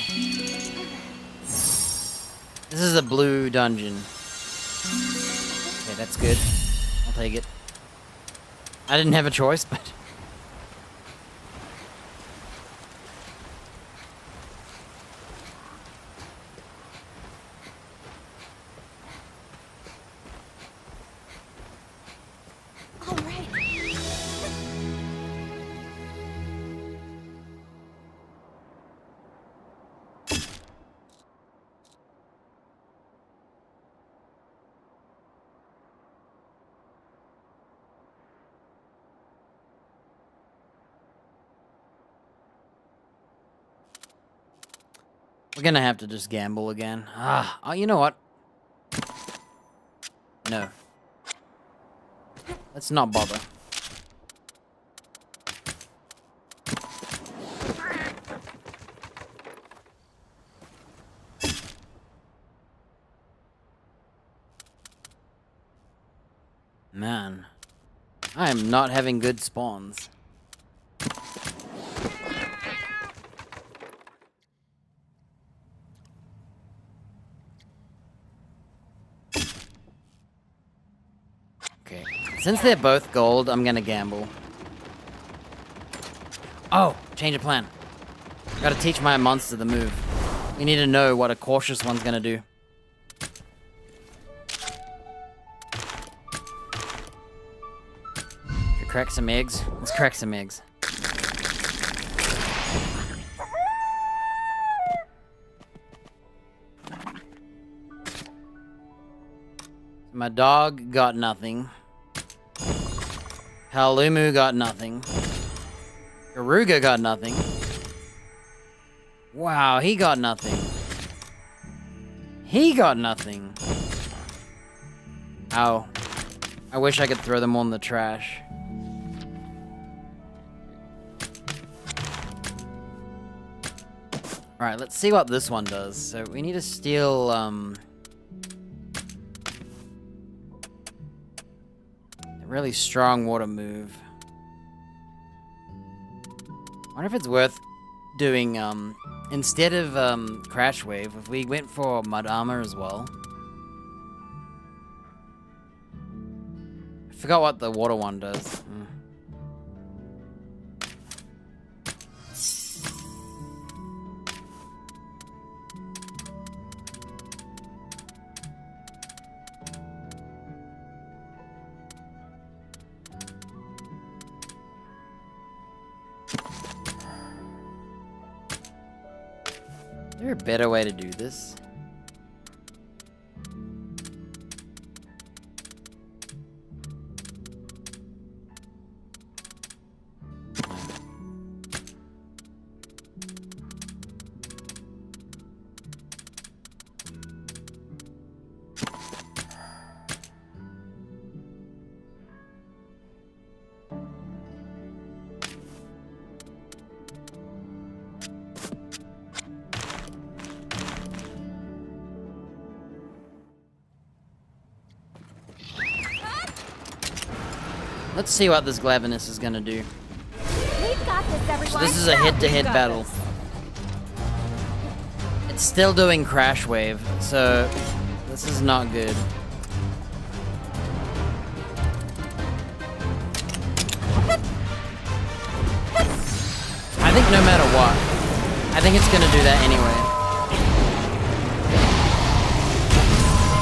This is a blue dungeon. Okay, that's good. I'll take it. I didn't have a choice, but... All right. We're gonna have to just gamble again. Ah, oh, you know what? No. Let's not bother. Man, I am not having good spawns. Since they're both gold, I'm gonna gamble. Oh, change of plan. Gotta teach my monster the move. We need to know what a cautious one's gonna do. Should we crack some eggs? Let's crack some eggs. My dog got nothing. Halumu got nothing. Garuga got nothing. Wow, he got nothing. He got nothing. Ow. I wish I could throw them all in the trash. Alright, let's see what this one does. So we need to steal, a really strong water move. I wonder if it's worth doing, instead of, Crash Wave, if we went for Mud Armor as well. I forgot what the water one does. Is there a better way to do this? Let's see what this Glavenus is gonna do. We've got this, everyone. So this is a head-to-head battle. It's still doing Crash Wave, so this is not good. I think no matter what, I think it's gonna do that anyway.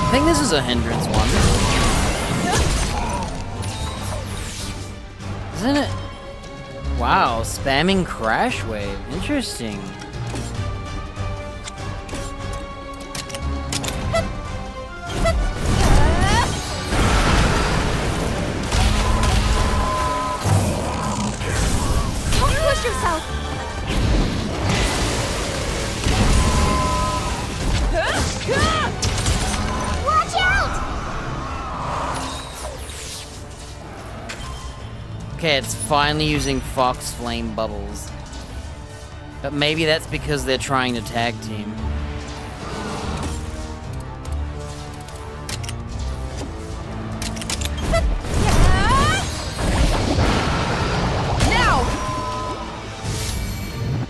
I think this is a hindrance one. Isn't it? Wow, spamming Crash Wave. Interesting. Don't push yourself. Watch out! Okay, it's finally using Fox Flame Bubbles. But maybe that's because they're trying to tag team. Now!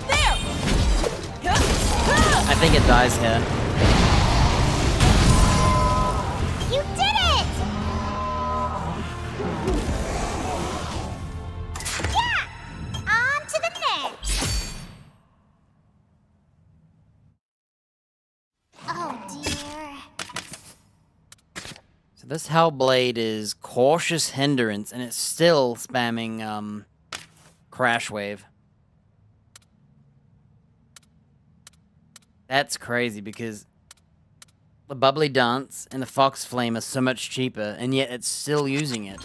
There! I think it dies here. You did it! Yeah! On to the next. Oh dear. So this Hellblade is Cautious Hindrance, and it's still spamming, Crash Wave. That's crazy, because the Bubbly Dance and the Fox Flame are so much cheaper, and yet it's still using it.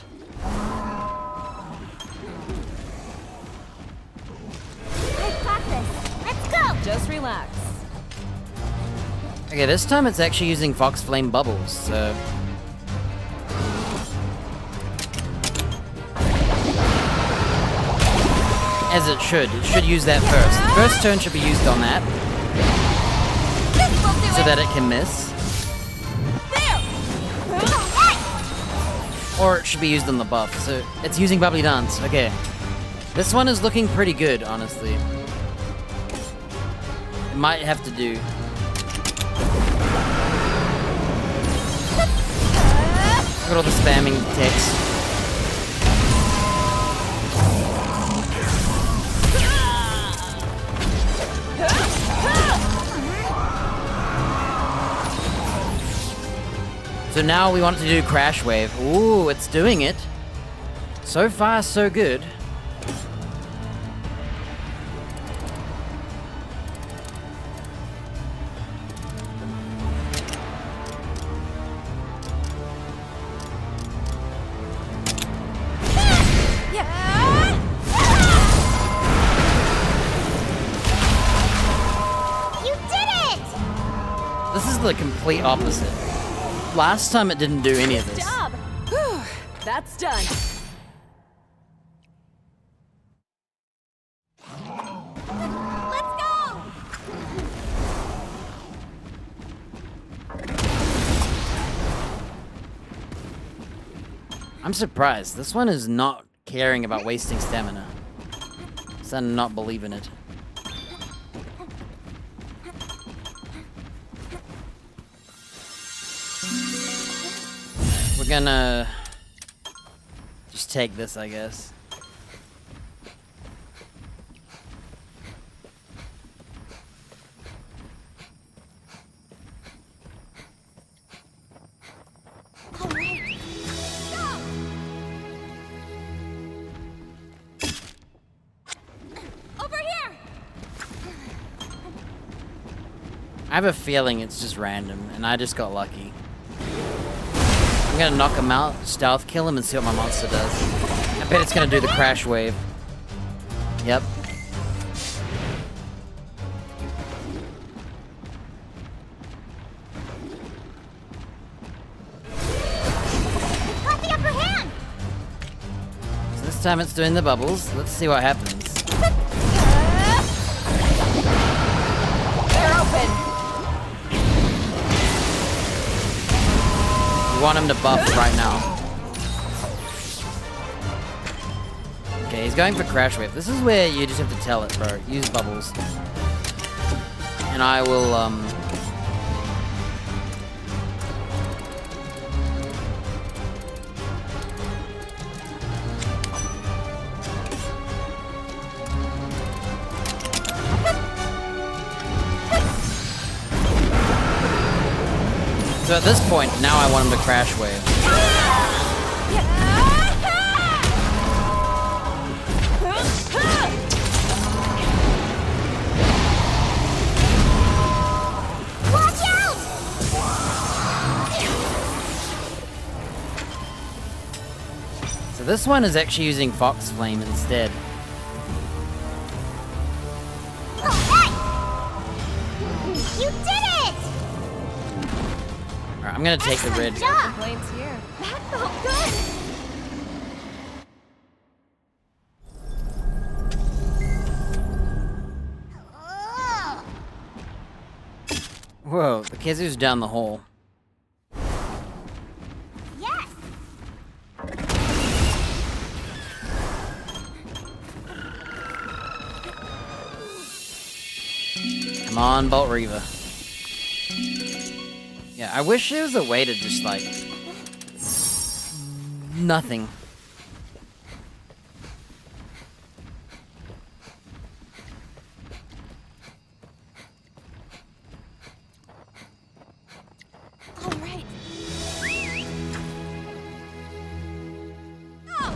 I've got this. Let's go. Just relax. Okay, this time it's actually using Fox Flame Bubbles, so... As it should. It should use that first. The first turn should be used on that, This will do so it! that it can miss. There! Or it should be used on the buff, so it's using Bubbly Dance. Okay. This one is looking pretty good, honestly. It might have to do. Look at all the spamming text. So now we want to do Crash Wave. Ooh, it's doing it. So far, so good. You did it! This is the complete opposite. Last time it didn't do any of this. Job. Whew, that's done. Let's go! I'm surprised. This one is not caring about wasting stamina. So I'm not believing it. We're gonna just take this, I guess. All right. Go! Over here! I have a feeling it's just random, and I just got lucky. I'm gonna knock him out, stealth kill him, and see what my monster does. I bet it's gonna do the Crash Wave. Yep. Got the upper hand! So this time it's doing the bubbles. Let's see what happens. They're open. We want him to buff right now. Okay, he's going for Crash Wave. This is where you just have to tell it, bro. Use bubbles. And I will, So at this point, now I want him to Crash Wave. Watch out! So this one is actually using Fox Flame instead. You did it! Alright, I'm gonna take the red. Excellent job! Complaints here. That felt good! Ugh. Whoa, the Kizu's down the hole. Yes! Come on, Bolt Reaver. Yeah, I wish there was a way to just like... Nothing. All right. Go!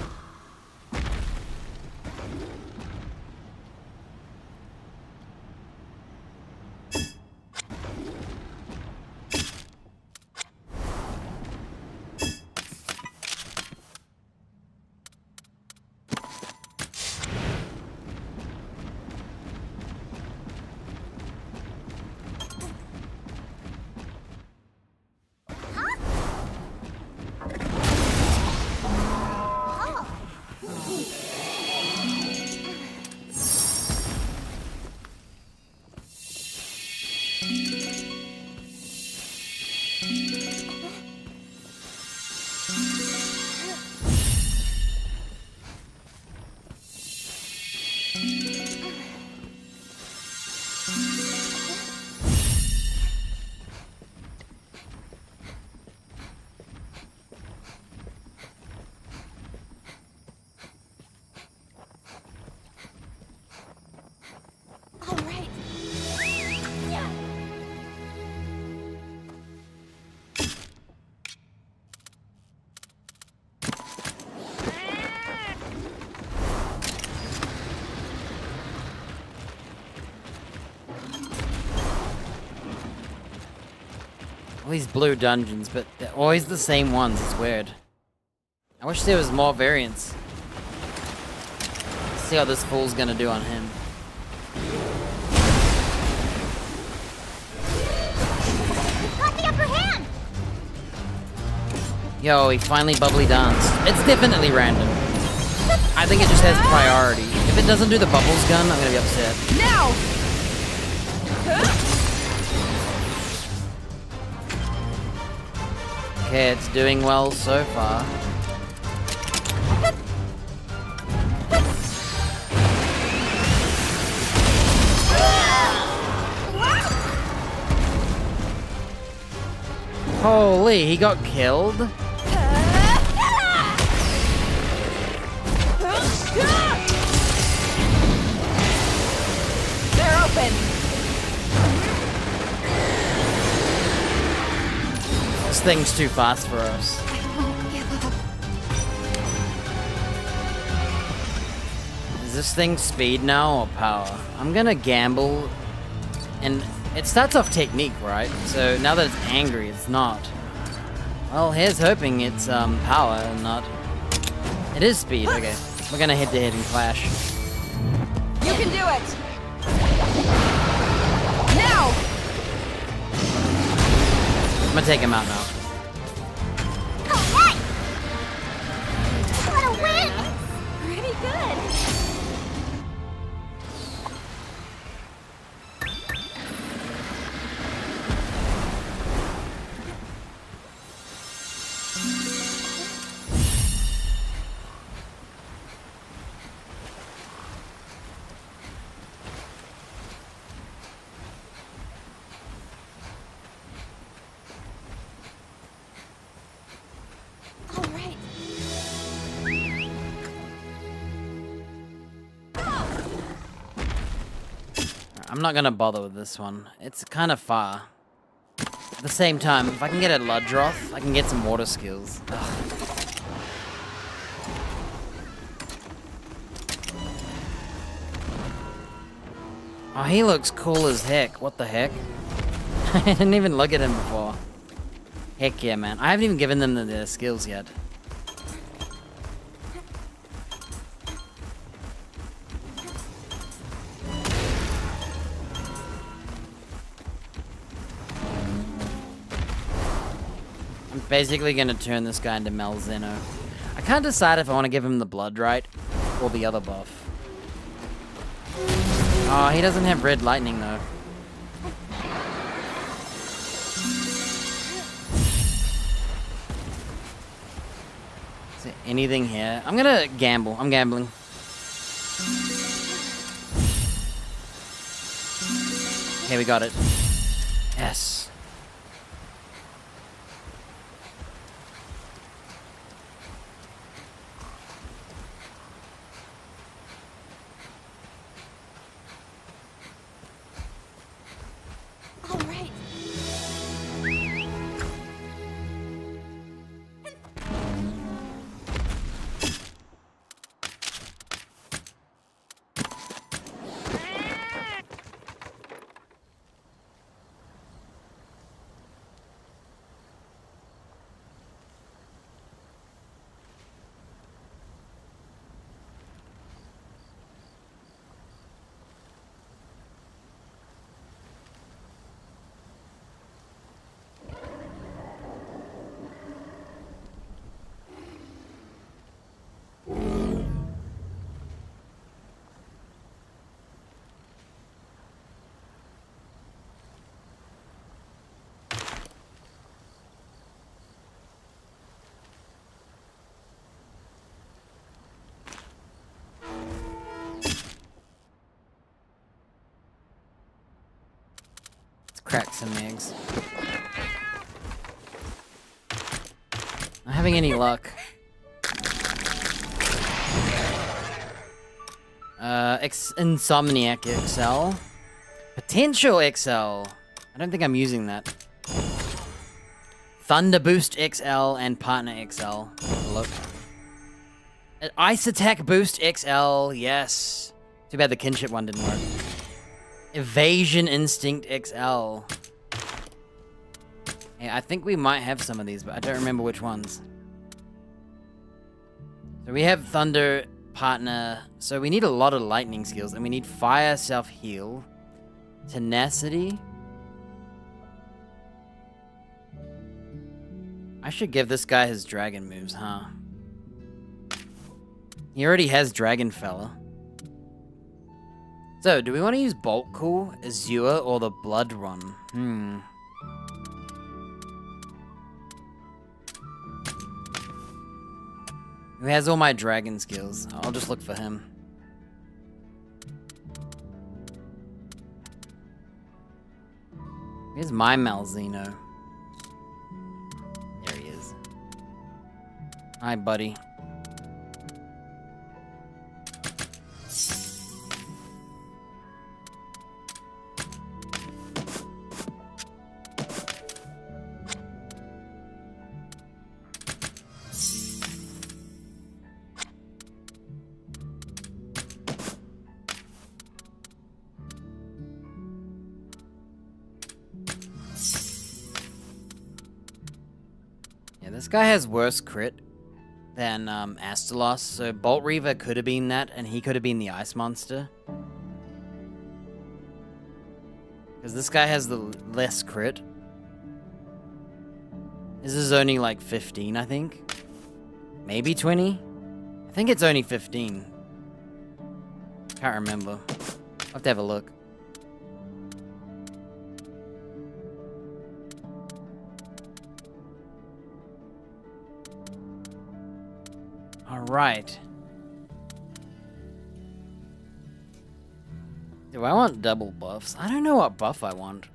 All these blue dungeons, but they're always the same ones. It's weird. I wish there was more variants. Let's see how this fool's gonna do on him. Got the upper hand! Yo, he finally bubbly danced. It's definitely random. I think it just has priority. If it doesn't do the bubbles gun, I'm gonna be upset. Now! Okay, it's doing well so far. Holy, he got killed? They're open! This thing's too fast for us. I won't give up. Is this thing speed now or power? I'm gonna gamble. And it starts off technique, right? So now that it's angry, it's not. Well, here's hoping it's power and not. It is speed, okay. We're gonna head to head and clash. You can do it! Now! I'm gonna take him out now. Alright! What a win! Pretty good. Alright. I'm not gonna bother with this one. It's kind of far. At the same time, if I can get a Ludroth, I can get some water skills. Ugh. Oh, he looks cool as heck. What the heck? I didn't even look at him before. Heck yeah, man. I haven't even given them their skills yet. I'm basically gonna turn this guy into Malzeno. I can't decide if I want to give him the blood right or the other buff. Oh, he doesn't have red lightning though. Is there anything here? I'm gonna gamble. I'm gambling. Okay, we got it. Yes. Alright. Crack some eggs. Not having any luck. Insomniac XL. Potential XL. I don't think I'm using that. Thunder Boost XL and Partner XL. Look. Ice Attack Boost XL. Yes. Too bad the kinship one didn't work. Evasion Instinct XL. Hey, I think we might have some of these, but I don't remember which ones. So we have Thunder, Partner. So we need a lot of lightning skills. And we need Fire, Self-Heal, Tenacity. I should give this guy his dragon moves, huh? He already has Dragon Fella. So, do we want to use Bolt Cool, Azure, or the Blood Run? Who has all my dragon skills? I'll just look for him. Here's my Malzeno. There he is. Hi, buddy. This guy has worse crit than Astalos, so Bolt Reaver could have been that, and he could have been the Ice Monster. Because this guy has the less crit. This is only like 15, I think. Maybe 20? I think it's only 15. Can't remember. I'll have to have a look. Alright. Do I want double buffs? I don't know what buff I want.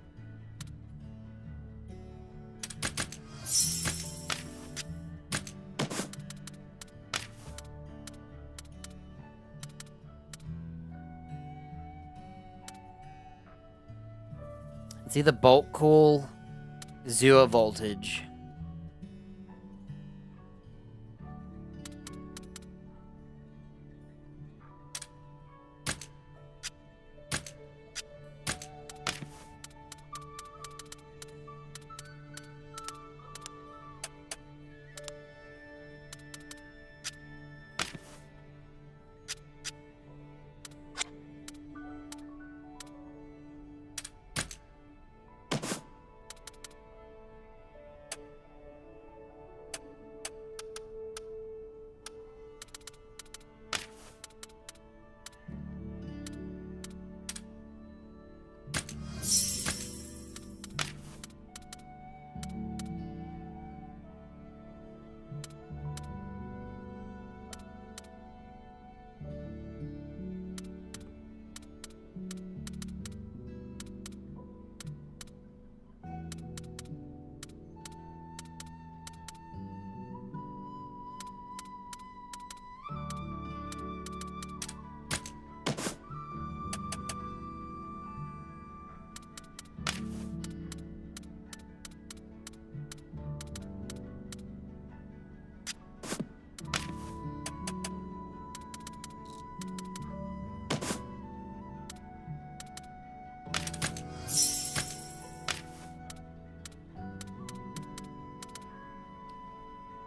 It's either Bolt Cool, Azure Voltage.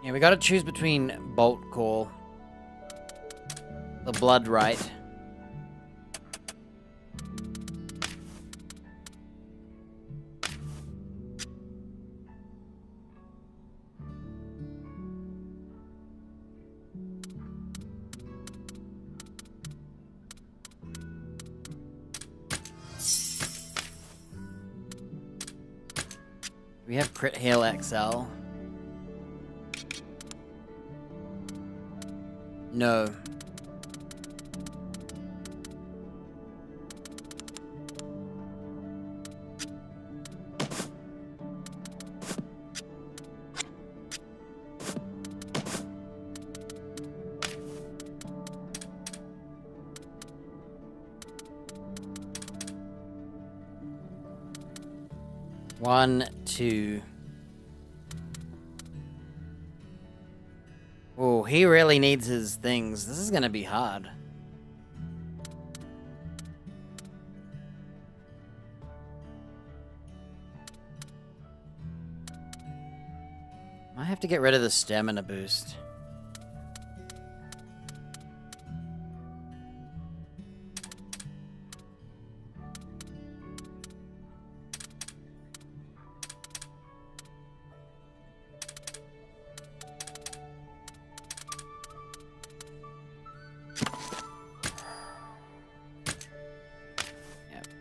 Yeah, we gotta choose between Bolt Call, the Blood Rite. We have Crit Hail XL. No. One, two. Oh, he really needs his things. This is gonna be hard. I have to get rid of the stamina boost.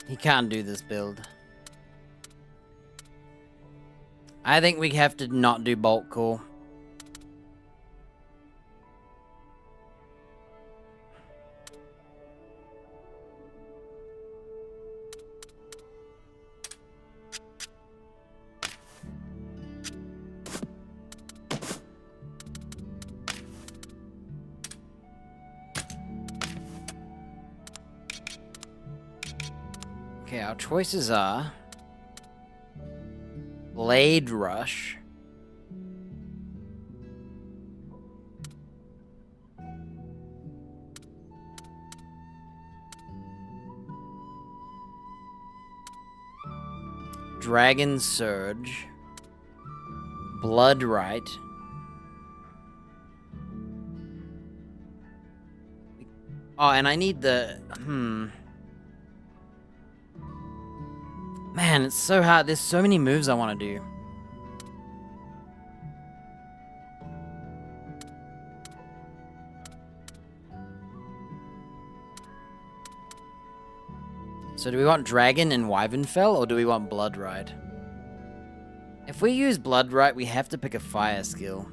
He can't do this build. I think we have to not do bolt core. Okay, our choices are Blade Rush, Dragon Surge, Blood Right, oh, and I need the, Man, it's so hard. There's so many moves I want to do. So do we want Dragon and Wyvernfell, or do we want Blood Ride? If we use Blood Ride, we have to pick a fire skill.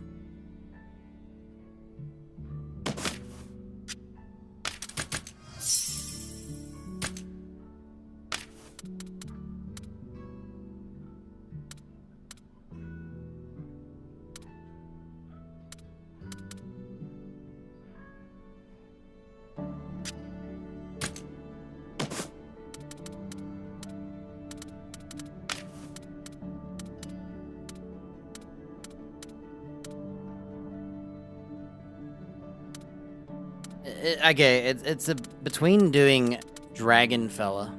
Okay, it's between doing Dragon Fella.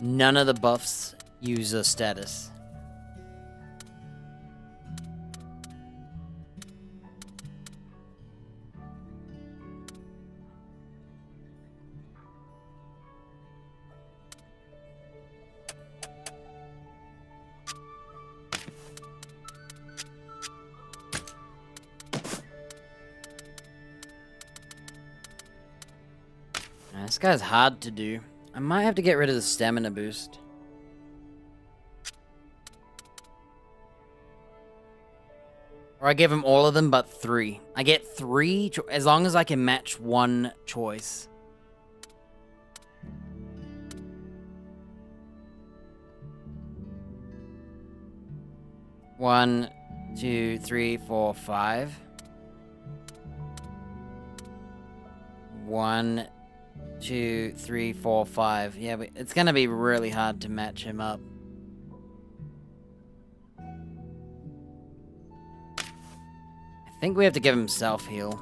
None of the buffs use a status. This guy's hard to do. I might have to get rid of the stamina boost. Or I give him all of them but 3. I get 3 as long as I can match one choice. One, 2, 3, 4, 5. 1, 2, 3, 4, 5. Yeah, but it's gonna be really hard to match him up. I think we have to give him self-heal.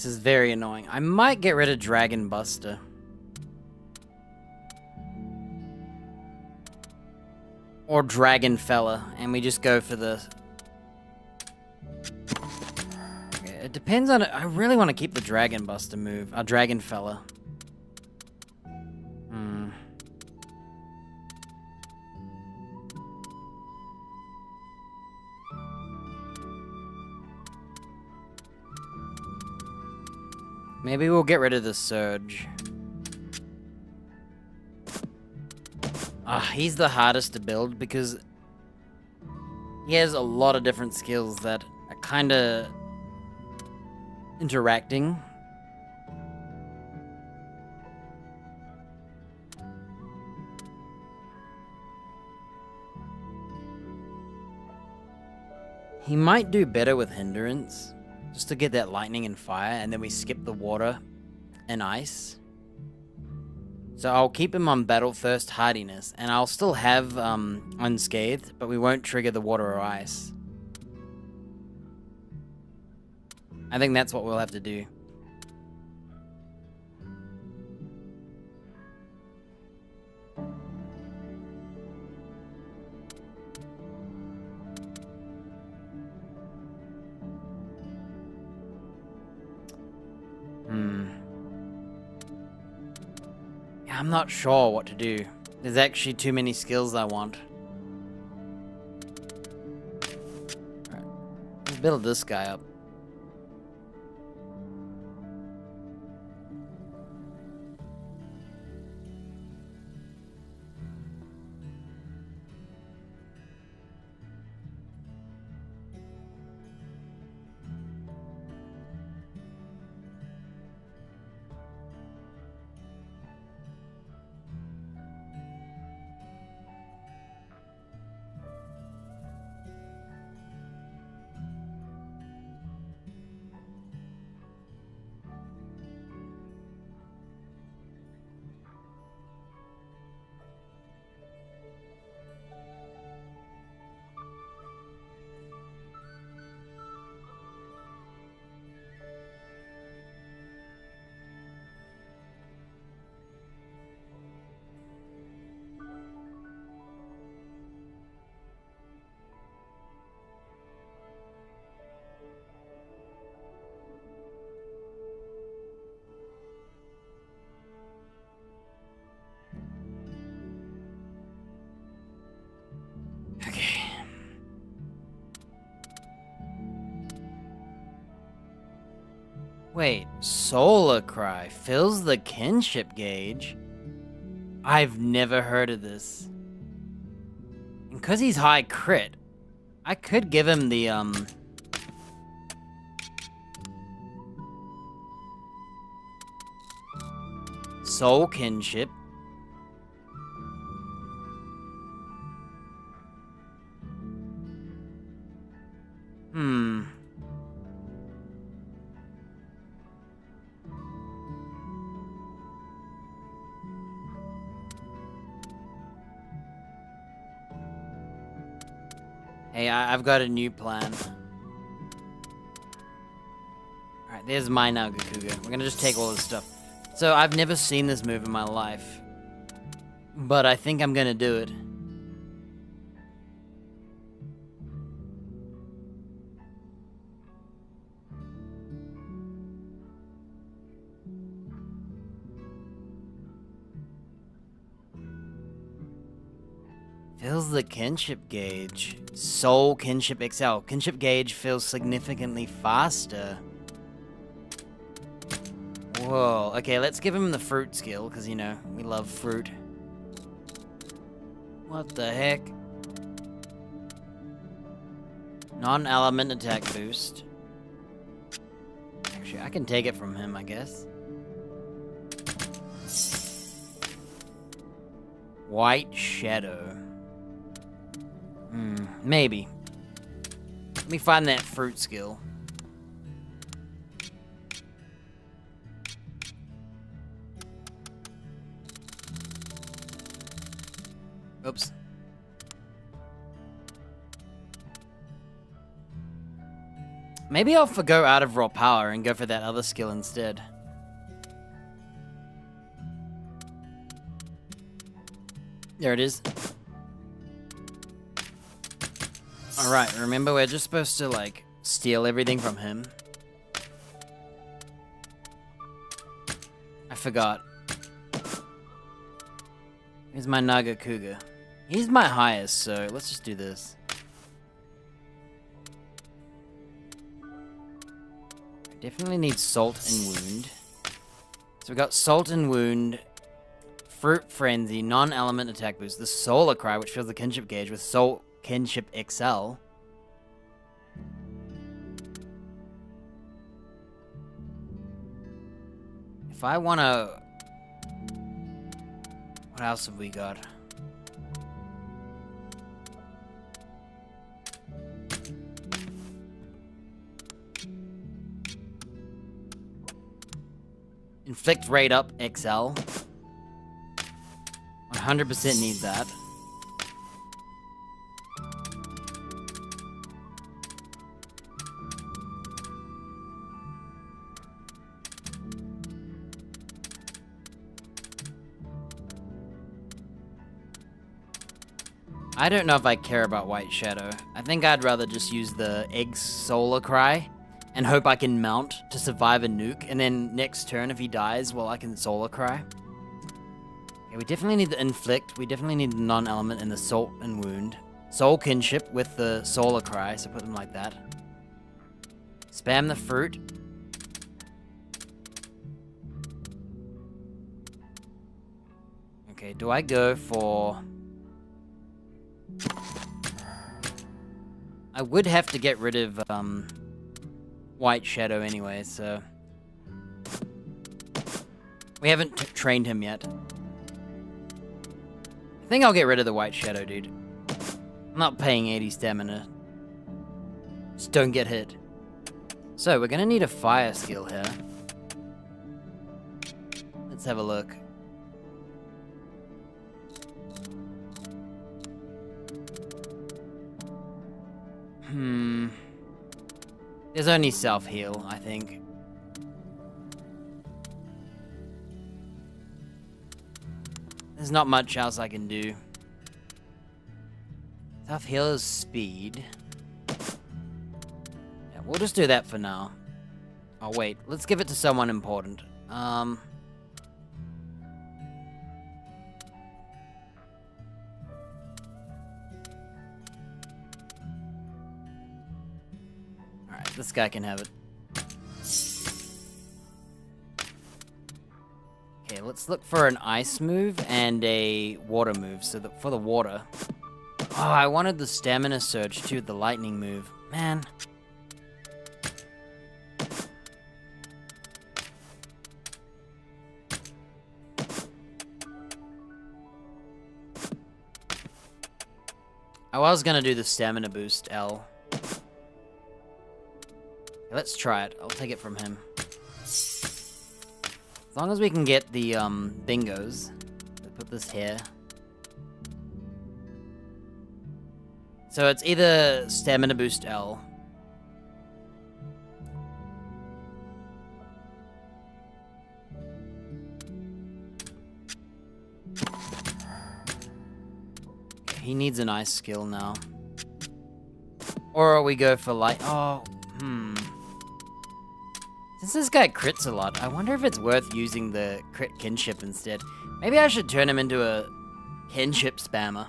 This is very annoying. I might get rid of Dragon Buster. Or Dragon Fella, and we just go for the... Okay, it depends on... I really want to keep the Dragon Buster move. Dragon Fella. Maybe we'll get rid of the Surge. He's the hardest to build because he has a lot of different skills that are kind of interacting. He might do better with Hindrance. Just to get that lightning and fire, and then we skip the water and ice. So I'll keep him on battle first hardiness, and I'll still have unscathed, but we won't trigger the water or ice. I think that's what we'll have to do. I'm not sure what to do. There's actually too many skills I want. Alright. Let's build this guy up. Wait, Solar Cry fills the kinship gauge? I've never heard of this. And cause he's high crit, I could give him the, Soul Kinship. Hey, I've got a new plan. Alright, there's my Nagakuga. We're gonna just take all this stuff. So, I've never seen this move in my life. But I think I'm gonna do it. Fills the kinship gauge. Soul Kinship XL. Kinship gauge feels significantly faster. Whoa. Okay, let's give him the fruit skill, because, you know, we love fruit. What the heck? Non-element attack boost. Actually, I can take it from him, I guess. White Shadow. Maybe. Let me find that fruit skill. Oops. Maybe I'll go out of raw power and go for that other skill instead. There it is. Alright, remember we're just supposed to, like, steal everything from him. I forgot. Here's my Naga Cougar. He's my highest, so let's just do this. Definitely need Salt and Wound. So we got Salt and Wound, Fruit Frenzy, non-element attack boost, the Solar Cry, which fills the kinship gauge with Soul Kinship XL. If I wanna... What else have we got? Inflict Rate Up XL. 100% need that. I don't know if I care about White Shadow. I think I'd rather just use the Egg's Solar Cry and hope I can mount to survive a nuke, and then next turn if he dies, well, I can Solar Cry. Okay, we definitely need the Inflict, we definitely need the non-element and the Salt and Wound. Soul Kinship with the Solar Cry, so put them like that. Spam the Fruit. Okay, do I go for... I would have to get rid of White Shadow anyway, so... We haven't trained him yet. I think I'll get rid of the White Shadow, dude. I'm not paying 80 stamina. Just don't get hit. So, we're gonna need a fire skill here. Let's have a look. There's only self-heal, I think. There's not much else I can do. Self-heal is speed. Yeah, we'll just do that for now. Oh, wait. Let's give it to someone important. Alright, this guy can have it. Okay, let's look for an ice move and a water move. So for the water... Oh, I wanted the stamina surge too, the lightning move. Man. I was gonna do the stamina boost, L. Let's try it. I'll take it from him. As long as we can get the bingos. We'll put this here. So it's either stamina boost L. He needs an ice skill now. Or we go for light. Oh, Since this guy crits a lot, I wonder if it's worth using the crit kinship instead. Maybe I should turn him into a kinship spammer.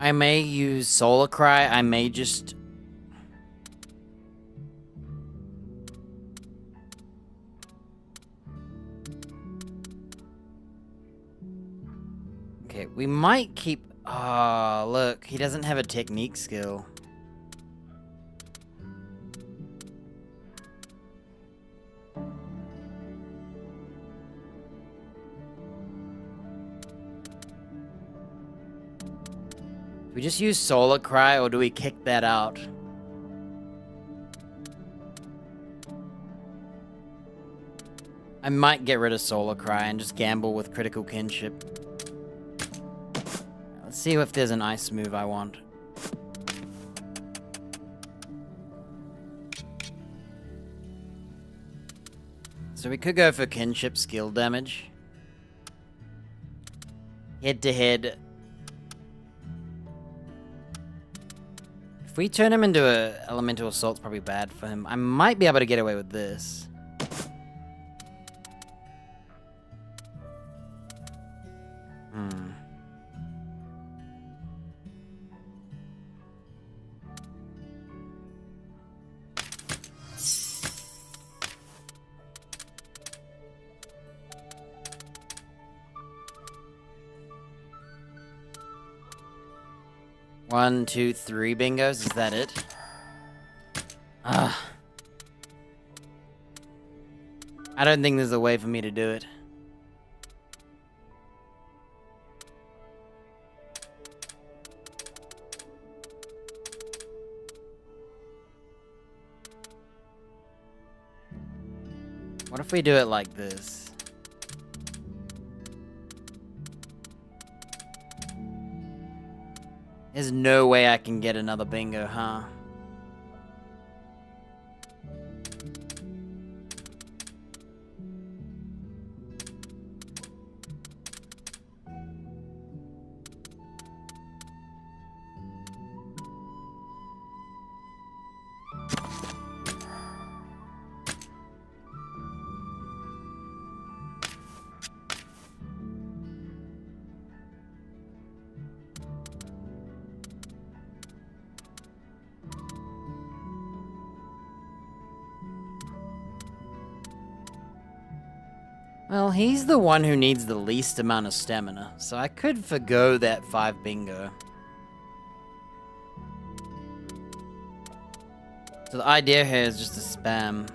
I may use Solar Cry, I may just... Okay, we might keep... Oh, look, he doesn't have a technique skill. Do we just use Solar Cry or do we kick that out? I might get rid of Solar Cry and just gamble with Critical Kinship. Let's see if there's an ice move I want. So we could go for Kinship skill damage. Head to head. If we turn him into a Elemental Assault's probably bad for him. I might be able to get away with this. Hmm. One, two, three bingos. Is that it? Ah. I don't think there's a way for me to do it. What if we do it like this? There's no way I can get another bingo, huh? Well, he's the one who needs the least amount of stamina, so I could forgo that 5 bingo. So the idea here is just to spam.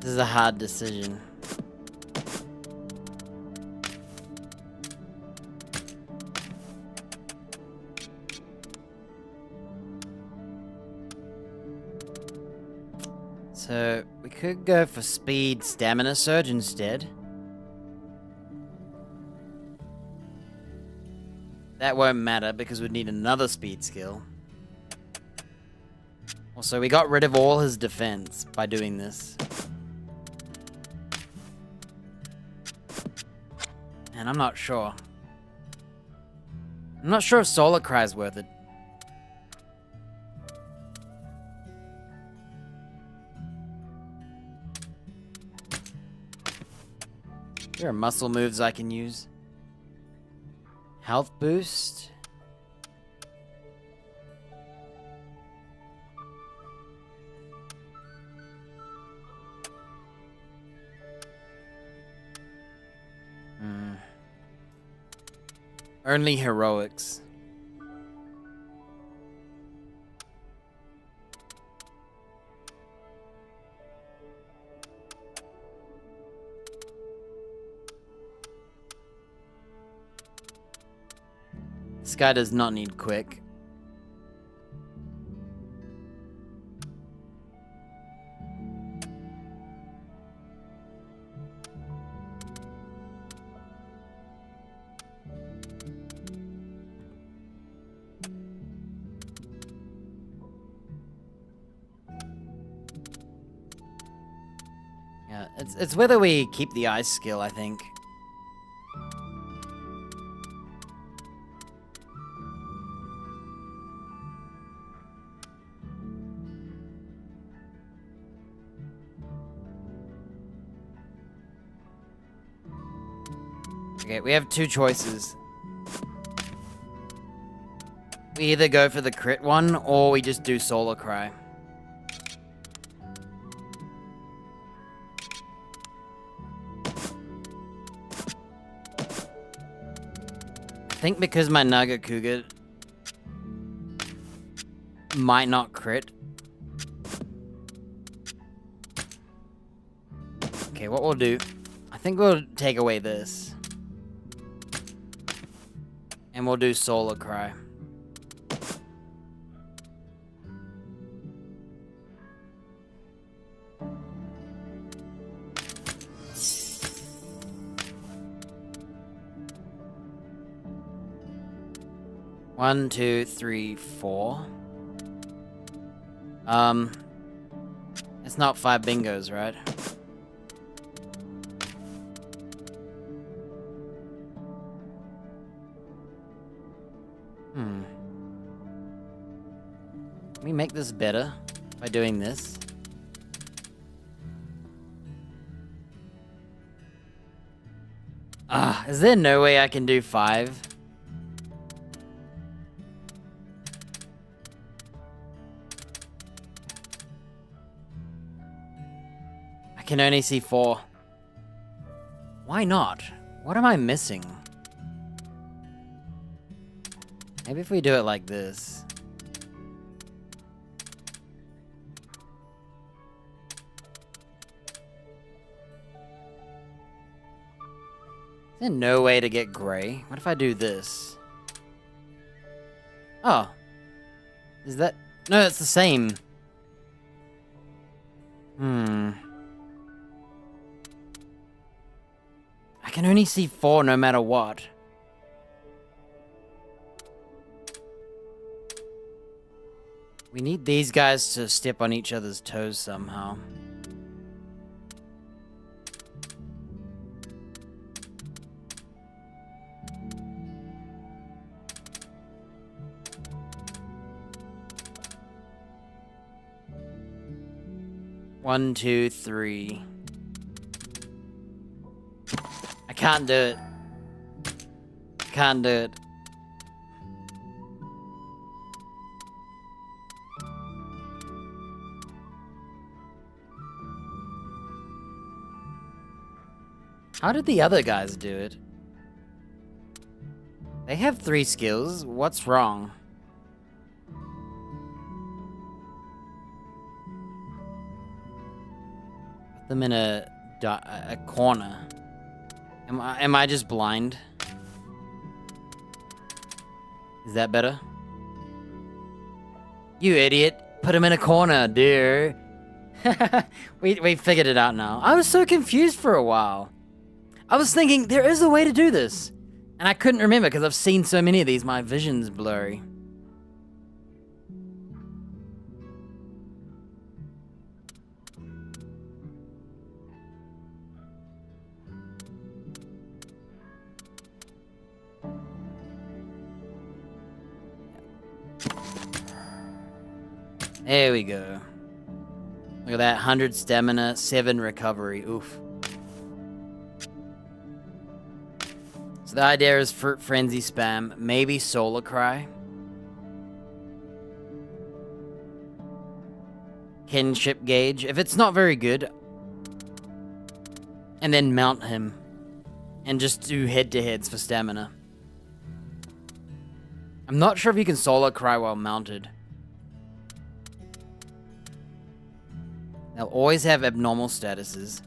This is a hard decision. So, we could go for speed stamina surge instead. That won't matter because we'd need another speed skill. Also, we got rid of all his defense by doing this. And I'm not sure. I'm not sure if Solar Cry is worth it. There are muscle moves I can use. Health boost. Only heroics. This guy does not need quick. Yeah, it's whether we keep the ice skill, I think. Okay, we have two choices. We either go for the crit one, or we just do Solar Cry. I think because my Naga Cougar might not crit. Okay, what we'll do, I think we'll take away this. And we'll do Solar Cry. One, two, three, four. It's not 5 bingos, right? Can we make this better by doing this? Is there no way I can do 5? I can only see 4. Why not? What am I missing? Maybe if we do it like this. Is there no way to get gray? What if I do this? Oh. Is that... No, it's the same. I can only see 4 no matter what. We need these guys to step on each other's toes somehow. One, two, three. I can't do it. Can't do it. How did the other guys do it? They have 3 skills. What's wrong? Put them in a corner. Am I just blind? Is that better? You idiot. Put him in a corner, dear. we figured it out now. I was so confused for a while. I was thinking, there is a way to do this. And I couldn't remember because I've seen so many of these, my vision's blurry. There we go. Look at that, 100 stamina, 7 recovery, oof. So the idea is Fruit Frenzy spam, maybe Solar Cry. Kinship Gauge, if it's not very good. And then mount him. And just do head-to-heads for stamina. I'm not sure if you can Solar Cry while mounted. They'll always have abnormal statuses.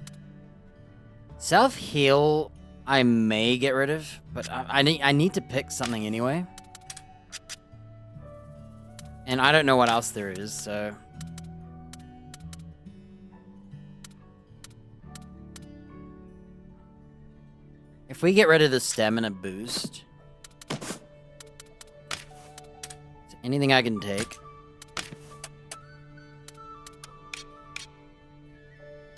Self-heal, I may get rid of, but I need to pick something anyway. And I don't know what else there is, so... If we get rid of the stamina boost... Is there anything I can take?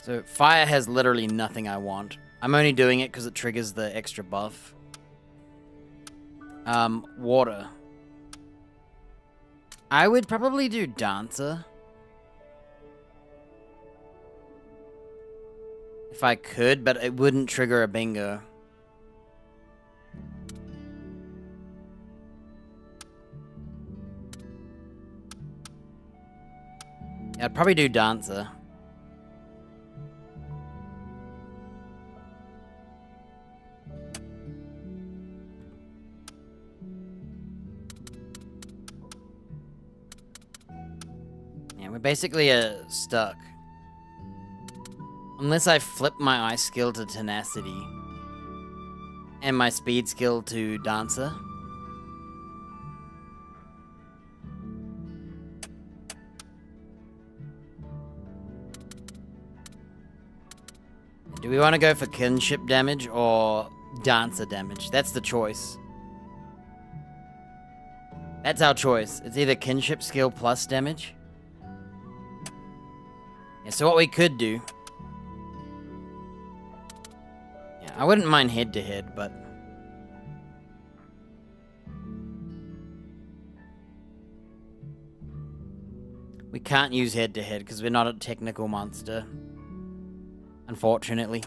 So, fire has literally nothing I want. I'm only doing it because it triggers the extra buff. Water. I would probably do Dancer. If I could, but it wouldn't trigger a bingo. Yeah, I'd probably do Dancer. Yeah, we're basically stuck. Unless I flip my ice skill to Tenacity and my speed skill to Dancer. Do we want to go for kinship damage or Dancer damage? That's the choice. That's our choice. It's either kinship skill plus damage. Yeah, so what we could do... Yeah, I wouldn't mind head-to-head, but... We can't use head-to-head because we're not a technical monster. Unfortunately.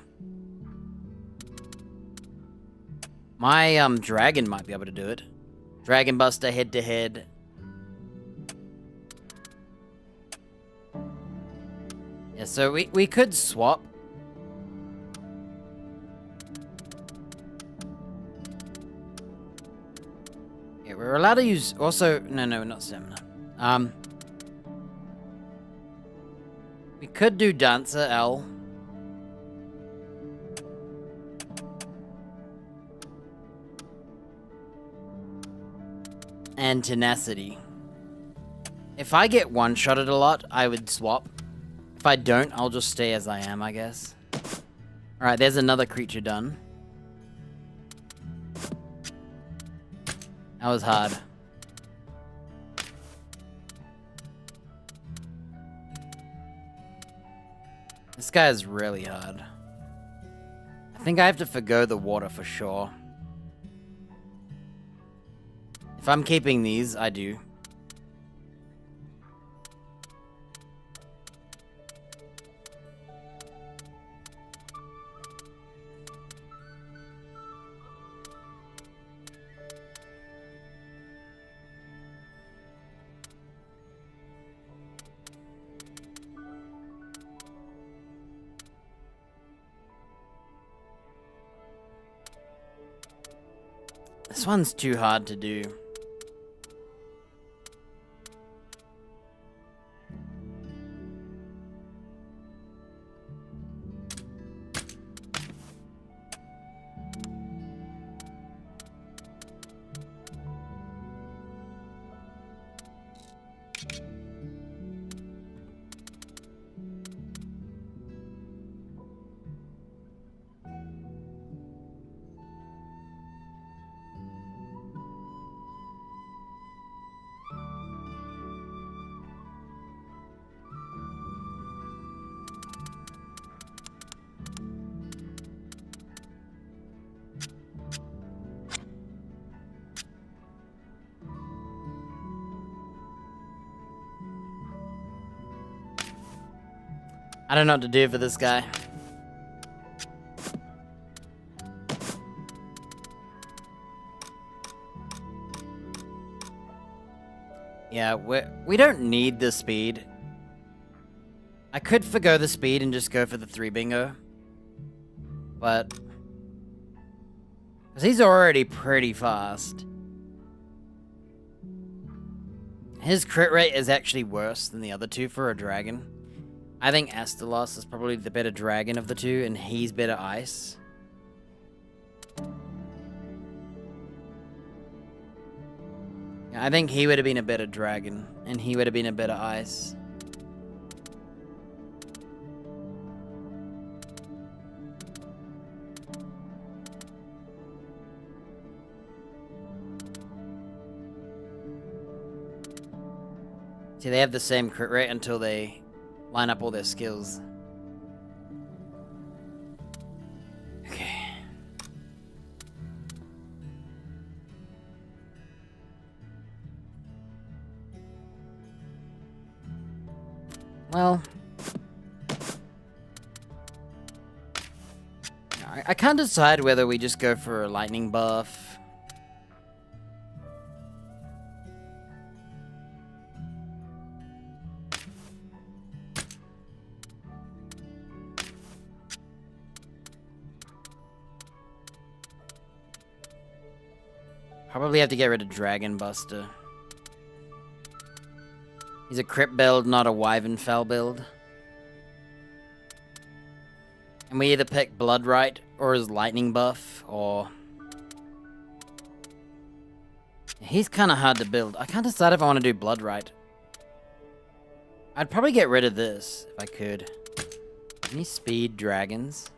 My dragon might be able to do it. Dragon Buster head-to-head. Yeah, so we could swap. Yeah, we're allowed to use also no, not stamina. We could do Dancer L. And Tenacity. If I get one-shotted a lot, I would swap. If I don't, I'll just stay as I am, I guess. Alright, there's another creature done. That was hard. This guy is really hard. I think I have to forgo the water for sure. If I'm keeping these, I do. This one's too hard to do. I don't know what to do for this guy. Yeah, we don't need the speed. I could forgo the speed and just go for the 3 bingo. But... because he's already pretty fast. His crit rate is actually worse than the other two for a dragon. I think Astalos is probably the better dragon of the two, and he's better ice. Yeah, I think he would have been a better dragon, and he would have been a better ice. See, they have the same crit rate until they line up all their skills. Okay. Well, I can't decide whether we just go for a lightning buff. Probably have to get rid of Dragon Buster. He's a crit build, not a Wyvernfell build. And we either pick Bloodright or his lightning buff, or... He's kind of hard to build. I can't decide if I want to do Bloodright. I'd probably get rid of this, if I could. Any speed dragons?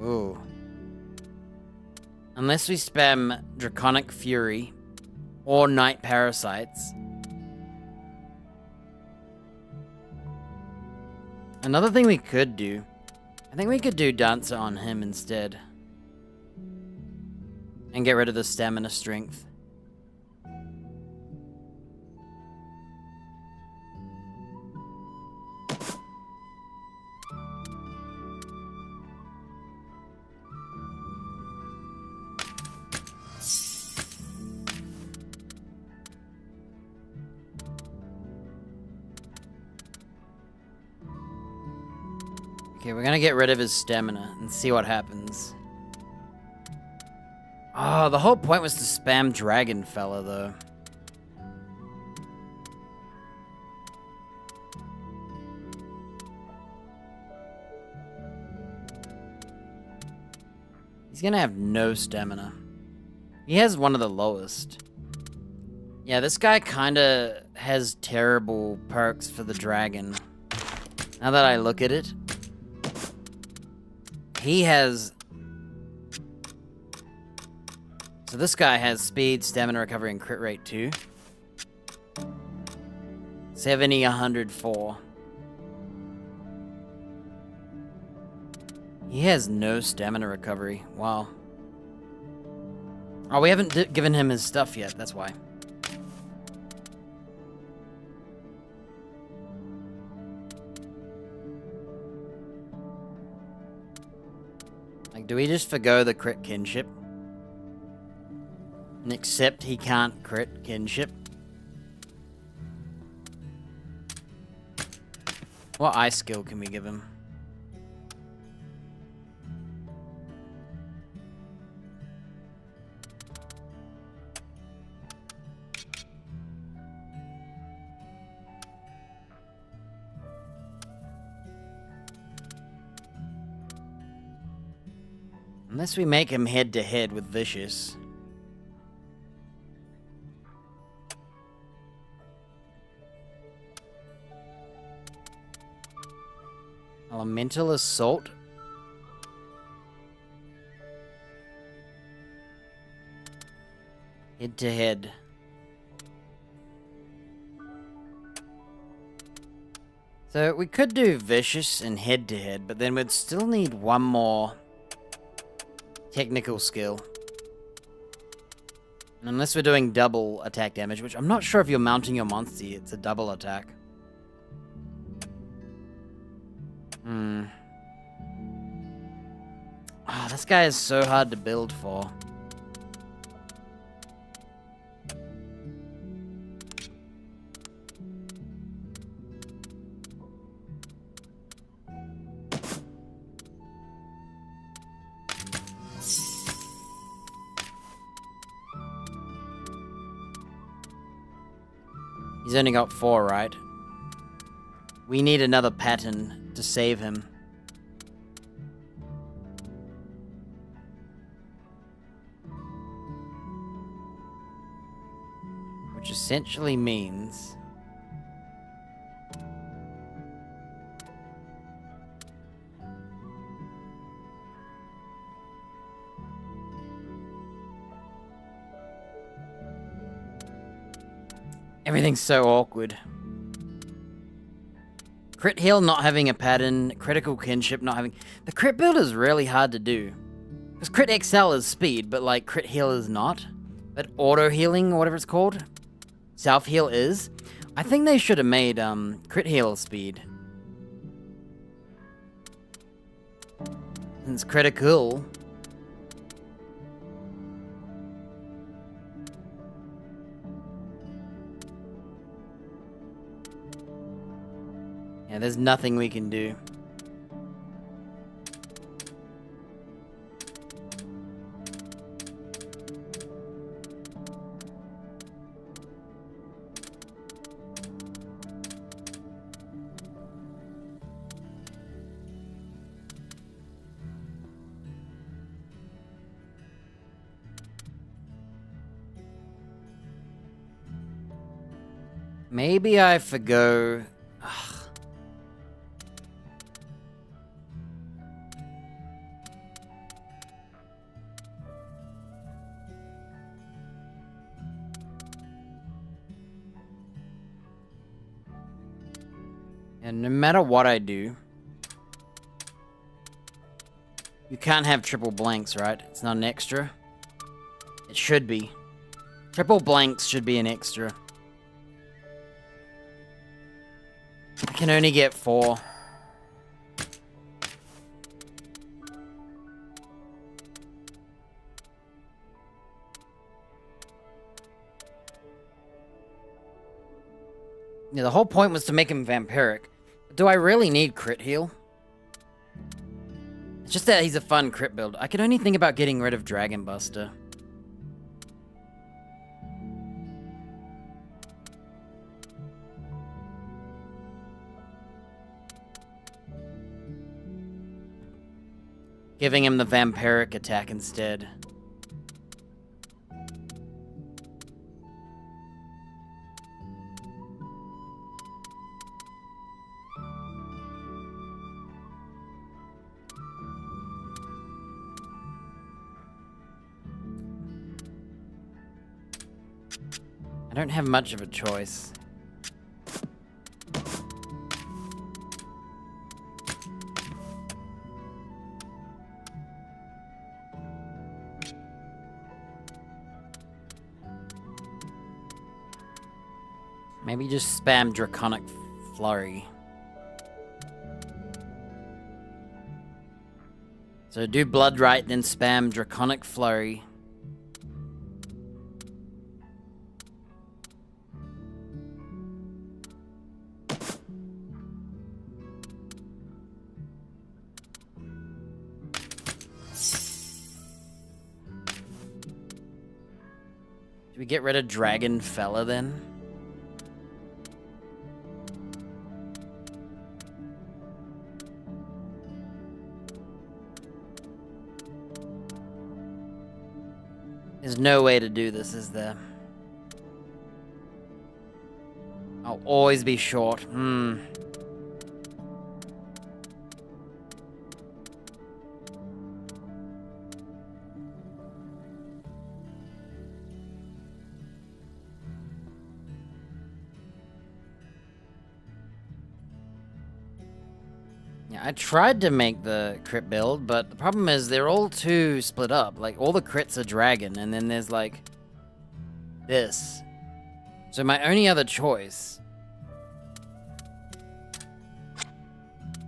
Ooh. Unless we spam Draconic Fury or Night Parasites. Another thing we could do, I think we could do Dancer on him instead. And get rid of the stamina strength. Okay, we're gonna get rid of his stamina and see what happens. Oh, the whole point was to spam Dragon Fella, though. He's gonna have no stamina. He has one of the lowest. Yeah, this guy kinda has terrible perks for the dragon. Now that I look at it. He has... So this guy has speed, stamina, recovery, and crit rate too. 70, 104. He has no stamina recovery. Wow. Oh, we haven't given him his stuff yet, that's why. Like, do we just forgo the crit kinship? And accept he can't crit kinship? What ice skill can we give him? Unless we make him head-to-head with Vicious. Elemental Assault? Head-to-head. So we could do Vicious and head-to-head, but then we'd still need one more technical skill. And unless we're doing double attack damage, which I'm not sure if you're mounting your monster, it's a double attack. Ah, this guy is so hard to build for. He's only got 4, right? We need another pattern to save him. Which essentially means... Everything's so awkward. Crit heal not having a pattern, critical kinship not having... The crit build is really hard to do. Because crit excel is speed, but like crit heal is not. But auto healing, or whatever it's called, self heal is. I think they should have made crit heal speed. Since critical... Yeah, there's nothing we can do. Maybe I forgo... Ugh. And no matter what I do, you can't have triple blanks, right? It's not an extra. It should be. Triple blanks should be an extra. I can only get 4. Yeah, the whole point was to make him vampiric. Do I really need crit heal? It's just that he's a fun crit build. I can only think about getting rid of Dragon Buster. Giving him the vampiric attack instead. I don't have much of a choice. Maybe just spam Draconic Flurry. So do Blood Right, then spam Draconic Flurry. Do we get rid of Dragon Fella then? There's no way to do this, is there? I'll always be short. Yeah, I tried to make the crit build, but the problem is they're all too split up. Like, all the crits are dragon, and then there's, like, this. So my only other choice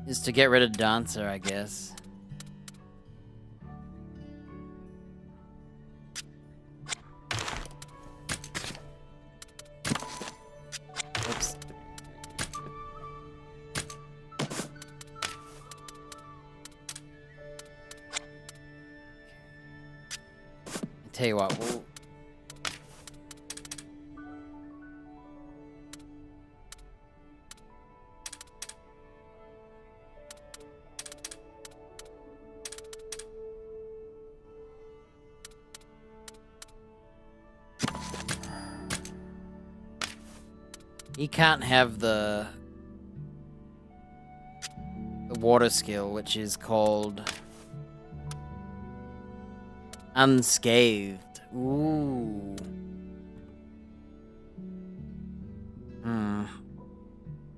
is to get rid of Dancer, I guess. Oops. Tell you what, we'll... He can't have the water skill, which is called Unscathed. Ooh.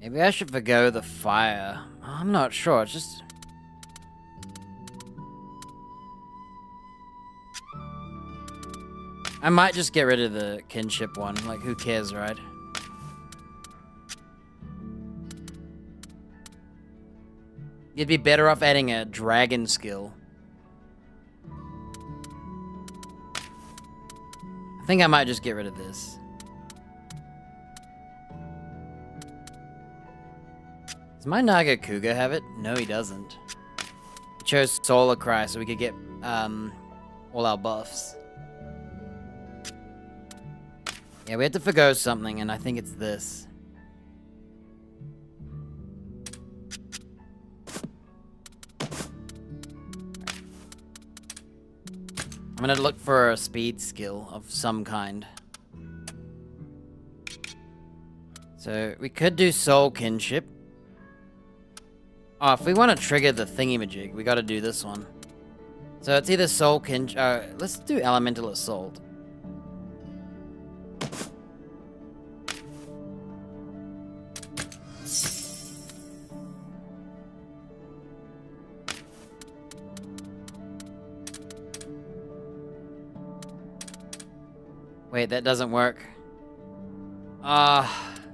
Maybe I should forgo the fire. I'm not sure, it's just... I might just get rid of the kinship one. Like, who cares, right? You'd be better off adding a dragon skill. I think I might just get rid of this. Does my Naga Kuga have it? No, he doesn't. He chose Solar Cry so we could get all our buffs. Yeah, we had to forgo something, and I think it's this. I'm gonna look for a speed skill of some kind. So we could do soul kinship. Oh, if we want to trigger the thingy-majig, we got to do this one. So it's either soul kinship. Let's do elemental assault. Wait, that doesn't work.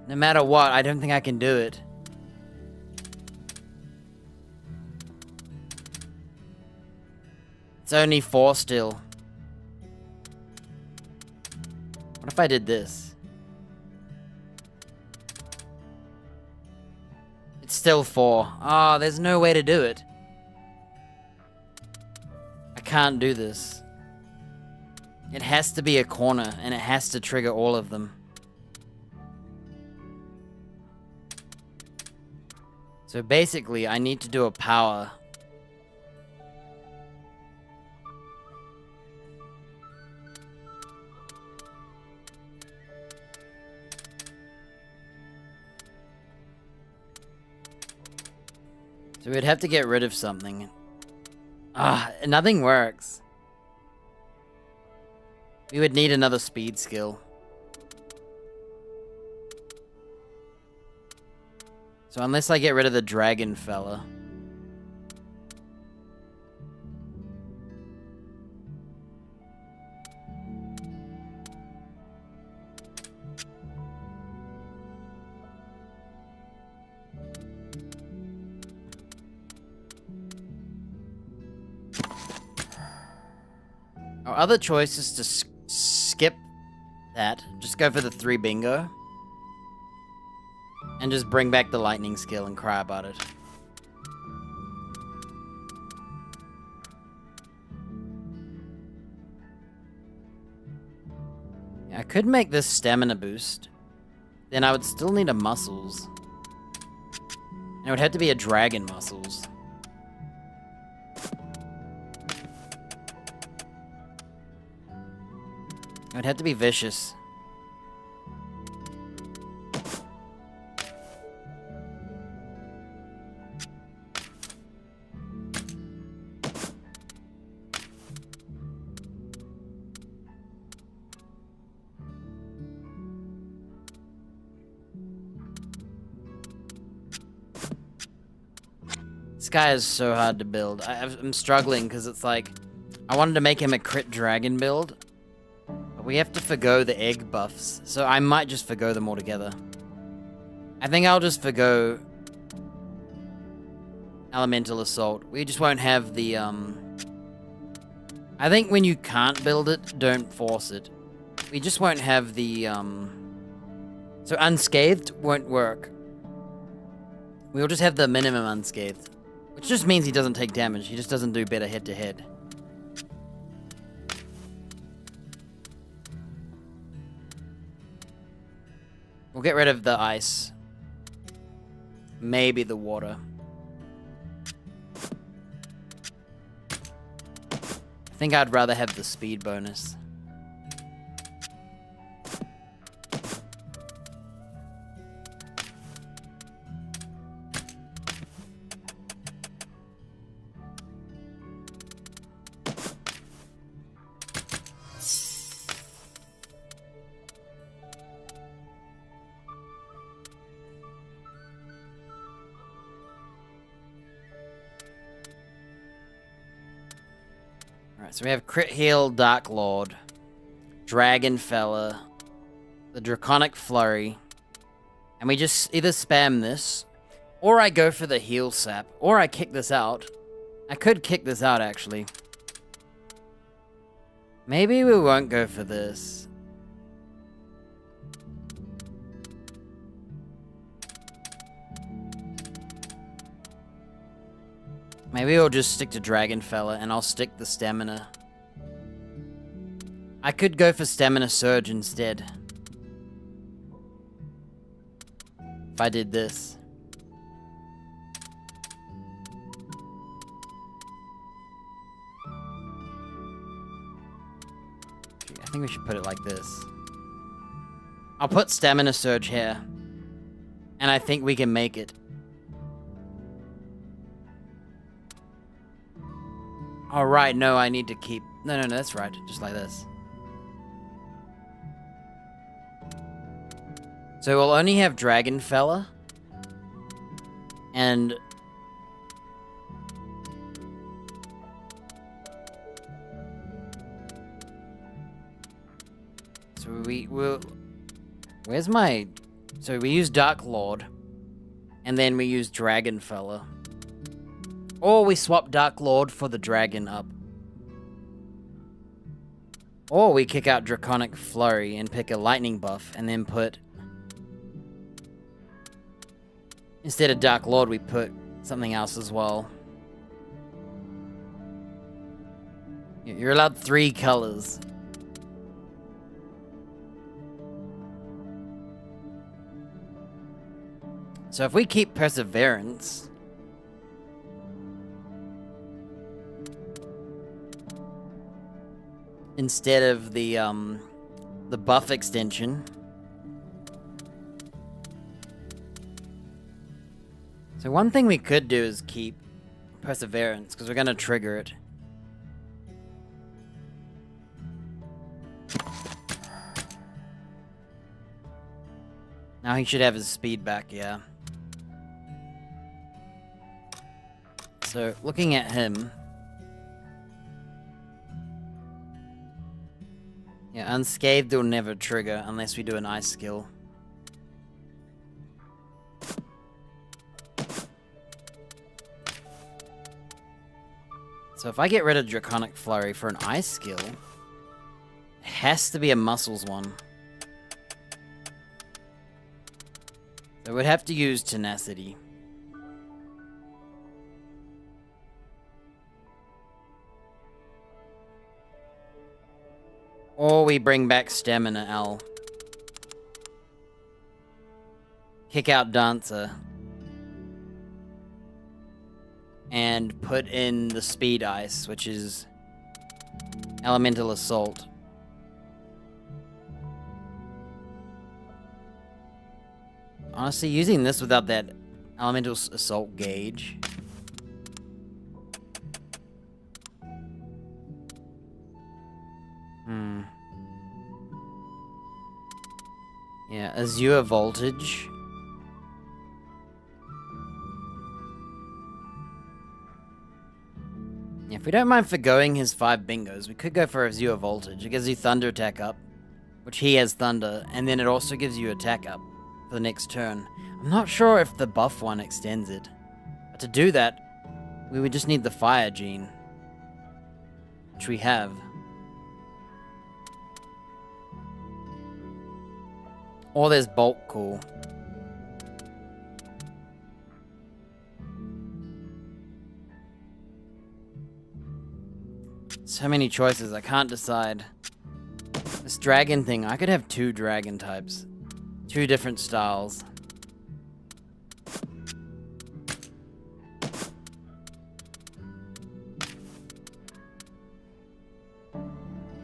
No matter what, I don't think I can do it. It's only 4 still. What if I did this? It's still 4. Oh, there's no way to do it. I can't do this. It has to be a corner, and it has to trigger all of them. So basically, I need to do a power. So we'd have to get rid of something. Nothing works. We would need another speed skill. So unless I get rid of the dragon fella. Our other choice is to skip that. Just go for the 3 bingo. And just bring back the lightning skill and cry about it. Yeah, I could make this stamina boost. Then I would still need a muscles. And it would have to be a dragon muscles. It would have to be vicious. This guy is so hard to build. I'm struggling because it's like, I wanted to make him a crit dragon build, but we have to forgo the egg buffs, so I might just forgo them altogether. I think I'll just forgo elemental assault. We just won't have the, I think when you can't build it, don't force it. We just won't have the, so unscathed won't work. We'll just have the minimum unscathed. Which just means he doesn't take damage, he just doesn't do better head-to-head. We'll get rid of the ice. Maybe the water. I think I'd rather have the speed bonus. So we have Crit Heal, Dark Lord, Dragon Fella, the Draconic Flurry, and we just either spam this, or I go for the Heal Sap, or I kick this out. I could kick this out, actually. Maybe we won't go for this. Maybe we'll just stick to Dragon Fella, and I'll stick the Stamina. I could go for Stamina Surge instead. If I did this. I think we should put it like this. I'll put Stamina Surge here. And I think we can make it. All right, no, I need to keep... No, that's right. Just like this. So we'll only have Dragon Fella. And... So we will... Where's my... So we use Dark Lord. And then we use Dragon Fella. Or we swap Dark Lord for the Dragon up. Or we kick out Draconic Flurry and pick a Lightning buff and then put... Instead of Dark Lord, we put something else as well. You're allowed 3 colors. So if we keep Perseverance... instead of the buff extension... So one thing we could do is keep Perseverance, because we're going to trigger it. Now he should have his speed back, yeah. So, looking at him... Yeah, Unscathed will never trigger unless we do an Ice skill. So if I get rid of Draconic Flurry for an Ice skill, it has to be a Muscles one. So we'd have to use Tenacity. Or we bring back Stamina L. Kick out Dancer. And put in the Speed Ice, which is Elemental Assault. Honestly, using this without that Elemental Assault gauge. Yeah, Azure Voltage. Yeah, if we don't mind forgoing his 5 bingos, we could go for Azure Voltage. It gives you Thunder attack up, which he has Thunder, and then it also gives you attack up for the next turn. I'm not sure if the buff one extends it. But to do that, we would just need the Fire Gene, which we have. Or there's Bulk Cool. So many choices, I can't decide. This dragon thing, I could have 2 dragon types. 2 different styles.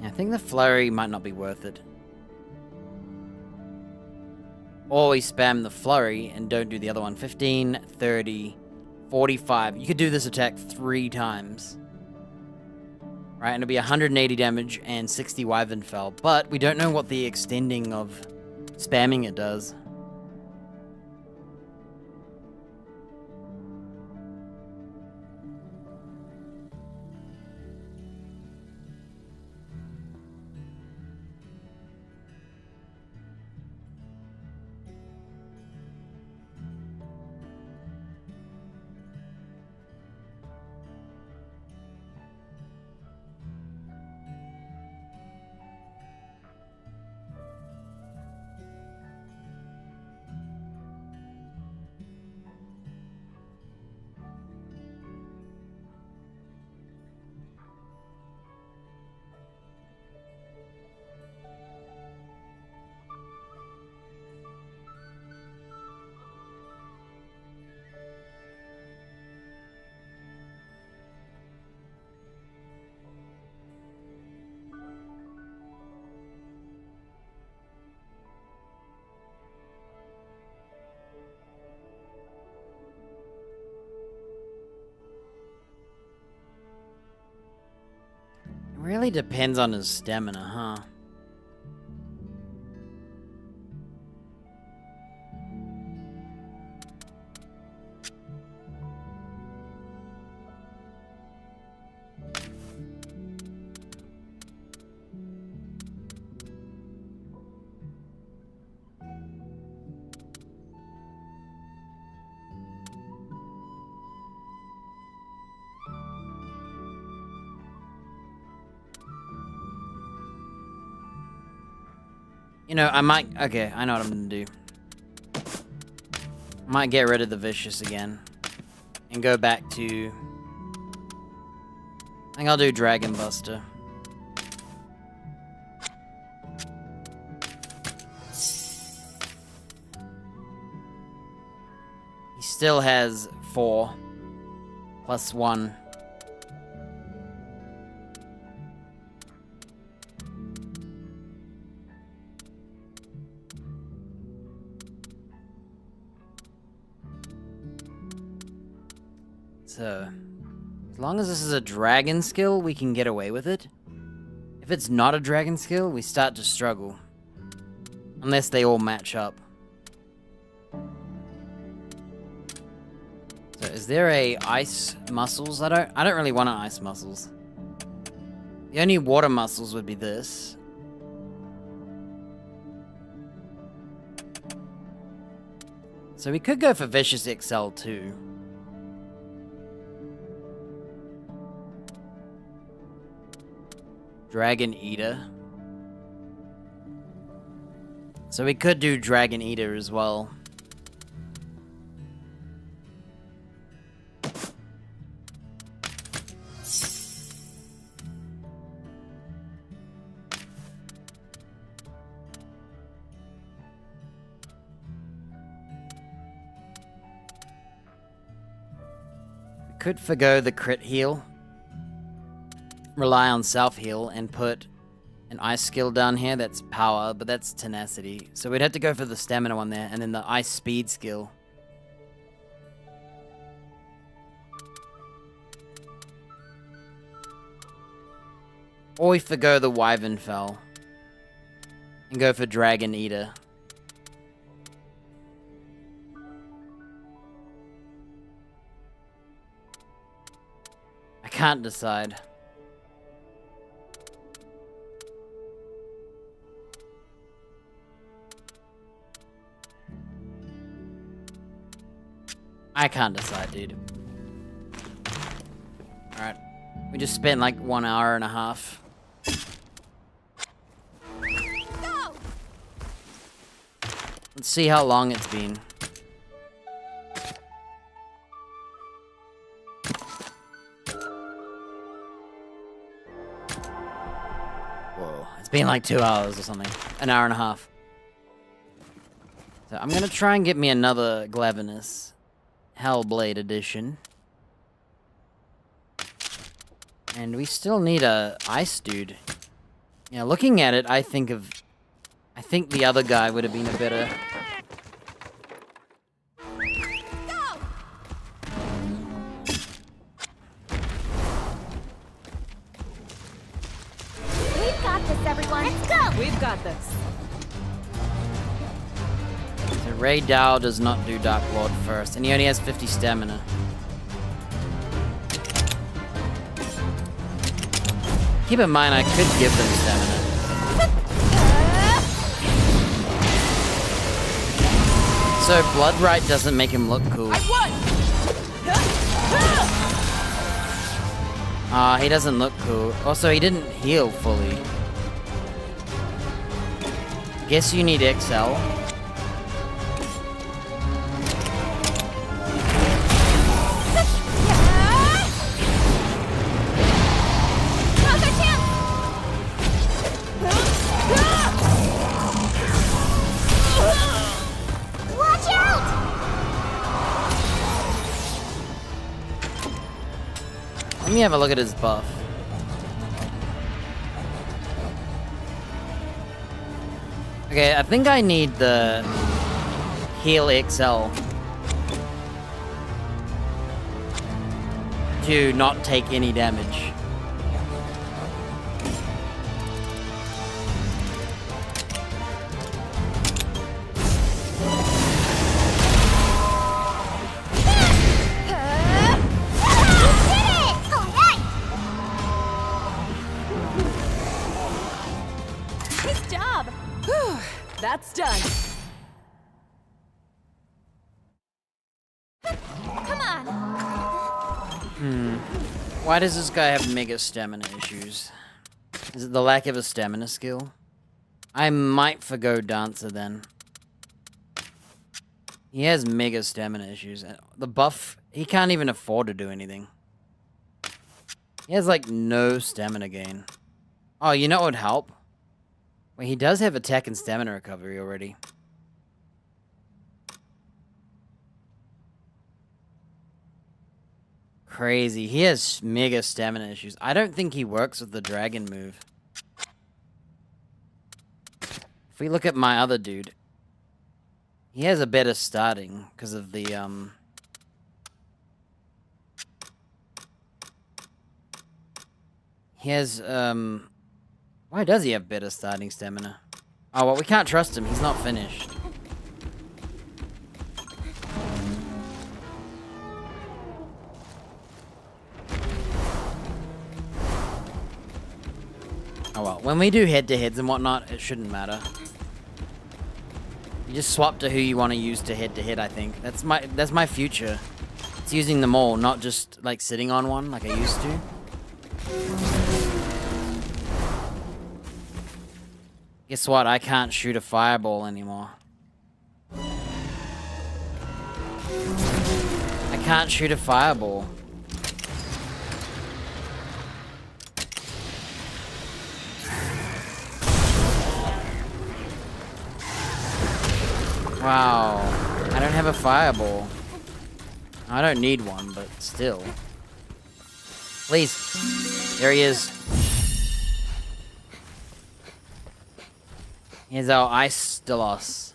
I think the flurry might not be worth it. Or we spam the flurry and don't do the other one. 15, 30, 45. You could do this attack 3 times. Right, and it'll be 180 damage and 60 Wyvern Fell. But we don't know what the extending of spamming it does. Really depends on his stamina, huh? You know, I might... Okay, I know what I'm gonna do. I might get rid of the Vicious again. And go back to... I think I'll do Dragon Buster. He still has 4. Plus 1. So, as long as this is a dragon skill, we can get away with it. If it's not a dragon skill, we start to struggle. Unless they all match up. So, is there a ice muscles? I don't really want ice muscles. The only water muscles would be this. So we could go for Vicious XL too. Dragon Eater. So we could do Dragon Eater as well. We could forgo the crit heal. Rely on self-heal and put an ice skill down here that's power, but that's tenacity. So we'd have to go for the stamina one there, and then the ice speed skill. Or we forgo the Wyvern Fell and go for Dragon Eater. I can't decide. I can't decide, dude. Alright. We just spent like 1 hour and a half. Go! Let's see how long it's been. Whoa. It's been like 2 hours or something. An hour and a half. So I'm gonna try and get me another Glavenus. Hellblade edition. And we still need a ice dude. Yeah, looking at it, I think the other guy would have been a better... Go! We've got this, everyone. Let's go! We've got this. So Ray Dow does not do Dark Lord first, and he only has 50 stamina. Keep in mind, I could give them stamina. So Bloodright doesn't make him look cool. He doesn't look cool. Also, he didn't heal fully. Guess you need XL. Let me have a look at his buff. Okay, I think I need the Heal XL to not take any damage. That's done. Come on. Why does this guy have mega stamina issues? Is it the lack of a stamina skill? I might forgo Dancer then. He has mega stamina issues. The buff, he can't even afford to do anything. He has like no stamina gain. Oh, you know what would help? Wait, he does have attack and stamina recovery already. Crazy. He has mega stamina issues. I don't think he works with the dragon move. If we look at my other dude, he has a better starting because of the, he has, why does he have better starting stamina? Oh, well, we can't trust him. He's not finished. Oh, well, when we do head-to-heads and whatnot, it shouldn't matter. You just swap to who you want to use to head-to-head, I think. That's my future. It's using them all, not just, like, sitting on one like I used to. Guess what? I can't shoot a fireball anymore. I can't shoot a fireball. Wow. I don't have a fireball. I don't need one, but still. Please. There he is. Here's our ice Stawrees.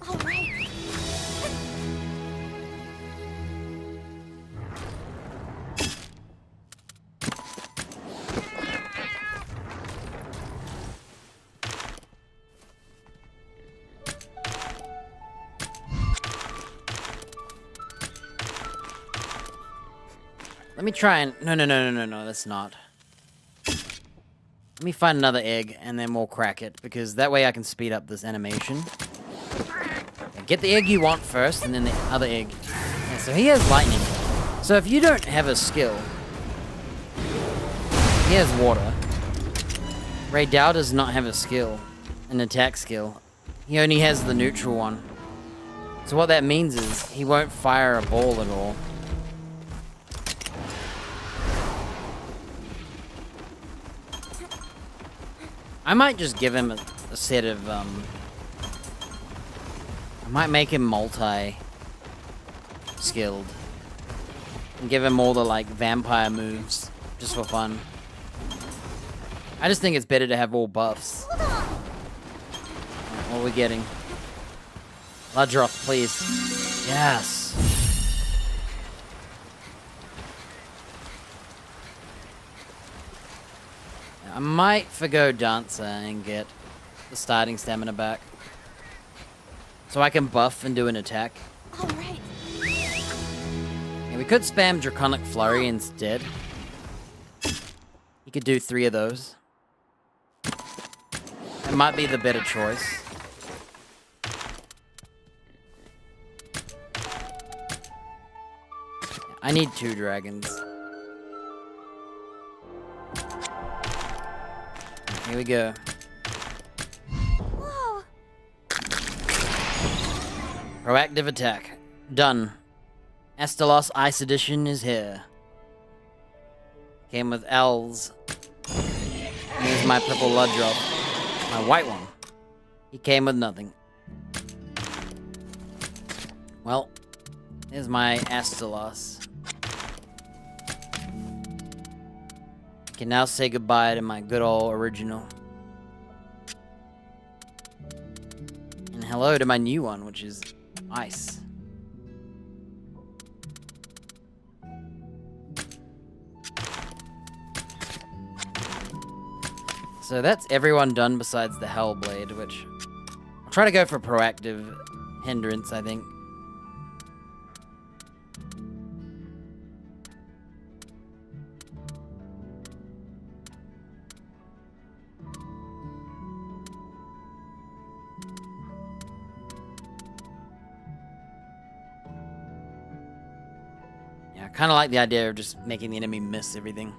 All right. Let me try and... No, that's not. Let me find another egg, and then we'll crack it, because that way I can speed up this animation. Get the egg you want first, and then the other egg. Yeah, so he has lightning. So if you don't have a skill... He has water. Ray Dow does not have a skill. An attack skill. He only has the neutral one. So what that means is, he won't fire a ball at all. I might just give him a set of, I might make him multi-skilled. And give him all the, like, vampire moves, just for fun. I just think it's better to have all buffs. What are we getting? Ludroth, please. Yes. I might forgo Dancer and get the starting stamina back. So I can buff and do an attack. All right. Yeah, we could spam Draconic Flurry instead. You could do 3 of those. It might be the better choice. I need 2 dragons. Here we go. Whoa. Proactive attack. Done. Estelos Ice Edition is here. Came with L's. And here's my purple Ludroth. My white one. He came with nothing. Well, here's my Estelos. Can now say goodbye to my good old original. And hello to my new one, which is Ice. So that's everyone done besides the Hellblade, which I'll try to go for proactive hindrance, I think. Yeah, I kind of like the idea of just making the enemy miss everything.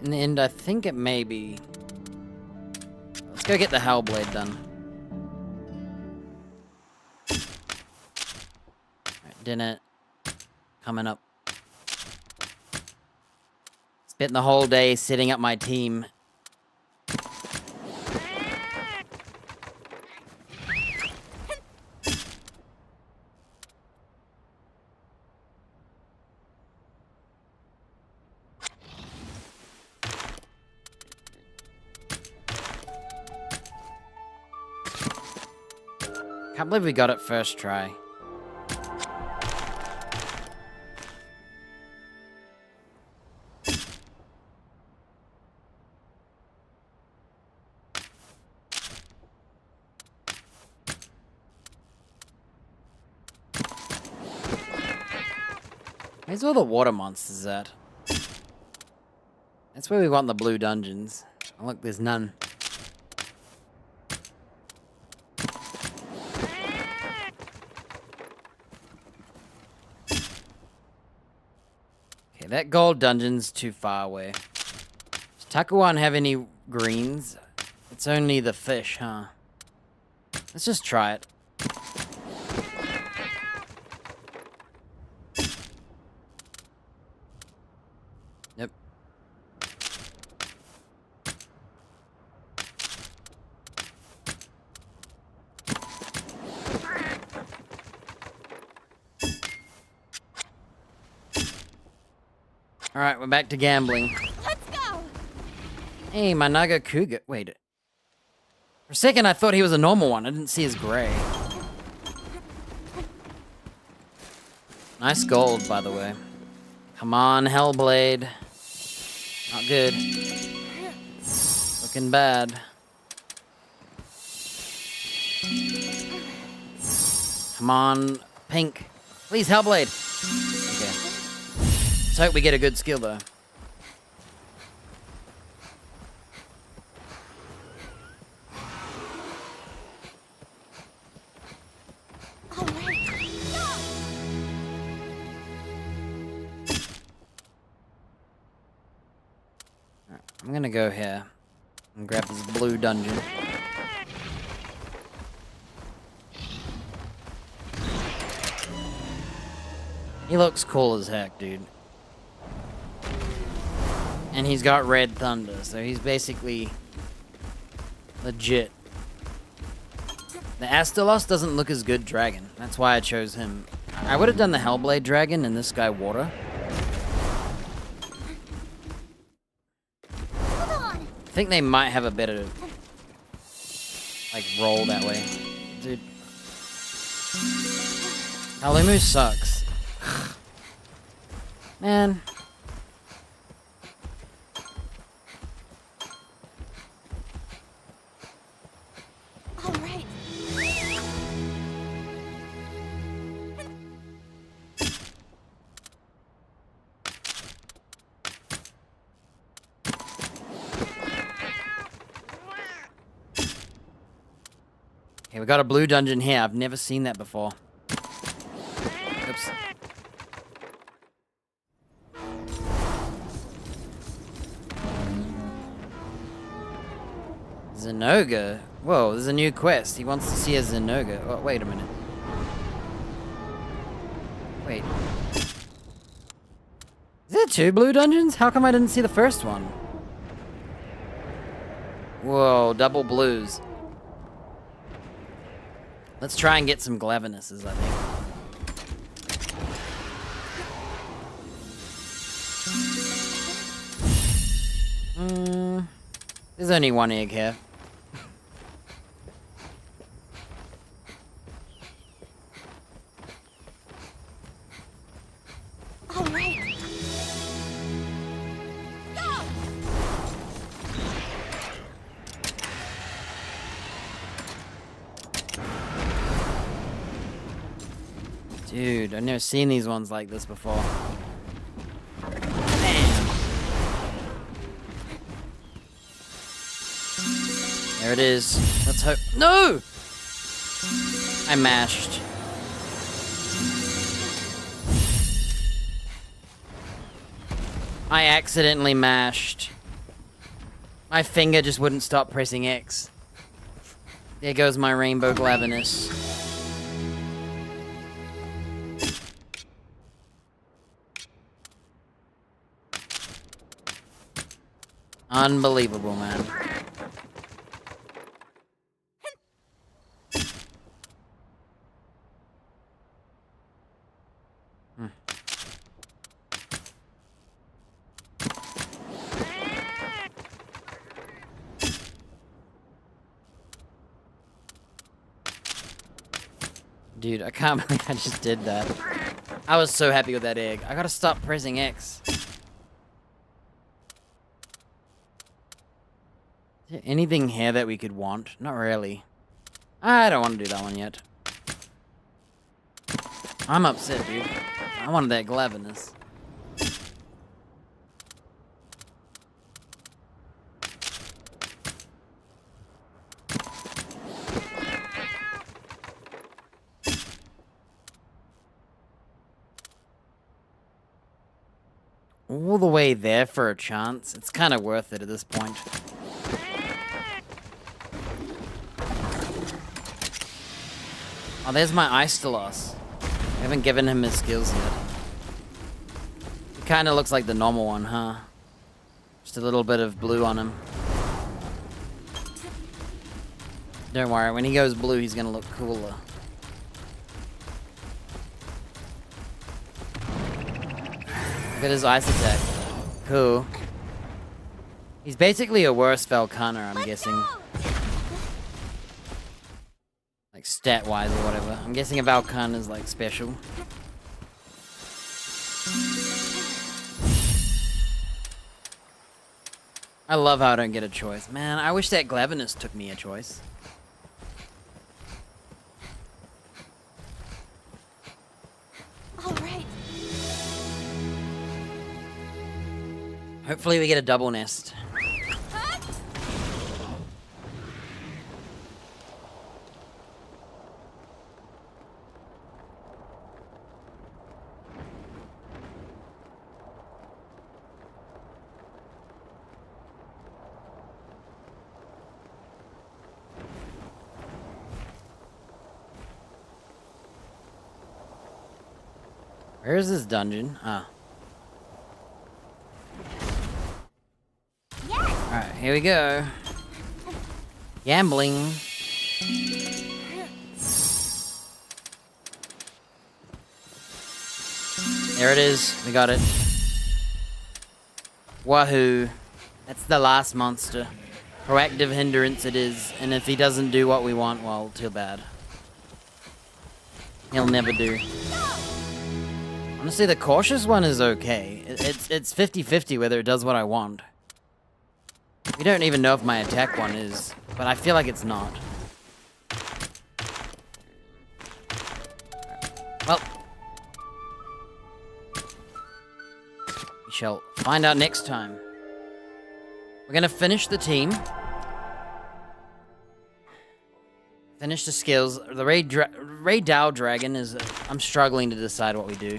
In the end, I think it may be... Let's go get the Hellblade done. Alright, dinner. Coming up. Spent the whole day setting up my team. Can't believe we got it first try. Where's all the water monsters at? That's where we want the blue dungeons. Oh, look, there's none. Okay, that gold dungeon's too far away. Does Takuan have any greens? It's only the fish, huh? Let's just try it. Yep. Alright, we're back to gambling. Let's go. Hey, my Naga Cougar. Wait. For a second, I thought he was a normal one. I didn't see his gray. Nice gold, by the way. Come on, Hellblade. Not good. Looking bad. Come on, pink. Please, Hellblade. Okay. Let's hope we get a good skill, though. All right. I'm gonna go here and grab this blue dungeon. He looks cool as heck, dude. And he's got red thunder, so he's basically legit. The Astalos doesn't look as good dragon. That's why I chose him. I would have done the Hellblade dragon and this guy water. Hold on. I think they might have a better, like, roll that way. Dude. Halumu sucks. Man. All right. Okay, we got a blue dungeon here. I've never seen that before. Oops. Zenoga. Whoa, there's a new quest. He wants to see a Zenoga. Oh, wait a minute. Wait. Is there 2 blue dungeons? How come I didn't see the first one? Whoa, double blues. Let's try and get some Glavenuses, I think. There's only one egg here. All Dude, I've never seen these ones like this before. Man. There it is. Let's hope. No! I mashed. I accidentally mashed. My finger just wouldn't stop pressing X. There goes my rainbow glaverness. Unbelievable, man. Dude, I can't believe I just did that. I was so happy with that egg. I gotta stop pressing X. Is there anything here that we could want? Not really. I don't want to do that one yet. I'm upset, dude. I wanted that glaverness. All the way there for a chance. It's kind of worth it at this point. Oh, there's my Istalos. I haven't given him his skills yet. He kind of looks like the normal one, huh? Just a little bit of blue on him. Don't worry, when he goes blue, he's gonna look cooler. Look at his ice attack. Cool. He's basically a worse Valkana, I'm guessing. Like stat-wise or whatever. I'm guessing a Valkana is like special. I love how I don't get a choice. Man, I wish that Glavernus took me a choice. All right. Hopefully we get a double nest. Where is this dungeon? Ah. Yes! Alright, here we go. Gambling. There it is. We got it. Wahoo. That's the last monster. Proactive hindrance it is. And if he doesn't do what we want, well, too bad. He'll never do. Honestly, the cautious one is okay. It's 50-50 whether it does what I want. We don't even know if my attack one is, but I feel like it's not. Well, we shall find out next time. We're gonna finish the team. Finish the skills. The Ray Dow Dragon is... I'm struggling to decide what we do.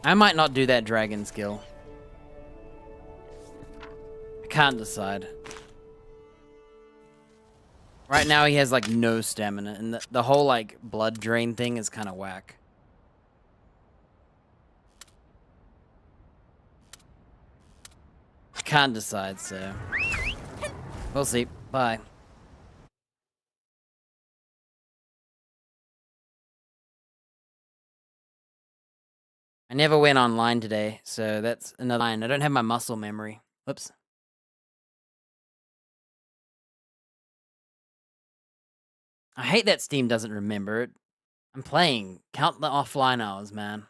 I might not do that dragon skill. I can't decide. Right now he has like no stamina, and the whole like blood drain thing is kind of whack. I can't decide, so we'll see. Bye. I never went online today, so that's another line. I don't have my muscle memory. Whoops. I hate that Steam doesn't remember it. I'm playing. Count the offline hours, man.